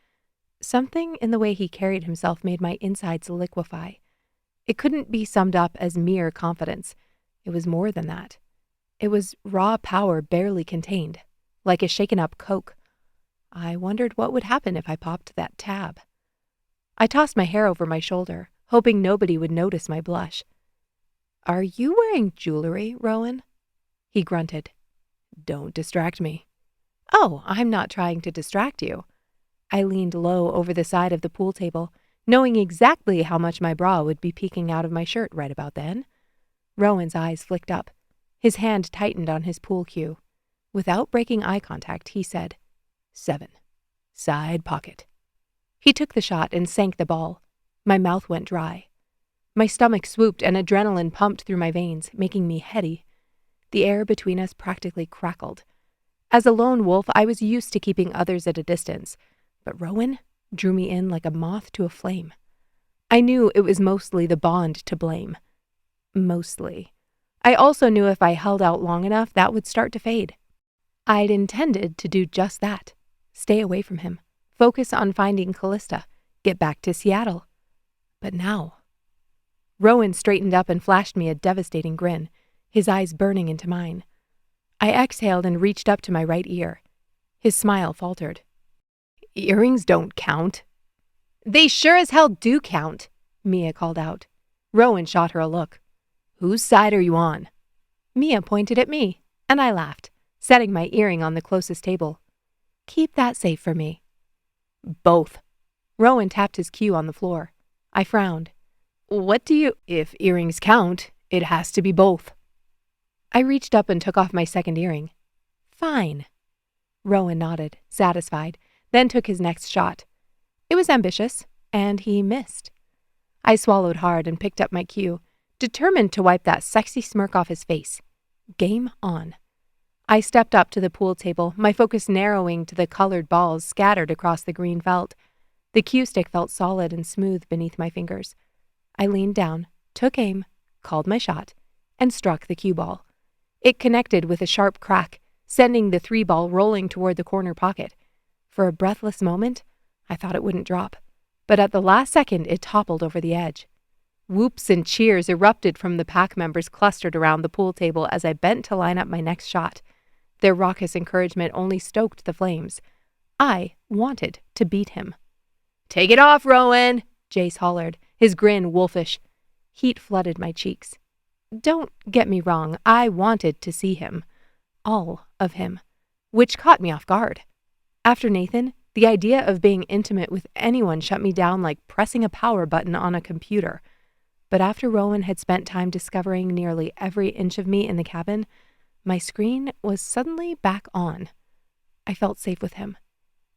Something in the way he carried himself made my insides liquefy. It couldn't be summed up as mere confidence. It was more than that. It was raw power barely contained, like a shaken-up Coke. I wondered what would happen if I popped that tab. I tossed my hair over my shoulder, hoping nobody would notice my blush. Are you wearing jewelry, Rowan? He grunted. Don't distract me. Oh, I'm not trying to distract you. I leaned low over the side of the pool table, knowing exactly how much my bra would be peeking out of my shirt right about then. Rowan's eyes flicked up. His hand tightened on his pool cue. Without breaking eye contact, he said, 7. Side pocket. He took the shot and sank the ball. My mouth went dry. My stomach swooped and adrenaline pumped through my veins, making me heady. The air between us practically crackled. As a lone wolf, I was used to keeping others at a distance, but Rowan drew me in like a moth to a flame. I knew it was mostly the bond to blame. Mostly. I also knew if I held out long enough, that would start to fade. I'd intended to do just that. Stay away from him. Focus on finding Callista. Get back to Seattle. But now... Rowan straightened up and flashed me a devastating grin, his eyes burning into mine. I exhaled and reached up to my right ear. His smile faltered. Earrings don't count. They sure as hell do count, Mia called out. Rowan shot her a look. Whose side are you on? Mia pointed at me, and I laughed, setting my earring on the closest table. Keep that safe for me. Both. Rowan tapped his cue on the floor. I frowned. What do you— If earrings count, it has to be both. I reached up and took off my second earring. Fine. Rowan nodded, satisfied, then took his next shot. It was ambitious, and he missed. I swallowed hard and picked up my cue, determined to wipe that sexy smirk off his face. Game on. I stepped up to the pool table, my focus narrowing to the colored balls scattered across the green felt. The cue stick felt solid and smooth beneath my fingers. I leaned down, took aim, called my shot, and struck the cue ball. It connected with a sharp crack, sending the 3-ball rolling toward the corner pocket. For a breathless moment, I thought it wouldn't drop, but at the last second it toppled over the edge. Whoops and cheers erupted from the pack members clustered around the pool table as I bent to line up my next shot. Their raucous encouragement only stoked the flames. I wanted to beat him. "Take it off, Rowan!" Jace hollered, his grin wolfish. Heat flooded my cheeks. Don't get me wrong, I wanted to see him. All of him. Which caught me off guard. After Nathan, the idea of being intimate with anyone shut me down like pressing a power button on a computer. But after Rowan had spent time discovering nearly every inch of me in the cabin, my screen was suddenly back on. I felt safe with him.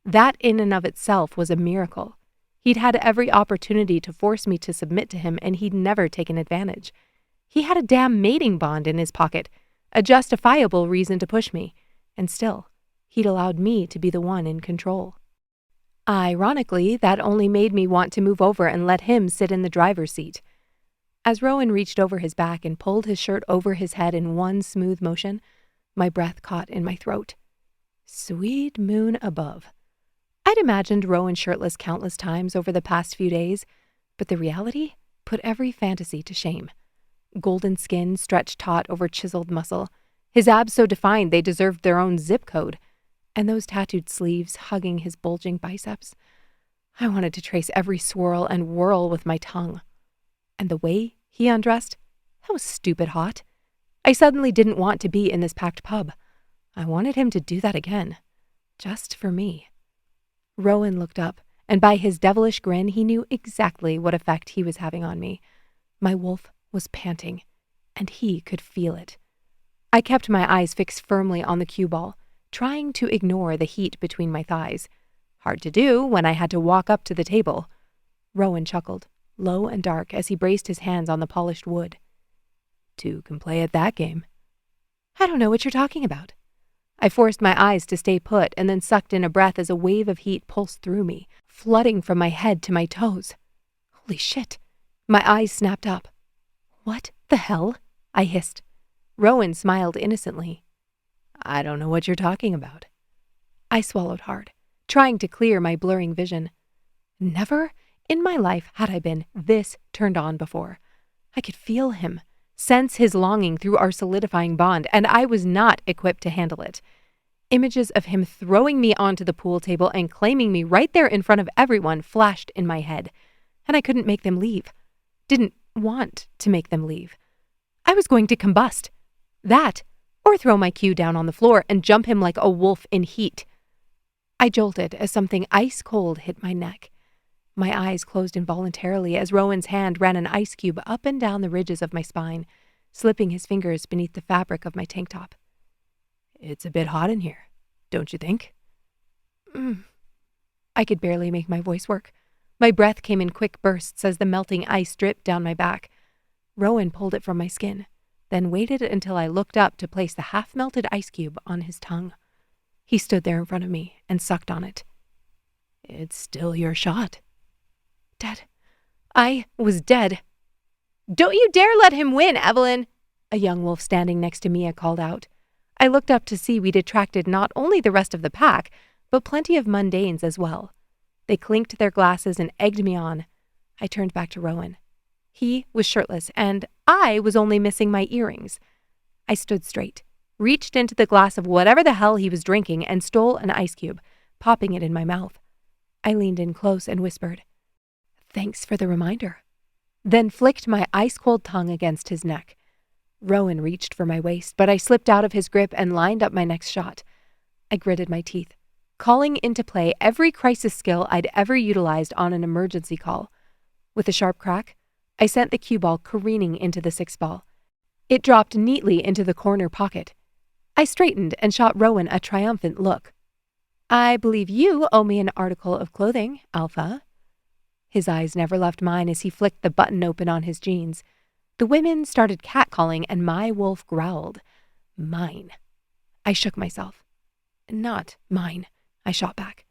That in and of itself was a miracle. He'd had every opportunity to force me to submit to him, and he'd never taken advantage. He had a damn mating bond in his pocket, a justifiable reason to push me, and still, he'd allowed me to be the one in control. Ironically, that only made me want to move over and let him sit in the driver's seat. As Rowan reached over his back and pulled his shirt over his head in one smooth motion, my breath caught in my throat. Sweet moon above. I'd imagined Rowan shirtless countless times over the past few days, but the reality put every fantasy to shame. Golden skin stretched taut over chiseled muscle, his abs so defined they deserved their own zip code, and those tattooed sleeves hugging his bulging biceps. I wanted to trace every swirl and whirl with my tongue. And the way he undressed, that was stupid hot. I suddenly didn't want to be in this packed pub. I wanted him to do that again. Just for me. Rowan looked up, and by his devilish grin, he knew exactly what effect he was having on me. My wolf was panting, and he could feel it. I kept my eyes fixed firmly on the cue ball, trying to ignore the heat between my thighs. Hard to do when I had to walk up to the table. Rowan chuckled, low and dark, as he braced his hands on the polished wood. Two can play at that game. I don't know what you're talking about. I forced my eyes to stay put and then sucked in a breath as a wave of heat pulsed through me, flooding from my head to my toes. Holy shit. My eyes snapped up. What the hell? I hissed. Rowan smiled innocently. I don't know what you're talking about. I swallowed hard, trying to clear my blurring vision. Never in my life had I been this turned on before. I could feel him, sense his longing through our solidifying bond, and I was not equipped to handle it. Images of him throwing me onto the pool table and claiming me right there in front of everyone flashed in my head, and I couldn't make them leave. Didn't want to make them leave. I was going to combust. That, or throw my cue down on the floor and jump him like a wolf in heat. I jolted as something ice cold hit my neck. My eyes closed involuntarily as Rowan's hand ran an ice cube up and down the ridges of my spine, slipping his fingers beneath the fabric of my tank top. It's a bit hot in here, don't you think? I could barely make my voice work. My breath came in quick bursts as the melting ice dripped down my back. Rowan pulled it from my skin, then waited until I looked up to place the half-melted ice cube on his tongue. He stood there in front of me and sucked on it. It's still your shot. Dead. I was dead. Don't you dare let him win, Evelyn! A young wolf standing next to Mia called out. I looked up to see we'd attracted not only the rest of the pack, but plenty of mundanes as well. They clinked their glasses and egged me on. I turned back to Rowan. He was shirtless, and I was only missing my earrings. I stood straight, reached into the glass of whatever the hell he was drinking, and stole an ice cube, popping it in my mouth. I leaned in close and whispered, "Thanks for the reminder," then flicked my ice-cold tongue against his neck. Rowan reached for my waist, but I slipped out of his grip and lined up my next shot. I gritted my teeth, calling into play every crisis skill I'd ever utilized on an emergency call. With a sharp crack, I sent the cue ball careening into the 6-ball. It dropped neatly into the corner pocket. I straightened and shot Rowan a triumphant look. I believe you owe me an article of clothing, Alpha. His eyes never left mine as he flicked the button open on his jeans. The women started catcalling and my wolf growled. Mine. I shook myself. Not mine, I shot back.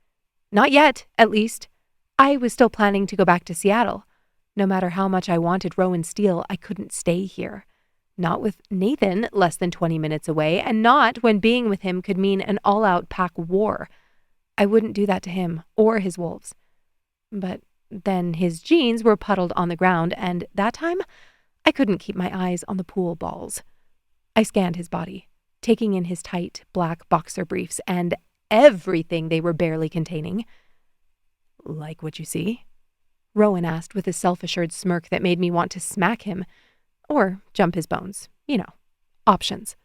Not yet, at least. I was still planning to go back to Seattle. No matter how much I wanted Rowan Steele, I couldn't stay here. Not with Nathan less than 20 minutes away, and not when being with him could mean an all-out pack war. I wouldn't do that to him or his wolves. But then his jeans were puddled on the ground, and that time I couldn't keep my eyes on the pool balls. I scanned his body, taking in his tight black boxer briefs and everything they were barely containing. Like what you see? Rowan asked with a self-assured smirk that made me want to smack him or jump his bones. You know, options.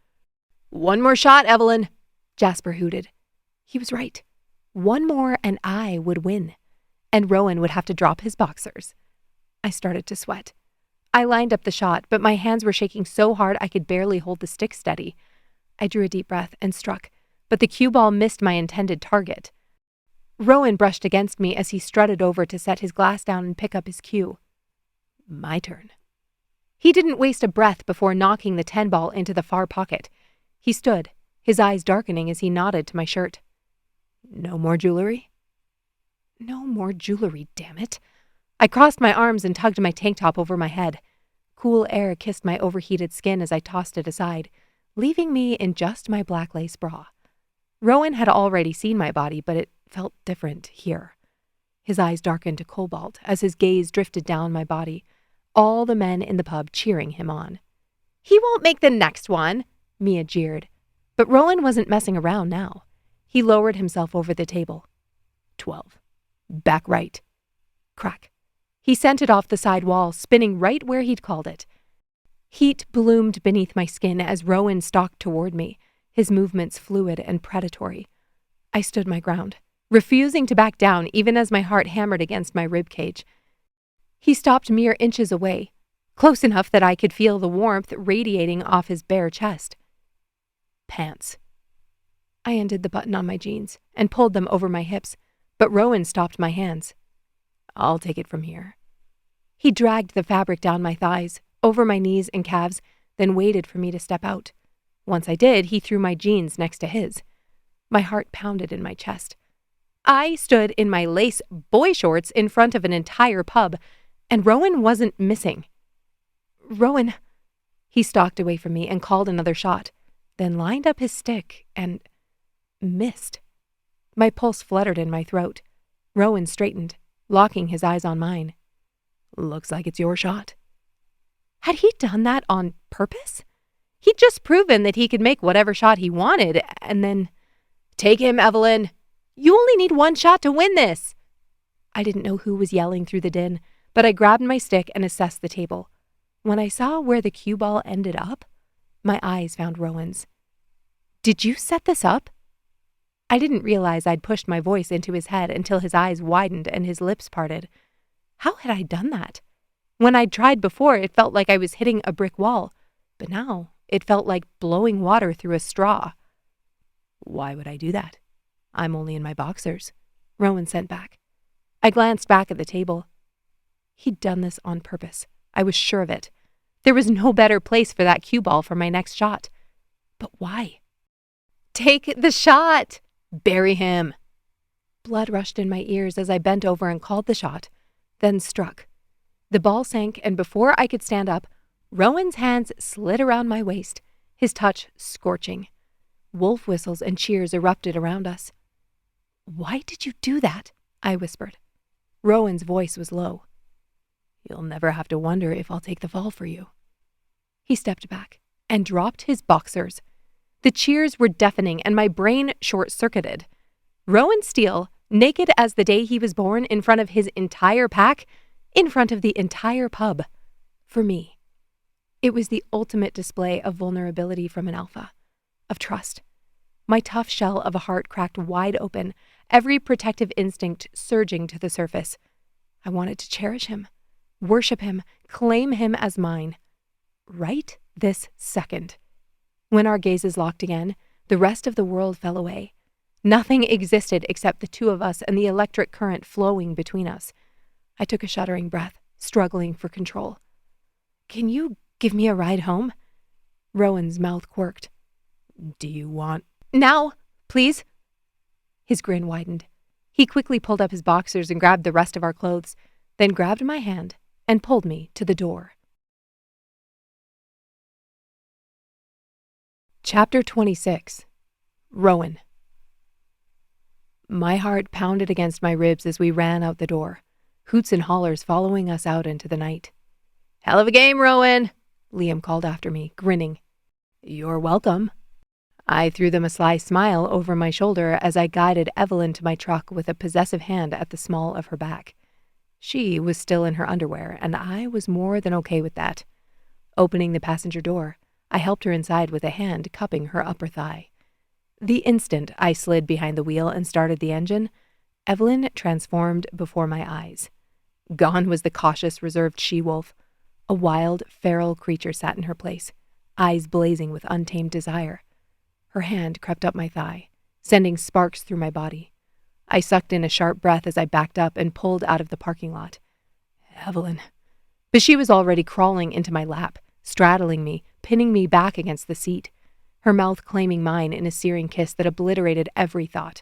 One more shot, Evelyn, Jasper hooted. He was right. One more and I would win, and Rowan would have to drop his boxers. I started to sweat. I lined up the shot, but my hands were shaking so hard I could barely hold the stick steady. I drew a deep breath and struck, but the cue ball missed my intended target. Rowan brushed against me as he strutted over to set his glass down and pick up his cue. My turn. He didn't waste a breath before knocking the 10-ball into the far pocket. He stood, his eyes darkening as he nodded to my shirt. No more jewelry? No more jewelry, damn it. I crossed my arms and tugged my tank top over my head. Cool air kissed my overheated skin as I tossed it aside, leaving me in just my black lace bra. Rowan had already seen my body, but it felt different here. His eyes darkened to cobalt as his gaze drifted down my body, all the men in the pub cheering him on. He won't make the next one, Mia jeered. But Rowan wasn't messing around now. He lowered himself over the table. 12. Back right. Crack. He sent it off the side wall, spinning right where he'd called it. Heat bloomed beneath my skin as Rowan stalked toward me, his movements fluid and predatory. I stood my ground, refusing to back down even as my heart hammered against my ribcage. He stopped mere inches away, close enough that I could feel the warmth radiating off his bare chest. Pants. I undid the button on my jeans and pulled them over my hips, but Rowan stopped my hands. I'll take it from here. He dragged the fabric down my thighs, over my knees and calves, then waited for me to step out. Once I did, he threw my jeans next to his. My heart pounded in my chest. I stood in my lace boy shorts in front of an entire pub, and Rowan wasn't missing. Rowan. He stalked away from me and called another shot, then lined up his stick and missed. My pulse fluttered in my throat. Rowan straightened, locking his eyes on mine. Looks like it's your shot. Had he done that on purpose? He'd just proven that he could make whatever shot he wanted, and then, take him, Evelyn. You only need one shot to win this. I didn't know who was yelling through the din, but I grabbed my stick and assessed the table. When I saw where the cue ball ended up, my eyes found Rowan's. Did you set this up? I didn't realize I'd pushed my voice into his head until his eyes widened and his lips parted. How had I done that? When I'd tried before, it felt like I was hitting a brick wall, but now it felt like blowing water through a straw. Why would I do that? I'm only in my boxers, Rowan sent back. I glanced back at the table. He'd done this on purpose. I was sure of it. There was no better place for that cue ball for my next shot. But why? Take the shot! Bury him! Blood rushed in my ears as I bent over and called the shot, then struck. The ball sank, and before I could stand up, Rowan's hands slid around my waist, his touch scorching. Wolf whistles and cheers erupted around us. Why did you do that? I whispered. Rowan's voice was low. You'll never have to wonder if I'll take the fall for you. He stepped back and dropped his boxers. The cheers were deafening and my brain short-circuited. Rowan Steele, naked as the day he was born in front of his entire pack, in front of the entire pub. For me. It was the ultimate display of vulnerability from an alpha, of trust. My tough shell of a heart cracked wide open, every protective instinct surging to the surface. I wanted to cherish him, Worship him, claim him as mine. Right this second. When our gazes locked again, the rest of the world fell away. Nothing existed except the two of us and the electric current flowing between us. I took a shuddering breath, struggling for control. Can you give me a ride home? Rowan's mouth quirked. Do you want... Now, please? His grin widened. He quickly pulled up his boxers and grabbed the rest of our clothes, then grabbed my hand and pulled me to the door. Chapter 26. Rowan. My heart pounded against my ribs as we ran out the door, hoots and hollers following us out into the night. Hell of a game, Rowan, Liam called after me, grinning. You're welcome. I threw them a sly smile over my shoulder as I guided Evelyn to my truck with a possessive hand at the small of her back. She was still in her underwear, and I was more than okay with that. Opening the passenger door, I helped her inside with a hand cupping her upper thigh. The instant I slid behind the wheel and started the engine, Evelyn transformed before my eyes. Gone was the cautious, reserved she-wolf. A wild, feral creature sat in her place, eyes blazing with untamed desire. Her hand crept up my thigh, sending sparks through my body. I sucked in a sharp breath as I backed up and pulled out of the parking lot. Evelyn. But she was already crawling into my lap, straddling me, pinning me back against the seat, her mouth claiming mine in a searing kiss that obliterated every thought.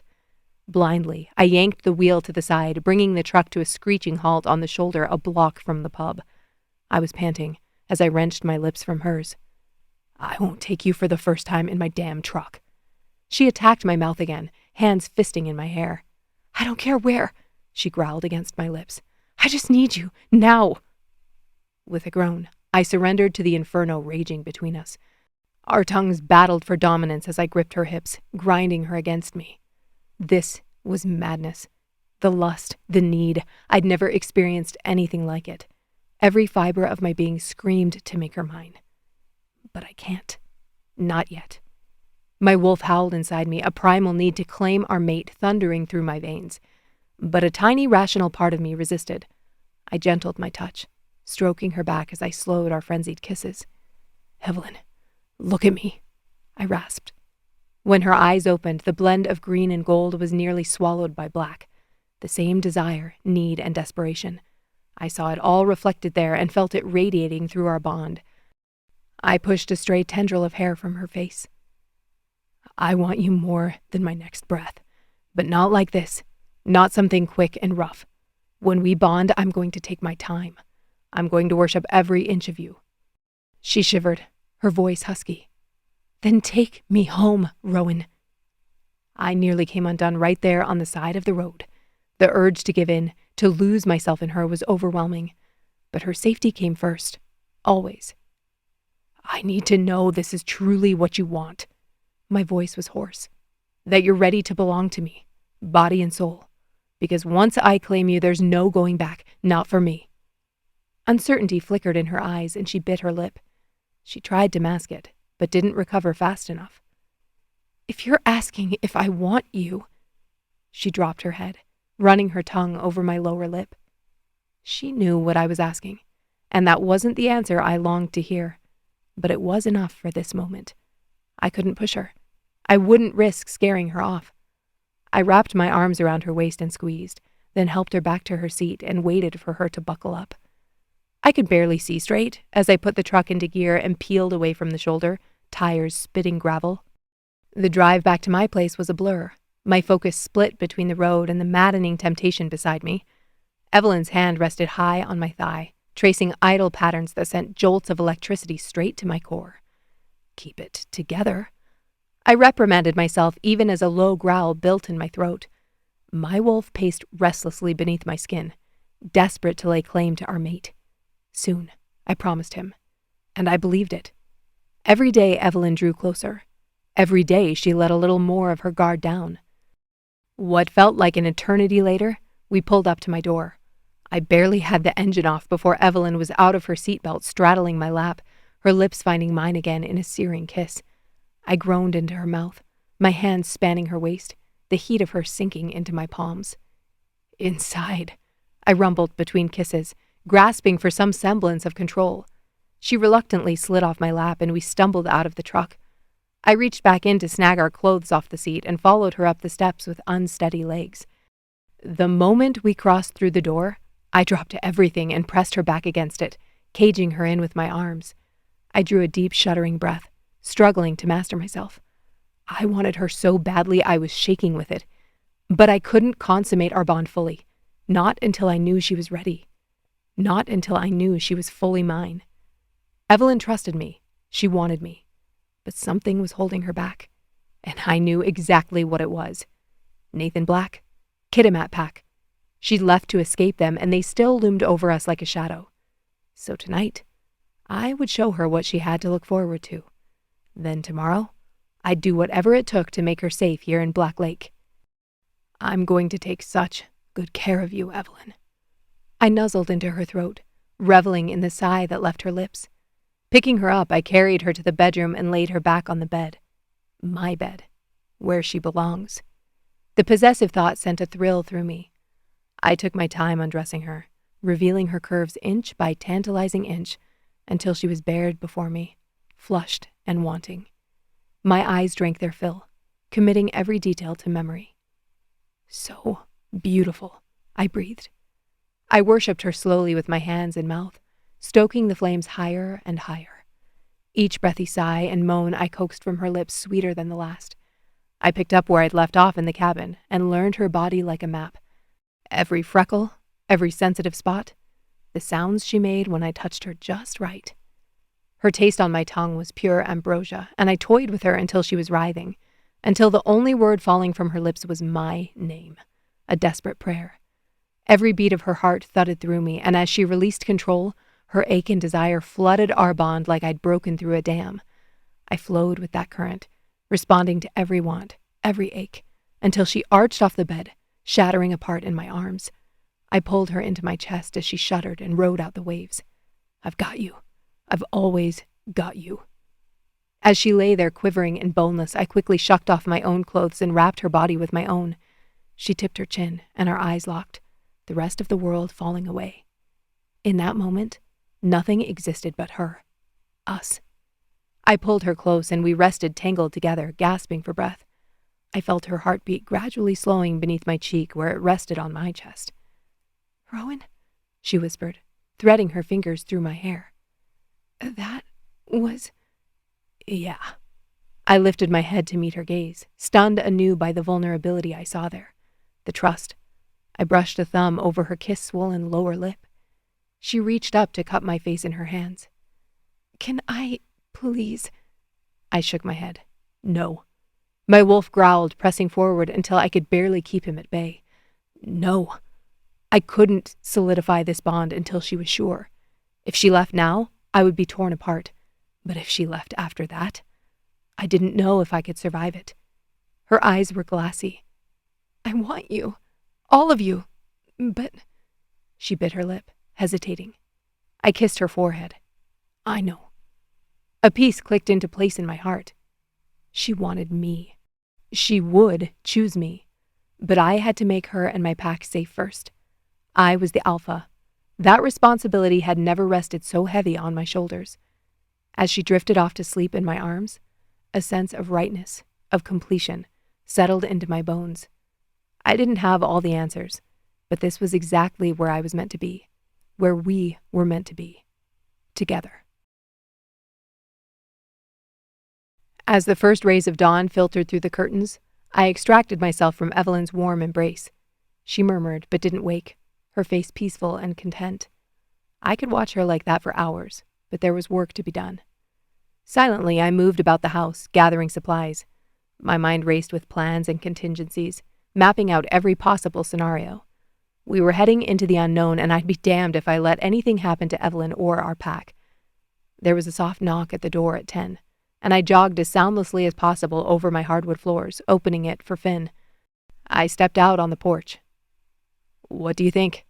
Blindly, I yanked the wheel to the side, bringing the truck to a screeching halt on the shoulder a block from the pub. I was panting as I wrenched my lips from hers. I won't take you for the first time in my damn truck. She attacked my mouth again, hands fisting in my hair. I don't care where, she growled against my lips. I just need you, now. With a groan, I surrendered to the inferno raging between us. Our tongues battled for dominance as I gripped her hips, grinding her against me. This was madness. The lust, the need. I'd never experienced anything like it. Every fiber of my being screamed to make her mine. But I can't. Not yet. My wolf howled inside me, a primal need to claim our mate thundering through my veins. But a tiny rational part of me resisted. I gentled my touch, stroking her back as I slowed our frenzied kisses. Evelyn, look at me, I rasped. When her eyes opened, the blend of green and gold was nearly swallowed by black. The same desire, need, and desperation. I saw it all reflected there and felt it radiating through our bond. I pushed a stray tendril of hair from her face. I want you more than my next breath, but not like this, not something quick and rough. When we bond, I'm going to take my time. I'm going to worship every inch of you. She shivered, her voice husky. Then take me home, Rowan. I nearly came undone right there on the side of the road. The urge to give in, to lose myself in her was overwhelming, but her safety came first, always. I need to know this is truly what you want. My voice was hoarse. That you're ready to belong to me, body and soul. Because once I claim you, there's no going back, not for me. Uncertainty flickered in her eyes and she bit her lip. She tried to mask it, but didn't recover fast enough. If you're asking if I want you... She dropped her head, running her tongue over my lower lip. She knew what I was asking, and that wasn't the answer I longed to hear. But it was enough for this moment. I couldn't push her. I wouldn't risk scaring her off. I wrapped my arms around her waist and squeezed, then helped her back to her seat and waited for her to buckle up. I could barely see straight as I put the truck into gear and peeled away from the shoulder, tires spitting gravel. The drive back to my place was a blur, my focus split between the road and the maddening temptation beside me. Evelyn's hand rested high on my thigh, tracing idle patterns that sent jolts of electricity straight to my core. Keep it together. I reprimanded myself even as a low growl built in my throat. My wolf paced restlessly beneath my skin, desperate to lay claim to our mate. Soon, I promised him. And I believed it. Every day Evelyn drew closer. Every day she let a little more of her guard down. What felt like an eternity later, we pulled up to my door. I barely had the engine off before Evelyn was out of her seatbelt straddling my lap, her lips finding mine again in a searing kiss. I groaned into her mouth, my hands spanning her waist, the heat of her sinking into my palms. Inside, I rumbled between kisses, grasping for some semblance of control. She reluctantly slid off my lap and we stumbled out of the truck. I reached back in to snag our clothes off the seat and followed her up the steps with unsteady legs. The moment we crossed through the door, I dropped everything and pressed her back against it, caging her in with my arms. I drew a deep, shuddering breath, struggling to master myself. I wanted her so badly I was shaking with it. But I couldn't consummate our bond fully. Not until I knew she was ready. Not until I knew she was fully mine. Evelyn trusted me. She wanted me. But something was holding her back. And I knew exactly what it was. Nathan Black. Kitimat Pack. She'd left to escape them, and they still loomed over us like a shadow. So tonight, I would show her what she had to look forward to. Then tomorrow, I'd do whatever it took to make her safe here in Black Lake. I'm going to take such good care of you, Evelyn. I nuzzled into her throat, reveling in the sigh that left her lips. Picking her up, I carried her to the bedroom and laid her back on the bed. My bed, where she belongs. The possessive thought sent a thrill through me. I took my time undressing her, revealing her curves inch by tantalizing inch, until she was bared before me, flushed and wanting. My eyes drank their fill, committing every detail to memory. So beautiful, I breathed. I worshipped her slowly with my hands and mouth, stoking the flames higher and higher. Each breathy sigh and moan I coaxed from her lips sweeter than the last. I picked up where I'd left off in the cabin and learned her body like a map. Every freckle, every sensitive spot, the sounds she made when I touched her just right. Her taste on my tongue was pure ambrosia, and I toyed with her until she was writhing, until the only word falling from her lips was my name, a desperate prayer. Every beat of her heart thudded through me, and as she released control, her ache and desire flooded our bond like I'd broken through a dam. I flowed with that current, responding to every want, every ache, until she arched off the bed, shattering apart in my arms. I pulled her into my chest as she shuddered and rode out the waves. I've got you. I've always got you. As she lay there quivering and boneless, I quickly shucked off my own clothes and wrapped her body with my own. She tipped her chin, and our eyes locked, the rest of the world falling away. In that moment, nothing existed but her. Us. I pulled her close, and we rested tangled together, gasping for breath. I felt her heartbeat gradually slowing beneath my cheek where it rested on my chest. "Rowan," she whispered, threading her fingers through my hair. "That was—" "Yeah." I lifted my head to meet her gaze, stunned anew by the vulnerability I saw there, the trust. I brushed a thumb over her kiss-swollen lower lip. She reached up to cup my face in her hands. "Can I, please?" I shook my head. "No." My wolf growled, pressing forward until I could barely keep him at bay. "No." I couldn't solidify this bond until she was sure. If she left now, I would be torn apart. But if she left after that, I didn't know if I could survive it. Her eyes were glassy. "I want you. All of you. But—" She bit her lip, hesitating. I kissed her forehead. "I know." A piece clicked into place in my heart. She wanted me. She would choose me. But I had to make her and my pack safe first. I was the alpha. That responsibility had never rested so heavy on my shoulders. As she drifted off to sleep in my arms, a sense of rightness, of completion, settled into my bones. I didn't have all the answers, but this was exactly where I was meant to be, where we were meant to be, together. As the first rays of dawn filtered through the curtains, I extracted myself from Evelyn's warm embrace. She murmured, but didn't wake, her face peaceful and content. I could watch her like that for hours, but there was work to be done. Silently, I moved about the house, gathering supplies. My mind raced with plans and contingencies, mapping out every possible scenario. We were heading into the unknown, and I'd be damned if I let anything happen to Evelyn or our pack. There was a soft knock at the door at 10, and I jogged as soundlessly as possible over my hardwood floors, opening it for Finn. I stepped out on the porch. "What do you think?"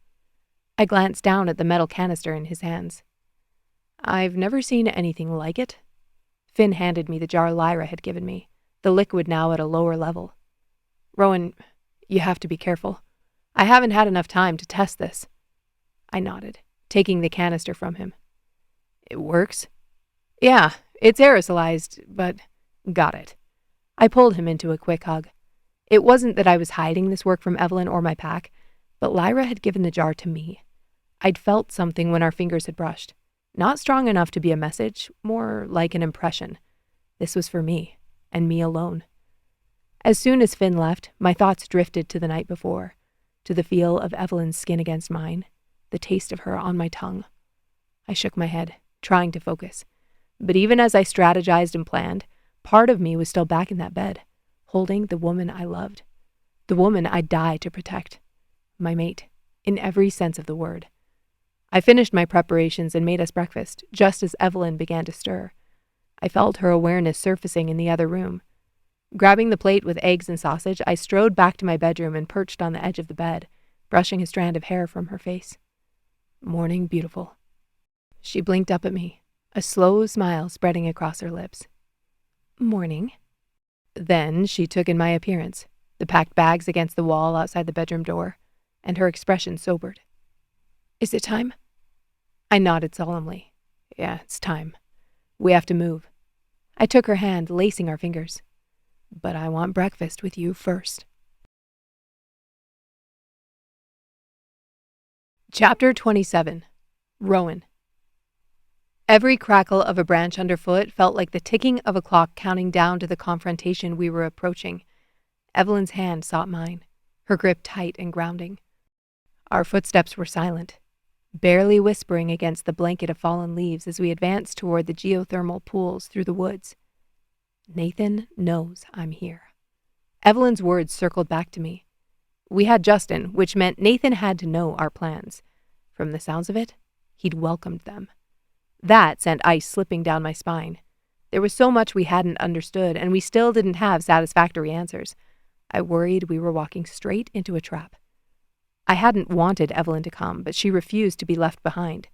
I glanced down at the metal canister in his hands. "I've never seen anything like it." Finn handed me the jar Lyra had given me, the liquid now at a lower level. "Rowan, you have to be careful. I haven't had enough time to test this." I nodded. taking the canister from him. It works? Yeah, it's aerosolized, but got it. I pulled him into a quick hug. It wasn't that I was hiding this work from Evelyn or my pack, but Lyra had given the jar to me. I'd felt something when our fingers had brushed. Not strong enough to be a message, more like an impression. This was for me, and me alone. As soon as Finn left, my thoughts drifted to the night before, to the feel of Evelyn's skin against mine, the taste of her on my tongue. I shook my head, trying to focus. But even as I strategized and planned, part of me was still back in that bed, holding the woman I loved. The woman I'd die to protect. My mate, in every sense of the word. I finished my preparations and made us breakfast, just as Evelyn began to stir. I felt her awareness surfacing in the other room. Grabbing the plate with eggs and sausage, I strode back to my bedroom and perched on the edge of the bed, brushing a strand of hair from her face. Morning, beautiful. She blinked up at me, a slow smile spreading across her lips. Morning. Then she took in my appearance, the packed bags against the wall outside the bedroom door, and her expression sobered. Is it time? I nodded solemnly. Yeah, it's time. We have to move. I took her hand, lacing our fingers. But I want breakfast with you first. Chapter 27. Rowan. Every crackle of a branch underfoot felt like the ticking of a clock counting down to the confrontation we were approaching. Evelyn's hand sought mine, her grip tight and grounding. Our footsteps were silent, barely whispering against the blanket of fallen leaves as we advanced toward the geothermal pools through the woods. Nathan knows I'm here. Evelyn's words circled back to me. We had Justin, which meant Nathan had to know our plans. From the sounds of it, he'd welcomed them. That sent ice slipping down my spine. There was so much we hadn't understood, and we still didn't have satisfactory answers. I worried we were walking straight into a trap. I hadn't wanted Evelyn to come, but she refused to be left behind.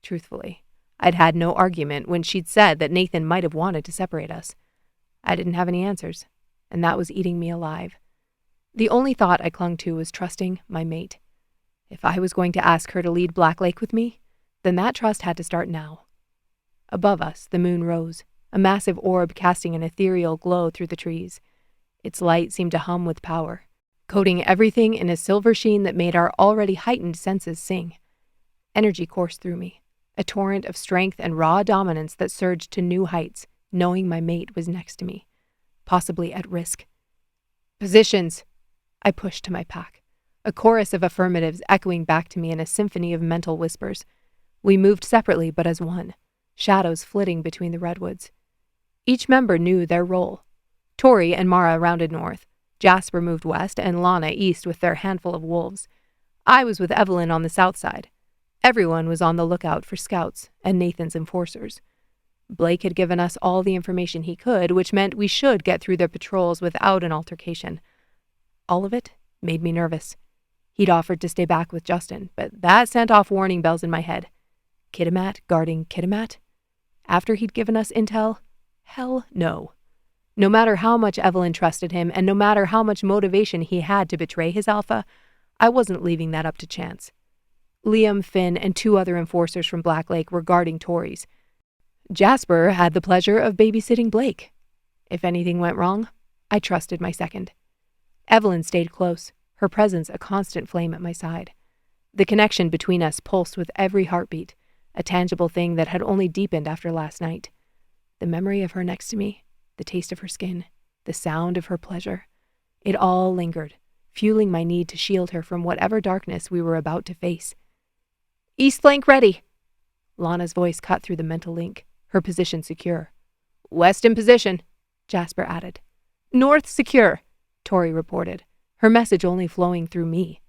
Truthfully, I'd had no argument when she'd said that Nathan might have wanted to separate us. I didn't have any answers, and that was eating me alive. The only thought I clung to was trusting my mate. If I was going to ask her to lead Black Lake with me, then that trust had to start now. Above us, the moon rose, a massive orb casting an ethereal glow through the trees. Its light seemed to hum with power, coating everything in a silver sheen that made our already heightened senses sing. Energy coursed through me, a torrent of strength and raw dominance that surged to new heights, knowing my mate was next to me, possibly at risk. Positions! I pushed to my pack, a chorus of affirmatives echoing back to me in a symphony of mental whispers. We moved separately but as one, shadows flitting between the redwoods. Each member knew their role. Tori and Mara rounded north, Jasper moved west, and Lana east with their handful of wolves. I was with Evelyn on the south side. Everyone was on the lookout for scouts and Nathan's enforcers. Blake had given us all the information he could, which meant we should get through their patrols without an altercation. All of it made me nervous. He'd offered to stay back with Justin, but that sent off warning bells in my head. Kitimat guarding Kitimat? After he'd given us intel? Hell no. No matter how much Evelyn trusted him, and no matter how much motivation he had to betray his alpha, I wasn't leaving that up to chance. Liam, Finn, and 2 other enforcers from Black Lake were guarding Tories. Jasper had the pleasure of babysitting Blake. If anything went wrong, I trusted my second. Evelyn stayed close, her presence a constant flame at my side. The connection between us pulsed with every heartbeat, a tangible thing that had only deepened after last night. The memory of her next to me, the taste of her skin, the sound of her pleasure. It all lingered, fueling my need to shield her from whatever darkness we were about to face. East flank ready! Lana's voice cut through the mental link, her position secure. West in position, Jasper added. North secure, Tori reported, her message only flowing through me.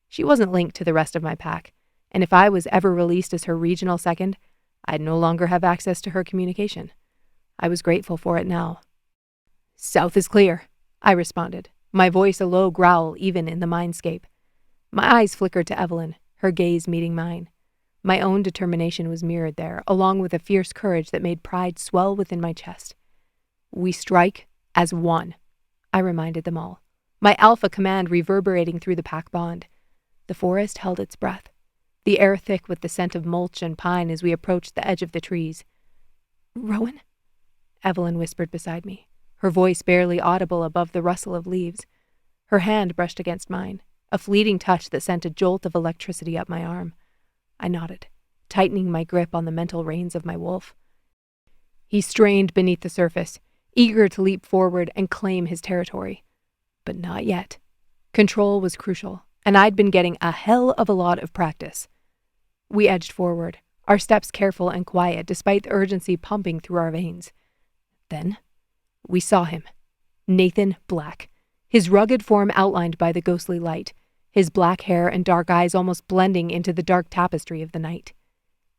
She wasn't linked to the rest of my pack, and if I was ever released as her regional second, I'd no longer have access to her communication. I was grateful for it now. South is clear, I responded, my voice a low growl even in the mindscape. My eyes flickered to Evelyn, her gaze meeting mine. My own determination was mirrored there, along with a fierce courage that made pride swell within my chest. We strike as one, I reminded them all, my alpha command reverberating through the pack bond. The forest held its breath. the air thick with the scent of mulch and pine as we approached the edge of the trees. "Rowan?" Evelyn whispered beside me, her voice barely audible above the rustle of leaves. Her hand brushed against mine, a fleeting touch that sent a jolt of electricity up my arm. I nodded, tightening my grip on the mental reins of my wolf. He strained beneath the surface, eager to leap forward and claim his territory. But not yet. Control was crucial, and I'd been getting a hell of a lot of practice. We edged forward, our steps careful and quiet despite the urgency pumping through our veins. Then, we saw him. Nathan Black, his rugged form outlined by the ghostly light, his black hair and dark eyes almost blending into the dark tapestry of the night.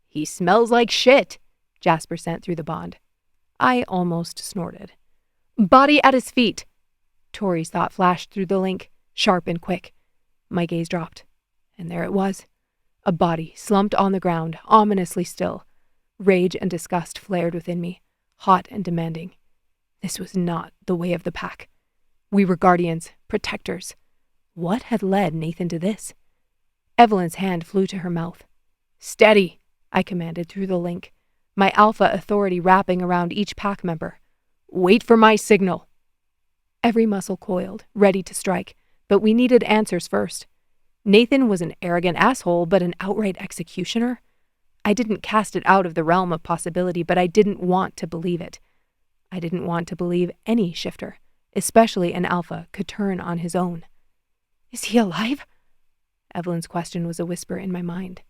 "He smells like shit," Jasper sent through the bond. I almost snorted. "Body at his feet!" Tori's thought flashed through the link, sharp and quick. My gaze dropped, and there it was. A body slumped on the ground, ominously still. Rage and disgust flared within me, hot and demanding. This was not the way of the pack. We were guardians, protectors. What had led Nathan to this? Evelyn's hand flew to her mouth. "Steady," I commanded through the link, my alpha authority wrapping around each pack member. "Wait for my signal." Every muscle coiled, ready to strike, but we needed answers first. Nathan was an arrogant asshole, but an outright executioner? I didn't cast it out of the realm of possibility, but I didn't want to believe it. I didn't want to believe any shifter, especially an alpha, could turn on his own. "Is he alive?" Evelyn's question was a whisper in my mind.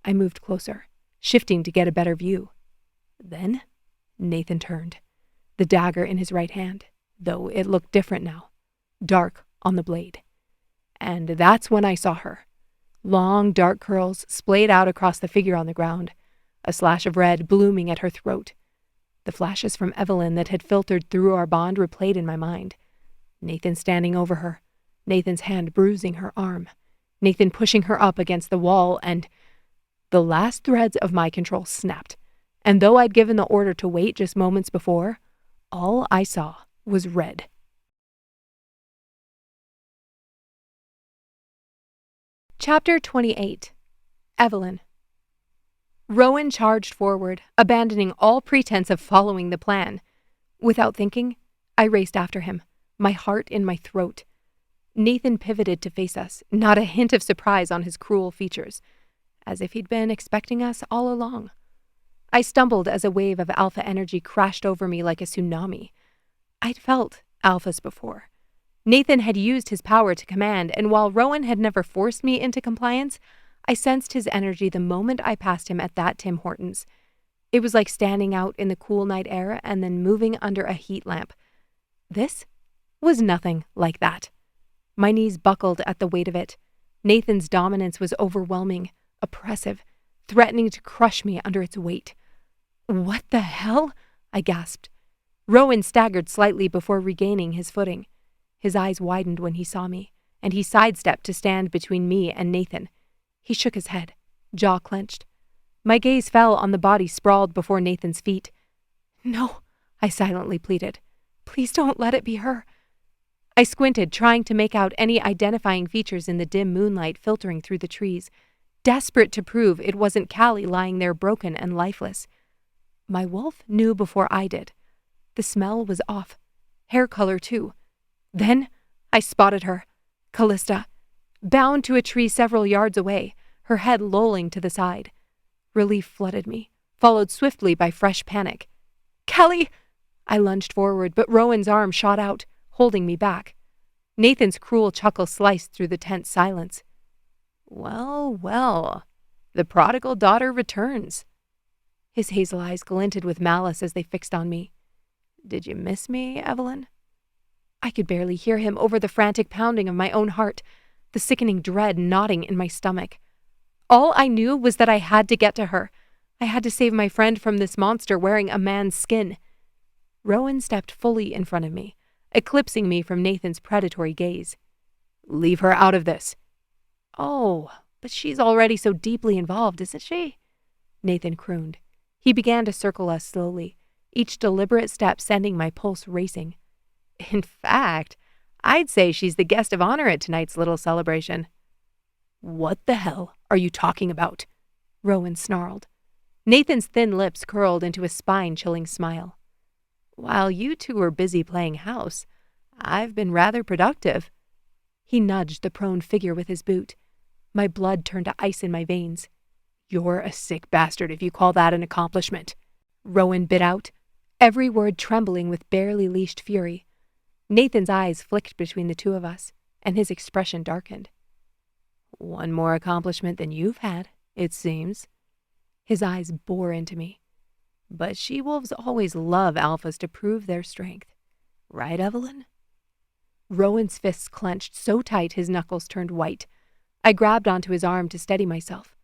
I moved closer, shifting to get a better view. Then, Nathan turned, the dagger in his right hand, though it looked different now, dark on the blade. And that's when I saw her. Long, dark curls splayed out across the figure on the ground, a slash of red blooming at her throat. The flashes from Evelyn that had filtered through our bond replayed in my mind. Nathan standing over her, Nathan's hand bruising her arm, Nathan pushing her up against the wall, and the last threads of my control snapped. And though I'd given the order to wait just moments before, all I saw was red. Chapter 28. Evelyn. Rowan charged forward, abandoning all pretense of following the plan. Without thinking, I raced after him, my heart in my throat. Nathan pivoted to face us, not a hint of surprise on his cruel features, as if he'd been expecting us all along. I stumbled as a wave of alpha energy crashed over me like a tsunami. I'd felt alphas before. Nathan had used his power to command, and while Rowan had never forced me into compliance, I sensed his energy the moment I passed him at that Tim Hortons. It was like standing out in the cool night air and then moving under a heat lamp. This was nothing like that. My knees buckled at the weight of it. Nathan's dominance was overwhelming, oppressive, threatening to crush me under its weight. "What the hell?" I gasped. Rowan staggered slightly before regaining his footing. His eyes widened when he saw me, and he sidestepped to stand between me and Nathan. He shook his head, jaw clenched. My gaze fell on the body sprawled before Nathan's feet. "No," I silently pleaded. "Please don't let it be her." I squinted, trying to make out any identifying features in the dim moonlight filtering through the trees, desperate to prove it wasn't Callie lying there broken and lifeless. My wolf knew before I did. The smell was off. Hair color, too. Then I spotted her, Callista, bound to a tree several yards away, her head lolling to the side. Relief flooded me, followed swiftly by fresh panic. "Callie!" I lunged forward, but Rowan's arm shot out, holding me back. Nathan's cruel chuckle sliced through the tense silence. "Well, well, the prodigal daughter returns." His hazel eyes glinted with malice as they fixed on me. "Did you miss me, Evelyn?" I could barely hear him over the frantic pounding of my own heart, the sickening dread knotting in my stomach. All I knew was that I had to get to her. I had to save my friend from this monster wearing a man's skin. Rowan stepped fully in front of me, eclipsing me from Nathan's predatory gaze. "Leave her out of this." "Oh, but she's already so deeply involved, isn't she?" Nathan crooned. He began to circle us slowly, each deliberate step sending my pulse racing. "In fact, I'd say she's the guest of honor at tonight's little celebration." "What the hell are you talking about?" Rowan snarled. Nathan's thin lips curled into a spine-chilling smile. "While you two were busy playing house, I've been rather productive." He nudged the prone figure with his boot. My blood turned to ice in my veins. "You're a sick bastard if you call that an accomplishment," Rowan bit out, every word trembling with barely leashed fury. Nathan's eyes flicked between the two of us, and his expression darkened. "One more accomplishment than you've had, it seems." His eyes bore into me. "But she-wolves always love alphas to prove their strength. Right, Evelyn?" Rowan's fists clenched so tight his knuckles turned white. I grabbed onto his arm to steady myself.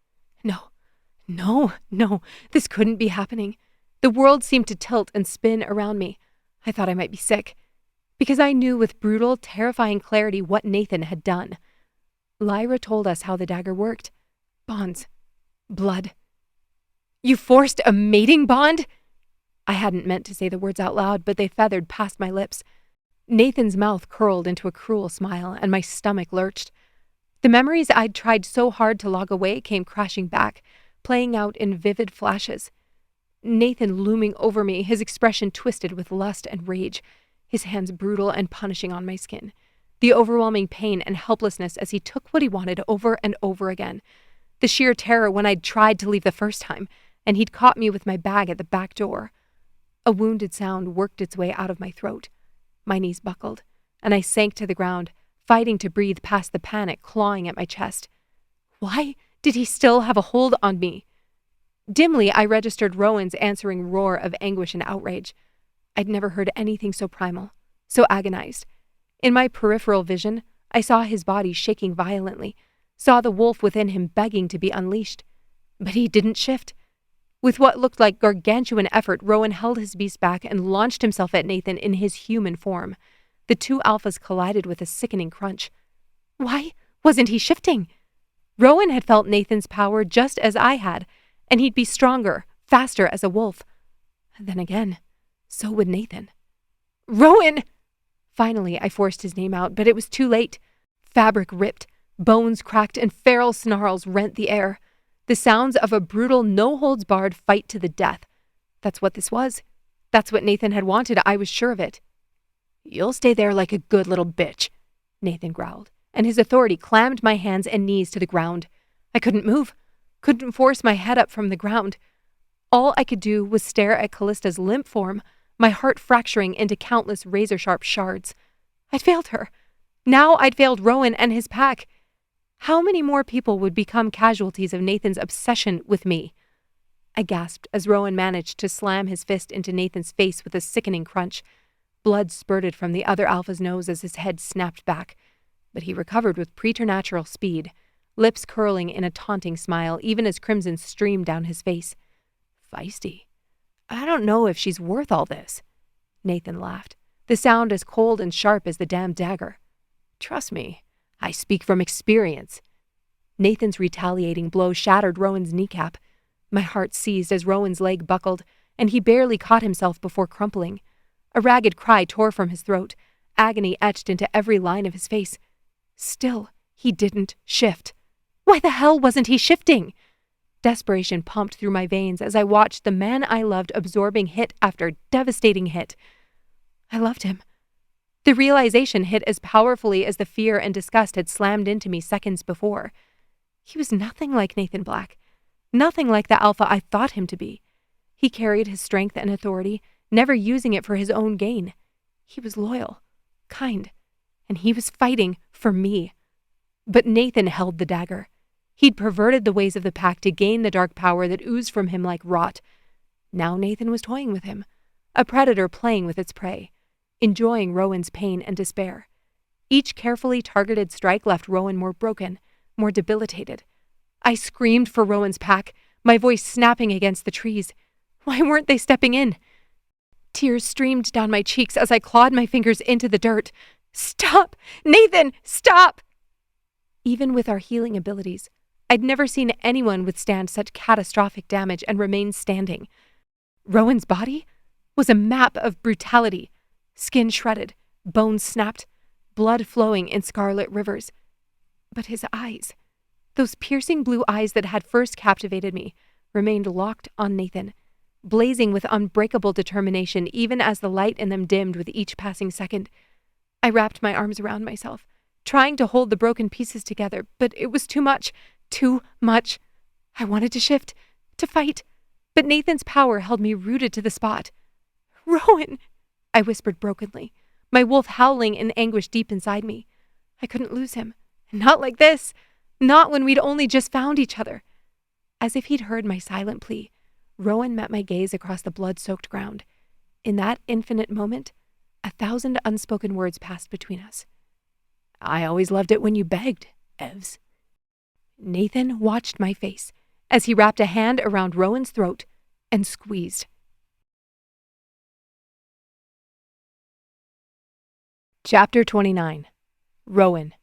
No, this couldn't be happening. The world seemed to tilt and spin around me. I thought I might be sick, because I knew with brutal, terrifying clarity what Nathan had done. Lyra told us how the dagger worked. Bonds. Blood. "You forced a mating bond?" I hadn't meant to say the words out loud, but they feathered past my lips. Nathan's mouth curled into a cruel smile, and my stomach lurched. The memories I'd tried so hard to log away came crashing back, playing out in vivid flashes. Nathan looming over me, his expression twisted with lust and rage, his hands brutal and punishing on my skin. The overwhelming pain and helplessness as he took what he wanted over and over again. The sheer terror when I'd tried to leave the first time, and he'd caught me with my bag at the back door. A wounded sound worked its way out of my throat. My knees buckled, and I sank to the ground, fighting to breathe past the panic clawing at my chest. Why did he still have a hold on me? Dimly, I registered Rowan's answering roar of anguish and outrage. I'd never heard anything so primal, so agonized. In my peripheral vision, I saw his body shaking violently, saw the wolf within him begging to be unleashed. But he didn't shift. With what looked like gargantuan effort, Rowan held his beast back and launched himself at Nathan in his human form. The two alphas collided with a sickening crunch. Why wasn't he shifting? Rowan had felt Nathan's power just as I had, and he'd be stronger, faster as a wolf. Then again, so would Nathan. "Rowan!" Finally, I forced his name out, but it was too late. Fabric ripped, bones cracked, and feral snarls rent the air. The sounds of a brutal, no-holds-barred fight to the death. That's what this was. That's what Nathan had wanted, I was sure of it. "You'll stay there like a good little bitch," Nathan growled, and his authority clammed my hands and knees to the ground. I couldn't move, couldn't force my head up from the ground. All I could do was stare at Callista's limp form, my heart fracturing into countless razor-sharp shards. I'd failed her. Now I'd failed Rowan and his pack. How many more people would become casualties of Nathan's obsession with me? I gasped as Rowan managed to slam his fist into Nathan's face with a sickening crunch. Blood spurted from the other alpha's nose as his head snapped back, but he recovered with preternatural speed, lips curling in a taunting smile even as crimson streamed down his face. "Feisty. I don't know if she's worth all this." Nathan laughed, the sound as cold and sharp as the damned dagger. "Trust me, I speak from experience." Nathan's retaliating blow shattered Rowan's kneecap. My heart seized as Rowan's leg buckled, and he barely caught himself before crumpling. A ragged cry tore from his throat, agony etched into every line of his face. Still, he didn't shift. Why the hell wasn't he shifting? Desperation pumped through my veins as I watched the man I loved absorbing hit after devastating hit. I loved him. The realization hit as powerfully as the fear and disgust had slammed into me seconds before. He was nothing like Nathan Black, nothing like the alpha I thought him to be. He carried his strength and authority, never using it for his own gain. He was loyal, kind, and he was fighting for me. But Nathan held the dagger. He'd perverted the ways of the pack to gain the dark power that oozed from him like rot. Now Nathan was toying with him, a predator playing with its prey, enjoying Rowan's pain and despair. Each carefully targeted strike left Rowan more broken, more debilitated. I screamed for Rowan's pack, my voice snapping against the trees. Why weren't they stepping in? Tears streamed down my cheeks as I clawed my fingers into the dirt. "Stop! Nathan, stop!" Even with our healing abilities, I'd never seen anyone withstand such catastrophic damage and remain standing. Rowan's body was a map of brutality, skin shredded, bones snapped, blood flowing in scarlet rivers. But his eyes, Those piercing blue eyes that had first captivated me remained locked on Nathan, blazing with unbreakable determination even as the light in them dimmed with each passing second. I wrapped my arms around myself, trying to hold the broken pieces together, but it was too much. Too much. I wanted to shift, to fight, but Nathan's power held me rooted to the spot. "Rowan!" I whispered brokenly, my wolf howling in anguish deep inside me. I couldn't lose him. Not like this. Not when we'd only just found each other. As if he'd heard my silent plea, Rowan met my gaze across the blood-soaked ground. In that infinite moment, 1,000 unspoken words passed between us. "I always loved it when you begged, Evs." Nathan watched my face as he wrapped a hand around Rowan's throat and squeezed. Chapter 29. Rowan.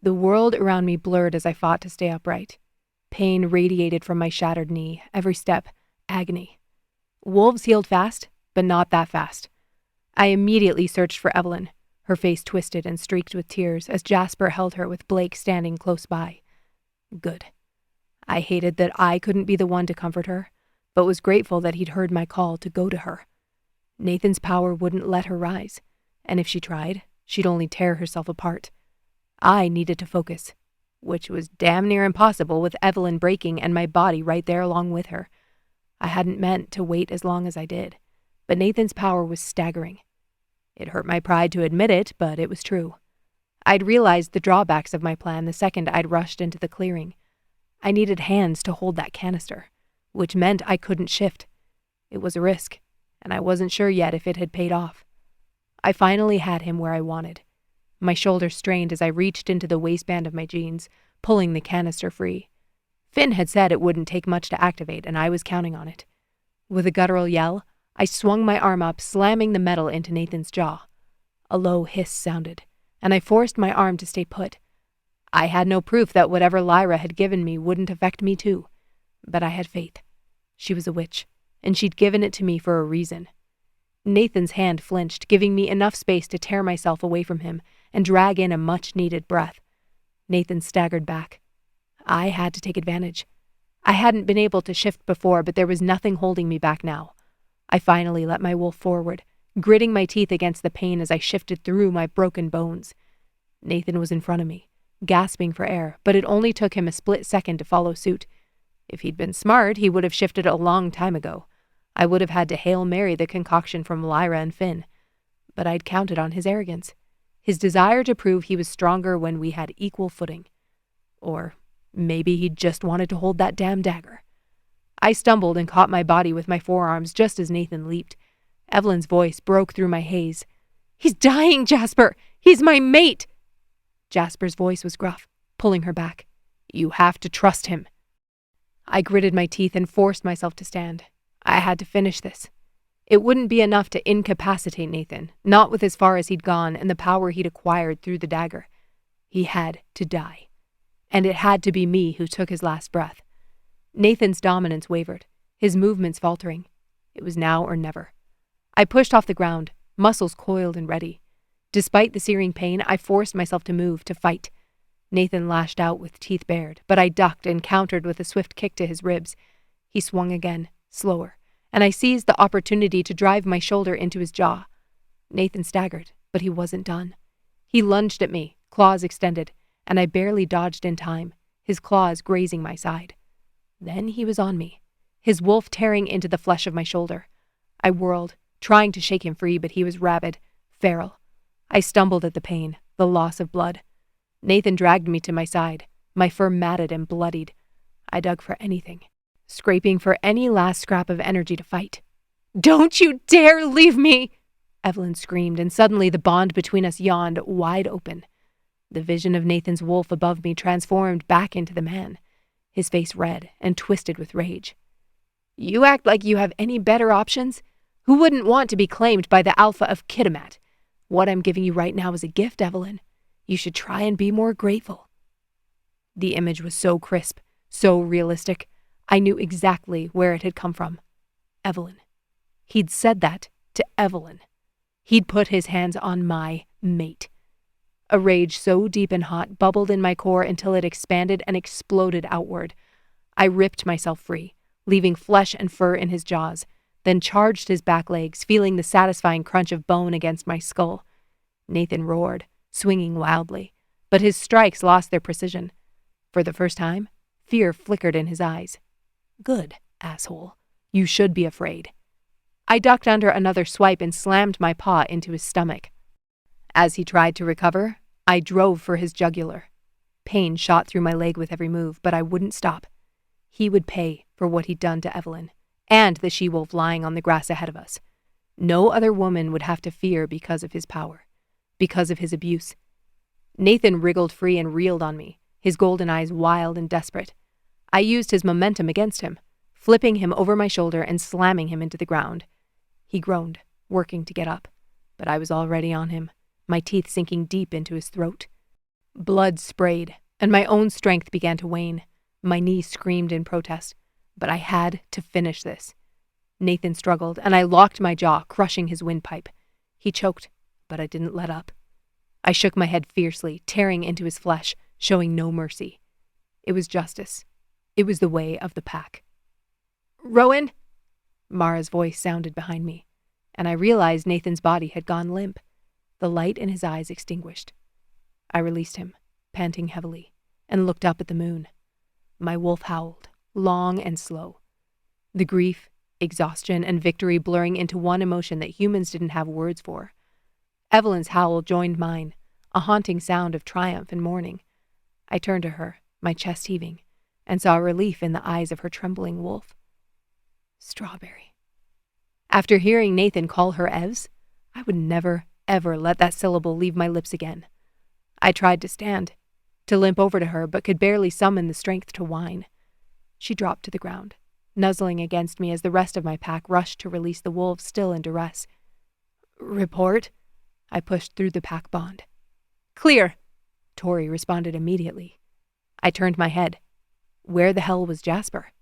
The world around me blurred as I fought to stay upright. Pain radiated from my shattered knee, every step, agony. Wolves healed fast, but not that fast. I immediately searched for Evelyn, her face twisted and streaked with tears as Jasper held her with Blake standing close by. Good. I hated that I couldn't be the one to comfort her, but was grateful that he'd heard my call to go to her. Nathan's power wouldn't let her rise, and if she tried, she'd only tear herself apart. I needed to focus, which was damn near impossible with Evelyn breaking and my body right there along with her. I hadn't meant to wait as long as I did, but Nathan's power was staggering. It hurt my pride to admit it, but it was true. I'd realized the drawbacks of my plan the second I'd rushed into the clearing. I needed hands to hold that canister, which meant I couldn't shift. It was a risk, and I wasn't sure yet if it had paid off. I finally had him where I wanted. My shoulders strained as I reached into the waistband of my jeans, pulling the canister free. Finn had said it wouldn't take much to activate, and I was counting on it. With a guttural yell, I swung my arm up, slamming the metal into Nathan's jaw. A low hiss sounded, and I forced my arm to stay put. I had no proof that whatever Lyra had given me wouldn't affect me too, but I had faith. She was a witch, and she'd given it to me for a reason. Nathan's hand flinched, giving me enough space to tear myself away from him and drag in a much-needed breath. Nathan staggered back. I had to take advantage. I hadn't been able to shift before, but there was nothing holding me back now. I finally let my wolf forward, gritting my teeth against the pain as I shifted through my broken bones. Nathan was in front of me, gasping for air, but it only took him a split second to follow suit. If he'd been smart, he would have shifted a long time ago. I would have had to Hail Mary the concoction from Lyra and Finn. But I'd counted on his arrogance, his desire to prove he was stronger when we had equal footing. Or maybe he just wanted to hold that damn dagger. I stumbled and caught my body with my forearms just as Nathan leaped. Evelyn's voice broke through my haze. "He's dying, Jasper! He's my mate!" Jasper's voice was gruff, pulling her back. "You have to trust him." I gritted my teeth and forced myself to stand. I had to finish this. It wouldn't be enough to incapacitate Nathan, not with as far as he'd gone and the power he'd acquired through the dagger. He had to die. And it had to be me who took his last breath. Nathan's dominance wavered, his movements faltering. It was now or never. I pushed off the ground, muscles coiled and ready. Despite the searing pain, I forced myself to move, to fight. Nathan lashed out with teeth bared, but I ducked and countered with a swift kick to his ribs. He swung again, slower, and I seized the opportunity to drive my shoulder into his jaw. Nathan staggered, but he wasn't done. He lunged at me, claws extended, and I barely dodged in time, his claws grazing my side. Then he was on me, his wolf tearing into the flesh of my shoulder. I whirled, trying to shake him free, but he was rabid, feral. I stumbled at the pain, the loss of blood. Nathan dragged me to my side, my fur matted and bloodied. I dug for anything, scraping for any last scrap of energy to fight. "Don't you dare leave me!" Evelyn screamed, and suddenly the bond between us yawned wide open. The vision of Nathan's wolf above me transformed back into the man, his face red and twisted with rage. "You act like you have any better options? Who wouldn't want to be claimed by the alpha of Kitimat? What I'm giving you right now is a gift, Evelyn. You should try and be more grateful." The image was so crisp, so realistic. I knew exactly where it had come from. Evelyn. He'd said that to Evelyn. He'd put his hands on my mate. A rage so deep and hot bubbled in my core until it expanded and exploded outward. I ripped myself free, leaving flesh and fur in his jaws, then charged his back legs, feeling the satisfying crunch of bone against my skull. Nathan roared, swinging wildly, but his strikes lost their precision. For the first time, fear flickered in his eyes. Good, asshole. You should be afraid. I ducked under another swipe and slammed my paw into his stomach. As he tried to recover, I drove for his jugular. Pain shot through my leg with every move, but I wouldn't stop. He would pay for what he'd done to Evelyn, and the she-wolf lying on the grass ahead of us. No other woman would have to fear because of his power, because of his abuse. Nathan wriggled free and reeled on me, his golden eyes wild and desperate. I used his momentum against him, flipping him over my shoulder and slamming him into the ground. He groaned, working to get up, but I was already on him, my teeth sinking deep into his throat. Blood sprayed, and my own strength began to wane. My knee screamed in protest, but I had to finish this. Nathan struggled, and I locked my jaw, crushing his windpipe. He choked, but I didn't let up. I shook my head fiercely, tearing into his flesh, showing no mercy. It was justice. It was the way of the pack. "Rowan?" Mara's voice sounded behind me, and I realized Nathan's body had gone limp, the light in his eyes extinguished. I released him, panting heavily, and looked up at the moon. My wolf howled, long and slow. The grief, exhaustion, and victory blurring into one emotion that humans didn't have words for. Evelyn's howl joined mine, a haunting sound of triumph and mourning. I turned to her, my chest heaving, and saw relief in the eyes of her trembling wolf. Strawberry. After hearing Nathan call her Evs, I would never, ever let that syllable leave my lips again. I tried to stand, to limp over to her, but could barely summon the strength to whine. She dropped to the ground, nuzzling against me as the rest of my pack rushed to release the wolves still in duress. "Report?" I pushed through the pack bond. "Clear," Tori responded immediately. I turned my head. Where the hell was Jasper?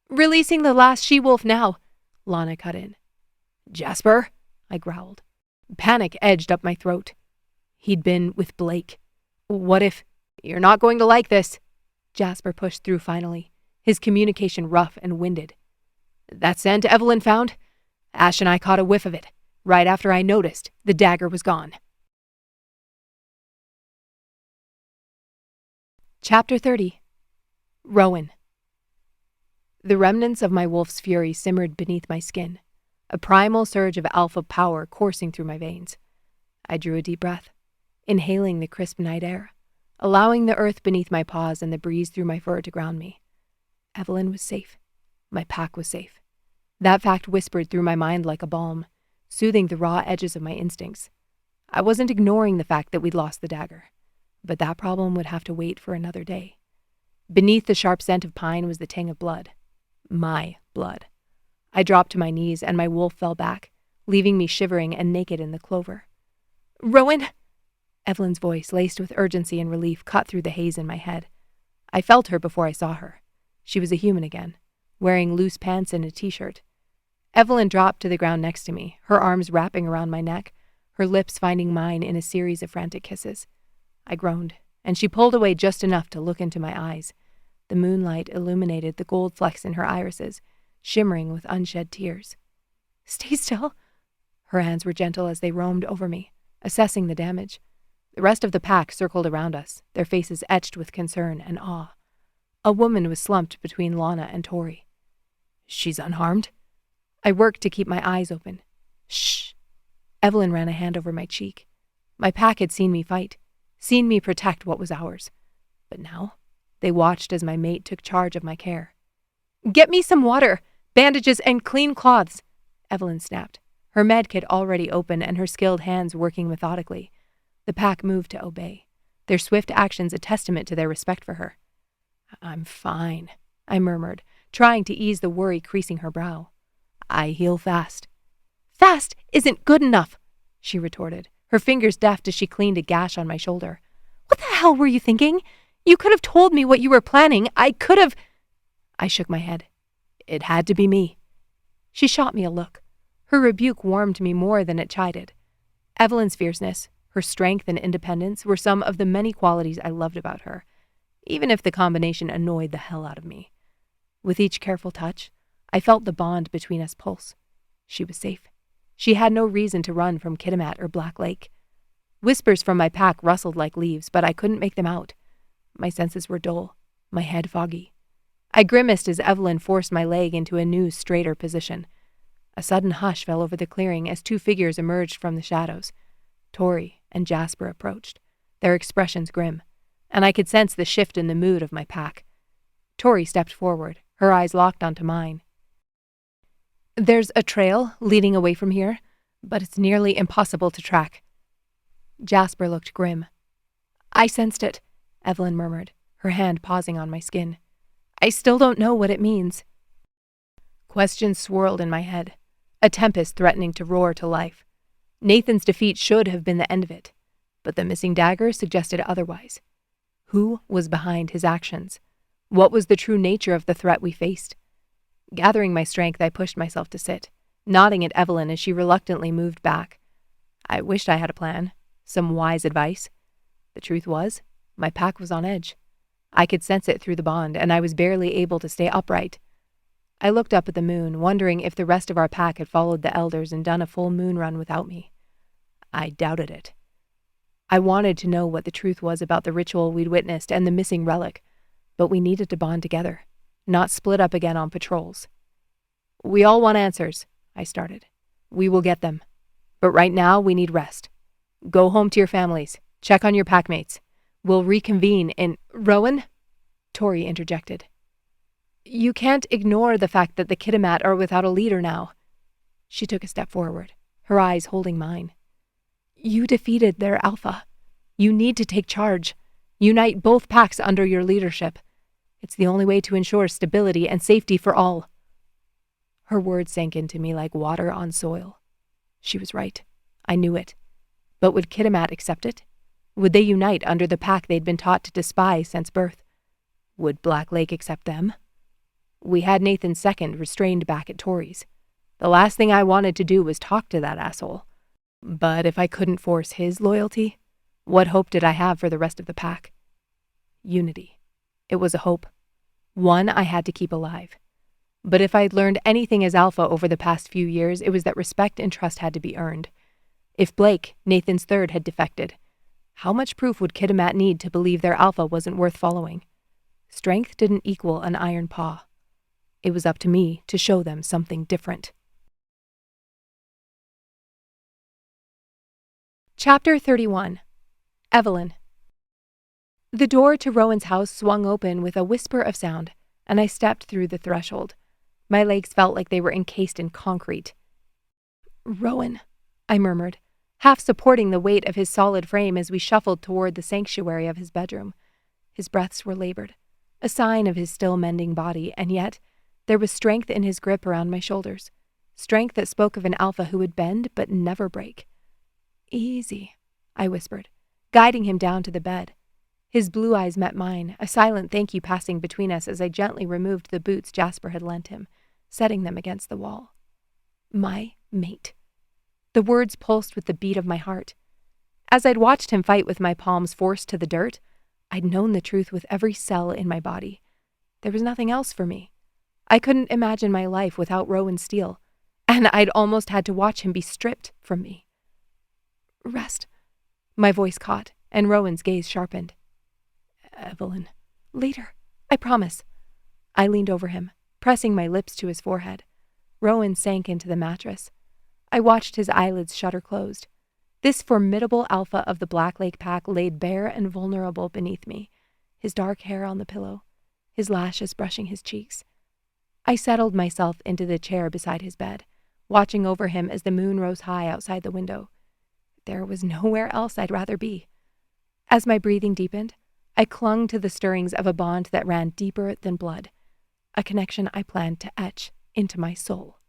"Releasing the last she-wolf now," Lana cut in. "Jasper?" I growled. Panic edged up my throat. He'd been with Blake. What if... "You're not going to like this," Jasper pushed through finally, his communication rough and winded. "That scent Evelyn found? Ash and I caught a whiff of it, right after I noticed the dagger was gone." Chapter 30. Rowan. The remnants of my wolf's fury simmered beneath my skin, a primal surge of alpha power coursing through my veins. I drew a deep breath, inhaling the crisp night air, allowing the earth beneath my paws and the breeze through my fur to ground me. Evelyn was safe. My pack was safe. That fact whispered through my mind like a balm, soothing the raw edges of my instincts. I wasn't ignoring the fact that we'd lost the dagger, but that problem would have to wait for another day. Beneath the sharp scent of pine was the tang of blood. My blood. I dropped to my knees and my wolf fell back, leaving me shivering and naked in the clover. "Rowan?" Evelyn's voice, laced with urgency and relief, cut through the haze in my head. I felt her before I saw her. She was a human again, wearing loose pants and a t-shirt. Evelyn dropped to the ground next to me, her arms wrapping around my neck, her lips finding mine in a series of frantic kisses. I groaned, and she pulled away just enough to look into my eyes. The moonlight illuminated the gold flecks in her irises, shimmering with unshed tears. "Stay still." Her hands were gentle as they roamed over me, assessing the damage. The rest of the pack circled around us, their faces etched with concern and awe. A woman was slumped between Lana and Tori. "She's unharmed?" I worked to keep my eyes open. "Shh." Evelyn ran a hand over my cheek. My pack had seen me fight, seen me protect what was ours. But now, they watched as my mate took charge of my care. "Get me some water, bandages, and clean cloths," Evelyn snapped, her med kit already open and her skilled hands working methodically. The pack moved to obey, their swift actions a testament to their respect for her. "I'm fine," I murmured, trying to ease the worry creasing her brow. "I heal fast." "Fast isn't good enough," she retorted, her fingers deft as she cleaned a gash on my shoulder. "What the hell were you thinking? You could have told me what you were planning. I could have—" I shook my head. "It had to be me." She shot me a look. Her rebuke warmed me more than it chided. Evelyn's fierceness, Her strength and independence were some of the many qualities I loved about her, even if the combination annoyed the hell out of me. With each careful touch, I felt the bond between us pulse. She was safe. She had no reason to run from Kitimat or Black Lake. Whispers from my pack rustled like leaves, but I couldn't make them out. My senses were dull, my head foggy. I grimaced as Evelyn forced my leg into a new, straighter position. A sudden hush fell over the clearing as two figures emerged from the shadows. Tori and Jasper approached, their expressions grim, and I could sense the shift in the mood of my pack. Tori stepped forward, her eyes locked onto mine. "There's a trail leading away from here, but it's nearly impossible to track." Jasper looked grim. "I sensed it," Evelyn murmured, her hand pausing on my skin. "I still don't know what it means." Questions swirled in my head, a tempest threatening to roar to life. Nathan's defeat should have been the end of it, but the missing dagger suggested otherwise. Who was behind his actions? What was the true nature of the threat we faced? Gathering my strength, I pushed myself to sit, nodding at Evelyn as she reluctantly moved back. I wished I had a plan, some wise advice. The truth was, my pack was on edge. I could sense it through the bond, and I was barely able to stay upright. I looked up at the moon, wondering if the rest of our pack had followed the elders and done a full moon run without me. I doubted it. I wanted to know what the truth was about the ritual we'd witnessed and the missing relic, but we needed to bond together, not split up again on patrols. "We all want answers," I started. "We will get them. But right now, we need rest. Go home to your families. Check on your packmates. We'll reconvene in—" "Rowan?" Tori interjected. "You can't ignore the fact that the Kitimat are without a leader now." She took a step forward, her eyes holding mine. "You defeated their alpha. You need to take charge. Unite both packs under your leadership. It's the only way to ensure stability and safety for all." Her words sank into me like water on soil. She was right. I knew it. But would Kitimat accept it? Would they unite under the pack they'd been taught to despise since birth? Would Black Lake accept them? We had Nathan's second restrained back at Tori's. The last thing I wanted to do was talk to that asshole. But if I couldn't force his loyalty, what hope did I have for the rest of the pack? Unity. It was a hope. One I had to keep alive. But if I'd learned anything as Alpha over the past few years, it was that respect and trust had to be earned. If Blake, Nathan's third, had defected, how much proof would Kitimat need to believe their Alpha wasn't worth following? Strength didn't equal an iron paw. It was up to me to show them something different. Chapter 31. Evelyn. The door to Rowan's house swung open with a whisper of sound, and I stepped through the threshold. My legs felt like they were encased in concrete. "Rowan," I murmured, half supporting the weight of his solid frame as we shuffled toward the sanctuary of his bedroom. His breaths were labored, a sign of his still mending body, and yet there was strength in his grip around my shoulders, strength that spoke of an alpha who would bend but never break. "Easy," I whispered, guiding him down to the bed. His blue eyes met mine, a silent thank you passing between us as I gently removed the boots Jasper had lent him, setting them against the wall. My mate. The words pulsed with the beat of my heart. As I'd watched him fight with my palms forced to the dirt, I'd known the truth with every cell in my body. There was nothing else for me. I couldn't imagine my life without Rowan Steele, and I'd almost had to watch him be stripped from me. "Rest." My voice caught, and Rowan's gaze sharpened. "Evelyn, later, I promise." I leaned over him, pressing my lips to his forehead. Rowan sank into the mattress. I watched his eyelids shutter closed. This formidable alpha of the Black Lake pack laid bare and vulnerable beneath me, his dark hair on the pillow, his lashes brushing his cheeks. I settled myself into the chair beside his bed, watching over him as the moon rose high outside the window. There was nowhere else I'd rather be. As my breathing deepened, I clung to the stirrings of a bond that ran deeper than blood, a connection I planned to etch into my soul.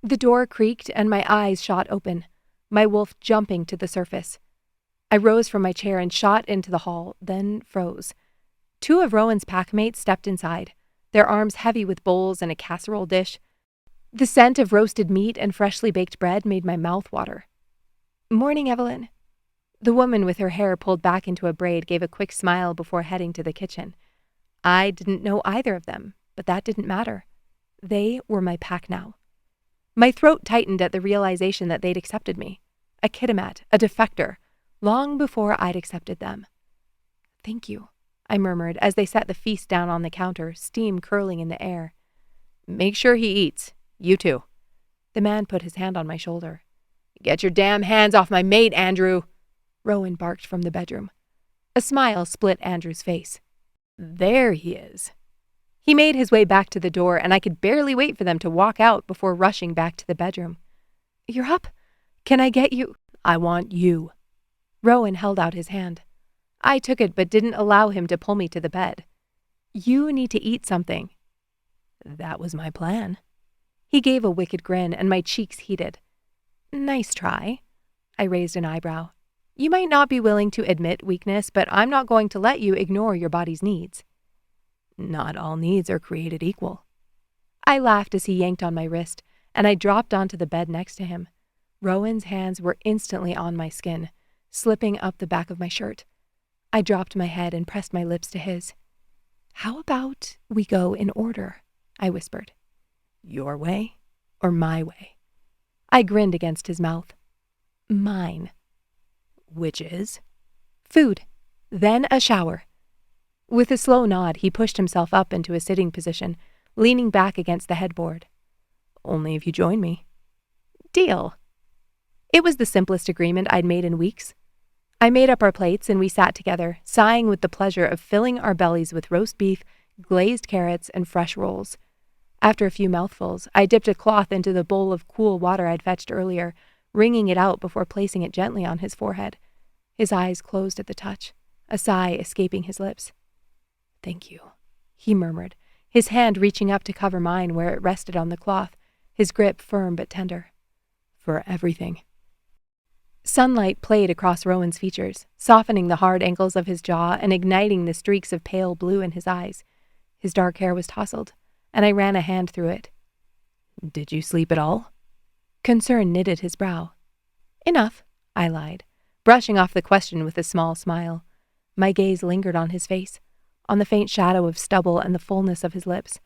The door creaked and my eyes shot open, my wolf jumping to the surface. I rose from my chair and shot into the hall, then froze. Two of Rowan's packmates stepped inside, their arms heavy with bowls and a casserole dish. The scent of roasted meat and freshly baked bread made my mouth water. "Morning, Evelyn." The woman with her hair pulled back into a braid gave a quick smile before heading to the kitchen. I didn't know either of them, but that didn't matter. They were my pack now. My throat tightened at the realization that they'd accepted me. A kitimat, a defector, long before I'd accepted them. "Thank you," I murmured as they set the feast down on the counter, steam curling in the air. "Make sure he eats. You too." The man put his hand on my shoulder. "Get your damn hands off my mate, Andrew," Rowan barked from the bedroom. A smile split Andrew's face. "There he is." He made his way back to the door, and I could barely wait for them to walk out before rushing back to the bedroom. "You're up? Can I get you?" "I want you." Rowan held out his hand. I took it but didn't allow him to pull me to the bed. "You need to eat something." "That was my plan." He gave a wicked grin, and my cheeks heated. "Nice try." I raised an eyebrow. "You might not be willing to admit weakness, but I'm not going to let you ignore your body's needs." "Not all needs are created equal." I laughed as he yanked on my wrist, and I dropped onto the bed next to him. Rowan's hands were instantly on my skin, slipping up the back of my shirt. I dropped my head and pressed my lips to his. "How about we go in order?" I whispered. "Your way or my way?" I grinned against his mouth. "Mine." "Which is?" "Food, then a shower." With a slow nod, he pushed himself up into a sitting position, leaning back against the headboard. "Only if you join me." "Deal." It was the simplest agreement I'd made in weeks. I made up our plates and we sat together, sighing with the pleasure of filling our bellies with roast beef, glazed carrots, and fresh rolls. After a few mouthfuls, I dipped a cloth into the bowl of cool water I'd fetched earlier, wringing it out before placing it gently on his forehead. His eyes closed at the touch, a sigh escaping his lips. "Thank you," he murmured, his hand reaching up to cover mine where it rested on the cloth, his grip firm but tender. "For everything." Sunlight played across Rowan's features, softening the hard angles of his jaw and igniting the streaks of pale blue in his eyes. His dark hair was tousled, and I ran a hand through it. "Did you sleep at all?" Concern knitted his brow. "Enough," I lied, brushing off the question with a small smile. My gaze lingered on his face, on the faint shadow of stubble and the fullness of his lips.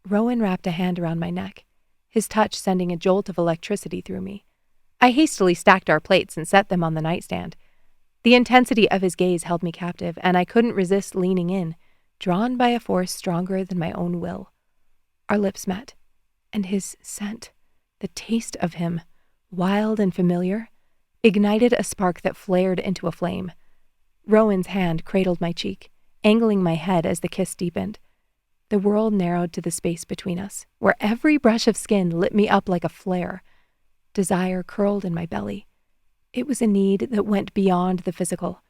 Rowan wrapped a hand around my neck, his touch sending a jolt of electricity through me. I hastily stacked our plates and set them on the nightstand. The intensity of his gaze held me captive, and I couldn't resist leaning in, drawn by a force stronger than my own will. Our lips met, and his scent, the taste of him, wild and familiar, ignited a spark that flared into a flame. Rowan's hand cradled my cheek, angling my head as the kiss deepened. The world narrowed to the space between us, where every brush of skin lit me up like a flare. Desire curled in my belly. It was a need that went beyond the physical,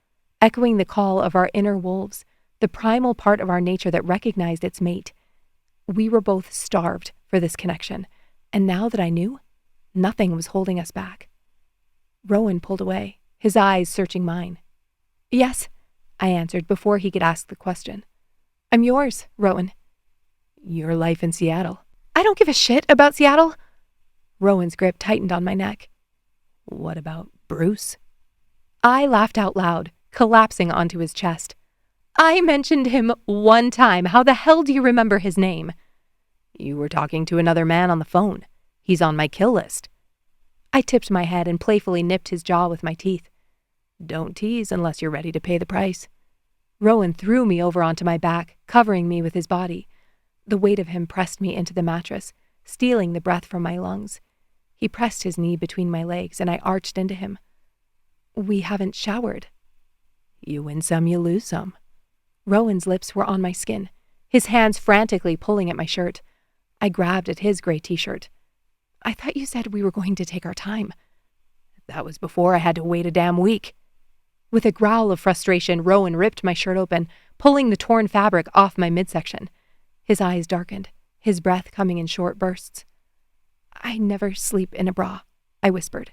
echoing the call of our inner wolves, the primal part of our nature that recognized its mate. We were both starved for this connection, and now that I knew, nothing was holding us back. Rowan pulled away, his eyes searching mine. "Yes," I answered before he could ask the question. "I'm yours, Rowan." "Your life in Seattle." "I don't give a shit about Seattle." Rowan's grip tightened on my neck. "What about Bruce?" I laughed out loud, collapsing onto his chest. "I mentioned him one time. How the hell do you remember his name?" "You were talking to another man on the phone. He's on my kill list." I tipped my head and playfully nipped his jaw with my teeth. "Don't tease unless you're ready to pay the price." Rowan threw me over onto my back, covering me with his body. The weight of him pressed me into the mattress, stealing the breath from my lungs. He pressed his knee between my legs, and I arched into him. "We haven't showered." "You win some, you lose some." Rowan's lips were on my skin, his hands frantically pulling at my shirt. I grabbed at his gray t-shirt. "I thought you said we were going to take our time." "That was before I had to wait a damn week." With a growl of frustration, Rowan ripped my shirt open, pulling the torn fabric off my midsection. His eyes darkened, his breath coming in short bursts. "I never sleep in a bra," I whispered.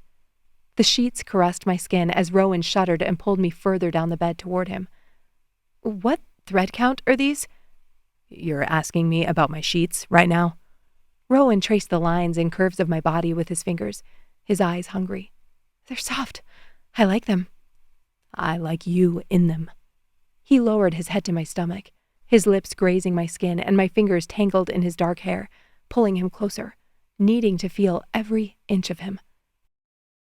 The sheets caressed my skin as Rowan shuddered and pulled me further down the bed toward him. "What thread count are these?" "You're asking me about my sheets right now?" Rowan traced the lines and curves of my body with his fingers, his eyes hungry. They're soft. I like them. I like you in them. He lowered his head to my stomach, his lips grazing my skin and my fingers tangled in his dark hair, pulling him closer, needing to feel every inch of him.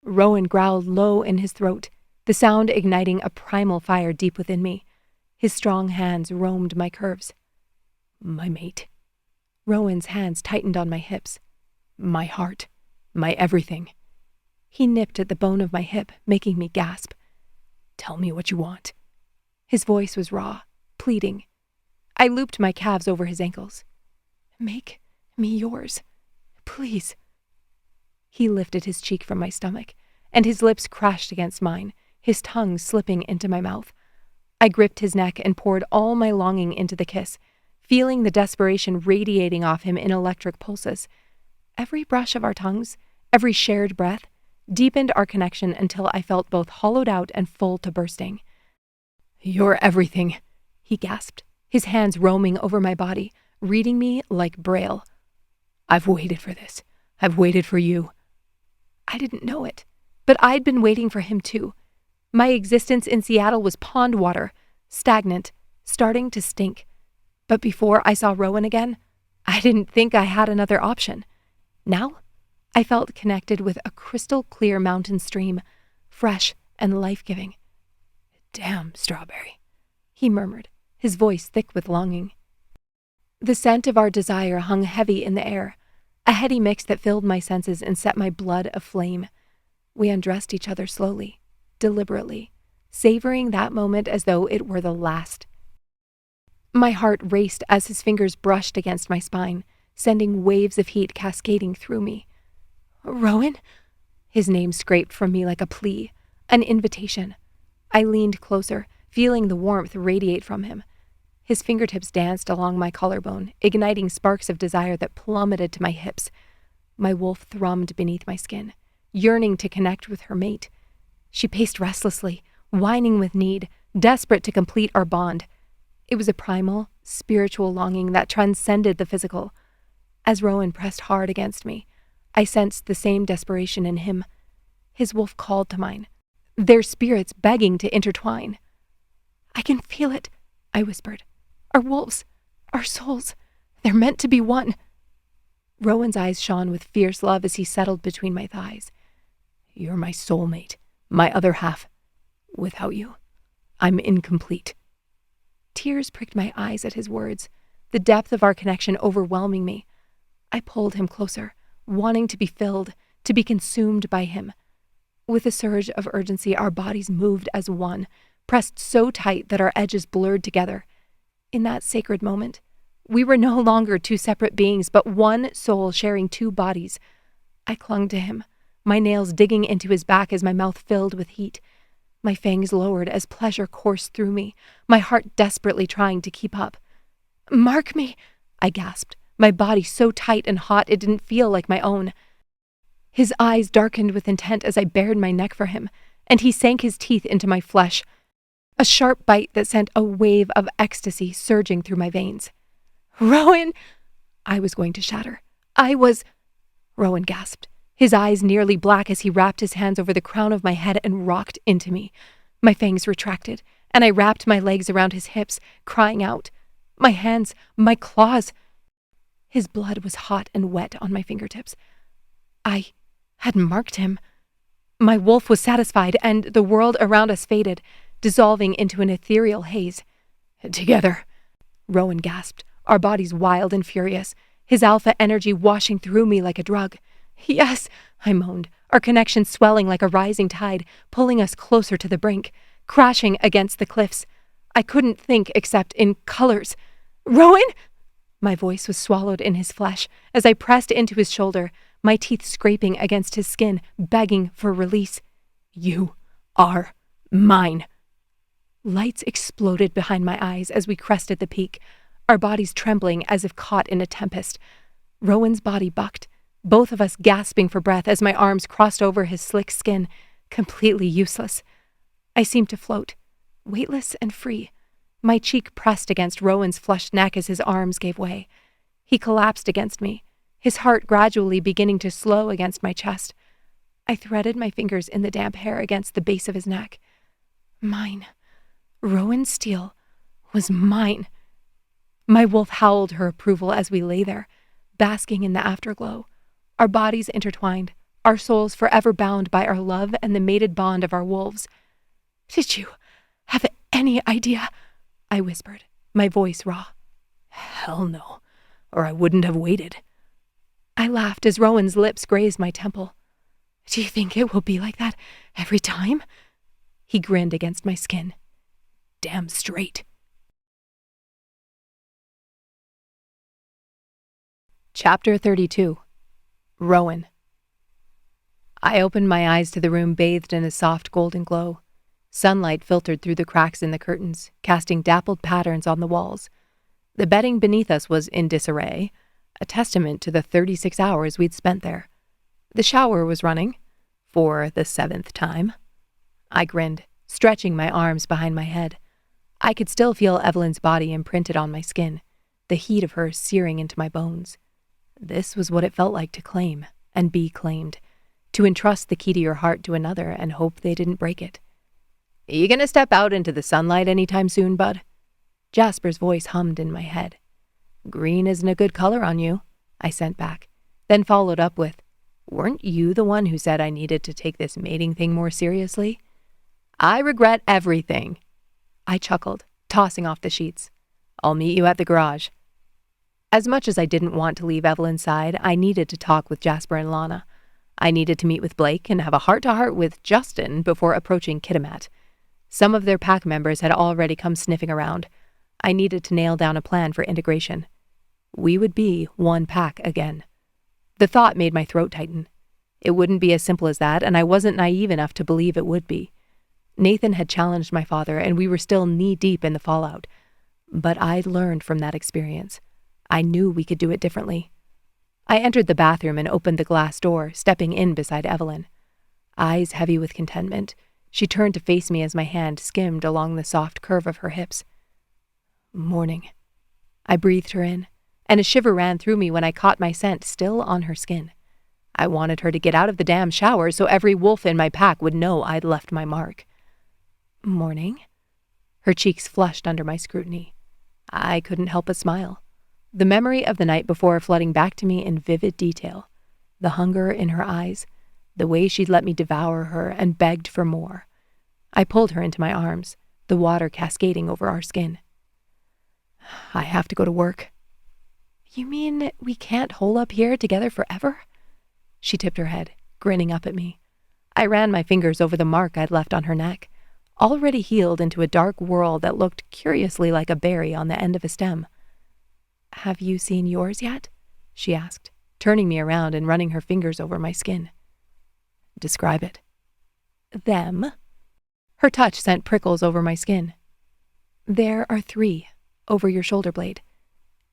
Rowan growled low in his throat, the sound igniting a primal fire deep within me. His strong hands roamed my curves. My mate. Rowan's hands tightened on my hips. My heart. My everything. He nipped at the bone of my hip, making me gasp. Tell me what you want. His voice was raw, pleading. I looped my calves over his ankles. Make me yours. Please. He lifted his cheek from my stomach, and his lips crashed against mine, his tongue slipping into my mouth. I gripped his neck and poured all my longing into the kiss, feeling the desperation radiating off him in electric pulses. Every brush of our tongues, every shared breath, deepened our connection until I felt both hollowed out and full to bursting. You're everything, he gasped, his hands roaming over my body, reading me like Braille. I've waited for this. I've waited for you. I didn't know it, but I'd been waiting for him too. My existence in Seattle was pond water, stagnant, starting to stink. But before I saw Rowan again, I didn't think I had another option. Now, I felt connected with a crystal-clear mountain stream, fresh and life-giving. Damn, Strawberry, he murmured, his voice thick with longing. The scent of our desire hung heavy in the air, a heady mix that filled my senses and set my blood aflame. We undressed each other slowly, deliberately, savoring that moment as though it were the last. My heart raced as his fingers brushed against my spine, sending waves of heat cascading through me. Rowan? His name scraped from me like a plea, an invitation. I leaned closer, feeling the warmth radiate from him. His fingertips danced along my collarbone, igniting sparks of desire that plummeted to my hips. My wolf thrummed beneath my skin, yearning to connect with her mate. She paced restlessly, whining with need, desperate to complete our bond. It was a primal, spiritual longing that transcended the physical. As Rowan pressed hard against me, I sensed the same desperation in him. His wolf called to mine, their spirits begging to intertwine. I can feel it, I whispered. Our wolves, our souls, they're meant to be one. Rowan's eyes shone with fierce love as he settled between my thighs. You're my soulmate, my other half. Without you, I'm incomplete. Tears pricked my eyes at his words, the depth of our connection overwhelming me. I pulled him closer, wanting to be filled, to be consumed by him. With a surge of urgency, our bodies moved as one, pressed so tight that our edges blurred together. In that sacred moment, we were no longer two separate beings, but one soul sharing two bodies. I clung to him, my nails digging into his back as my mouth filled with heat. My fangs lowered as pleasure coursed through me, my heart desperately trying to keep up. Mark me, I gasped, my body so tight and hot it didn't feel like my own. His eyes darkened with intent as I bared my neck for him, and he sank his teeth into my flesh, a sharp bite that sent a wave of ecstasy surging through my veins. Rowan! I was going to shatter. Rowan gasped, his eyes nearly black as he wrapped his hands over the crown of my head and rocked into me. My fangs retracted, and I wrapped my legs around his hips, crying out. My hands, my claws. His blood was hot and wet on my fingertips. I had marked him. My wolf was satisfied, and the world around us faded, dissolving into an ethereal haze. Together, Rowan gasped, our bodies wild and furious, his alpha energy washing through me like a drug. Yes, I moaned, our connection swelling like a rising tide, pulling us closer to the brink, crashing against the cliffs. I couldn't think except in colors. Rowan! My voice was swallowed in his flesh as I pressed into his shoulder, my teeth scraping against his skin, begging for release. You are mine. Lights exploded behind my eyes as we crested the peak, our bodies trembling as if caught in a tempest. Rowan's body bucked, both of us gasping for breath as my arms crossed over his slick skin, completely useless. I seemed to float, weightless and free, my cheek pressed against Rowan's flushed neck as his arms gave way. He collapsed against me, his heart gradually beginning to slow against my chest. I threaded my fingers in the damp hair against the base of his neck. Mine. Rowan Steele was mine. My wolf howled her approval as we lay there, basking in the afterglow, our bodies intertwined, our souls forever bound by our love and the mated bond of our wolves. "Did you have any idea?" I whispered, my voice raw. "Hell no, or I wouldn't have waited." I laughed as Rowan's lips grazed my temple. "Do you think it will be like that every time?" He grinned against my skin. "Damn straight." Chapter 32. Rowan. I opened my eyes to the room bathed in a soft golden glow. Sunlight filtered through the cracks in the curtains, casting dappled patterns on the walls. The bedding beneath us was in disarray, a testament to the 36 hours we'd spent there. The shower was running, for the 7th time. I grinned, stretching my arms behind my head. I could still feel Evelyn's body imprinted on my skin, the heat of her searing into my bones. This was what it felt like to claim and be claimed, to entrust the key to your heart to another and hope they didn't break it. "You gonna step out into the sunlight anytime soon, bud?" Jasper's voice hummed in my head. "Green isn't a good color on you," I sent back, then followed up with, "Weren't you the one who said I needed to take this mating thing more seriously?" "I regret everything." I chuckled, tossing off the sheets. "I'll meet you at the garage." As much as I didn't want to leave Evelyn's side, I needed to talk with Jasper and Lana. I needed to meet with Blake and have a heart-to-heart with Justin before approaching Kitimat. Some of their pack members had already come sniffing around. I needed to nail down a plan for integration. We would be one pack again. The thought made my throat tighten. It wouldn't be as simple as that, and I wasn't naive enough to believe it would be. Nathan had challenged my father, and we were still knee-deep in the fallout. But I'd learned from that experience. I knew we could do it differently. I entered the bathroom and opened the glass door, stepping in beside Evelyn. Eyes heavy with contentment, she turned to face me as my hand skimmed along the soft curve of her hips. "Morning." I breathed her in, and a shiver ran through me when I caught my scent still on her skin. I wanted her to get out of the damn shower so every wolf in my pack would know I'd left my mark. "Morning." Her cheeks flushed under my scrutiny. I couldn't help but smile. The memory of the night before flooding back to me in vivid detail. The hunger in her eyes, the way she'd let me devour her and begged for more. I pulled her into my arms, the water cascading over our skin. "I have to go to work." "You mean we can't hole up here together forever?" She tipped her head, grinning up at me. I ran my fingers over the mark I'd left on her neck, already healed into a dark whorl that looked curiously like a berry on the end of a stem. "Have you seen yours yet?" she asked, turning me around and running her fingers over my skin. "Describe it." "Them?" Her touch sent prickles over my skin. "There are 3, over your shoulder blade.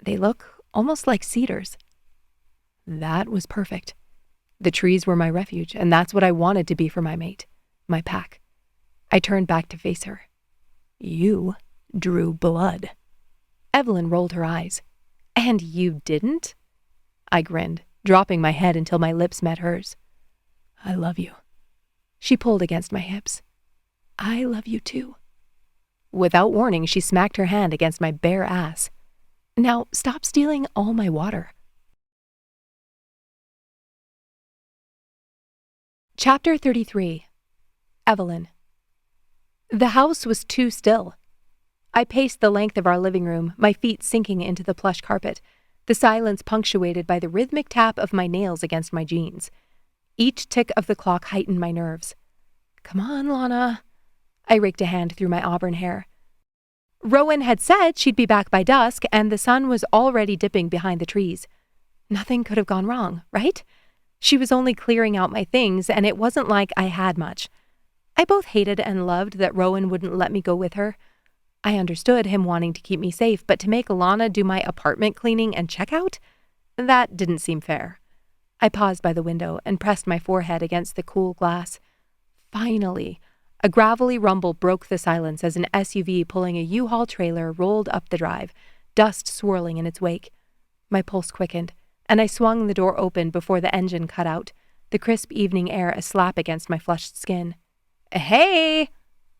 They look almost like cedars." That was perfect. The trees were my refuge, and that's what I wanted to be for my mate, my pack. I turned back to face her. "You drew blood." Evelyn rolled her eyes. "And you didn't?" I grinned, dropping my head until my lips met hers. "I love you." She pulled against my hips. "I love you too." Without warning, she smacked her hand against my bare ass. "Now stop stealing all my water." Chapter 33. Evelyn. The house was too still. I paced the length of our living room, my feet sinking into the plush carpet, the silence punctuated by the rhythmic tap of my nails against my jeans. Each tick of the clock heightened my nerves. "Come on, Lana." I raked a hand through my auburn hair. Rowan had said she'd be back by dusk, and the sun was already dipping behind the trees. Nothing could have gone wrong, right? She was only clearing out my things, and it wasn't like I had much. I both hated and loved that Rowan wouldn't let me go with her. I understood him wanting to keep me safe, but to make Lana do my apartment cleaning and checkout? That didn't seem fair. I paused by the window and pressed my forehead against the cool glass. Finally, a gravelly rumble broke the silence as an SUV pulling a U-Haul trailer rolled up the drive, dust swirling in its wake. My pulse quickened, and I swung the door open before the engine cut out, the crisp evening air a slap against my flushed skin. "Hey!"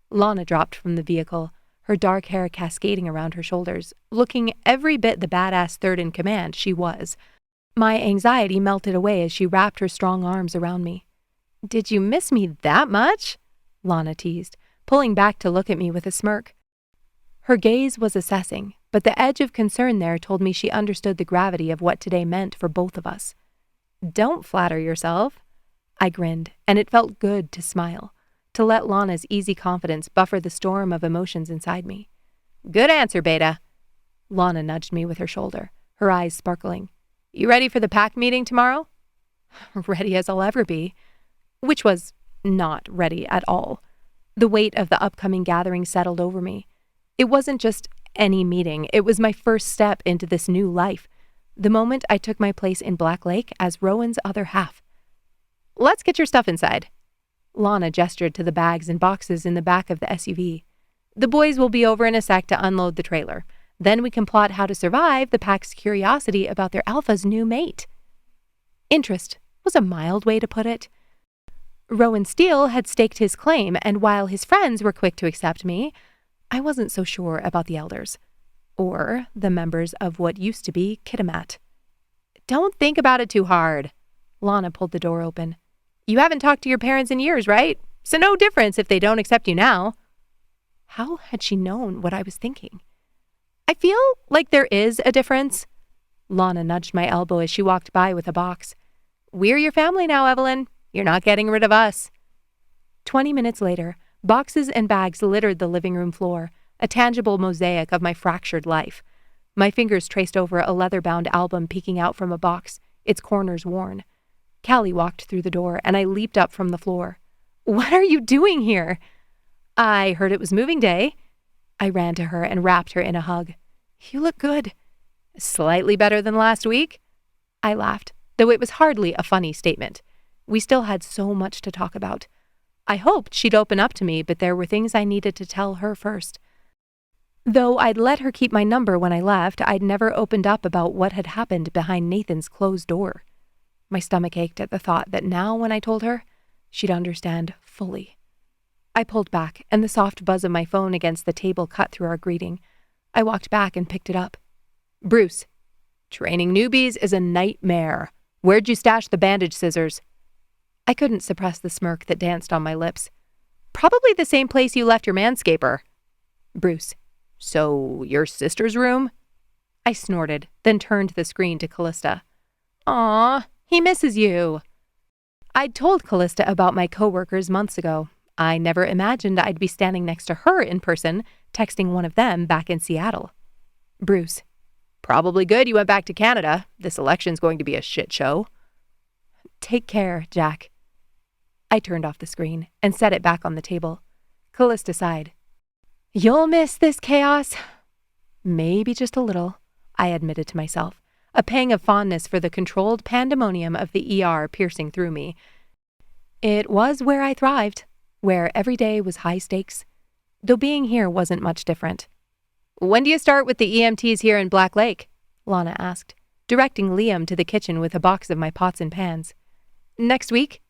Lana dropped from the vehicle, her dark hair cascading around her shoulders, looking every bit the badass third-in-command she was. My anxiety melted away as she wrapped her strong arms around me. "Did you miss me that much?" Lana teased, pulling back to look at me with a smirk. Her gaze was assessing, but the edge of concern there told me she understood the gravity of what today meant for both of us. "Don't flatter yourself." I grinned, and it felt good to smile, to let Lana's easy confidence buffer the storm of emotions inside me. "Good answer, Beta." Lana nudged me with her shoulder, her eyes sparkling. "You ready for the pack meeting tomorrow?" Ready as I'll ever be. Which was not ready at all. The weight of the upcoming gathering settled over me. It wasn't just any meeting, it was my first step into this new life, the moment I took my place in Black Lake as Rowan's other half. "Let's get your stuff inside." Lana gestured to the bags and boxes in the back of the SUV. "The boys will be over in a sec to unload the trailer. Then we can plot how to survive the pack's curiosity about their alpha's new mate." Interest was a mild way to put it. Rowan Steele had staked his claim, and while his friends were quick to accept me, I wasn't so sure about the elders, or the members of what used to be Kitimat. "Don't think about it too hard." Lana pulled the door open. "You haven't talked to your parents in years, right? So no difference if they don't accept you now." How had she known what I was thinking? "I feel like there is a difference." Lana nudged my elbow as she walked by with a box. "We're your family now, Evelyn. You're not getting rid of us." 20 minutes later, boxes and bags littered the living room floor, a tangible mosaic of my fractured life. My fingers traced over a leather-bound album peeking out from a box, its corners worn. Callie walked through the door, and I leaped up from the floor. "What are you doing here?" "I heard it was moving day." I ran to her and wrapped her in a hug. "You look good." "Slightly better than last week?" I laughed, though it was hardly a funny statement. We still had so much to talk about. I hoped she'd open up to me, but there were things I needed to tell her first. Though I'd let her keep my number when I left, I'd never opened up about what had happened behind Nathan's closed door. My stomach ached at the thought that now, when I told her, she'd understand fully. I pulled back, and the soft buzz of my phone against the table cut through our greeting. I walked back and picked it up. "Bruce, training newbies is a nightmare. Where'd you stash the bandage scissors?" I couldn't suppress the smirk that danced on my lips. "Probably the same place you left your manscaper." "Bruce, so your sister's room?" I snorted, then turned the screen to Callista. "Aw, he misses you." I'd told Callista about my coworkers months ago. I never imagined I'd be standing next to her in person, texting one of them back in Seattle. "Bruce, probably good you went back to Canada. This election's going to be a shit show." "Take care, Jack." I turned off the screen and set it back on the table. Callista sighed. "You'll miss this chaos." "Maybe just a little," I admitted to myself, a pang of fondness for the controlled pandemonium of the ER piercing through me. It was where I thrived, where every day was high stakes, though being here wasn't much different. "When do you start with the EMTs here in Black Lake?" Lana asked, directing Liam to the kitchen with a box of my pots and pans. "Next week."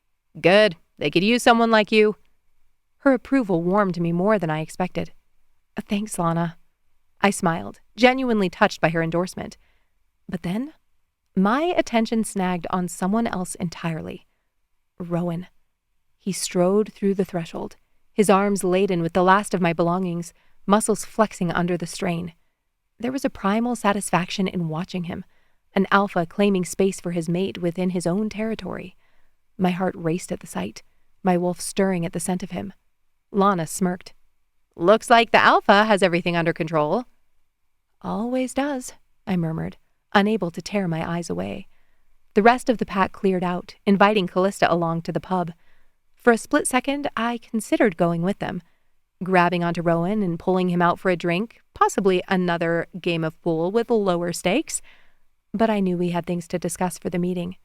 "Good. They could use someone like you." Her approval warmed me more than I expected. "Thanks, Lana." I smiled, genuinely touched by her endorsement. But then, my attention snagged on someone else entirely. Rowan. He strode through the threshold, his arms laden with the last of my belongings, muscles flexing under the strain. There was a primal satisfaction in watching him, an alpha claiming space for his mate within his own territory. My heart raced at the sight, my wolf stirring at the scent of him. Lana smirked. "Looks like the alpha has everything under control." "Always does," I murmured, unable to tear my eyes away. The rest of the pack cleared out, inviting Callista along to the pub. For a split second, I considered going with them, grabbing onto Rowan and pulling him out for a drink, possibly another game of pool with lower stakes. But I knew we had things to discuss for the meeting.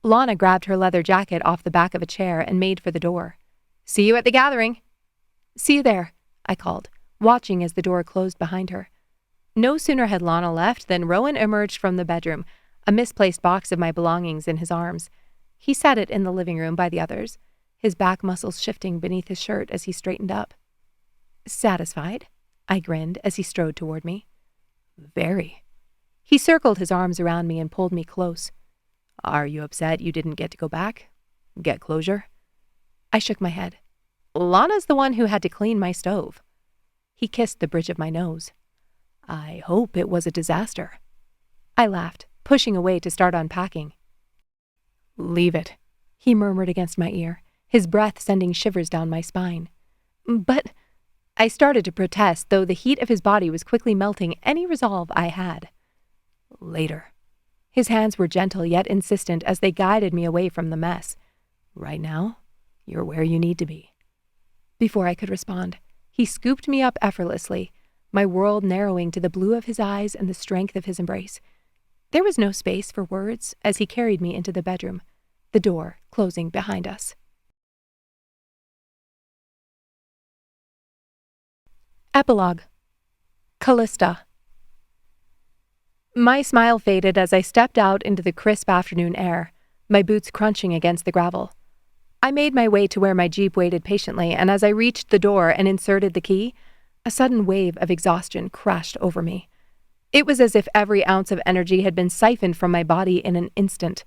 Lana grabbed her leather jacket off the back of a chair and made for the door. "See you at the gathering." "See you there," I called, watching as the door closed behind her. No sooner had Lana left than Rowan emerged from the bedroom, a misplaced box of my belongings in his arms. He set it in the living room by the others, his back muscles shifting beneath his shirt as he straightened up. Satisfied? I grinned as he strode toward me. Very. He circled his arms around me and pulled me close. Are you upset you didn't get to go back? Get closure? I shook my head. Lana's the one who had to clean my stove. He kissed the bridge of my nose. I hope it was a disaster. I laughed, pushing away to start unpacking. Leave it, he murmured against my ear, his breath sending shivers down my spine. But I started to protest, though the heat of his body was quickly melting any resolve I had. Later. His hands were gentle yet insistent as they guided me away from the mess. Right now, you're where you need to be. Before I could respond, he scooped me up effortlessly, my world narrowing to the blue of his eyes and the strength of his embrace. There was no space for words as he carried me into the bedroom, the door closing behind us. Epilogue. Callista. My smile faded as I stepped out into the crisp afternoon air, my boots crunching against the gravel. I made my way to where my Jeep waited patiently, and as I reached the door and inserted the key, a sudden wave of exhaustion crashed over me. It was as if every ounce of energy had been siphoned from my body in an instant.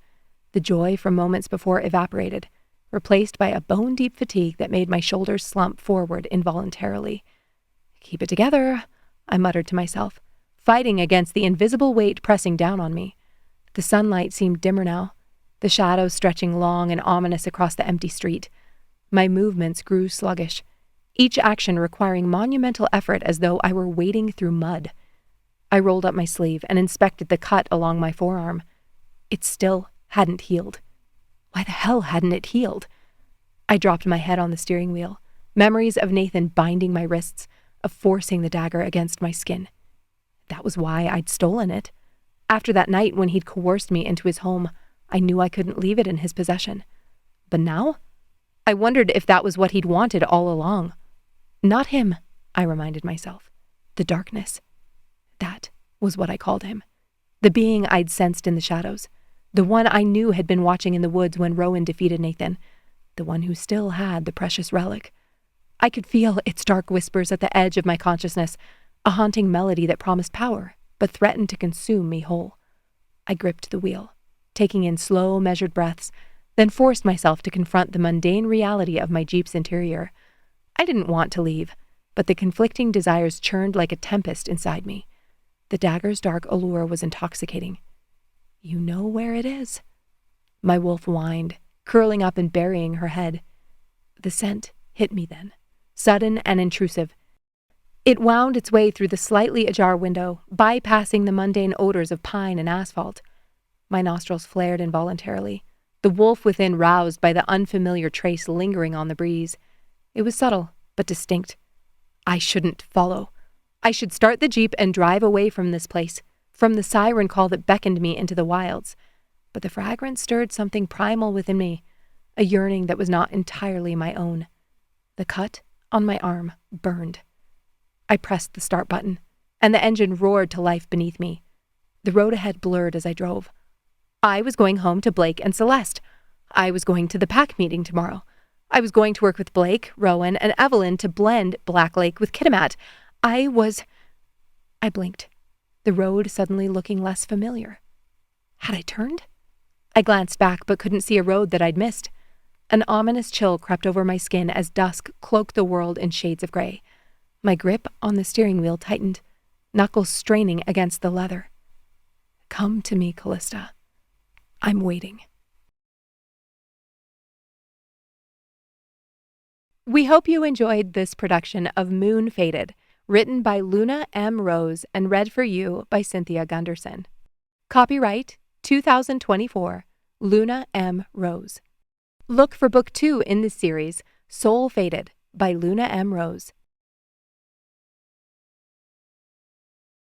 The joy from moments before evaporated, replaced by a bone-deep fatigue that made my shoulders slump forward involuntarily. Keep it together, I muttered to myself, fighting against the invisible weight pressing down on me. The sunlight seemed dimmer now, the shadows stretching long and ominous across the empty street. My movements grew sluggish, each action requiring monumental effort as though I were wading through mud. I rolled up my sleeve and inspected the cut along my forearm. It still hadn't healed. Why the hell hadn't it healed? I dropped my head on the steering wheel, memories of Nathan binding my wrists, of forcing the dagger against my skin. That was why I'd stolen it. After that night when he'd coerced me into his home, I knew I couldn't leave it in his possession. But now? I wondered if that was what he'd wanted all along. Not him, I reminded myself. The darkness. That was what I called him. The being I'd sensed in the shadows. The one I knew had been watching in the woods when Rowan defeated Nathan. The one who still had the precious relic. I could feel its dark whispers at the edge of my consciousness, a haunting melody that promised power, but threatened to consume me whole. I gripped the wheel, taking in slow, measured breaths, then forced myself to confront the mundane reality of my Jeep's interior. I didn't want to leave, but the conflicting desires churned like a tempest inside me. The dagger's dark allure was intoxicating. You know where it is? My wolf whined, curling up and burying her head. The scent hit me then, sudden and intrusive. It wound its way through the slightly ajar window, bypassing the mundane odors of pine and asphalt. My nostrils flared involuntarily, the wolf within roused by the unfamiliar trace lingering on the breeze. It was subtle, but distinct. I shouldn't follow. I should start the Jeep and drive away from this place, from the siren call that beckoned me into the wilds. But the fragrance stirred something primal within me, a yearning that was not entirely my own. The cut on my arm burned. I pressed the start button, and the engine roared to life beneath me. The road ahead blurred as I drove. I was going home to Blake and Celeste. I was going to the PAC meeting tomorrow. I was going to work with Blake, Rowan, and Evelyn to blend Black Lake with Kitimat. I blinked, the road suddenly looking less familiar. Had I turned? I glanced back but couldn't see a road that I'd missed. An ominous chill crept over my skin as dusk cloaked the world in shades of gray. My grip on the steering wheel tightened, knuckles straining against the leather. Come to me, Callista. I'm waiting. We hope you enjoyed this production of Moon Faded, written by Luna M. Rose and read for you by Cynthia Gunderson. Copyright 2024, Luna M. Rose. Look for Book 2 in this series, Soul Faded, by Luna M. Rose.